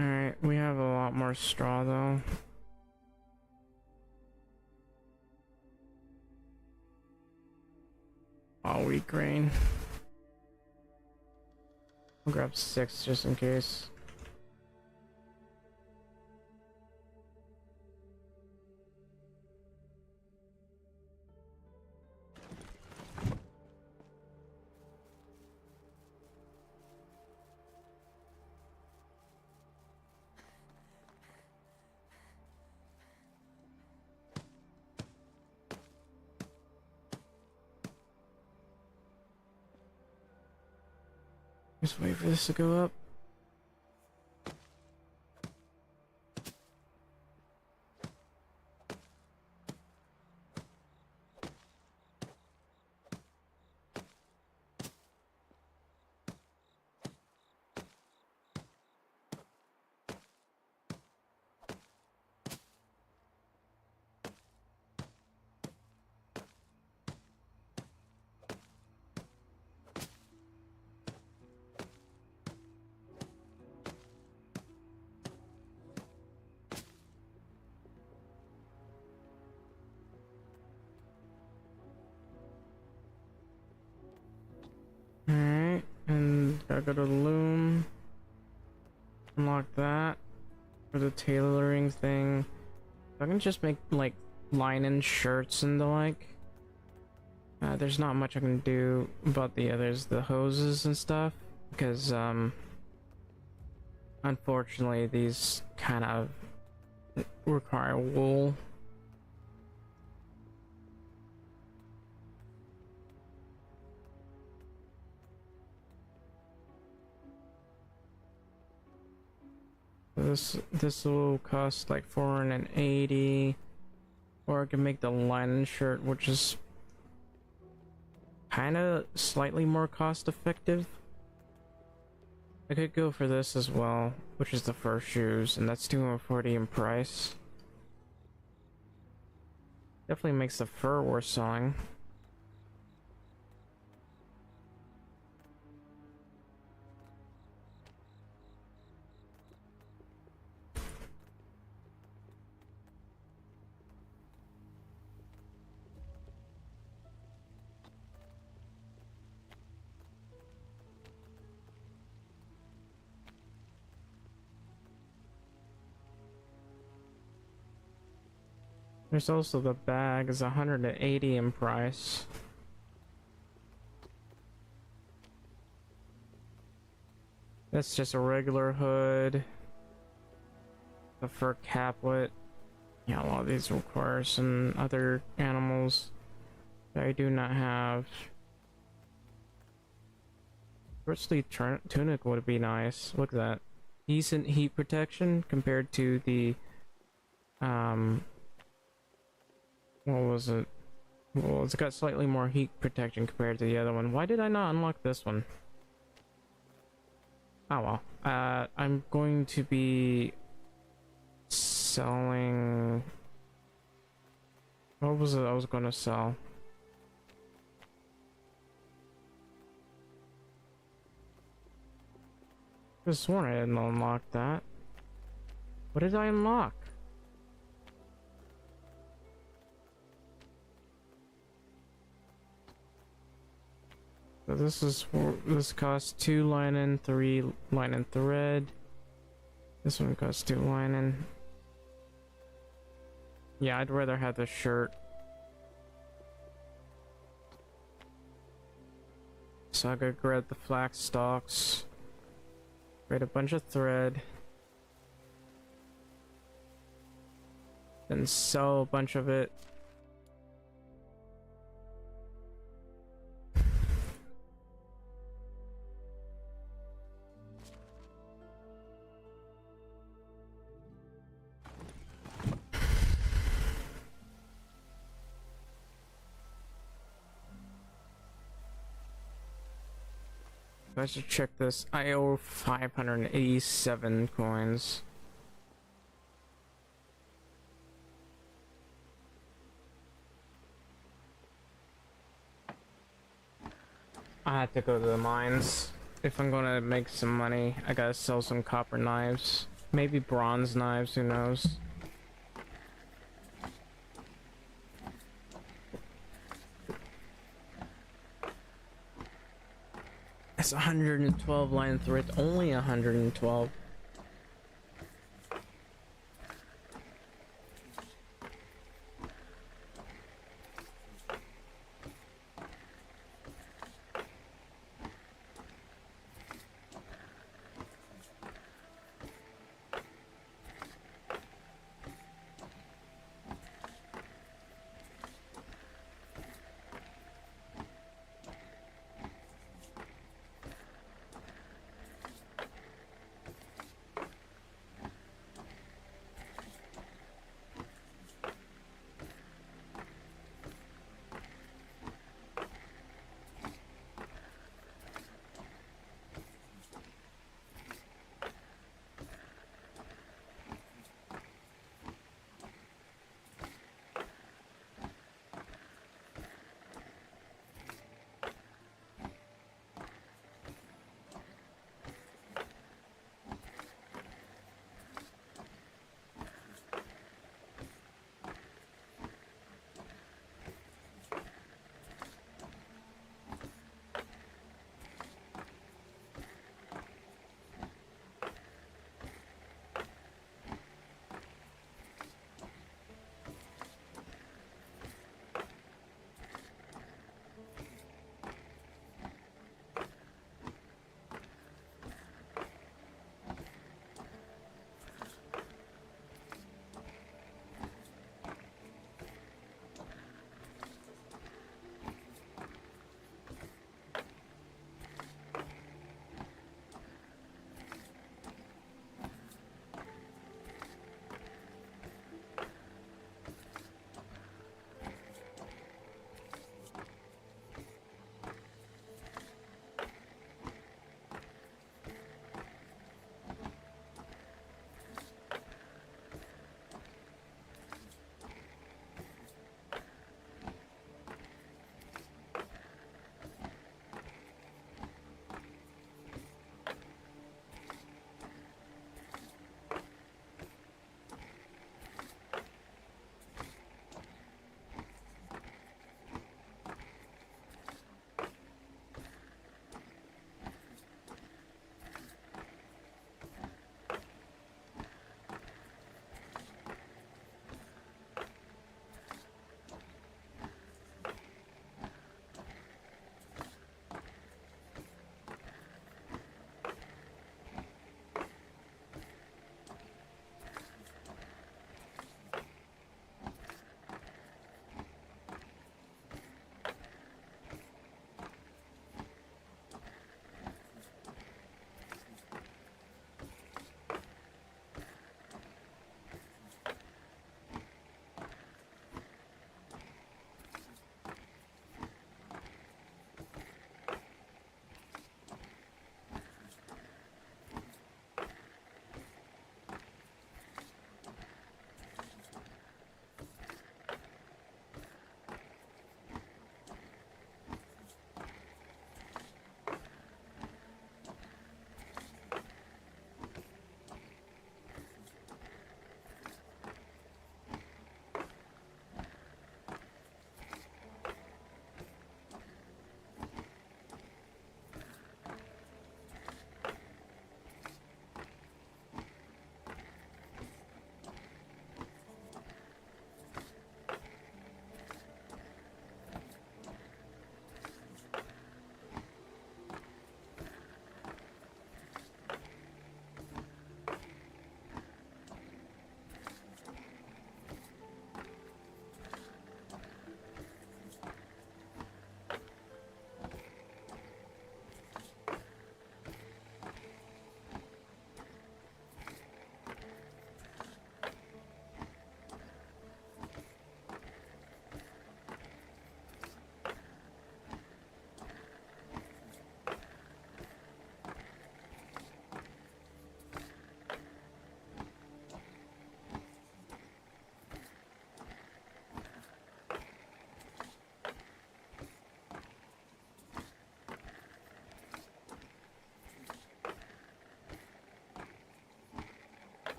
Alright, we have a lot more straw though. All wheat grain. I'll grab 6 just in case. Just wait for this to go up. Alright, and gotta go to the loom. Unlock that for the tailoring thing. I can just make like linen shirts and the like. There's not much I can do about the others, the hoses and stuff, because unfortunately these kind of require wool. This will cost like 480, or I can make the linen shirt, which is kind of slightly more cost effective. I could go for this as well, which is the fur shoes, and that's 240 in price. Definitely makes the fur worth selling. There's also the bag is 180 in price. That's just a regular hood. The fur caplet. Yeah, a lot of these require some other animals that I do not have. Short-sleeve tunic would be nice. Look at that. Decent heat protection compared to the what was it? Well, it's got slightly more heat protection compared to the other one. Why did I not unlock this one? Oh well. I'm going to be selling. What was it I was going to sell? I just sworn I didn't unlock that. What did I unlock? So this costs 2 linen, 3 linen thread. This one costs 2 linen. Yeah, I'd rather have the shirt. So I gotta grab the flax stalks. Grab a bunch of thread. Then sell a bunch of it. I should check this. I owe 587 coins. I have to go to the mines. If I'm gonna make some money, I gotta sell some copper knives. Maybe bronze knives, who knows? It's 112 line thread, only 112.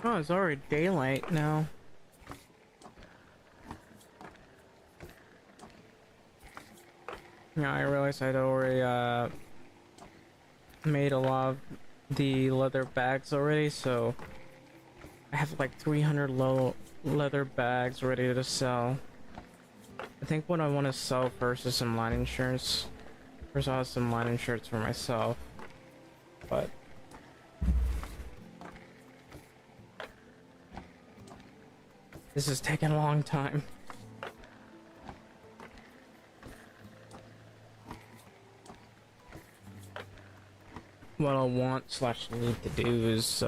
Oh, it's already daylight now. Yeah, I realized I'd already made a lot of the leather bags already, so I have like 300 low leather bags ready to sell. I think what I want to sell first is some line insurance. First, I'll have some line insurance for myself, but this is taking a long time. What I want slash need to do is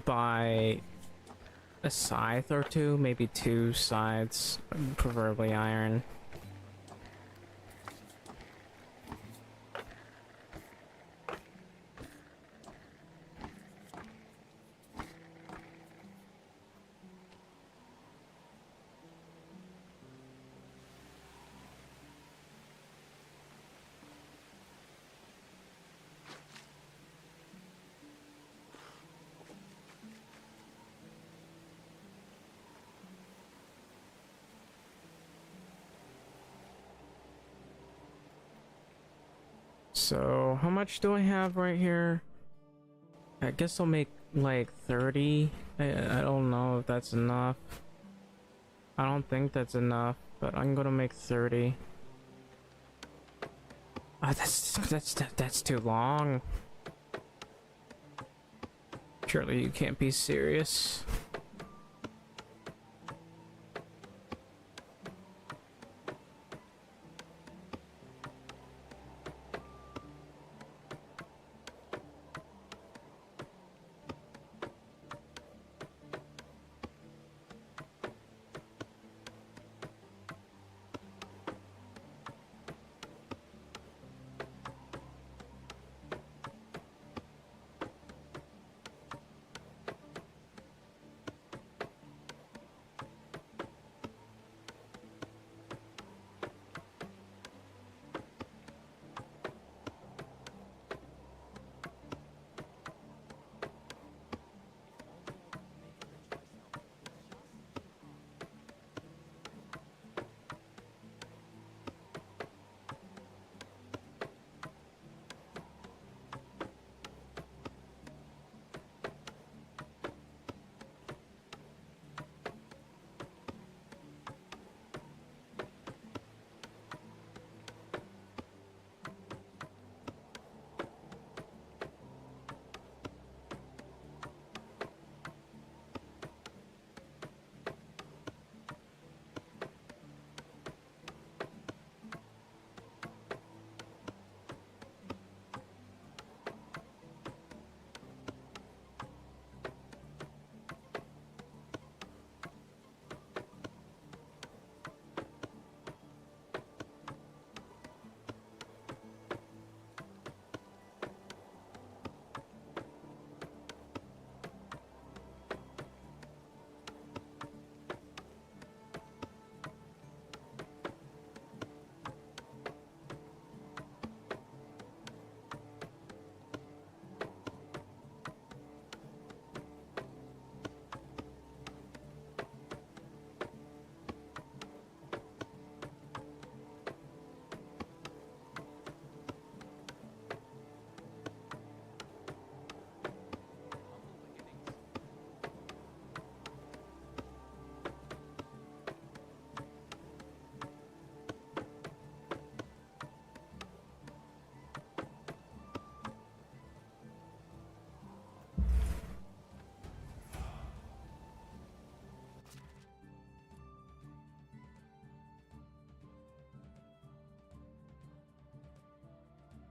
buy a scythe or two, maybe 2 scythes, preferably iron. So, how much do I have right here? I guess I'll make like 30. I don't know if that's enough. I don't think that's enough, but I'm gonna make 30. Ah, that's too long. Surely you can't be serious.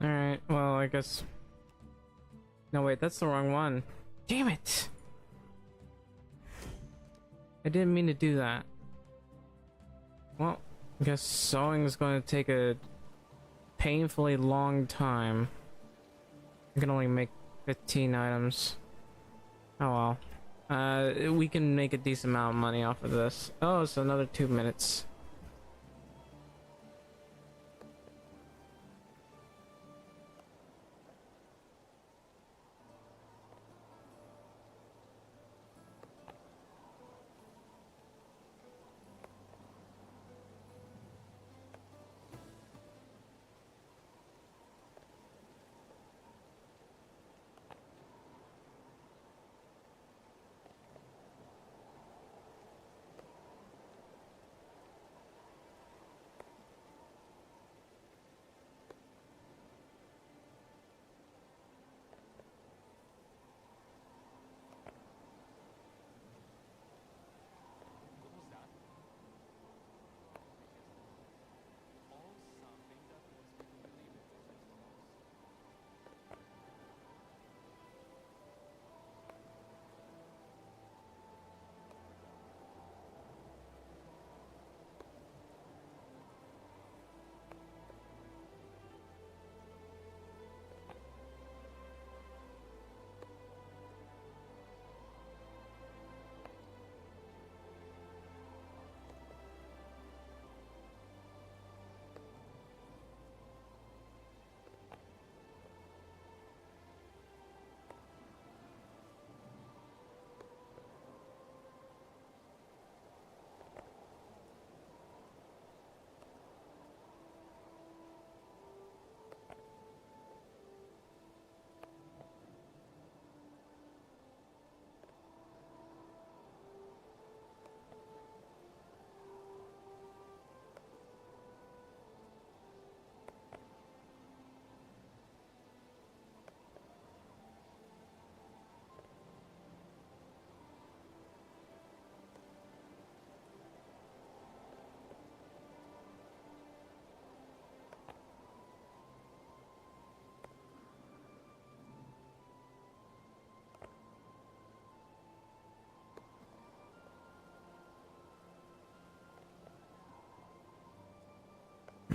Alright, well, I guess... No, wait, that's the wrong one. Damn it! I didn't mean to do that. Well, I guess sewing is going to take a painfully long time. I can only make 15 items. Oh well. We can make a decent amount of money off of this. Oh, it's another 2 minutes.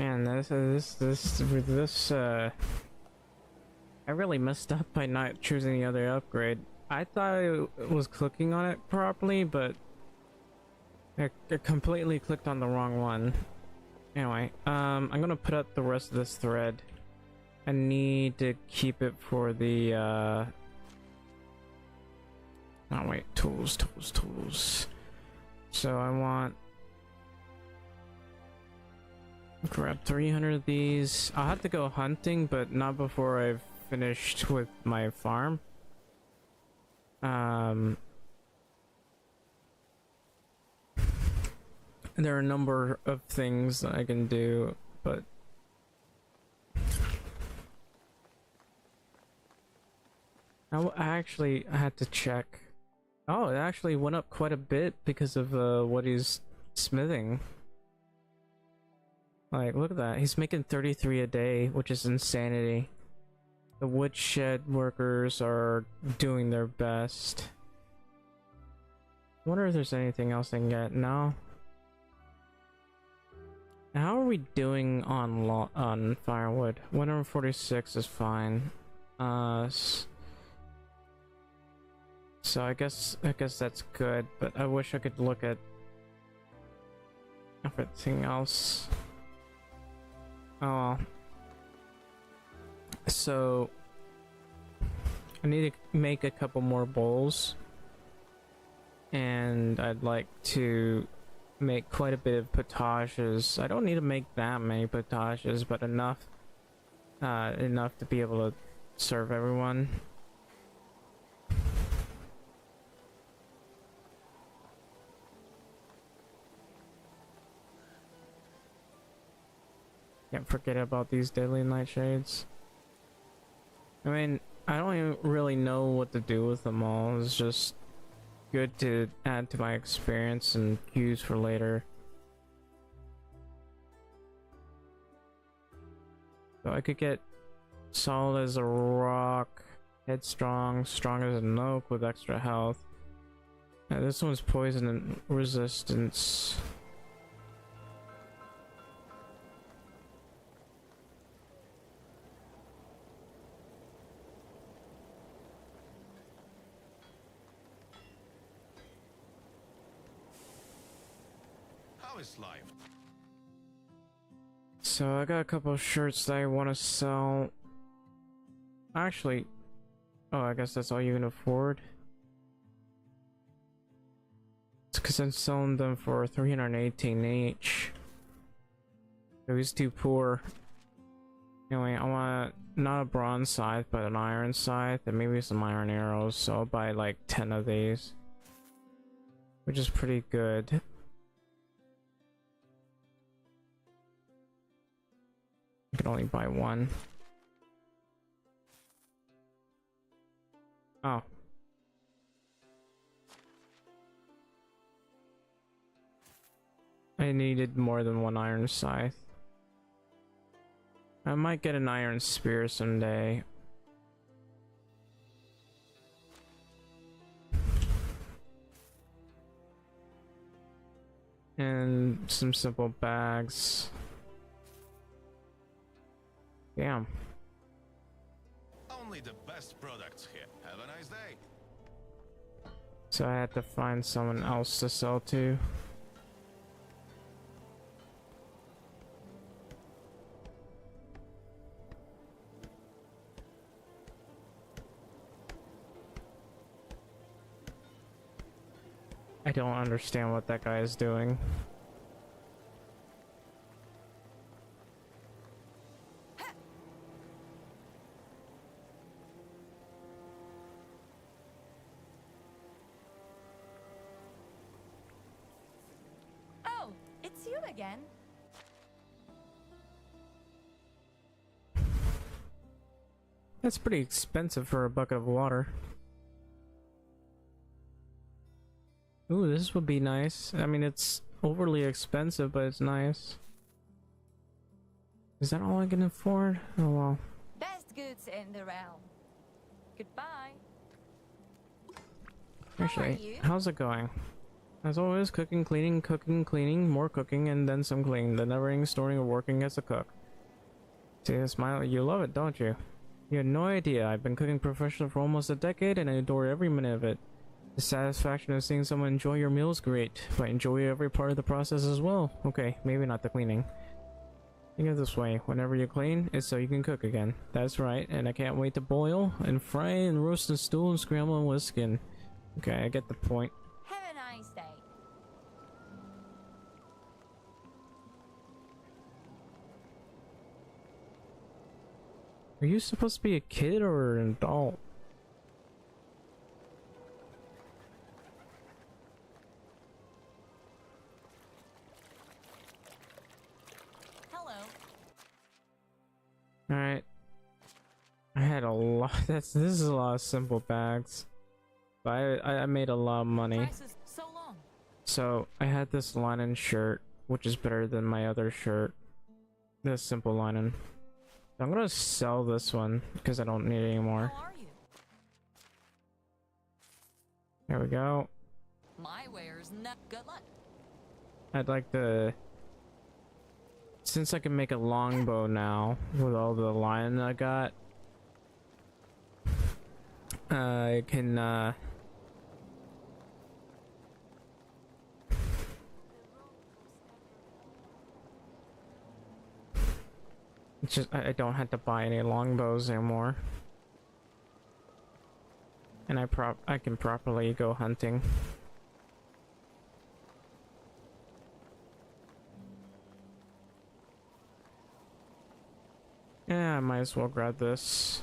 Man, I really messed up by not choosing the other upgrade. I thought I was clicking on it properly, but I completely clicked on the wrong one. Anyway, I'm gonna put up the rest of this thread. I need to keep it for the, oh wait, tools. So I want... grab 300 of these. I'll have to go hunting, but not before I've finished with my farm. There are a number of things that I can do, but I actually had to check. Oh, it actually went up quite a bit because of what he's smithing. Like, look at that. He's making 33 a day, which is insanity. The woodshed workers are doing their best. Wonder if there's anything else I can get. No. How are we doing on firewood? 146 is fine. So I guess that's good, but I wish I could look at everything else. Oh. So I need to make a couple more bowls, and I'd like to make quite a bit of potages. I don't need to make that many potages, but enough to be able to serve everyone. Can't forget about these deadly nightshades. I mean, I don't even really know what to do with them all. It's just good to add to my experience and use for later. So I could get solid as a rock, headstrong, strong as an oak with extra health. Now, this one's poison and resistance. How is life? So I got a couple of shirts that I want to sell. Actually, oh, I guess that's all you can afford. It's because I'm selling them for 318 each. So he's too poor. Anyway, I want not a bronze scythe, but an iron scythe, and maybe some iron arrows. So I'll buy like 10 of these, which is pretty good. I can only buy one. Oh. I needed more than one iron scythe. I might get an iron spear someday. And some simple bags. Damn. Only the best products here. Have a nice day. So I had to find someone else to sell to. I don't understand what that guy is doing. Again? That's pretty expensive for a bucket of water. Ooh, this would be nice. I mean, it's overly expensive, but it's nice. Is that all I can afford? Oh well. Best goods in the realm. Goodbye. Actually, how's it going? As always, cooking, cleaning, more cooking, and then some cleaning. The never-ending story of working as a cook. See the smile? You love it, don't you? You had no idea. I've been cooking professionally for almost a decade, and I adore every minute of it. The satisfaction of seeing someone enjoy your meal is great, but enjoy every part of the process as well. Okay, maybe not the cleaning. Think of it this way, whenever you clean, it's so you can cook again. That's right, and I can't wait to boil, and fry, and roast, and stew, and scramble, and whisk, and... Okay, I get the point. Have a nice day. Are you supposed to be a kid or an adult? Hello. Alright. I had a lot. This is a lot of simple bags. But I made a lot of money. Prices so long. So I had this linen shirt, which is better than my other shirt. This simple linen. I'm gonna sell this one because I don't need it anymore. How are you? There we go. My wares not good luck. I'd like to, since I can make a longbow now with all the line I got, I can it's just I don't have to buy any longbows anymore, and I can properly go hunting. Yeah, I might as well grab this.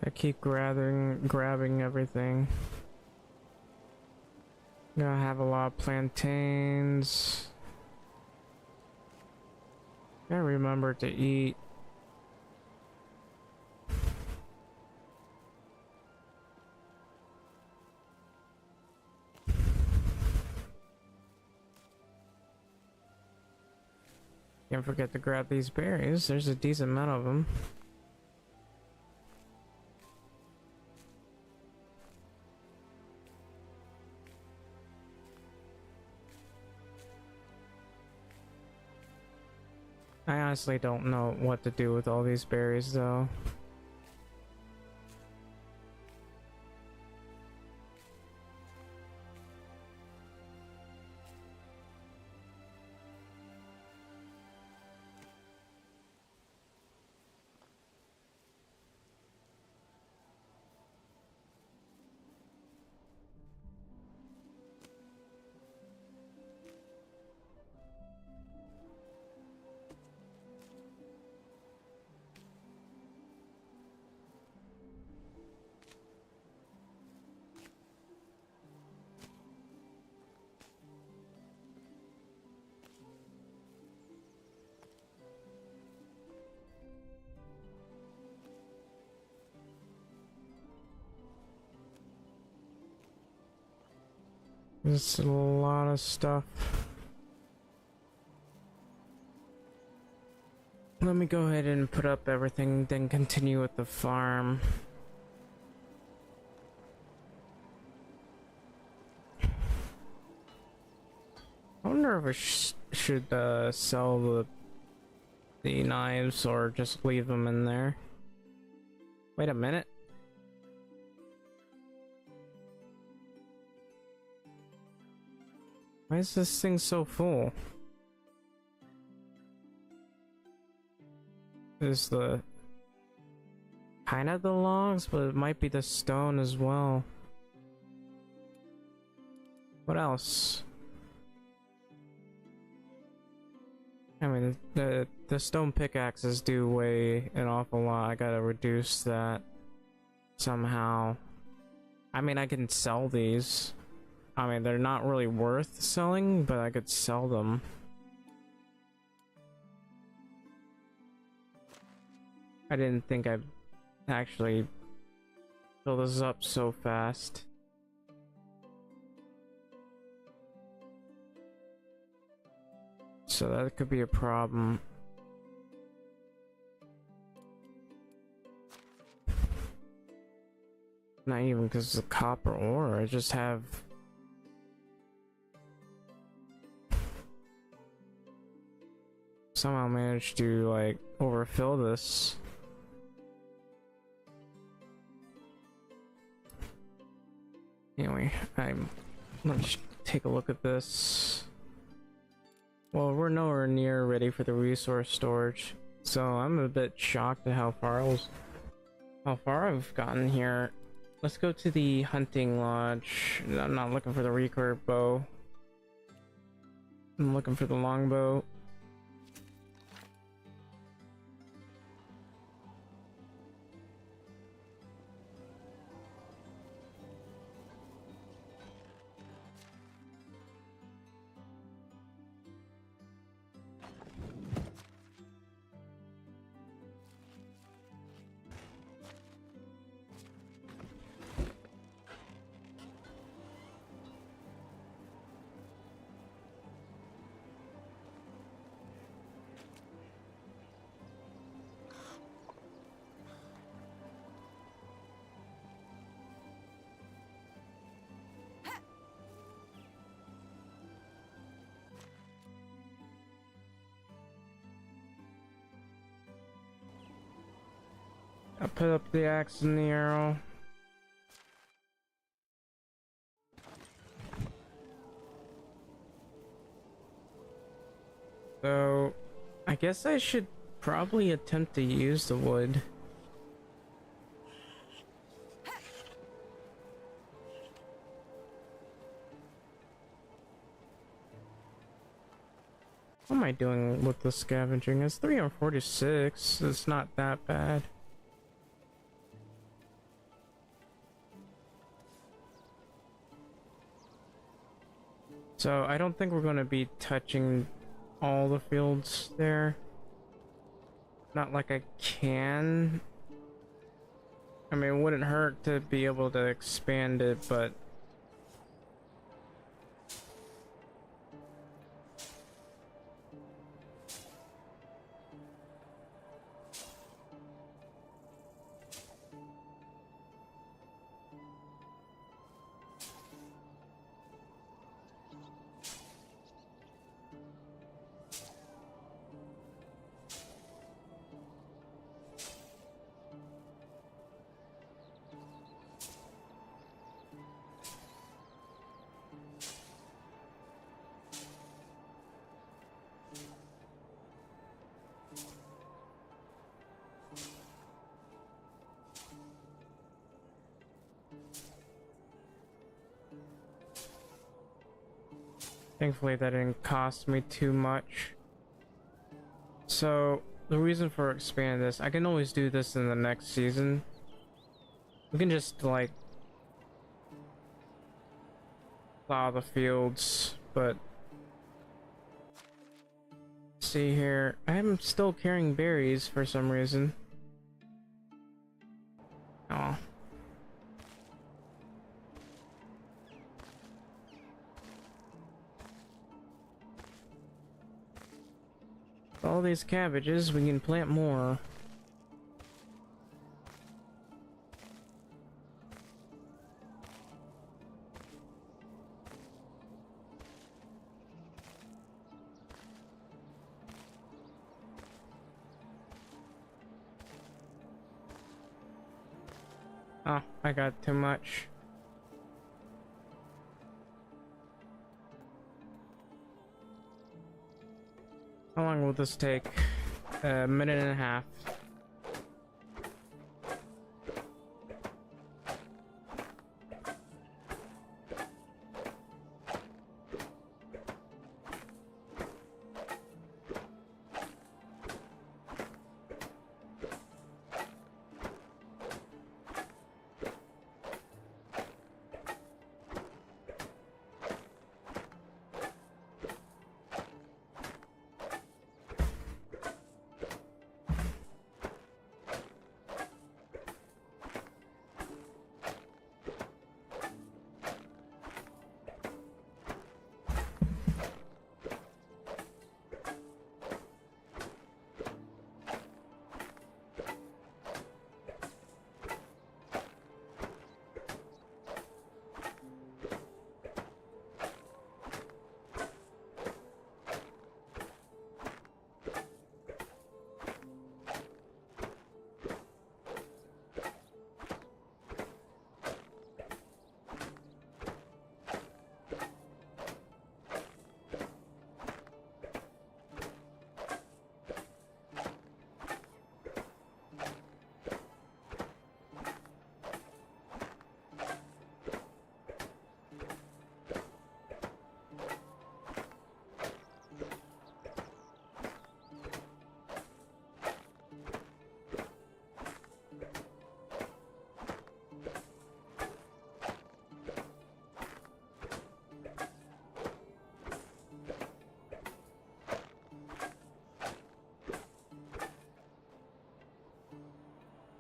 I keep grabbing everything. Gonna have a lot of plantains. Gotta remember to eat. Can't forget to grab these berries. There's a decent amount of them. I honestly don't know what to do with all these berries though. There's a lot of stuff. Let me go ahead and put up everything, then continue with the farm. I wonder if I should sell the knives or just leave them in there. Wait a minute. Why is this thing so full? Is the kind of the logs, but it might be the stone as well. What else? I mean, the stone pickaxes do weigh an awful lot. I gotta reduce that somehow. I mean, I can sell these. I mean, they're not really worth selling, but I could sell them. I didn't think I'd actually fill this up so fast. So that could be a problem. Not even because of the copper ore, I just have... somehow managed to, like, overfill this. Anyway, let's take a look at this. Well, we're nowhere near ready for the resource storage, so I'm a bit shocked at how far I've gotten here. Let's go to the hunting lodge. I'm not looking for the recurve bow. I'm looking for the longbow. I'll put up the axe and the arrow. So, I guess I should probably attempt to use the wood. What am I doing with the scavenging? It's 346. It's not that bad. So I don't think we're going to be touching all the fields there. Not like I can. I mean, it wouldn't hurt to be able to expand it, but thankfully that didn't cost me too much. So the reason for expanding this, I can always do this in the next season. We can just like plow the fields, but see here, I'm still carrying berries for some reason. Oh. All these cabbages, we can plant more. Oh, I got too much. How long will this take? A minute and a half.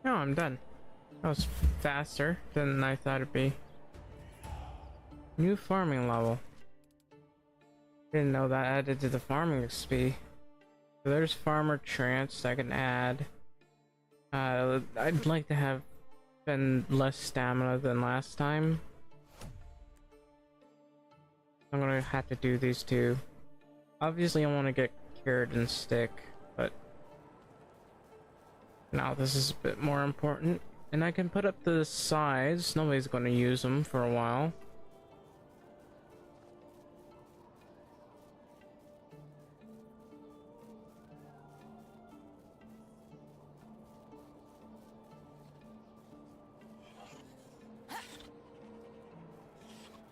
No, I'm done. That was faster than I thought it'd be. New farming level. Didn't know that added to the farming XP. So there's farmer trance I can add. I'd like to have spend less stamina than last time. I'm gonna have to do these two. Obviously I want to get carrot and stick, but now this is a bit more important. And I can put up the sides. Nobody's going to use them for a while.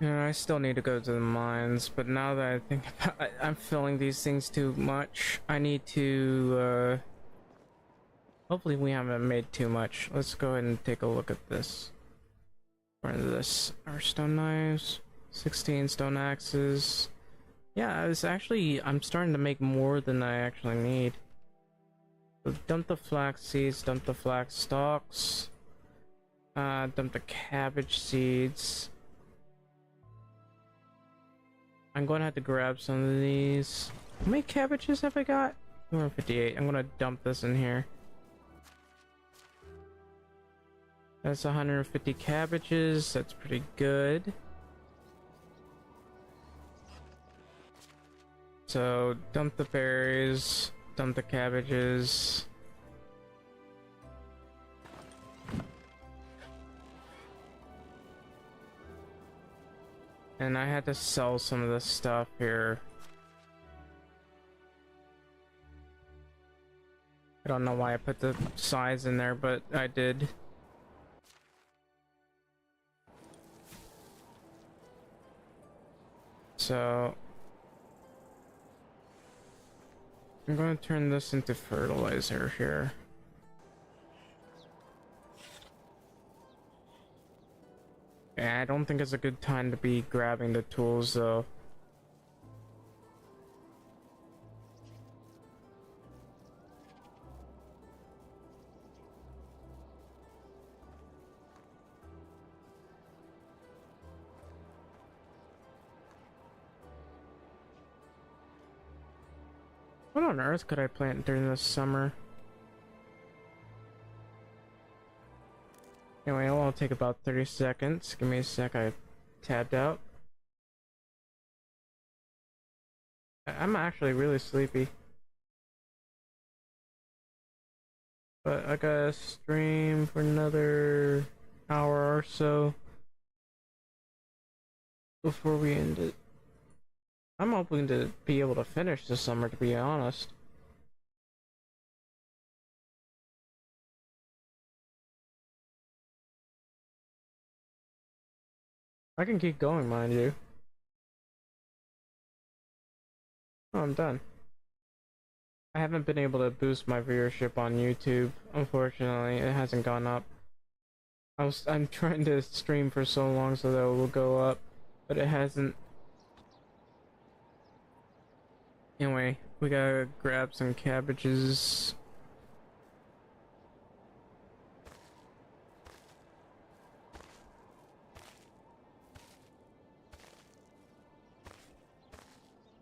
Yeah, I still need to go to the mines, but now that I think about it, I'm filling these things too much. I need to, hopefully we haven't made too much. Let's go ahead and take a look at this. What is this? Our stone knives, 16 stone axes. Yeah, I'm starting to make more than I actually need. So dump the flax seeds, dump the flax stalks, dump the cabbage seeds. I'm going to have to grab some of these. How many cabbages have I got? 258. I'm going to dump this in here. That's 150 cabbages. That's pretty good. So dump the berries, dump the cabbages. And I had to sell some of this stuff here. I don't know why I put the size in there, but I did. So I'm going to turn this into fertilizer here. Yeah, I don't think it's a good time to be grabbing the tools though. What on earth could I plant during this summer? Anyway, it'll take about 30 seconds. Give me a sec, I tabbed out. I'm actually really sleepy. But I gotta stream for another hour or so before we end it. I'm hoping to be able to finish this summer, to be honest. I can keep going, mind you. Oh, I'm done. I haven't been able to boost my viewership on YouTube. Unfortunately, it hasn't gone up. I'm trying to stream for so long so that it will go up, but it hasn't. Anyway, we gotta grab some cabbages.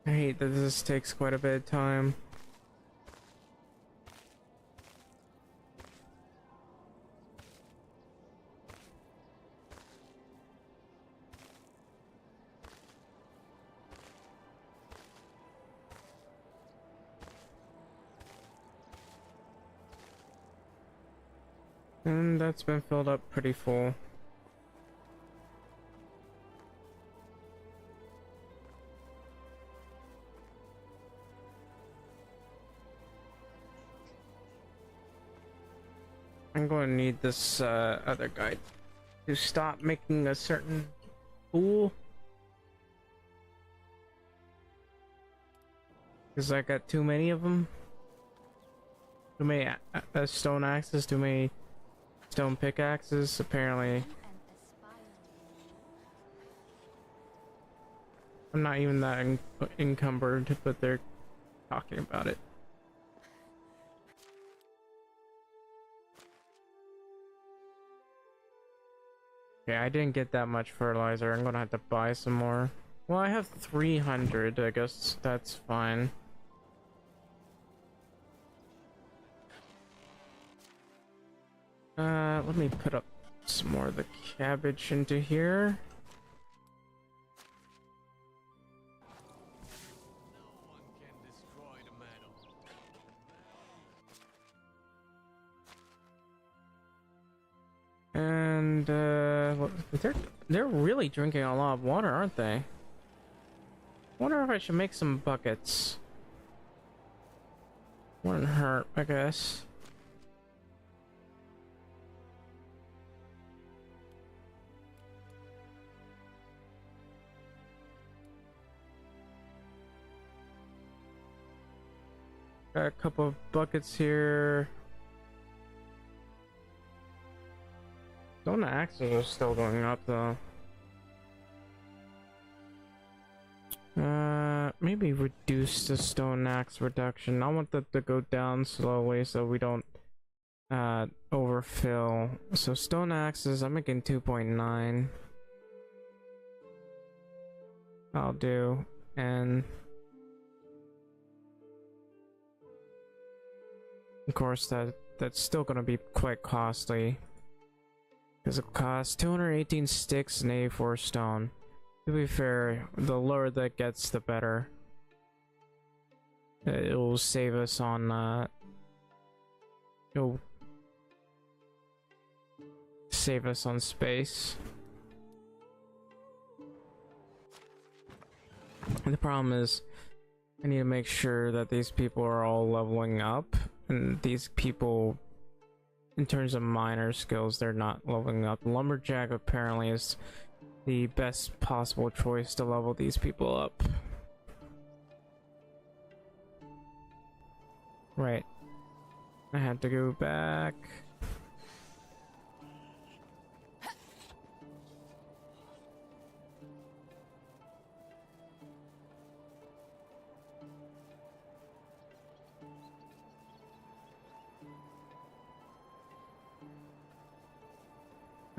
I hate that this takes quite a bit of time. And that's been filled up pretty full. I'm going to need this other guy to stop making a certain pool. Because I got too many of them. Too many stone axes, too many stone pickaxes, apparently. I'm not even that encumbered, but they're talking about it. Okay, I didn't get that much fertilizer. I'm gonna have to buy some more. Well, I have 300. I guess that's fine. Let me put up some more of the cabbage into here. No one can destroy the metal. And they're really drinking a lot of water, aren't they? Wonder if I should make some buckets. Wouldn't hurt, I guess. Got a couple of buckets here. Stone axes are still going up though. Maybe reduce the stone axe reduction. I want that to go down slowly so we don't overfill. So stone axes, I'm making 2.9. I'll do. And of course that's still gonna be quite costly. Because it costs 218 sticks and 84 stone. To be fair, the lower that gets, the better. It will save us on, it'll save us on space. And the problem is, I need to make sure that these people are all leveling up, and these people, in terms of miner skills, they're not leveling up. Lumberjack apparently is the best possible choice to level these people up. Right. I had to go back.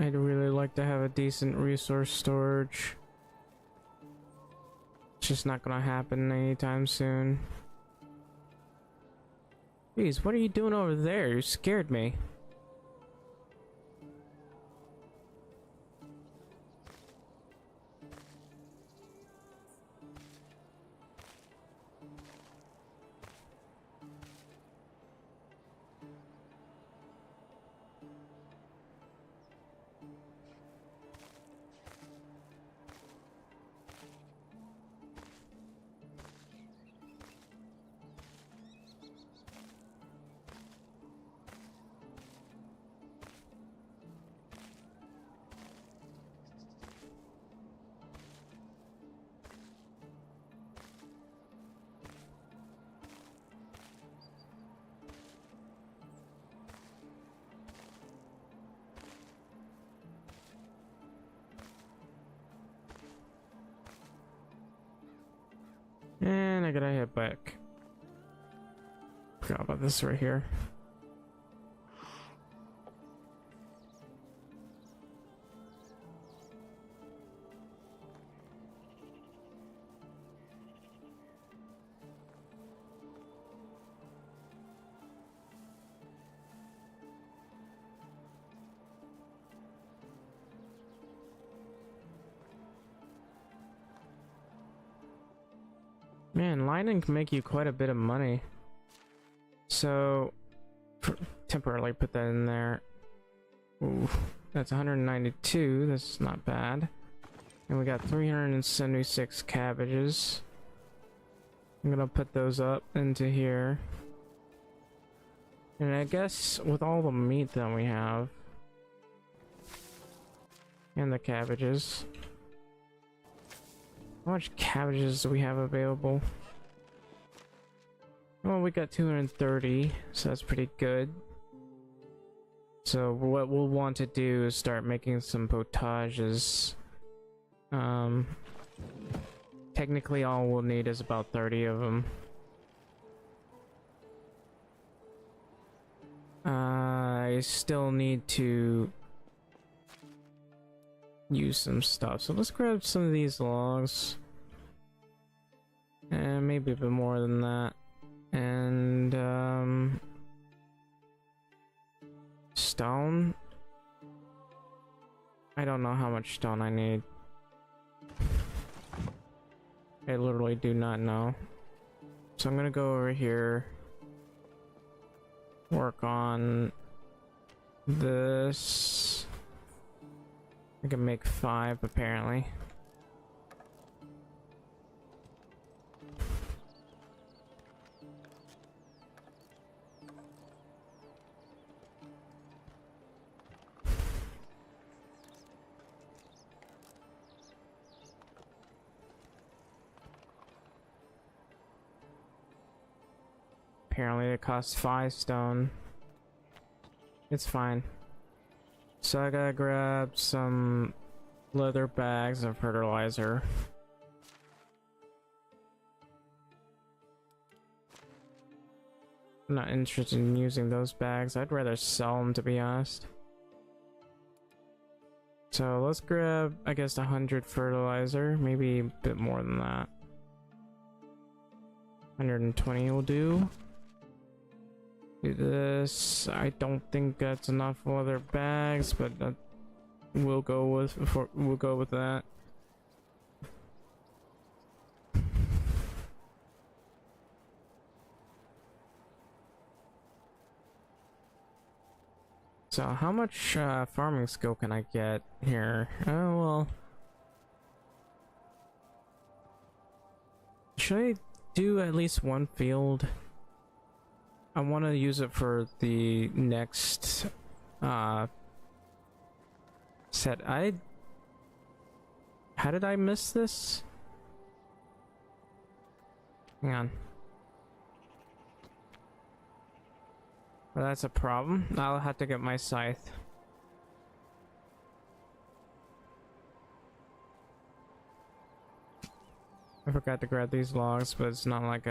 I'd really like to have a decent resource storage. It's just not gonna happen anytime soon. Jeez, what are you doing over there? You scared me. And I gotta head back. Forgot about this right here. Man, lighting can make you quite a bit of money. So, temporarily put that in there. Ooh, that's 192. That's not bad. And we got 376 cabbages. I'm gonna put those up into here. And I guess with all the meat that we have, and the cabbages. How much cabbages do we have available? Well, we got 230, so that's pretty good. So what we'll want to do is start making some potages. Technically all we'll need is about 30 of them. I still need to use some stuff, so let's grab some of these logs and maybe a bit more than that, and stone. I don't know how much stone I need. I literally do not know, so I'm gonna go over here, work on this. I can make 5 apparently. Apparently it costs 5 stone. It's fine. So I gotta grab some leather bags of fertilizer. I'm not interested in using those bags. I'd rather sell them, to be honest. So let's grab, I guess, 100 fertilizer, maybe a bit more than that. 120 will do. Do this. I don't think that's enough leather bags, but we'll go with that. So how much farming skill can I get here? Oh well. Should I do at least one field? I want to use it for the next set. How did I miss this? Hang on. Well, that's a problem. I'll have to get my scythe. I forgot to grab these logs, but it's not like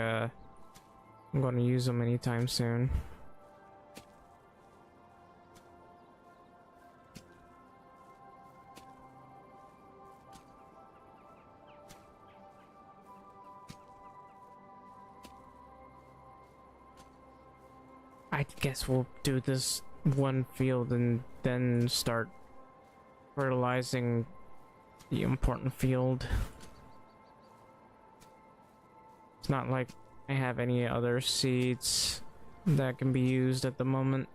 I'm going to use them anytime soon. I guess we'll do this one field and then start fertilizing the important field. It's not like I have any other seeds that can be used at the moment.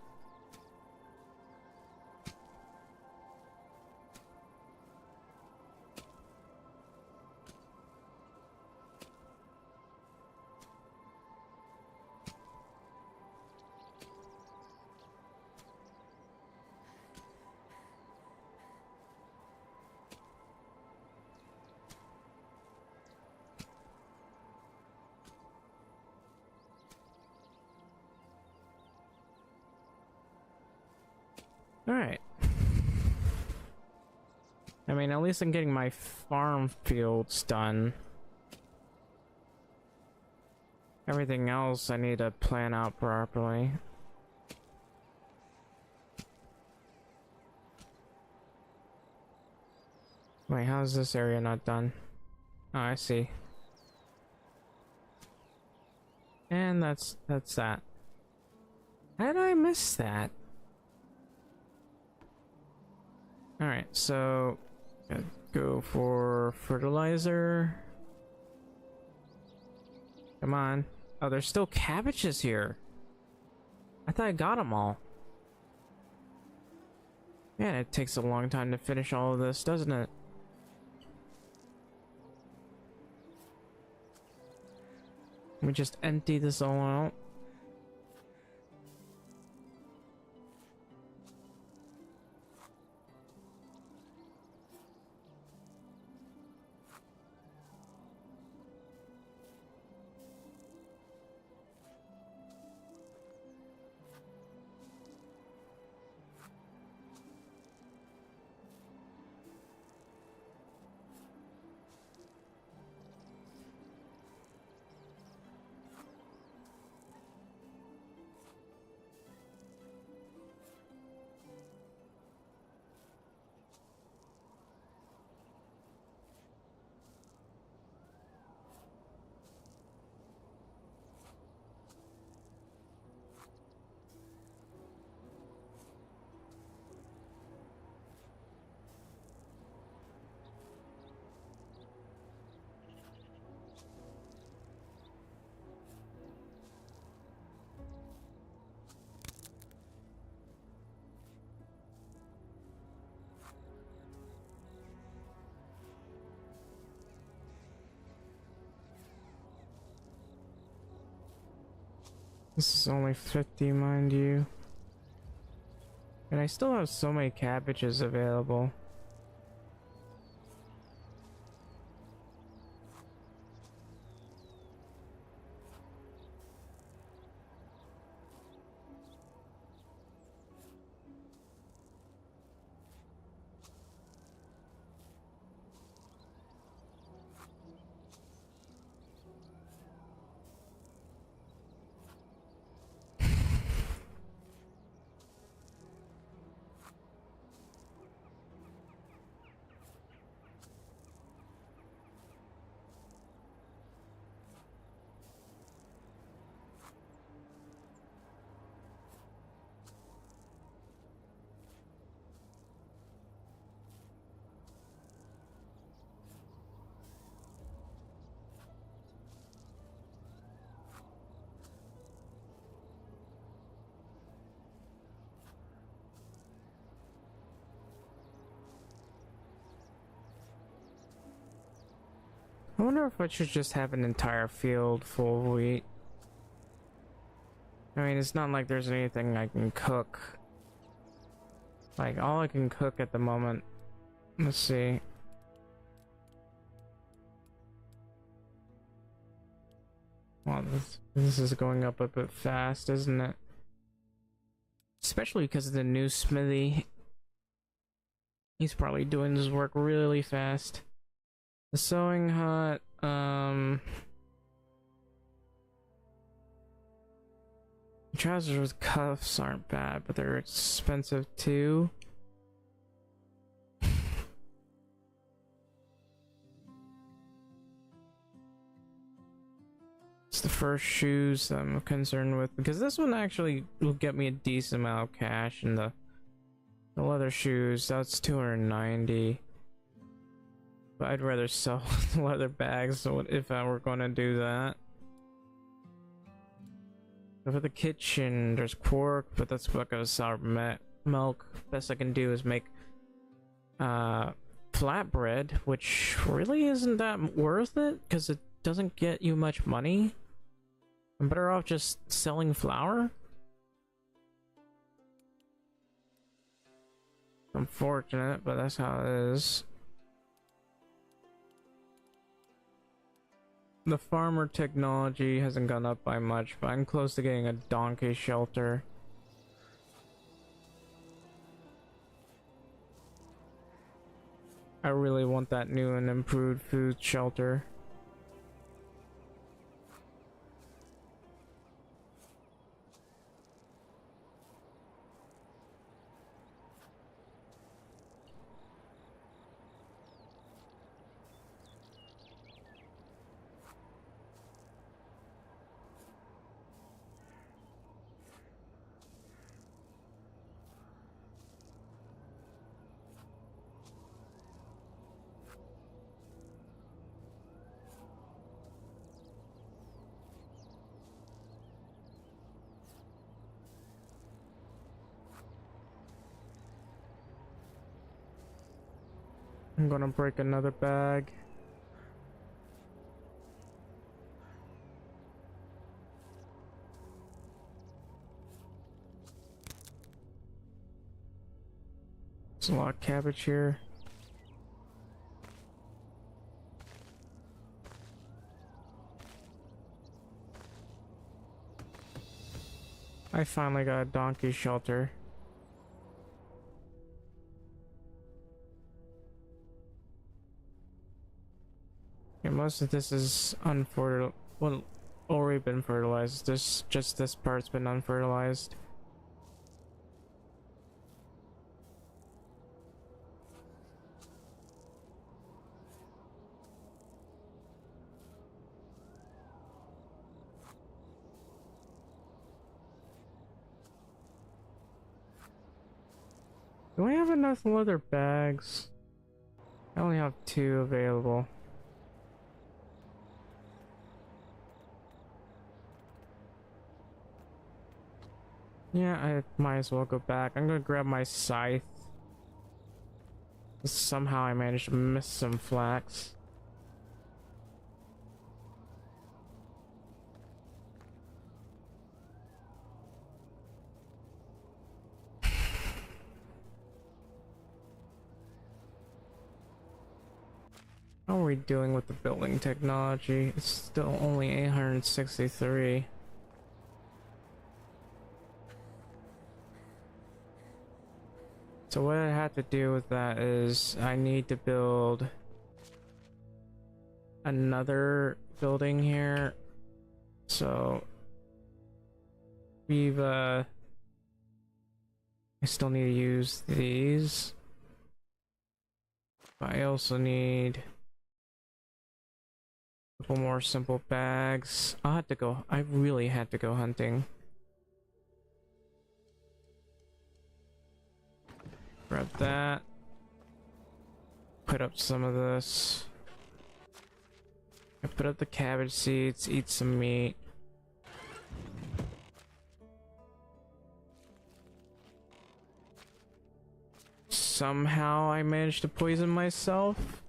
Alright. I mean, at least I'm getting my farm fields done. Everything else I need to plan out properly. Wait, how's this area not done? Oh, I see. And that's that. How did I miss that? Alright, so go for fertilizer. Come on. Oh, there's still cabbages here. I thought I got them all. Man, it takes a long time to finish all of this, doesn't it? We just empty this all out. This is only 50, mind you. And I still have so many cabbages available. I wonder if I should just have an entire field full of wheat. I mean, it's not like there's anything I can cook. Like, all I can cook at the moment... Let's see. Well, this is going up a bit fast, isn't it? Especially because of the new smithy. He's probably doing his work really fast. The sewing hut, trousers with cuffs aren't bad, but they're expensive too. the first shoes I'm concerned with, because this one actually will get me a decent amount of cash, and the leather shoes, that's 290. But I'd rather sell the leather bags if I were going to do that. For the kitchen, there's pork, but that's what goes sour milk. Best I can do is make flatbread, which really isn't that worth it because it doesn't get you much money. I'm better off just selling flour. Unfortunate, but that's how it is. The farmer technology hasn't gone up by much, but I'm close to getting a donkey shelter. I really want that new and improved food shelter. I'm gonna break another bag. There's a lot of cabbage here. I finally got a donkey shelter. Yeah, most of this is unfertilized. Well, already been fertilized. This part's been unfertilized. Do I have enough leather bags? I only have 2 available. Yeah, I might as well go back. I'm gonna grab my scythe. Somehow I managed to miss some flax. How are we doing with the building technology? It's still only 863. So what I have to do with that is I need to build another building here. So I still need to use these. I also need a couple more simple bags. I really had to go hunting. Grab that. Put up some of this. I put up the cabbage seeds, eat some meat. Somehow I managed to poison myself.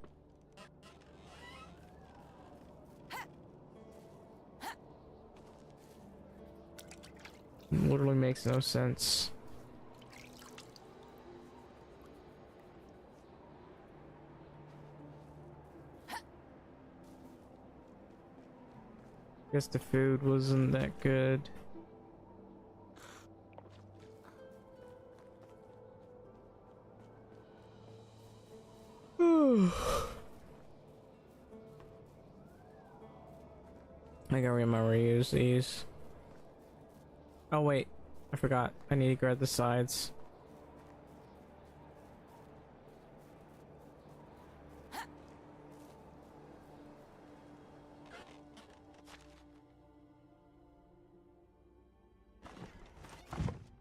It literally makes no sense. Guess the food wasn't that good. I gotta remember to use these. Oh wait, I forgot. I need to grab the sides.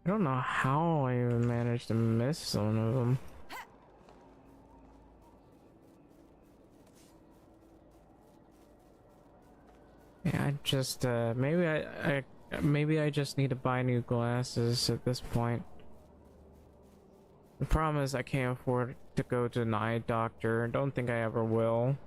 I don't know how I even managed to miss one of them. Yeah, I just maybe I just need to buy new glasses at this point. The problem is I can't afford to go to an eye doctor. Don't think I ever will.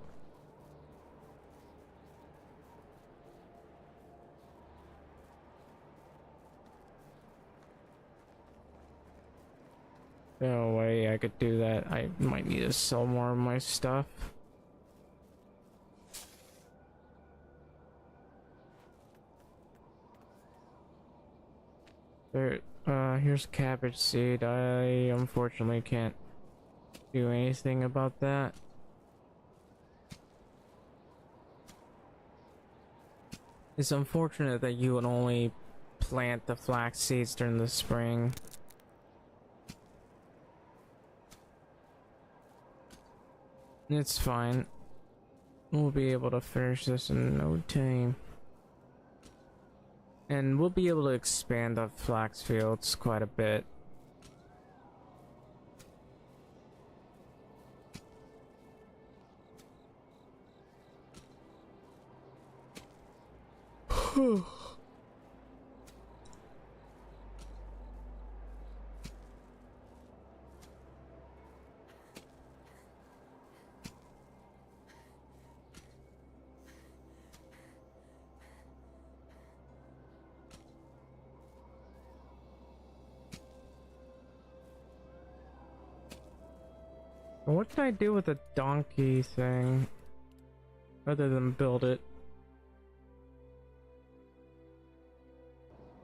No way I could do that. I might need to sell more of my stuff. There, here's cabbage seed. I unfortunately can't do anything about that. It's unfortunate that you would only plant the flax seeds during the spring. It's fine. We'll be able to finish this in no time. And we'll be able to expand the flax fields quite a bit. What can I do with the donkey thing other than build it?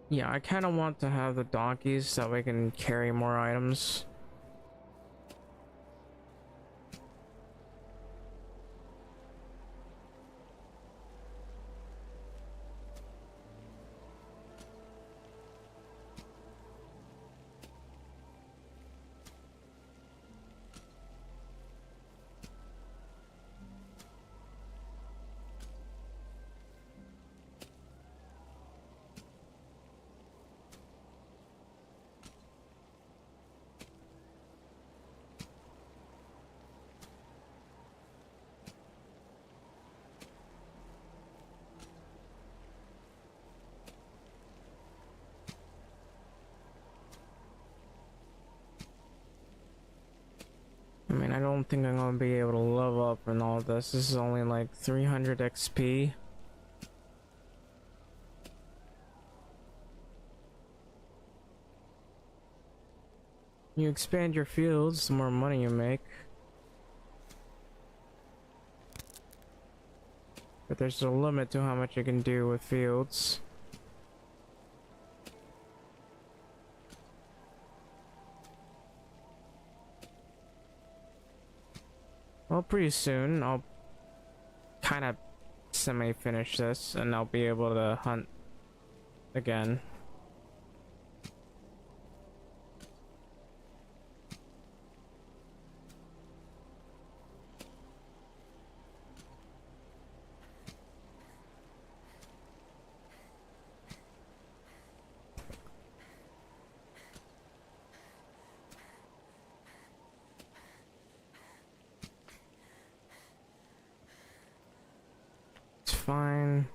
Yeah, I kind of want to have the donkeys so we can carry more items. I mean, I don't think I'm gonna be able to level up and all this. This is only like 300 XP. You expand your fields, the more money you make. But there's a limit to how much you can do with fields. Well, pretty soon I'll kind of semi-finish this and I'll be able to hunt again. It's fine.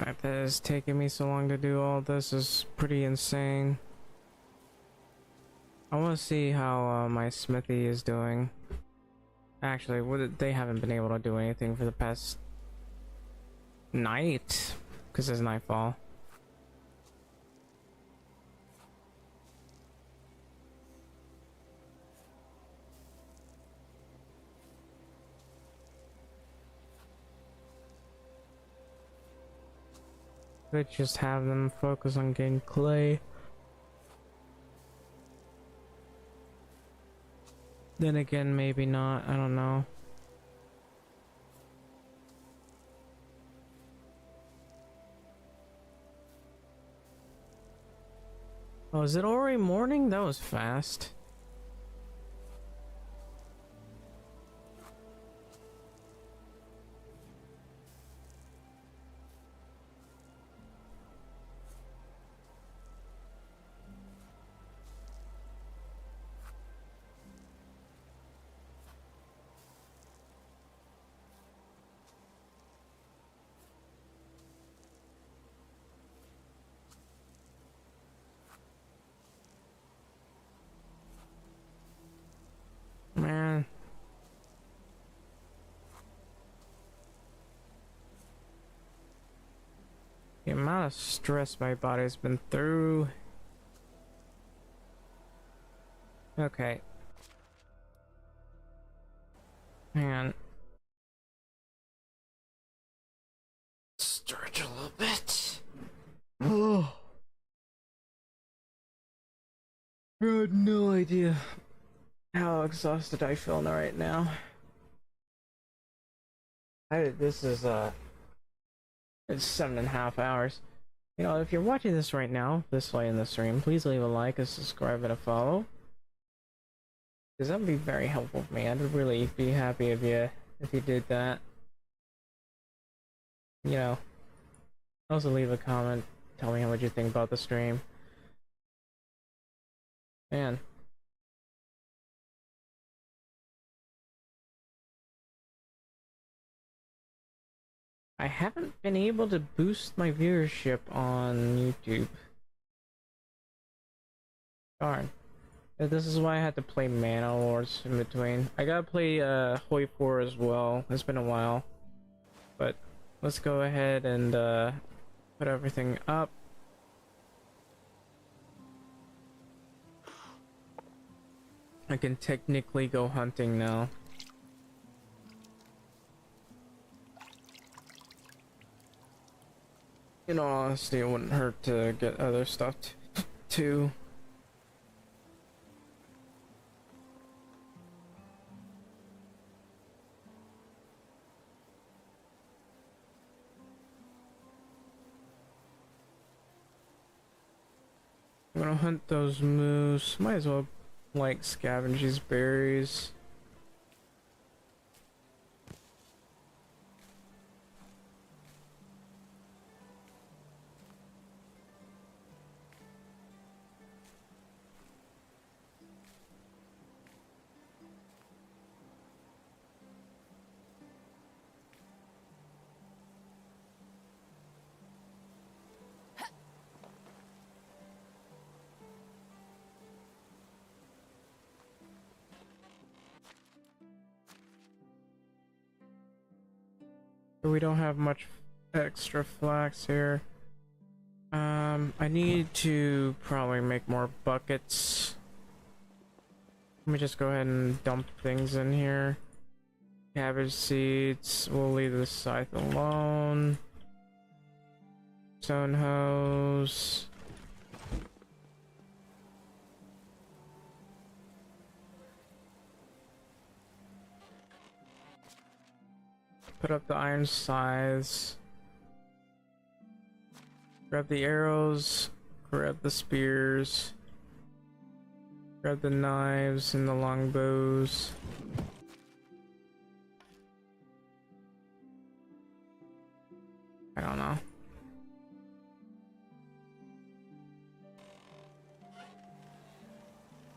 That is taking me so long to do all this is pretty insane. I want to see how my smithy is doing. Actually, they haven't been able to do anything for the past night because it's nightfall. Could just have them focus on getting clay. Then again, maybe not. I don't know. Oh, is it already morning? That was fast. Man. The amount of stress my body's been through. Okay. Hang on. Stretch a little bit. Oh. I had no idea how exhausted I feel right now. This is it's 7.5 hours. You know, if you're watching this right now, this way in the stream, please leave a like, a subscribe, and a follow. Because that would be very helpful for me. I'd really be happy if you did that. You know, also leave a comment, tell me how much you think about the stream. Man. I haven't been able to boost my viewership on YouTube. Darn. This is why I had to play Mana Wars in between. I gotta play Hoi 4 as well. It's been a while. But let's go ahead and put everything up. I can technically go hunting now. In all honesty, it wouldn't hurt to get other stuff too. I'm gonna hunt those moose. Might as well like scavenge these berries. We don't have much extra flax here. I need to probably make more buckets. Let me just go ahead and dump things in here. Cabbage seeds, we'll leave the scythe alone. Stone hose. Put up the iron scythes. Grab the arrows. Grab the spears. Grab the knives and the longbows. I don't know.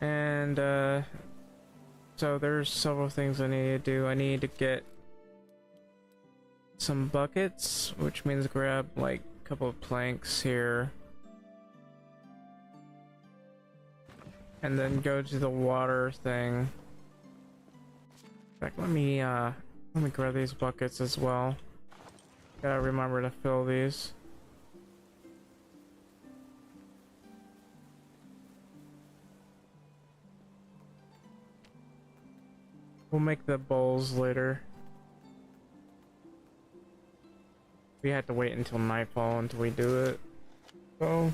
And so there's several things I need to do. I need to get some buckets, which means grab like a couple of planks here. And then go to the water thing. In fact, let me grab these buckets as well. Gotta remember to fill these. We'll make the bowls later. We had to wait until nightfall until we do it. So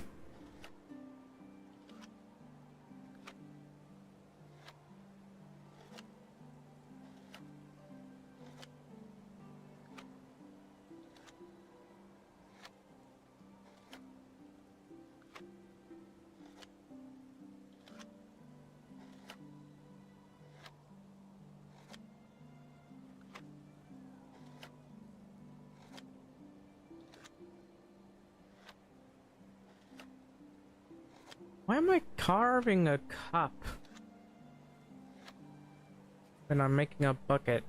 why am I carving a cup when I'm making a bucket?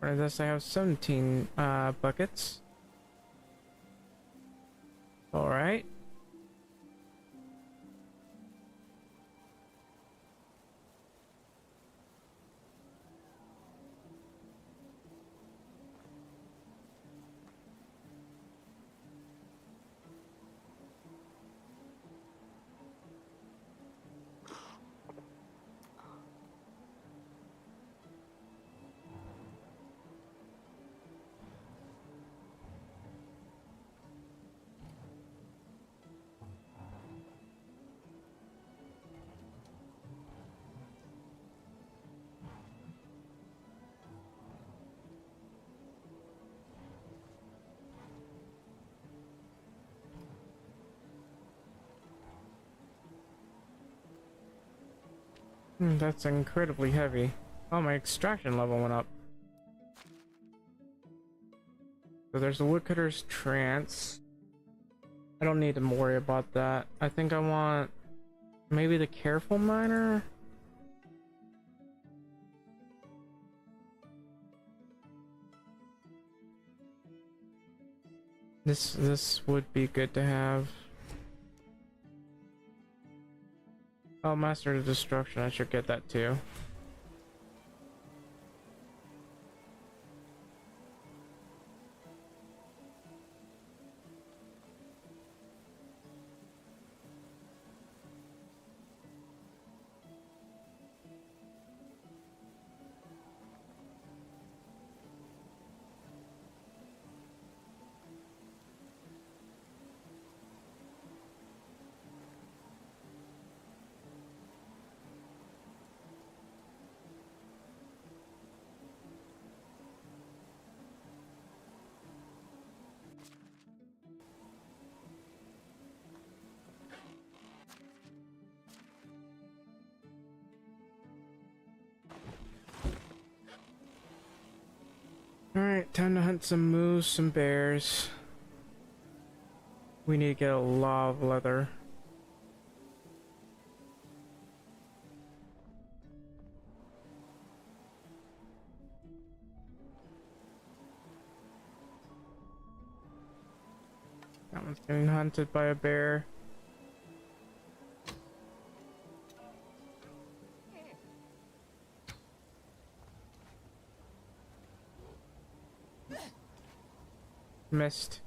For this I have 17 buckets. Alright. That's incredibly heavy. Oh, my extraction level went up. So there's the woodcutter's trance. I don't need to worry about that. I think I want maybe the careful miner. This would be good to have. Oh, Master of Destruction, I should get that too. Alright, time to hunt some moose, some bears. We need to get a lot of leather. That one's getting hunted by a bear. Missed.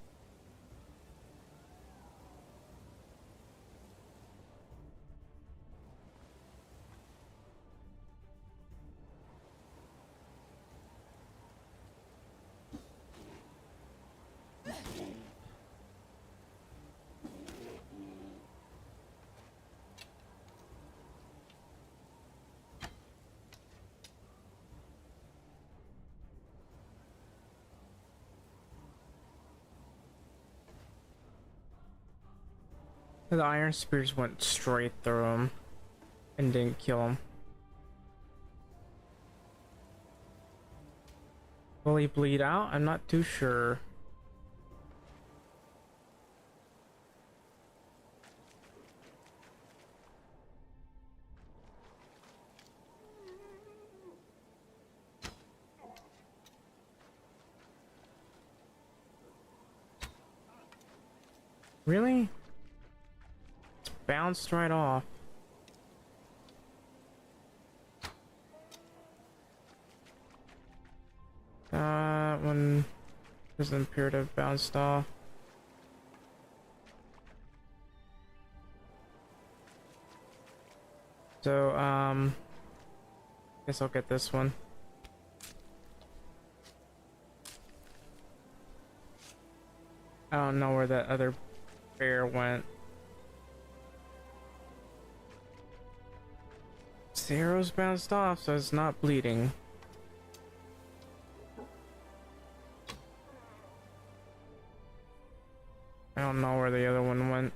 The iron spears went straight through him and didn't kill him. Will he bleed out? I'm not too sure. Really? It's bounced right off. When doesn't appear to have bounced off. So, guess I'll get this one. I don't know where that other bear went. Zero's bounced off, so it's not bleeding. I don't know where the other one went.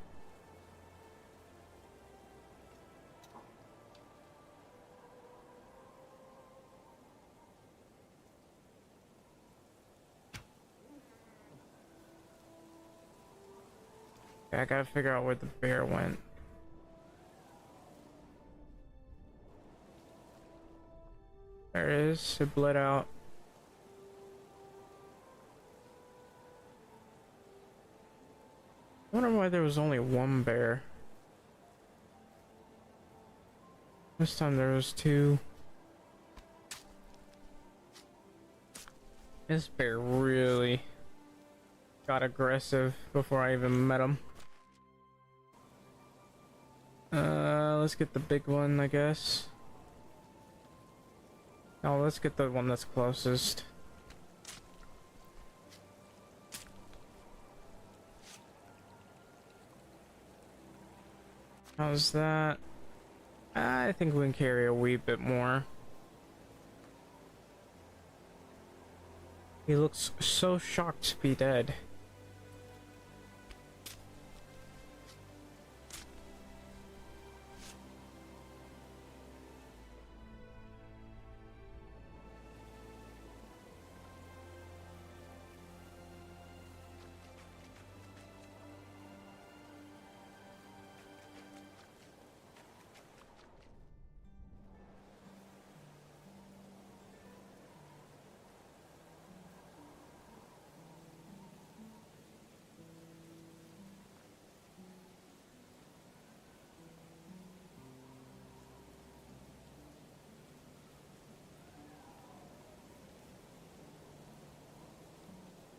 I gotta figure out where the bear went. There it is. It bled out. I wonder why there was only one bear. This time there was two. This bear really got aggressive before I even met him. Let's get the big one, I guess. Oh, let's get the one that's closest. How's that? I think we can carry a wee bit more. He looks so shocked to be dead.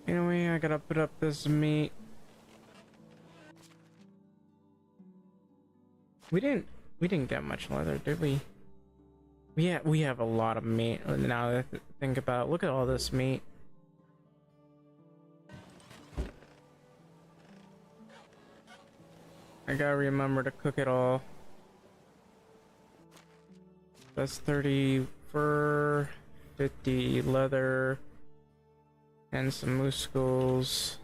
Anyway, I gotta put up this meat. We didn't get much leather, did we? Yeah, we have a lot of meat now that I think about it. Look at all this meat. I gotta remember to cook it all. That's 30 fur, 50 leather, and some moose skulls.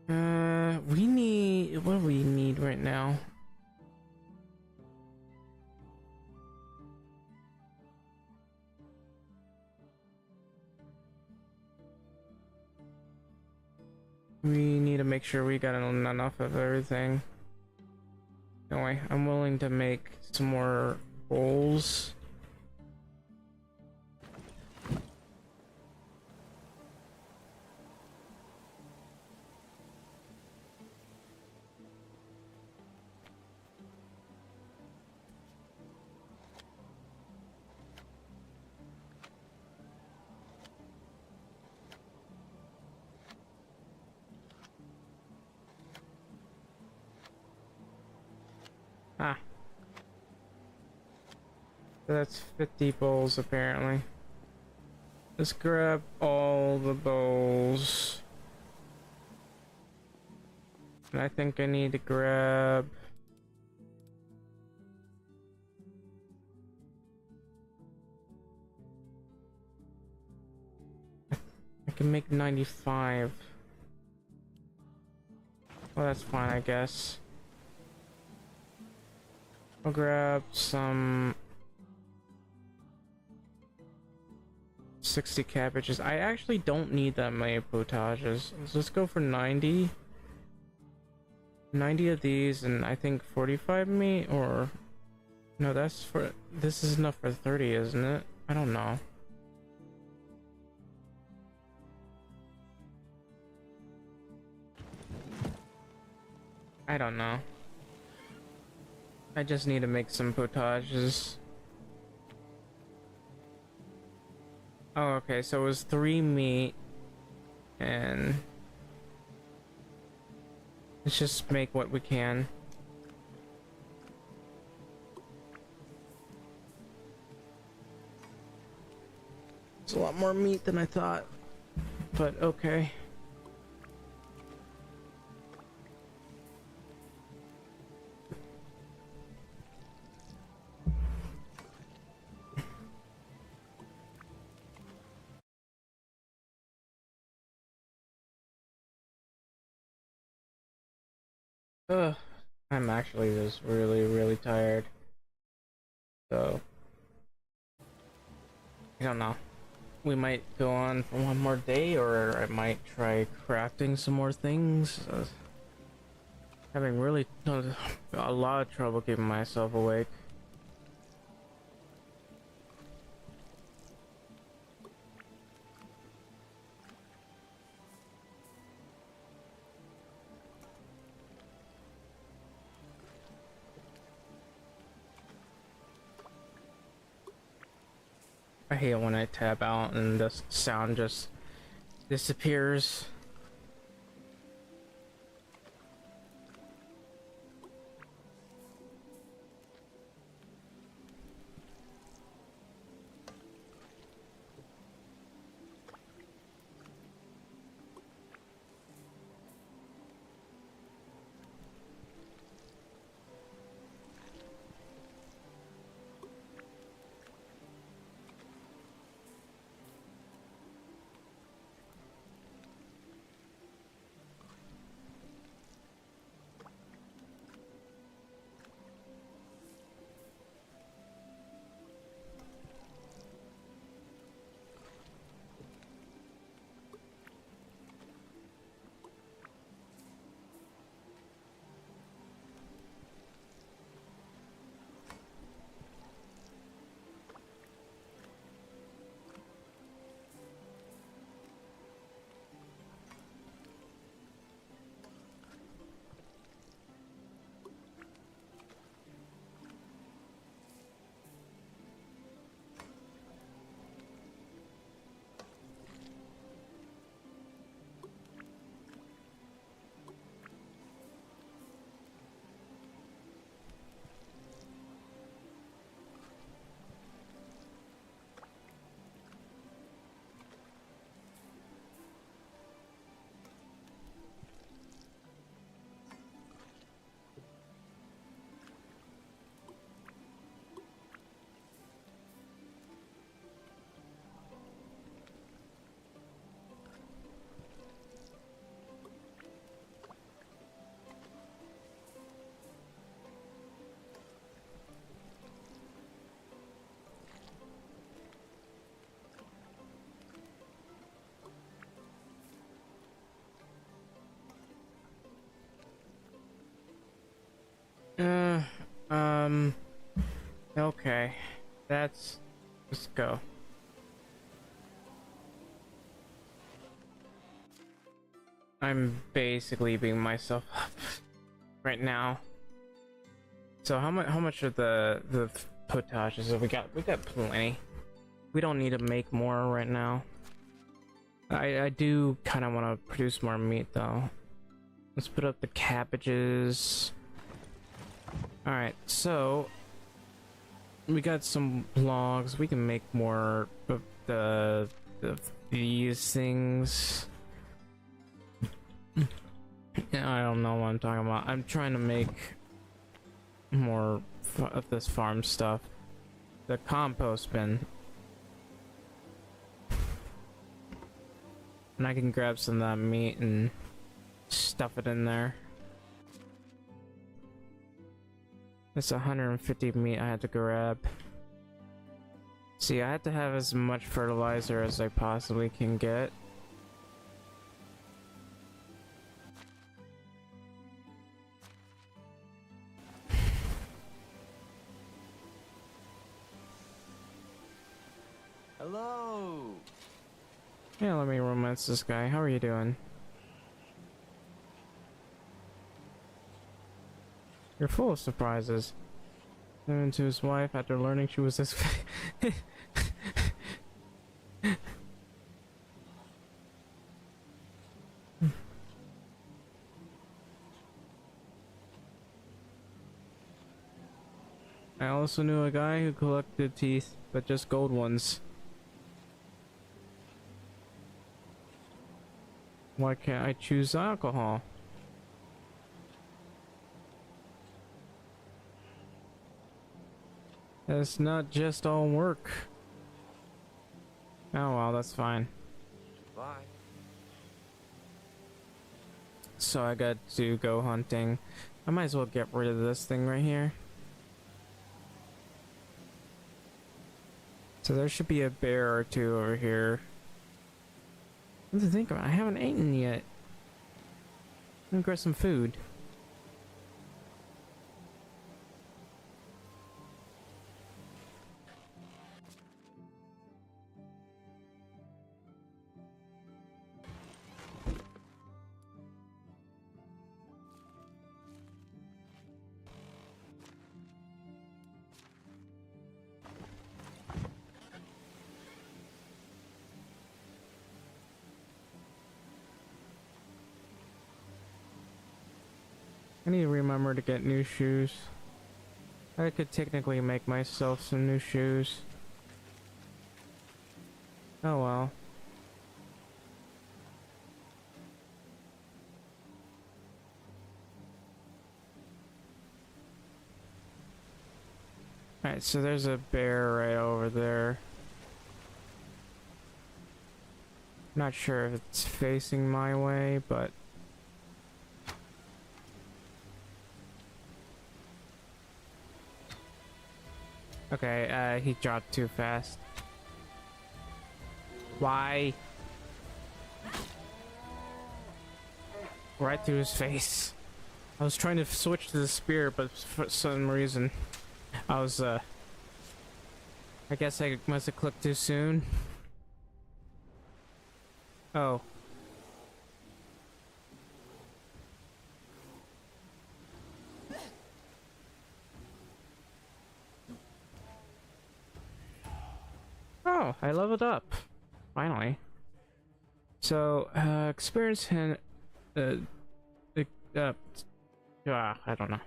We need... what do we need right now? We need to make sure we got enough of everything. Anyway, I'm willing to make some more bowls. Ah. So that's 50 bowls apparently. Let's grab all the bowls. And I think I need to grab... I can make 95. Well, that's fine, I guess. I'll grab some 60 cabbages. I actually don't need that many potages. Let's go for 90. 90 of these, and I think 45 meat, or no, that's for... this is enough for 30, isn't it? I don't know. I don't know. I just need to make some potages. Oh, okay, so it was 3 meat, and let's just make what we can. It's a lot more meat than I thought, but okay. Ugh, I'm actually just really tired. So, I don't know. We might go on for one more day, or I might try crafting some more things. Having really a lot of trouble keeping myself awake. I hate it when I tab out and the sound just disappears. Uh, um, okay. Let's go. I'm basically beating myself up right now. So how much of the potages have we got? We got plenty. We don't need to make more right now. I do kind of want to produce more meat though. Let's put up the cabbages. All right, so we got some logs. We can make more of these things. Yeah, I don't know what I'm talking about. I'm trying to make more of this farm stuff. The compost bin. And I can grab some of that meat and stuff it in there. That's 150 meat I had to grab. See, I had to have as much fertilizer as I possibly can get. Hello. Yeah, let me romance this guy. How are you doing? You're full of surprises. Turned to his wife after learning she was this. I also knew a guy who collected teeth, but just gold ones. Why can't I choose alcohol? It's not just all work. Oh well, that's fine. Bye. So I got to go hunting. I might as well get rid of this thing right here. So there should be a bear or two over here. What to think about? I haven't eaten yet. I'm gonna grab some food. I need to remember to get new shoes. I could technically make myself some new shoes. Oh well. Alright, so there's a bear right over there. Not sure if it's facing my way, but okay, he dropped too fast. Why? Right through his face. I was trying to switch to the spear, but for some reason, I was, I guess I must have clicked too soon. Oh. Oh, I leveled up. Finally. So, experience and, I don't know.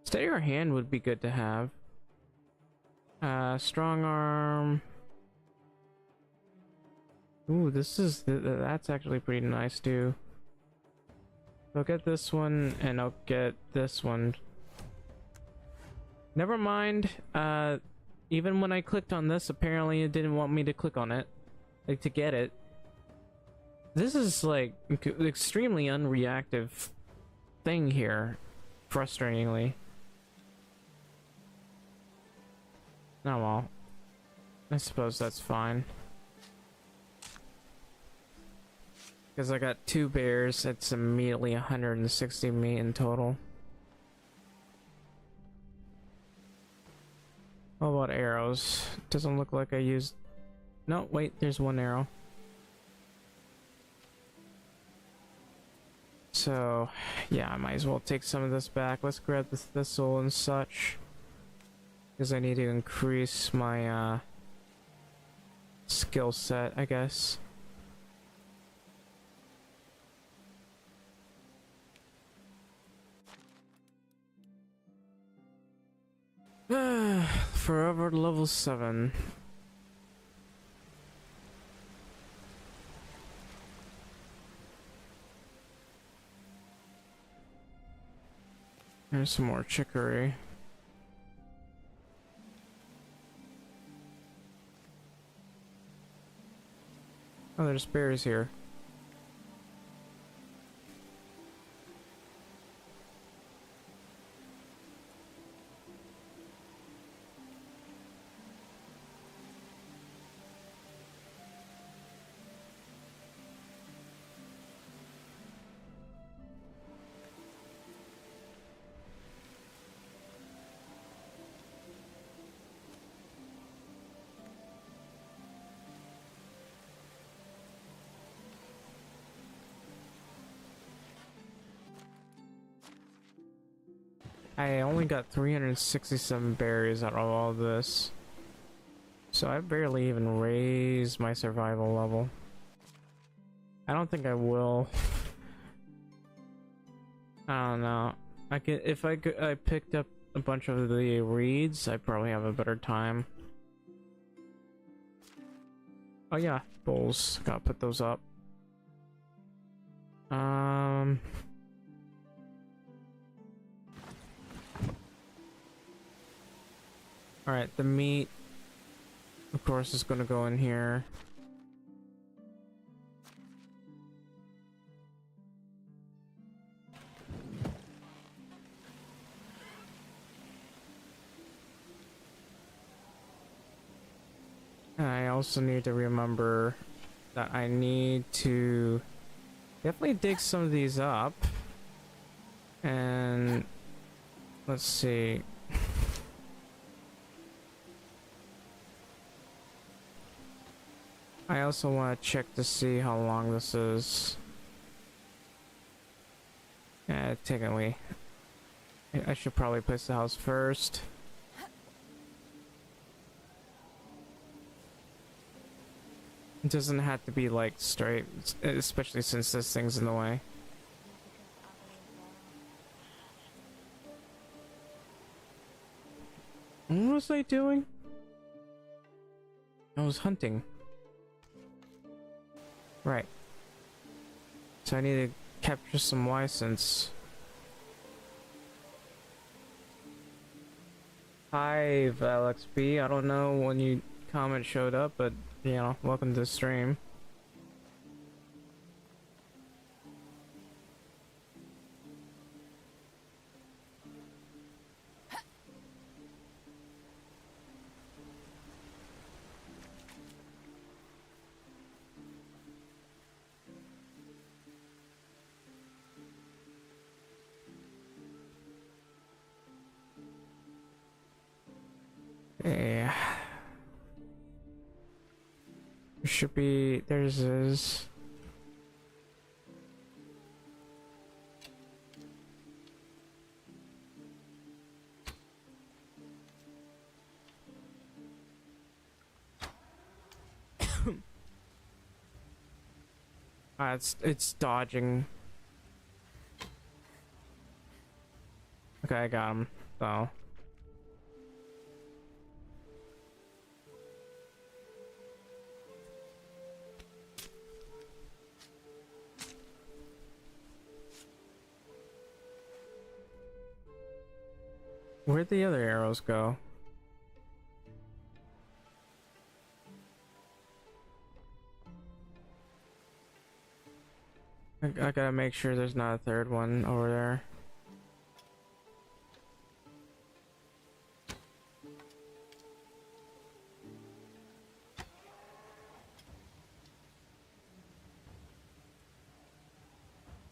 Steadier hand would be good to have. Strong arm. Ooh, that's actually pretty nice too. I'll get this one and I'll get this one. Never mind. Even when I clicked on this, apparently it didn't want me to click on it, like to get it. This is like extremely unreactive thing here, frustratingly. Oh well, I suppose that's fine. Because I got 2 bears, it's immediately 160 meat in total. What about arrows? Doesn't look like I used... No, wait, there's 1 arrow. So, yeah, I might as well take some of this back. Let's grab the thistle and such. Because I need to increase my, skill set, I guess. Forever level 7. There's some more chicory. Oh, there's bears here. I only got 367 berries out of all this. So I barely even raised my survival level. I don't think I will. I don't know. I could, if I picked up a bunch of the reeds, I'd probably have a better time. Oh yeah, bowls. Gotta put those up. Alright, the meat, of course, is gonna go in here. I also need to remember that I need to definitely dig some of these up. And let's see. I also want to check to see how long this is. Yeah, technically, I should probably place the house first. It doesn't have to be like straight, especially since this thing's in the way. What was I doing? I was hunting. Right. So I need to capture some license. Hi, ValXB. I don't know when your comment showed up, but you know, welcome to the stream. Yeah. Should be, there's this. It's dodging. Okay, I got him. So. Where'd the other arrows go? I gotta make sure there's not a third one over there.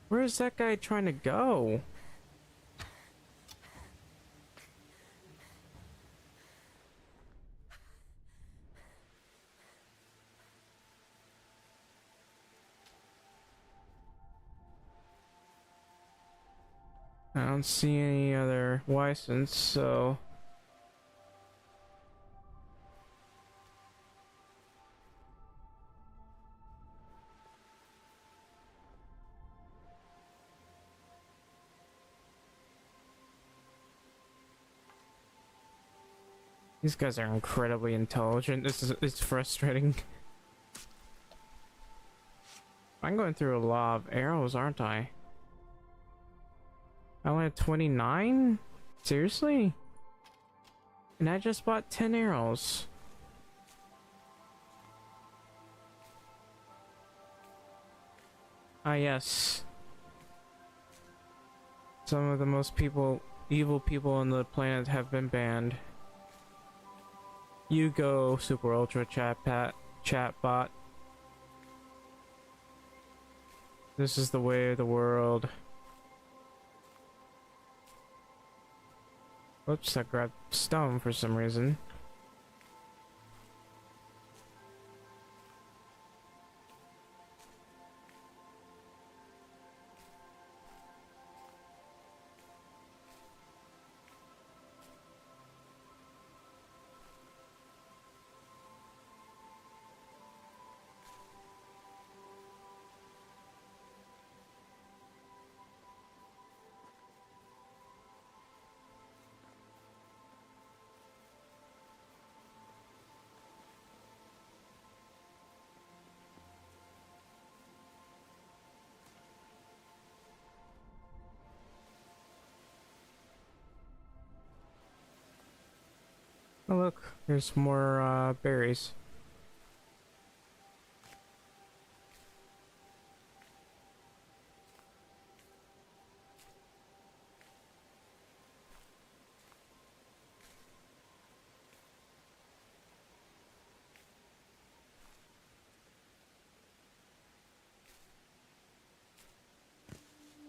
Where's that guy trying to go? I don't see any other license, so these guys are incredibly intelligent. It's frustrating. I'm going through a lot of arrows, aren't I? I only have 29? Seriously? And I just bought 10 arrows. Ah, yes. Some of the most evil people on the planet have been banned. You go, Super Ultra Chatbot. This is the way of the world. Whoops, I grabbed stone for some reason. Oh look, there's more berries.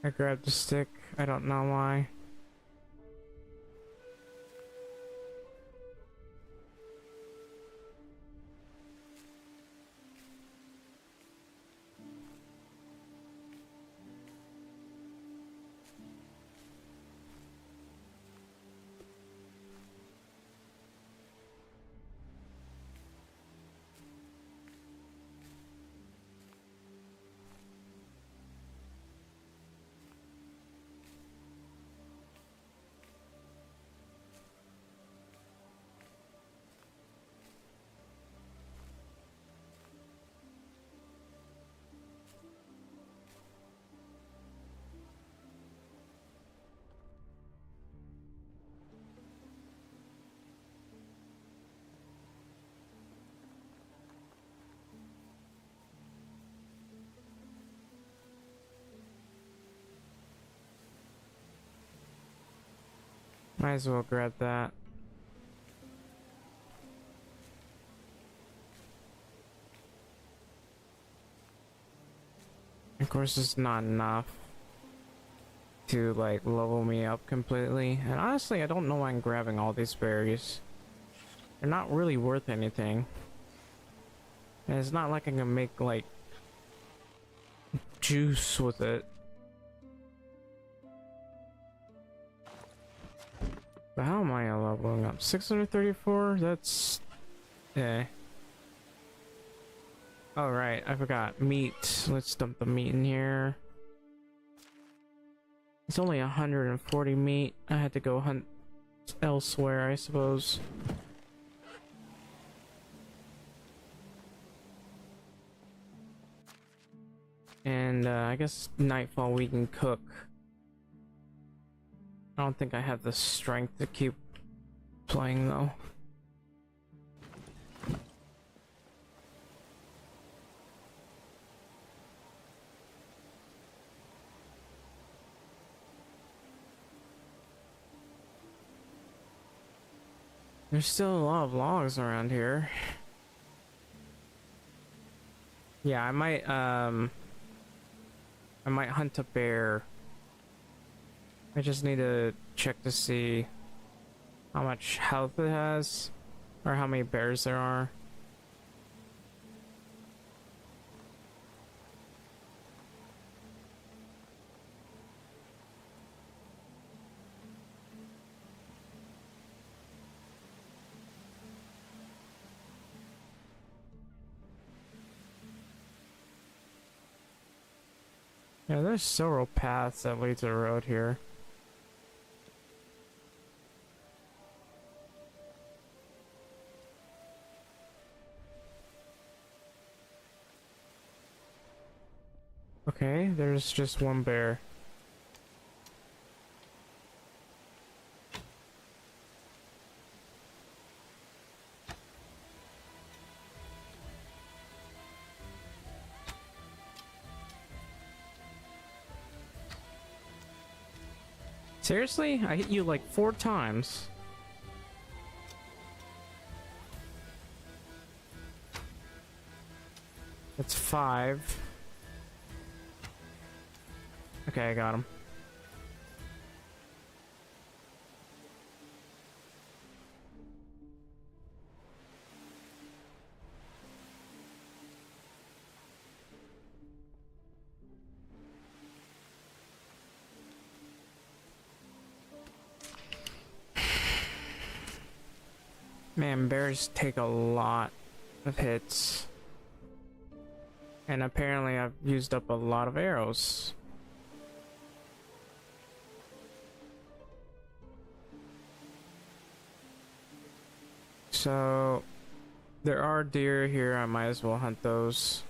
I grabbed the stick, I don't know why. Might as well grab that. Of course, it's not enough to like level me up completely. And honestly, I don't know why I'm grabbing all these berries. They're not really worth anything. And it's not like I can make like juice with it. But how am I leveling up? 634? That's... eh. Oh right, I forgot. Meat. Let's dump the meat in here. It's only 140 meat. I had to go hunt elsewhere, I suppose. And I guess nightfall we can cook. I don't think I have the strength to keep playing though. There's still a lot of logs around here. Yeah, I might hunt a bear. I just need to check to see how much health it has, or how many bears there are. Yeah, there's several paths that lead to the road here. Okay, there's just one bear. Seriously? I hit you like 4 times. That's 5. Okay, I got him. Man, bears take a lot of hits. And apparently I've used up a lot of arrows. So there are deer here, I might as well hunt those.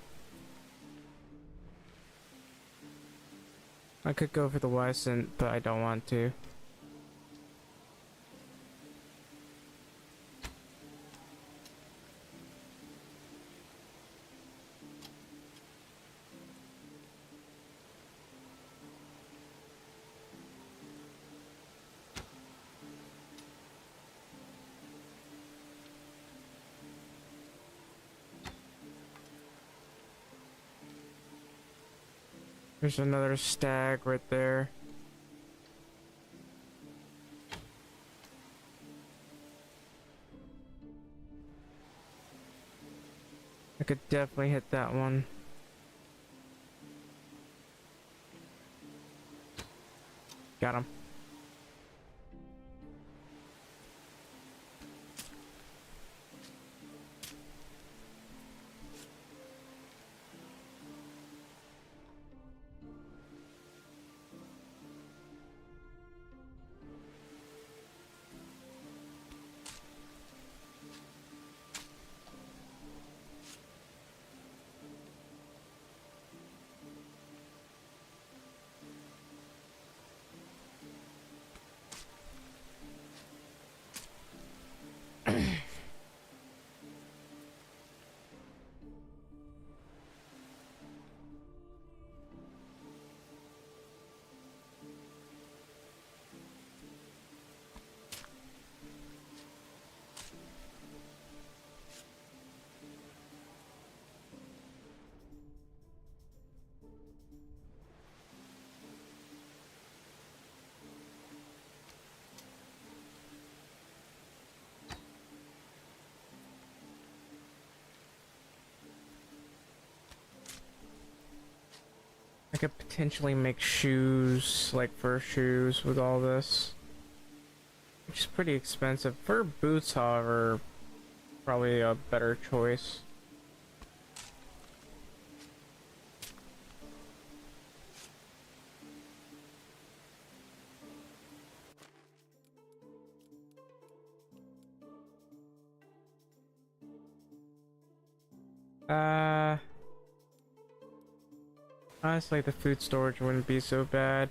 I could go for the Wesson, but I don't want to. There's another stag right there. I could definitely hit that one. Got him. I could potentially make shoes, like fur shoes with all this. Which is pretty expensive. Fur boots, however, probably a better choice. Honestly, the food storage wouldn't be so bad.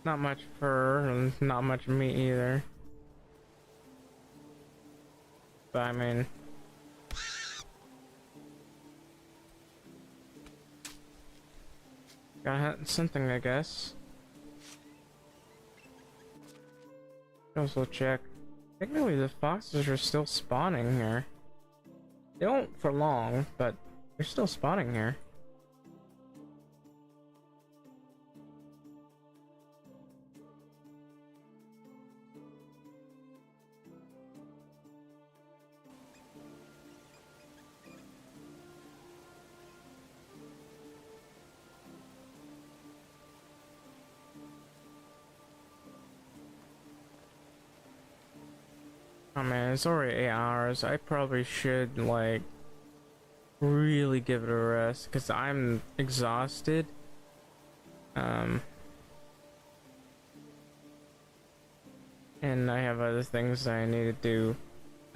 Not much fur and not much meat either. But I mean, gotta have something, I guess. Also check. Technically, the foxes are still spawning here. They won't for long, but they're still spawning here. Oh man, it's already 8 hours. I probably should, like, really give it a rest because I'm exhausted. And I have other things that I need to do.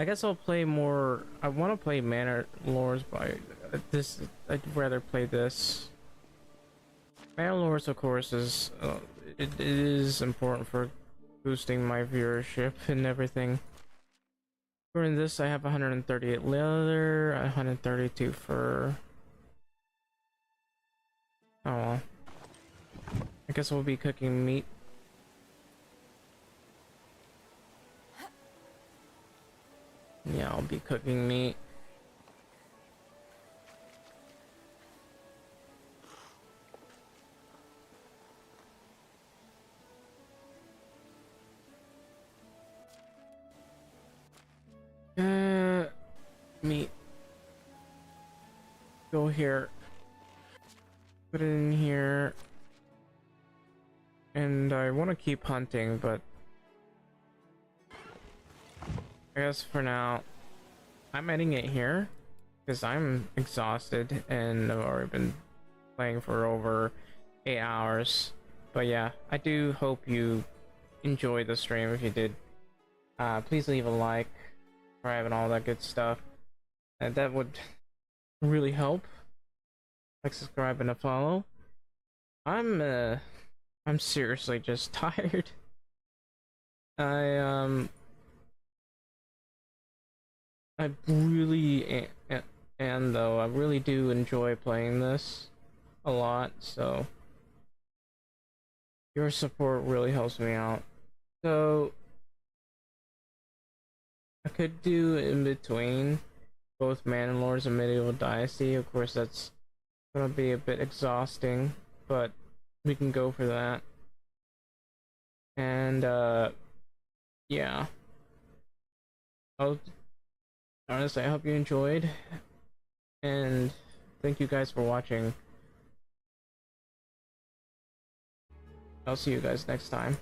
I guess I'll play more. I want to play Manor Lords, but I'd rather play this. Manor Lords, of course, it is important for boosting my viewership and everything. During this, I have 138 leather, 132 fur. Oh well. I guess we'll be cooking meat. Yeah, I'll be cooking meat. Meat. Go here. Put it in here. And I want to keep hunting, but I guess for now, I'm ending it here because I'm exhausted and I've already been playing for over 8 hours. But yeah, I do hope you enjoyed the stream. If you did, please leave a like, subscribe, and all that good stuff. And that would really help. like, subscribe, and a follow. I'm seriously just tired. I I really and though I really do enjoy playing this a lot, so your support really helps me out. So I could do in between both Man Lords and Medieval Dynasty. Of course, that's gonna be a bit exhausting, but we can go for that. And yeah. Honestly, I hope you enjoyed, and thank you guys for watching. I'll see you guys next time.